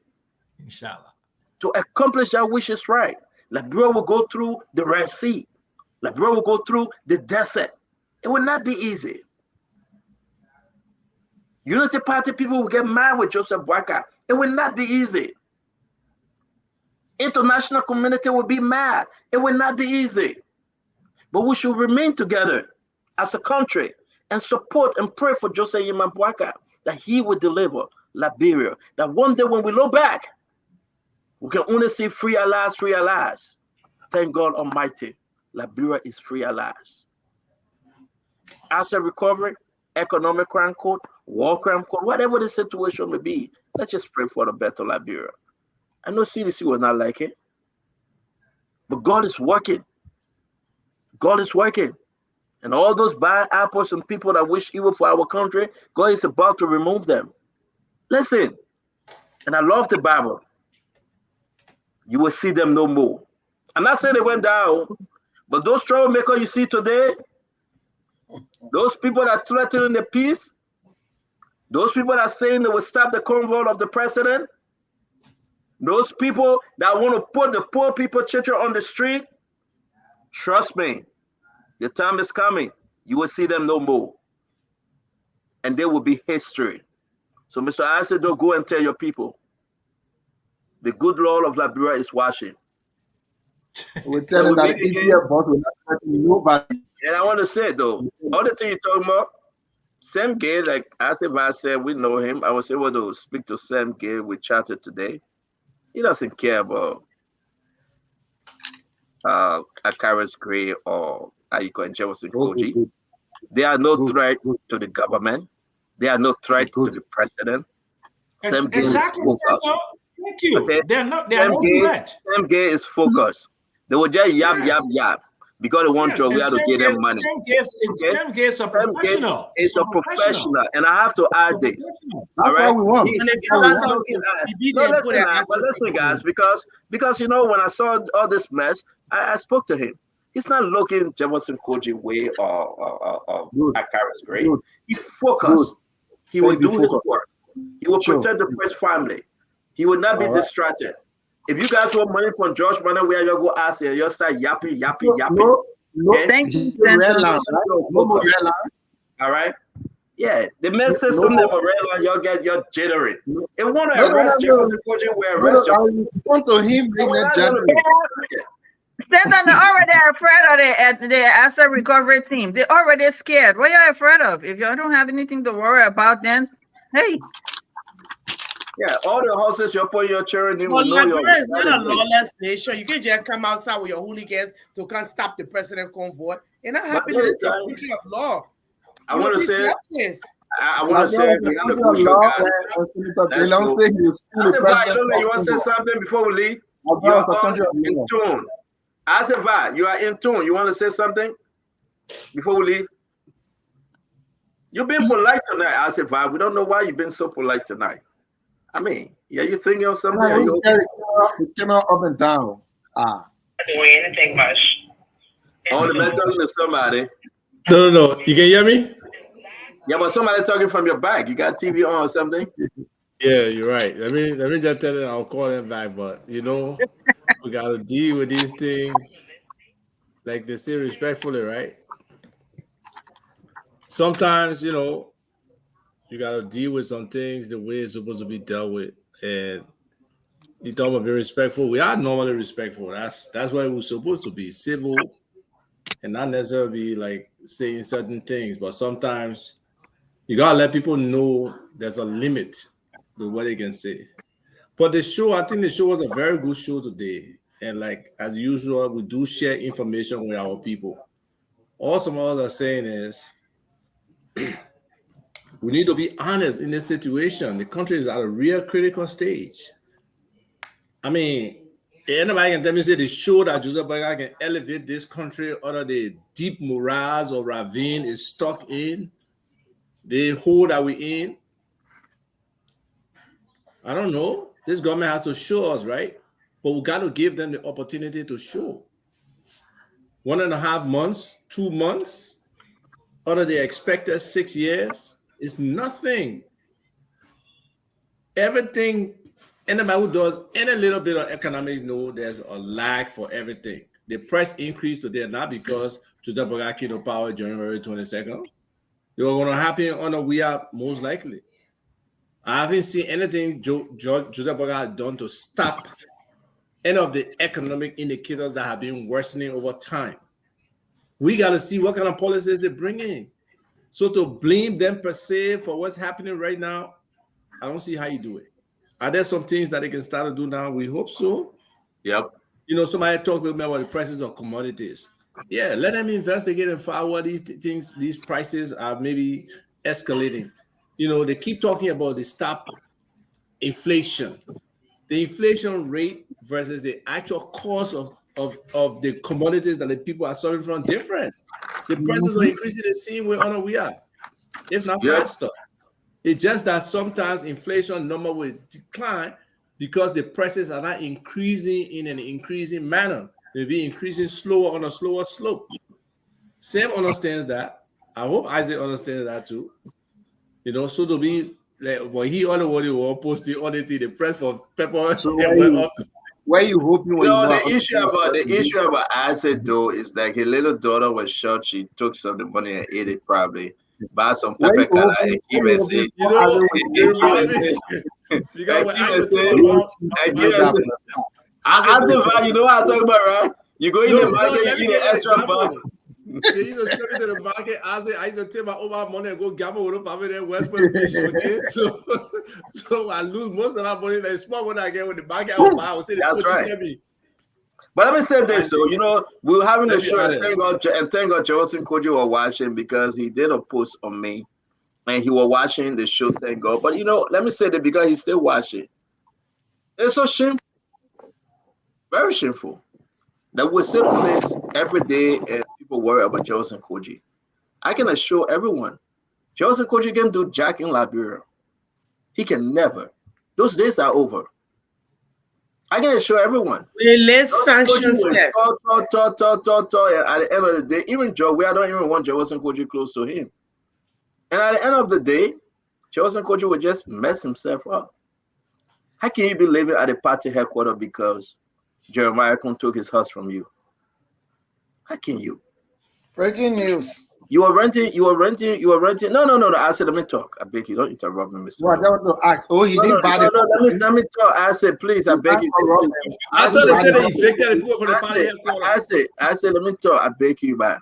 Inshallah. To accomplish that which is right. Liberia will go through the Red Sea. Liberia will go through the desert. It will not be easy. Unity Party people will get mad with Joseph Bwaka. It will not be easy. International community will be mad. It will not be easy. But we should remain together as a country and support and pray for Joseph Yima Bwaka that he will deliver Liberia. That one day when we look back, we can only see free at last, free at last. Thank God Almighty, Liberia is free at last. Asset recovery, economic crime code, war crime code, whatever the situation may be, let's just pray for the better Liberia. I know CDC will not like it, but God is working. God is working. And all those bad apples and people that wish evil for our country, God is about to remove them. Listen, and I love the Bible. You will see them no more. I'm not saying they went down, but those troublemakers you see today, those people that threatening the peace, those people that are saying they will stop the convoy of the president, those people that want to put the poor people children on the street, trust me, the time is coming. You will see them no more. And they will be history. So Mr. Isaac, don't go and tell your people. The good Lord of Liberia is watching. We're telling that the EPF boss will not threaten nobody. And I want to say though, other thing you're talking about, Sam Gay, like as if I said, we know him. I was able to speak to Sam Gay. We chatted today. He doesn't care about Akaris Gray or Ayiko and Jefferson Koji. They are no threat to the government. They are no threat to the president. Sam Gay is focused. Thank you. Okay? They're no threat. Sam Gay is focused. They will just yap because they want job. We have to give them money. Sam Gay is a professional. It's a professional, and I have to add this. That's what we want. Listen, guys, because you know when I saw all this mess, I spoke to him. He's not looking Jefferson Koji way or Akaris Gray. He focused. He will do his work. He will protect the first family. He will not be distracted. If you guys want money from George Manor, where you go ask and you start yapping. No, thank you. All right. Yeah, the main system that red line, you're jittering. If you want to arrest Jefferson Koji, we arrest you. Want to him being that jittering. Stanton, they're already afraid of the asset recovery team. They're already scared. What are you afraid of? If you don't have anything to worry about, then hey. Yeah, all the houses you're putting your children in Well, will know Liberia is not a lawless nation. You can just come outside with your hooligans to come stop the president convoy. You're not happy that it's a country of law. I want to say, I want to say, we have a crucial guy. Let's go. You want to say something before we leave? You are in tune. Asif, you are in tune. You want to say something before we leave? You've been polite tonight, Asif. We don't know why you've been so polite tonight. I mean, yeah, you thinking of something? It came out up and down. I didn't weigh anything much. Oh, the man talking to somebody. No. You can hear me? Yeah, but somebody talking from your back. You got TV on or something? Yeah, you're right. Let me just tell you, I'll call them back. But you know, we gotta deal with these things like they say respectfully, right? Sometimes, you know, you gotta deal with some things the way it's supposed to be dealt with. And you talk about be respectful. We are normally respectful. That's why we're supposed to be civil and not necessarily be like saying certain things. But sometimes you gotta let people know there's a limit to what they can say. But the show, I think the show was a very good show today. And like as usual, we do share information with our people. All some others are saying is We need to be honest in this situation. The country is at a real critical stage. I mean, anybody can demonstrate the show that Joseph Boyka can elevate this country out of the deep morass or ravine is stuck in, the hole that we're in. I don't know. This government has to show us, right? But we got to give them the opportunity to show. 1.5 months, 2 months, out of the expected 6 years is nothing. Everything, anybody who does any little bit of economics know there's a lag for everything. The price increased today, not because Joseph Boyka came to power January 22nd. They were going to happen on a we are most likely. I haven't seen anything Joseph Boyka has done to stop any of the economic indicators that have been worsening over time. We got to see what kind of policies they bring in. So to blame them per se for what's happening right now, I don't see how you do it. Are there some things that they can start to do now? We hope so. Yep. You know, somebody talked with me about the prices of commodities. Yeah, let them investigate and find what these things, these prices are maybe escalating. You know, they keep talking about the stop inflation. The inflation rate versus the actual cost of the commodities that the people are suffering from different. The prices are increasing the same way on we are, if not faster. It's just that sometimes inflation number will decline because the prices are not increasing in an increasing manner. They'll be increasing slower on a slower slope. Sam understands that. I hope Isaac understands that too. You know, so to be like, well, he only will post the auditing the price for pepper. So where you hoping? No, the issue about Isaac though is like his little daughter was shot. She took some of the money and ate it probably. Buy some pepper color and keep it safe. You know, Isaac, you know what I'm talking about, right? You go in the market, you eat an extra buck. They used to send me to the market. I used to take my over money and go gamble with them over there in Westport Beach. Okay, so I lose most of that money. The small money I get with the market, I will buy. I will say the coach tell me. But let me say this though, you know, we were having a show, and thank God Joseph Koji was watching because he did a post on me, and he was watching the show. Thank God. But you know, let me say that because he's still watching, it's so shameful, very shameful, that we sit on this every day and people worry about Joseph Koji. I can assure everyone, Joseph Koji can do jack in Liberia. He can never. Those days are over. I can assure everyone. Let's sanction step. And at the end of the day, even Joe, we don't even want Joseph Koji close to him. And at the end of the day, Joseph Koji will just mess himself up. How can you be living at the party headquarters because Jeremiah Kun took his house from you? How can you? Breaking news. You are renting. No. I said, let me talk. I beg you, don't interrupt me, Mr. He didn't buy it. Let me talk. I said, please, I beg you. I thought they said they evicted people from the party headquarters. I said, let me talk. I beg you, man.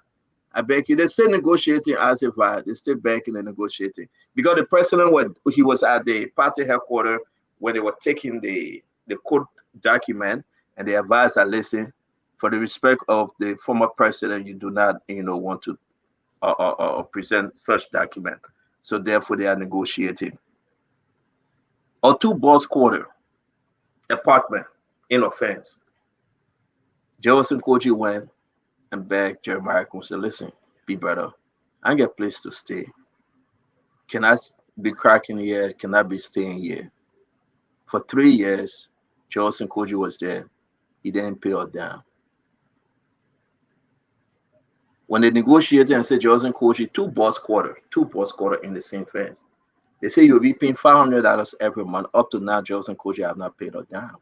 I beg you. They're still negotiating as if they're still banking and negotiating. Because the president, he was at the party headquarters when they were taking the court document, and the advisor listen, for the respect of the former president, you do not, want to present such document. So therefore, they are negotiating. Or 2 boss quarter apartment in offense. Joseph Koji went and begged Jeremiah and said, listen, be better. I get a place to stay. Can I be cracking here? Can I be staying here? For 3 years, Joseph Koji was there. He didn't pay her down. When they negotiated and said Joseph Koji, 2 boss quarter in the same fence, they say you'll be paying $500 every month. Up to now, Joseph Koji have not paid her down.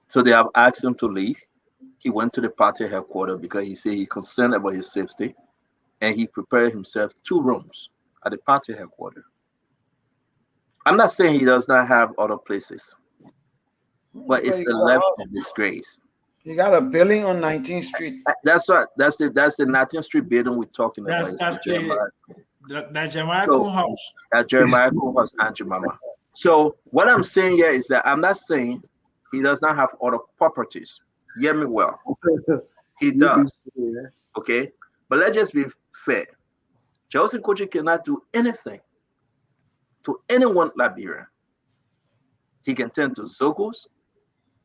So they have asked him to leave. He went to the party headquarters because he said he's concerned about his safety, and he prepared himself 2 rooms at the party headquarters. I'm not saying he does not have other places, but it's the level of disgrace. You got a building on 19th Street. That's right. That's the 19th Street building we're talking about. That's the Jeremiah Kun house. That Jeremiah Kun house and Jemima. So what I'm saying here is that I'm not saying he does not have other properties. Hear me well. He does. Okay, but let's just be fair. Joseph Koji cannot do anything to anyone Liberian. He can tend to Zogos.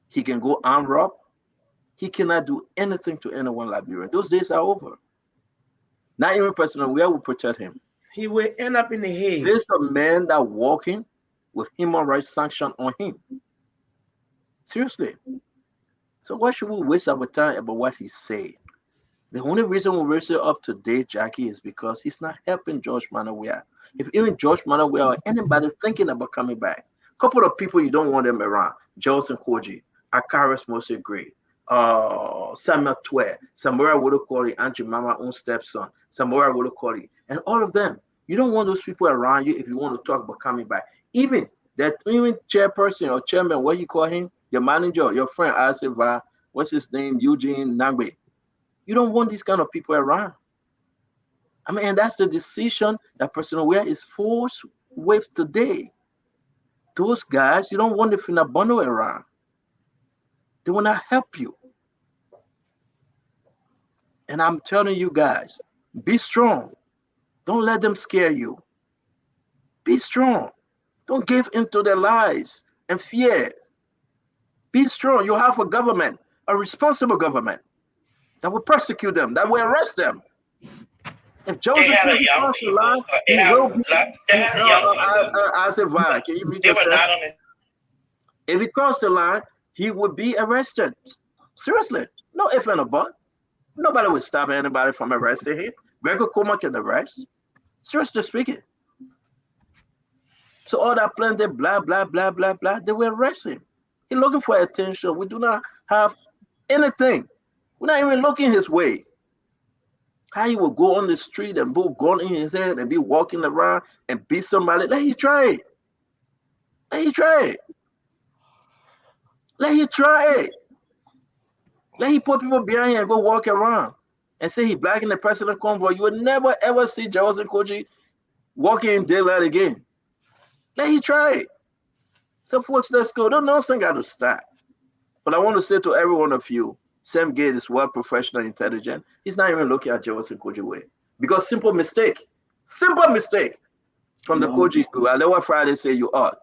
He can go armed rob. He cannot do anything to anyone Liberian. Those days are over. Not even President Weah will protect him. He will end up in the Hague. There's a man that walking with human rights sanction on him. Seriously. So why should we waste our time about what he said? The only reason we raise it up today, Jackie, is because he's not helping George Manawea. If even George Manawea or anybody thinking about coming back, a couple of people you don't want them around, Joseph Koji, Akaris Mose Gray, Samuel Twe, Samora Wodokori, Auntie Mama own stepson, Samora Wodokori, and all of them. You don't want those people around you if you want to talk about coming back. Even that chairperson or chairman, what you call him, your manager, your friend, Asiva, what's his name, Eugene Nangwe. You don't want these kind of people around. I mean, and that's the decision that President Weah is forced with today. Those guys, you don't want the Finabono around. They will not help you. And I'm telling you guys, be strong. Don't let them scare you. Be strong. Don't give into their lies and fear. Be strong. You have a government, a responsible government, that will persecute them, that will arrest them. If Joseph Koji crossed the line, he will be. I said, "Why? Can you meet yourself?" If he crossed the line, he would be arrested. Seriously, no if and a but. Nobody will stop anybody from arresting him. Gregor Koma can arrest. Seriously speaking. So all that plenty, blah blah blah blah blah, they will arrest him. He's looking for attention. We do not have anything. We're not even looking his way. How he will go on the street and put a gun in his head and be walking around and beat somebody. Let him try it. Let him try it. Let him try it. Let him put people behind him and go walk around and say he black in the president convoy. You will never ever see Joseph Koji walking in daylight again. Let him try it. So folks, let's go. Don't nonsense got to stop. But I want to say to every one of you, Sam Gate is well professional, intelligent. He's not even looking at Joseph Koji way. Because simple mistake from the Koji school. I know what Friday say you are.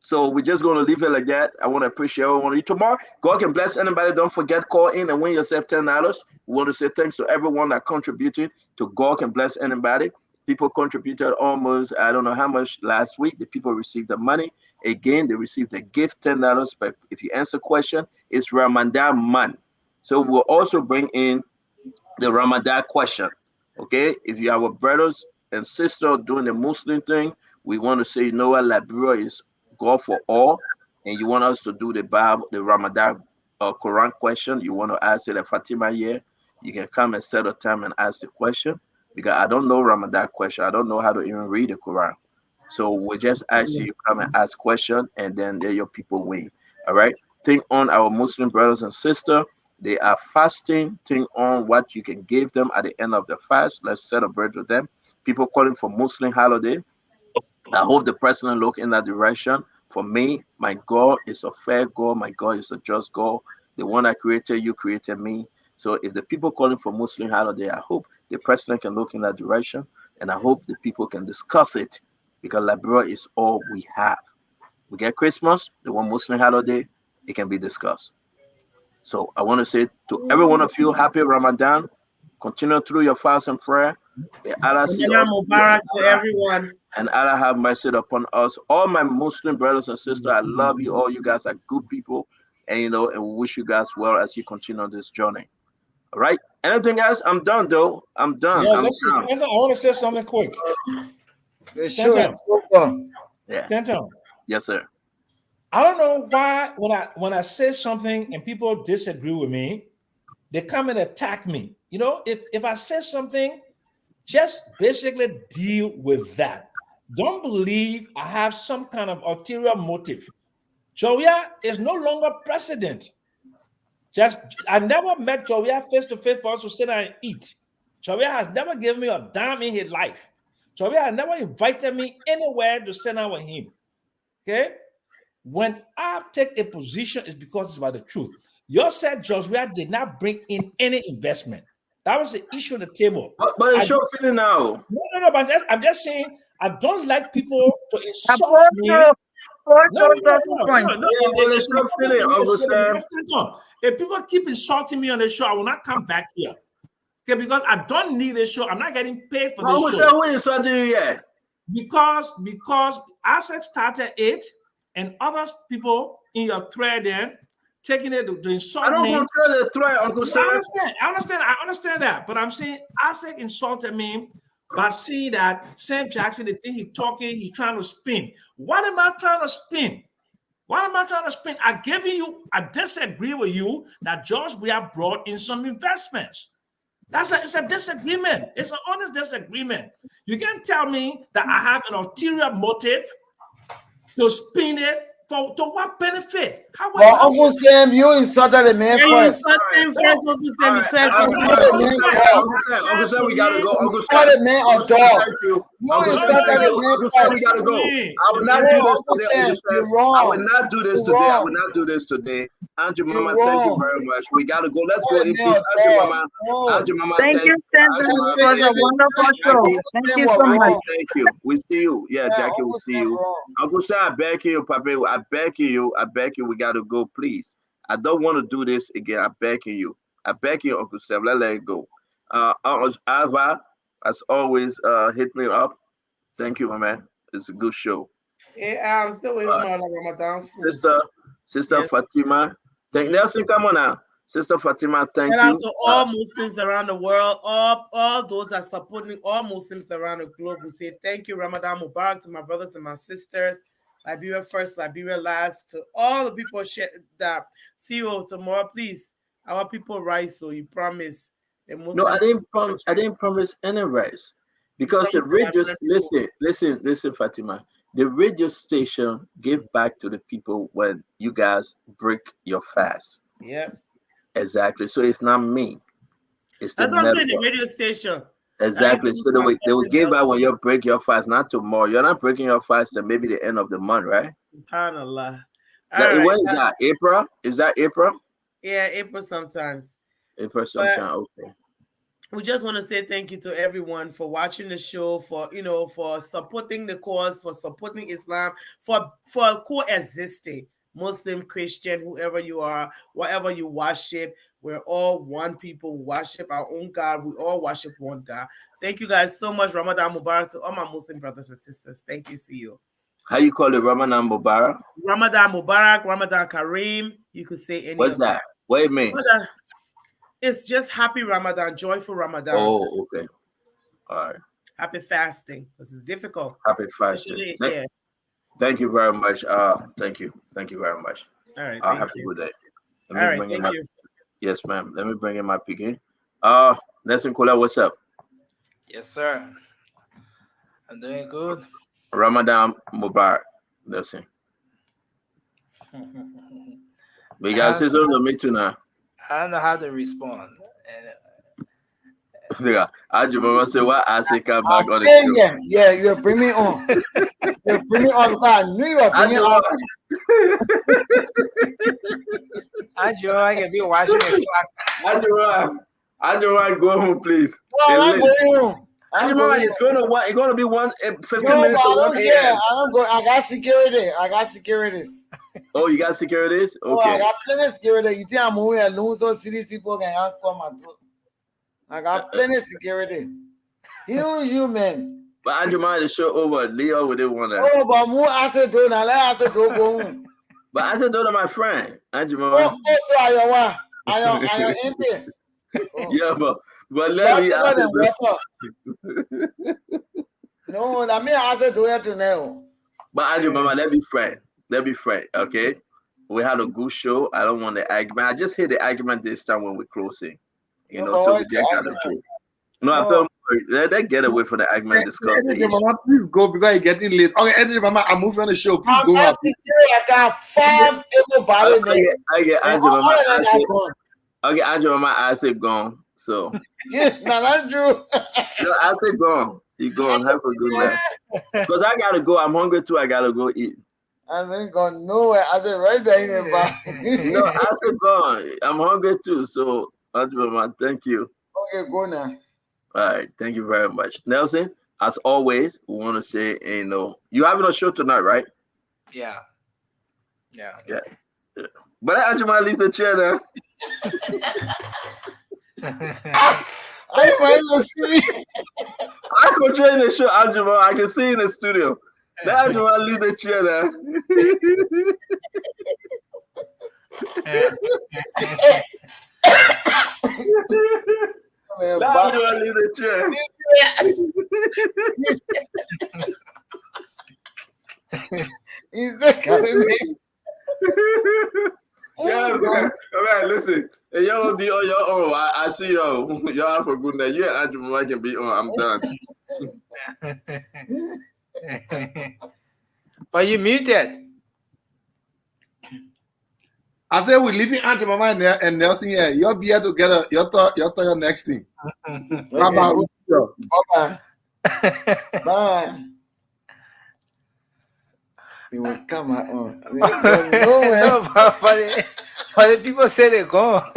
So we're just going to leave it like that. I want to appreciate everyone of you. Tomorrow, God can bless anybody. Don't forget, call in and win yourself $10. We want to say thanks to everyone that contributed to God Can Bless Anybody. People contributed almost, I don't know how much last week. The people received the money. Again, they received a gift, $10. But if you answer question, it's Ramadan month. So we'll also bring in the Ramadan question. Okay, if you have a brothers and sisters doing the Muslim thing, we want to say, you know what, Liberia is God for all, and you want us to do the Bible, the Ramadan Quran question. You want to ask it at Fatima here. You can come and set a time and ask the question. Because I don't know Ramadan question. I don't know how to even read the Quran. So we just ask you come and ask question, and then there your people win. All right. Think on our Muslim brothers and sisters. They are fasting. Think on what you can give them at the end of the fast. Let's celebrate with them. People calling for Muslim holiday. I hope the president look in that direction. For me, my God is a fair God. My God is a just God. The one that created you created me. So if the people calling for Muslim holiday, I hope the president can look in that direction, and I hope the people can discuss it, because Liberia is all we have. We get Christmas, the one Muslim holiday, it can be discussed. So I want to say to every one of you, happy Ramadan. Continue through your fast and prayer. Mubarak to everyone. And Allah have mercy upon us. All my Muslim brothers and sisters, I love you all. You guys are good people, and and we wish you guys well as you continue on this journey. All right. Anything else? I'm done, though. I'm done. Yeah, I'm done. I want to say something quick. Sure. Stanton. Yes, sir. I don't know why when I say something and people disagree with me, they come and attack me. You know, if I say something, just basically deal with that. Don't believe I have some kind of ulterior motive. Joya is no longer president. I never met Joya face to face for us to sit down and eat. Joya has never given me a dime in his life. Joya has never invited me anywhere to sit down with him. Okay? When I take a position, it's because it's about the truth. You said Joshua did not bring in any investment. That was the issue on the table. But it's short feeling now. No. But I'm just saying, I don't like people to insult me. Apostle, No. Yeah, but it's short feeling, Uncle Sam. If people keep insulting me on the show, I will not come back here. Okay, because I don't need a show. I'm not getting paid for this show. Who insulted you yet? Because ASEC started it, and other people in your thread then taking it to insult me. I don't control the thread, Uncle Sam. I understand that. But I'm saying ASEC insulted me by seeing that Sam Jackson, the thing he's talking, he's trying to spin. What am I trying to spin? I disagree with you that George Weah brought in some investments. It's a disagreement. It's an honest disagreement. You can't tell me that I have an ulterior motive to spin it to what benefit? Uncle Sam, you insulted the man first. Uncle Sam. Uncle Sam, we gotta go. Uncle Sam, the man or dog. You insulted the man first. We gotta go. I will not do this today. I will not do this today. I will not do this today. Andrew Mama, thank you very much. We gotta go. Let's go in peace. Andrew Mama, thank you, Stanton. It was a wonderful show. Thank you so much. Thank you. We see you. Yeah, Jackie, we see you. Uncle Sam, I beg you, Papa. I beg you. We gotta go, please. I don't want to do this again. I beg you, Uncle Sam. Let it go. Ava, as always, hit me up. Thank you, my man. It's a good show. Yeah, I'm still waiting on Ramadan food. Sister yes. Fatima. Nelson, come on now. Sister Fatima, thank you. Shout out to all Muslims around the world, all those that are supporting all Muslims around the globe. We say thank you, Ramadan Mubarak, to my brothers and my sisters. Liberia first, Liberia last. To all the people that see you tomorrow, please. Our people rise, so you promise. No, I didn't promise any rise. Because the radio, listen, Fatima. The radio station gave back to the people when you guys break your fast. Yeah. Exactly. So it's not me. It's that's what I'm saying, the radio station. They will give out when you break your fast, not tomorrow. You're not breaking your fast until maybe the end of the month, right? SubhanAllah. When is that? April? Is that April? Yeah, April sometimes. April sometime, okay. We just want to say thank you to everyone for watching the show, for supporting the cause, for supporting Islam, for coexisting. Muslim, Christian, whoever you are, whatever you worship, we're all one people. We worship our own God. We all worship one God. Thank you guys so much. Ramadan Mubarak to all my Muslim brothers and sisters. Thank you. See you. How you call it? Ramadan Mubarak? Ramadan Mubarak, Ramadan Kareem. You could say any. What's that? What do you mean? It's just happy Ramadan, joyful Ramadan. Oh, okay. All right. Happy fasting, because it's difficult. Happy fasting. Yeah. Thank you very much. Thank you very much. All right. Have a good day. All right. Thank you. Yes, ma'am. Let me bring in my piggy. Nelson Kola, what's up? Yes, sir. I'm doing good. Ramadan Mubarak. Nelson. We got to say something to me too now. I don't know how to respond. Yeah, I just want to say why I say come back on the show. Yeah, you bring me on. You bring me on. I knew you were bringing on. I can be watching the clock. I just want to go home, please. No, I'm going home. It's gonna be 15 minutes to 1 a.m. I got security. I got securities. Oh, you got securities? Okay. Oh, I got plenty of security. You think I'm moving alone so CDC people can come and through. I got plenty of security. You man. But Andrew, the show over. Leo would want to. Oh, but more I said do now. Let I said do go home. But I said do to my friend Andrew. Oh, so are you what? Are you empty? Yeah, but let me. No, I mean I said do it to now. But Andrew, Mama, let be friend. Okay? We had a good show. I don't want the argument. I just hate the argument this time when we're closing. So we just gotta go. No, I feel let get away from the argument discussion. Mama, please go because you're getting late. Okay, Andrew, Mama, I'm moving on the show. Please go up. I got 5 everybody there. Okay, Andrew, Mama. Okay, Andrew, Mama, I said gone. So yeah, no, that's true. No, I said gone. You go and have a good night. Because I gotta go. I'm hungry too. I gotta go eat. I ain't going nowhere. I said right there in the back. No, I said gone. I'm hungry too. So Andrew, Mama, thank you. Okay, go now. All right, thank you very much, Nelson. As always, we want to say, you having a show tonight, right? Yeah. Yeah. But I might leave the chair now. I might see me. I could join the show, Angela. I can see you in the studio. Then Angela leave the chair now. Now Angela leave the chair. He's not coming me. Yeah, man. Listen. Hey, y'all be on your own. I see y'all. Y'all have a good night. You and Andrew can be on. I'm done. But you muted. I said we're leaving Auntie Mama and Nelson here. You'll be here together. You'll talk your next thing. Bye. Bye. They will come out on. No, but the people say they're gone.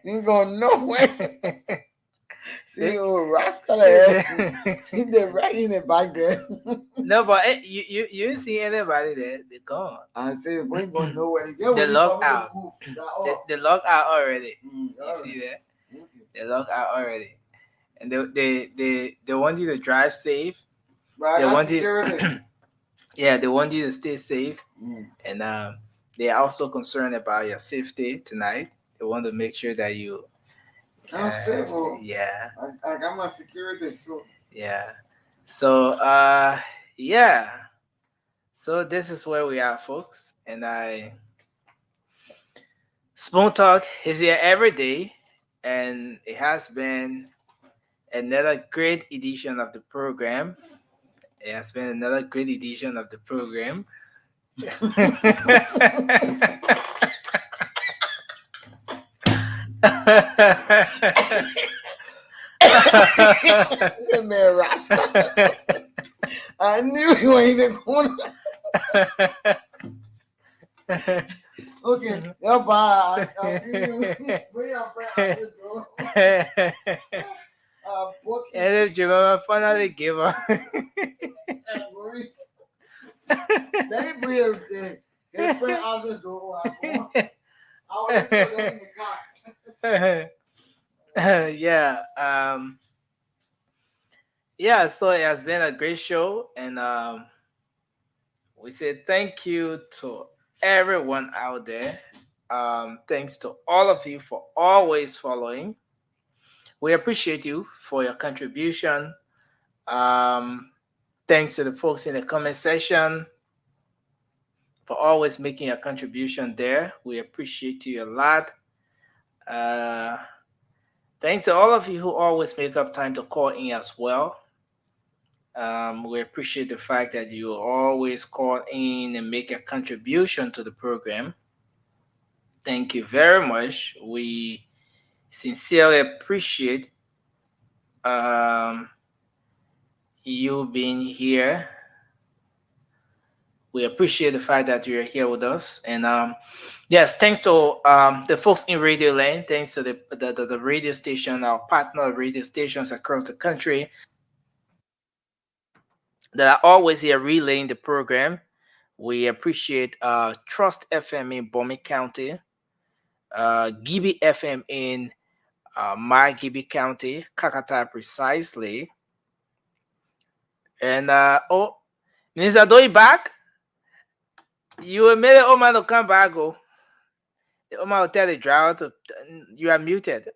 Ain't going nowhere. See, rascal, they're right in the back there. No, but you didn't see anybody there. They're gone. I said, we ain't going nowhere. They locked out. They locked out already. You see that? They locked out already, and they want you to drive safe. They want you. Yeah, they want you to stay safe, and they are also concerned about your safety tonight. They want to make sure that you. I'm safe. Yeah. I got my security, so. Yeah. So yeah. So this is where we are, folks, and Spoon Talk is here every day, and it has been another great edition of the program. It has been another great edition of the program. The man rascal. I knew you ain't in the corner. Okay, yeah, bye. I'll see you. Bring your friend out the door. And if you finally give up. They bring their friend out the door. I always tell them in the car. Yeah, so it has been a great show, and we say thank you to everyone out there. Thanks to all of you for always following. We appreciate you for your contribution. Thanks to the folks in the comment section for always making a contribution there. We appreciate you a lot. Thanks to all of you who always make up time to call in as well. We appreciate the fact that you always call in and make a contribution to the program. Thank you very much. We sincerely appreciate you being here. We appreciate the fact that you're here with us. And yes, thanks to the folks in Radio Land, thanks to the radio station, our partner radio stations across the country that are always here relaying the program. We appreciate Trust FM in Bomi County, Gibi FM in my Gibi County, Kakata precisely. And Minister Doi back? You made it Oma to come back. The Oma will tell the driver to you are muted.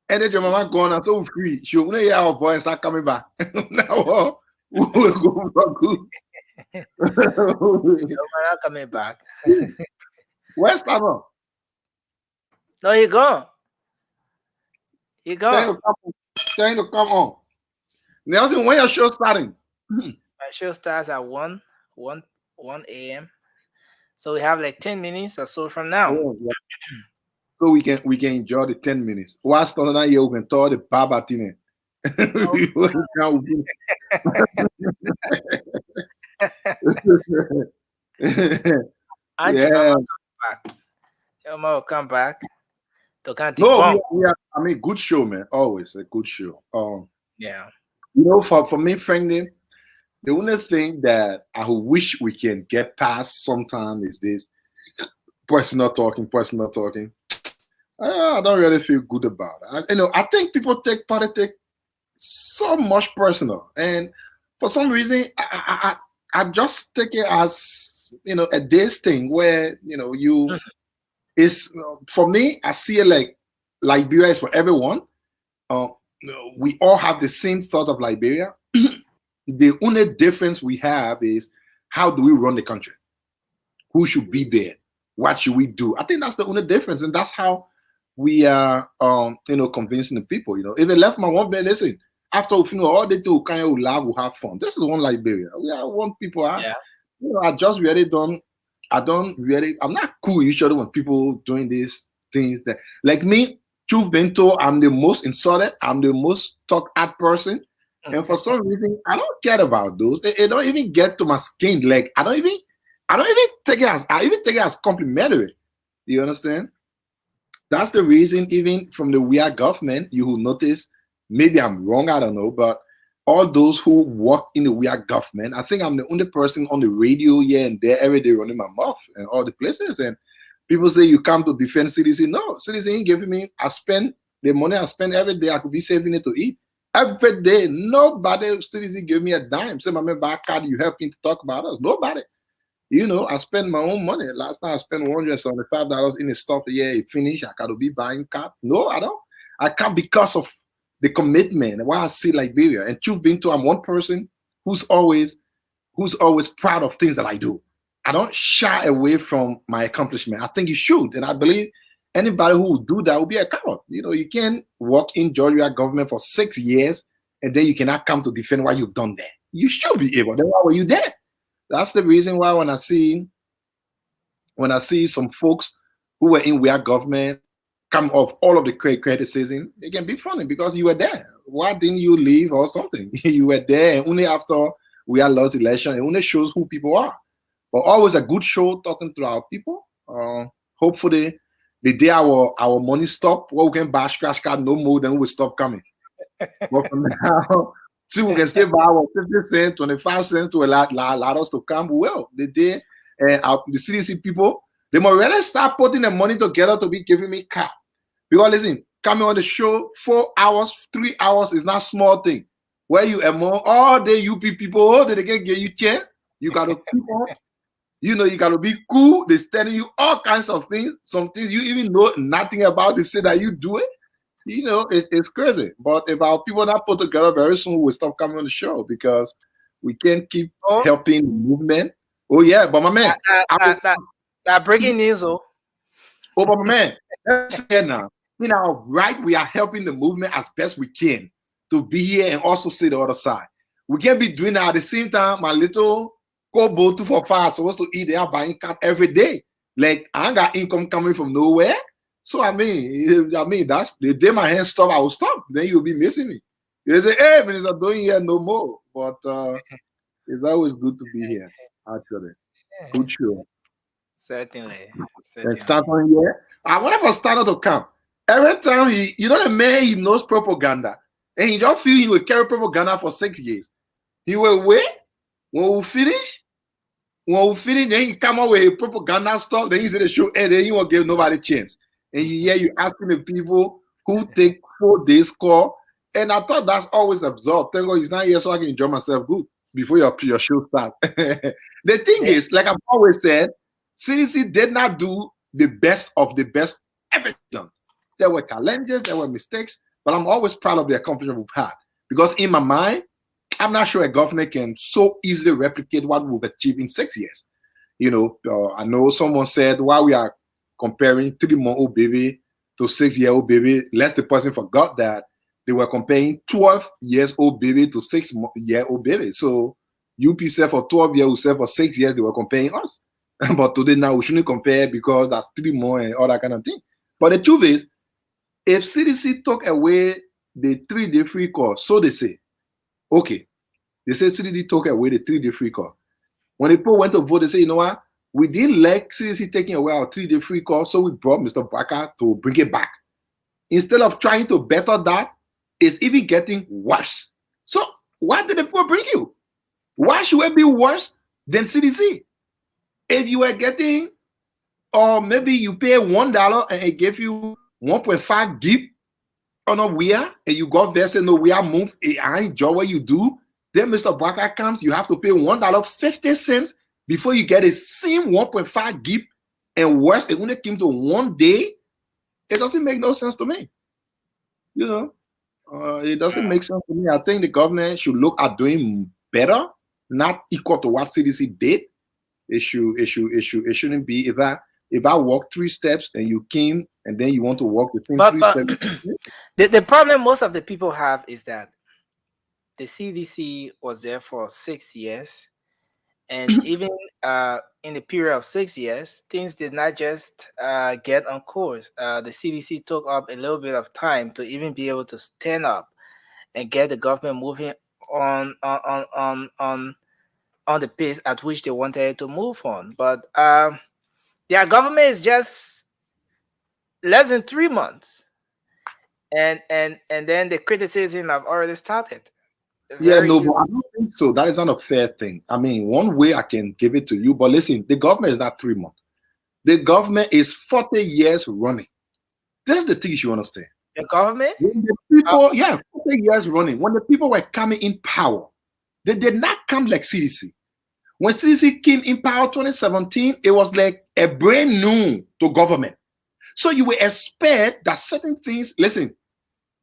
And then your mama gone and so free. She will hear our boy and start coming back. Now we'll go for good. You're not coming back. Where's Tano? No, he gone. He gone. Trying to come on. Nelson, when your show starting? My show starts at 1 a.m. So we have like 10 minutes or so from now. Oh, yeah. So we can enjoy the 10 minutes. Whilst on that year, we can talk the Baba thing. Yeah. I'll come back to can't No, debunk. I mean, good show, man. Always a good show. Yeah. You know, for me, frankly, the only thing that I wish we can get past sometime is this personal talking. I don't really feel good about it. I think people take politics so much personal, and for some reason, I just take it as a day's thing where it's for me. I see it like Liberia is for everyone. We all have the same thought of Liberia. The only difference we have is how do we run the country? Who should be there? What should we do? I think that's the only difference, and that's how we are, convincing the people. If they left my one bed, listen. After we all they do, kind of laugh, we have fun. This is one Liberia. We are one people. I just really don't. I'm not cool usually when people doing these things that like me. Truth being told, I'm the most insulted. I'm the most talk at person. And for some reason, I don't care about those. It don't even get to my skin. Like I don't even take it as complimentary. You understand? That's the reason, even from the weird government, you will notice, maybe I'm wrong, I don't know, but all those who work in the weird government, I think I'm the only person on the radio here and there every day running my mouth and all the places. And people say you come to defend CDC. No, CDC ain't giving me. I spend the money I spend every day. I could be saving it to eat. Every day, nobody CDC give me a dime. Say, my man, back card, you help me to talk about us. Nobody. I spend my own money. Last time I spent $175 in the store. Yeah, it finished. I got to be buying card. No, I don't. I can't because of the commitment. Why I see Liberia. And truth being told, I'm one person who's always proud of things that I do. I don't shy away from my accomplishment. I think you should. And I believe anybody who would do that will be a coward. You can't work in Georgia government for 6 years and then you cannot come to defend what you've done there. You should be able. Then why were you there? That's the reason why when I see some folks who were in weird government come off all of the criticism, it can be funny because you were there. Why didn't you leave or something? You were there, and only after we had lost election, it only shows who people are. But always a good show talking to our people. Hopefully, the day our money stop, we can buy scratch card no more, then we will stop coming. But from now, see, we can still buy our 50 cents, 25 cents to allow us to come. Well, the day the CDC people, they must really start putting the money together to be giving me card. Because listen, coming on the show 4 hours, 3 hours is not small thing. Where you among all the UP people, all they can get you chance. You gotta keep on. You gotta be cool. They're telling you all kinds of things. Some things you even know nothing about. They say that you do it. It's crazy. But if our people not put together very soon, we'll stop coming on the show because we can't keep helping the movement. Oh yeah, but my man, that breaking news, but my man, let's say now. Right, we are helping the movement as best we can to be here and also see the other side. We can't be doing that at the same time. My little Kobo 245 supposed to eat. They are buying cat every day. Like I ain't got income coming from nowhere. So I mean, that's the day my hands stop, I will stop. Then you'll be missing me. You say, hey, man, it's not doing here no more. But it's always good to be here. Actually, good show. Certainly. And start on here. I want to start to come. Every time the man, he knows propaganda. And he don't feel he will carry propaganda for 6 years. He will wait. When we finish, then he come up with propaganda stuff. Then he say the show, and then he won't give nobody a chance. And you asking the people who take 4 days call. And I thought that's always absorbed. Thank God he's not here so I can enjoy myself good before your show starts. The thing is, like I've always said, CDC did not do the best of the best ever done. There were challenges, there were mistakes, but I'm always proud of the accomplishment we've had. Because in my mind, I'm not sure a government can so easily replicate what we've achieved in 6 years. I know someone said while we are comparing 3-month-old baby to 6-year-old baby, lest the person forgot that they were comparing 12-year-old baby to 6-year-old baby. So UP said for 12 years, we said for 6 years, they were comparing us. But today now we shouldn't compare because that's 3 more and all that kind of thing. But the truth is, if CDC took away the 3-day free call, so they say, okay, they say CDC took away the 3-day free call. When people went to vote, they say, you know what? We didn't like CDC taking away our 3-day free call, so we brought Mr. Barker to bring it back. Instead of trying to better that, it's even getting worse. So why did the people bring you? Why should it be worse than CDC? If you were getting, or maybe you pay $1 and it gave you 1.5 deep on a weir, and you got there saying, no, we are moved, I enjoy what you do. Then Mr. Barker comes, you have to pay $1.50 before you get a same 1.5 gig, and worse, it only came to 1 day. It doesn't make no sense to me. You know, it doesn't make sense to me. I think the government should look at doing better, not equal to what CDC did. It shouldn't be if I walk 3 steps and you came and then you want to walk the same 3 steps. The problem most of the people have is that the CDC was there for 6 years, and even in the period of 6 years, things did not just get on course. The CDC took up a little bit of time to even be able to stand up and get the government moving on the pace at which they wanted it to move on. But their government is just less than 3 months, and then the criticism have already started. Yeah, no, but I don't think so. That is not a fair thing. I mean, one way I can give it to you, but listen, the government is not 3 months. The government is 40 years running. This is the thing you understand. The government? When the people, 40 years running. When the people were coming in power, they did not come like CDC. When CDC came in power 2017, it was like a brand new to government. So you would expect that certain things, listen,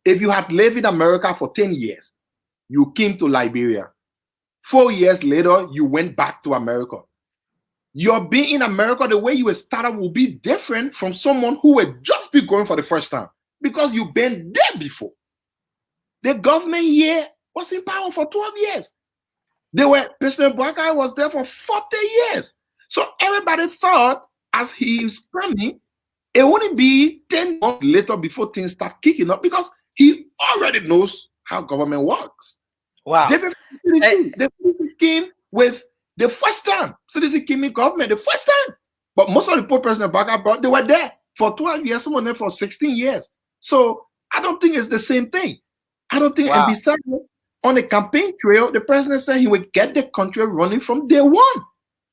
if you had lived in America for 10 years, you came to Liberia. 4 years later, you went back to America. Your being in America, the way you were started will be different from someone who would just be going for the first time because you've been there before. The government here was in power for 12 years. President Barker was there for 40 years. So everybody thought as he was coming, it wouldn't be 10 months later before things start kicking up because he already knows how government works. Wow. The CDC came with the first time. CDC came in government the first time. But most of the poor President Barker brought, they were there for 12 years, some of them for 16 years. So I don't think it's the same thing. I don't think, and besides, on the campaign trail, the president said he would get the country running from day one.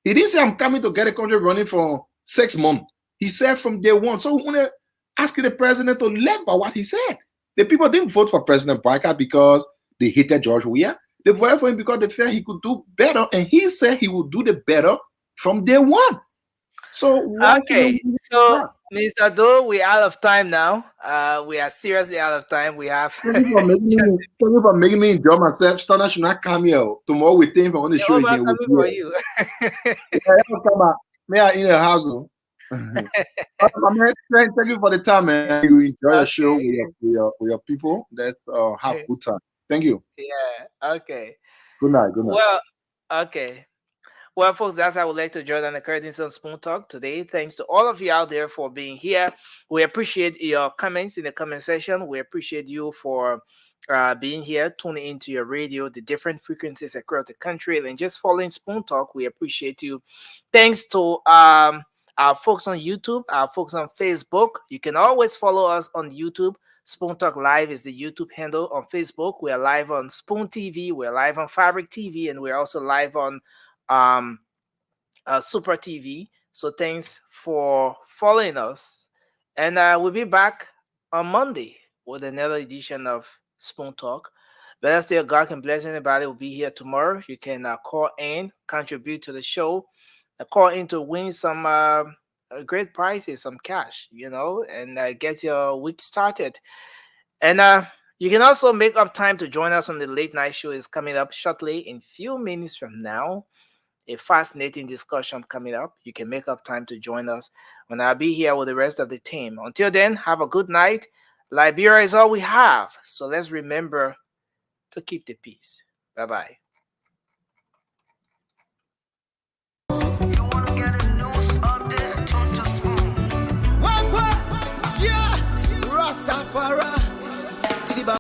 He didn't say, I'm coming to get the country running for 6 months. He said from day one. So we want to ask the president to live by what he said. The people didn't vote for President Barker because they hated George Weah. They voted for him because they felt he could do better, and he said he would do the better from day one. So okay, so Mr. Doe, we're out of time now. We are seriously out of time. We have. Thank you for making me enjoy myself. Stana should not come here tomorrow. We think on the show again. For you. May I in the house? Thank you for the time, man. You enjoy the show with your people. Let's have a good time. Thank you. Yeah. Okay. Good night. Good night. Well, okay. Well, folks, that's how I would like to join the curtains on Spoon Talk today. Thanks to all of you out there for being here. We appreciate your comments in the comment section. We appreciate you for being here, tuning into your radio, the different frequencies across the country, and just following Spoon Talk. We appreciate you. Thanks to our folks on YouTube, our folks on Facebook. You can always follow us on YouTube. Spoon Talk Live is the YouTube handle. On Facebook, we are live on Spoon TV, we're live on Fabric TV, and we're also live on Super TV. So thanks for following us, and we'll be back on Monday with another edition of Spoon Talk. Let us say God can bless anybody. Will be here tomorrow. You can call in, contribute to the show, call in to win some great prizes, some cash, and get your week started. And you can also make up time to join us on the late night show. Is coming up shortly in a few minutes from now. A fascinating discussion coming up. You can make up time to join us when I'll be here with the rest of the team. Until then, have a good night. Liberia is all we have. So let's remember to keep the peace. Bye-bye. Rastafari.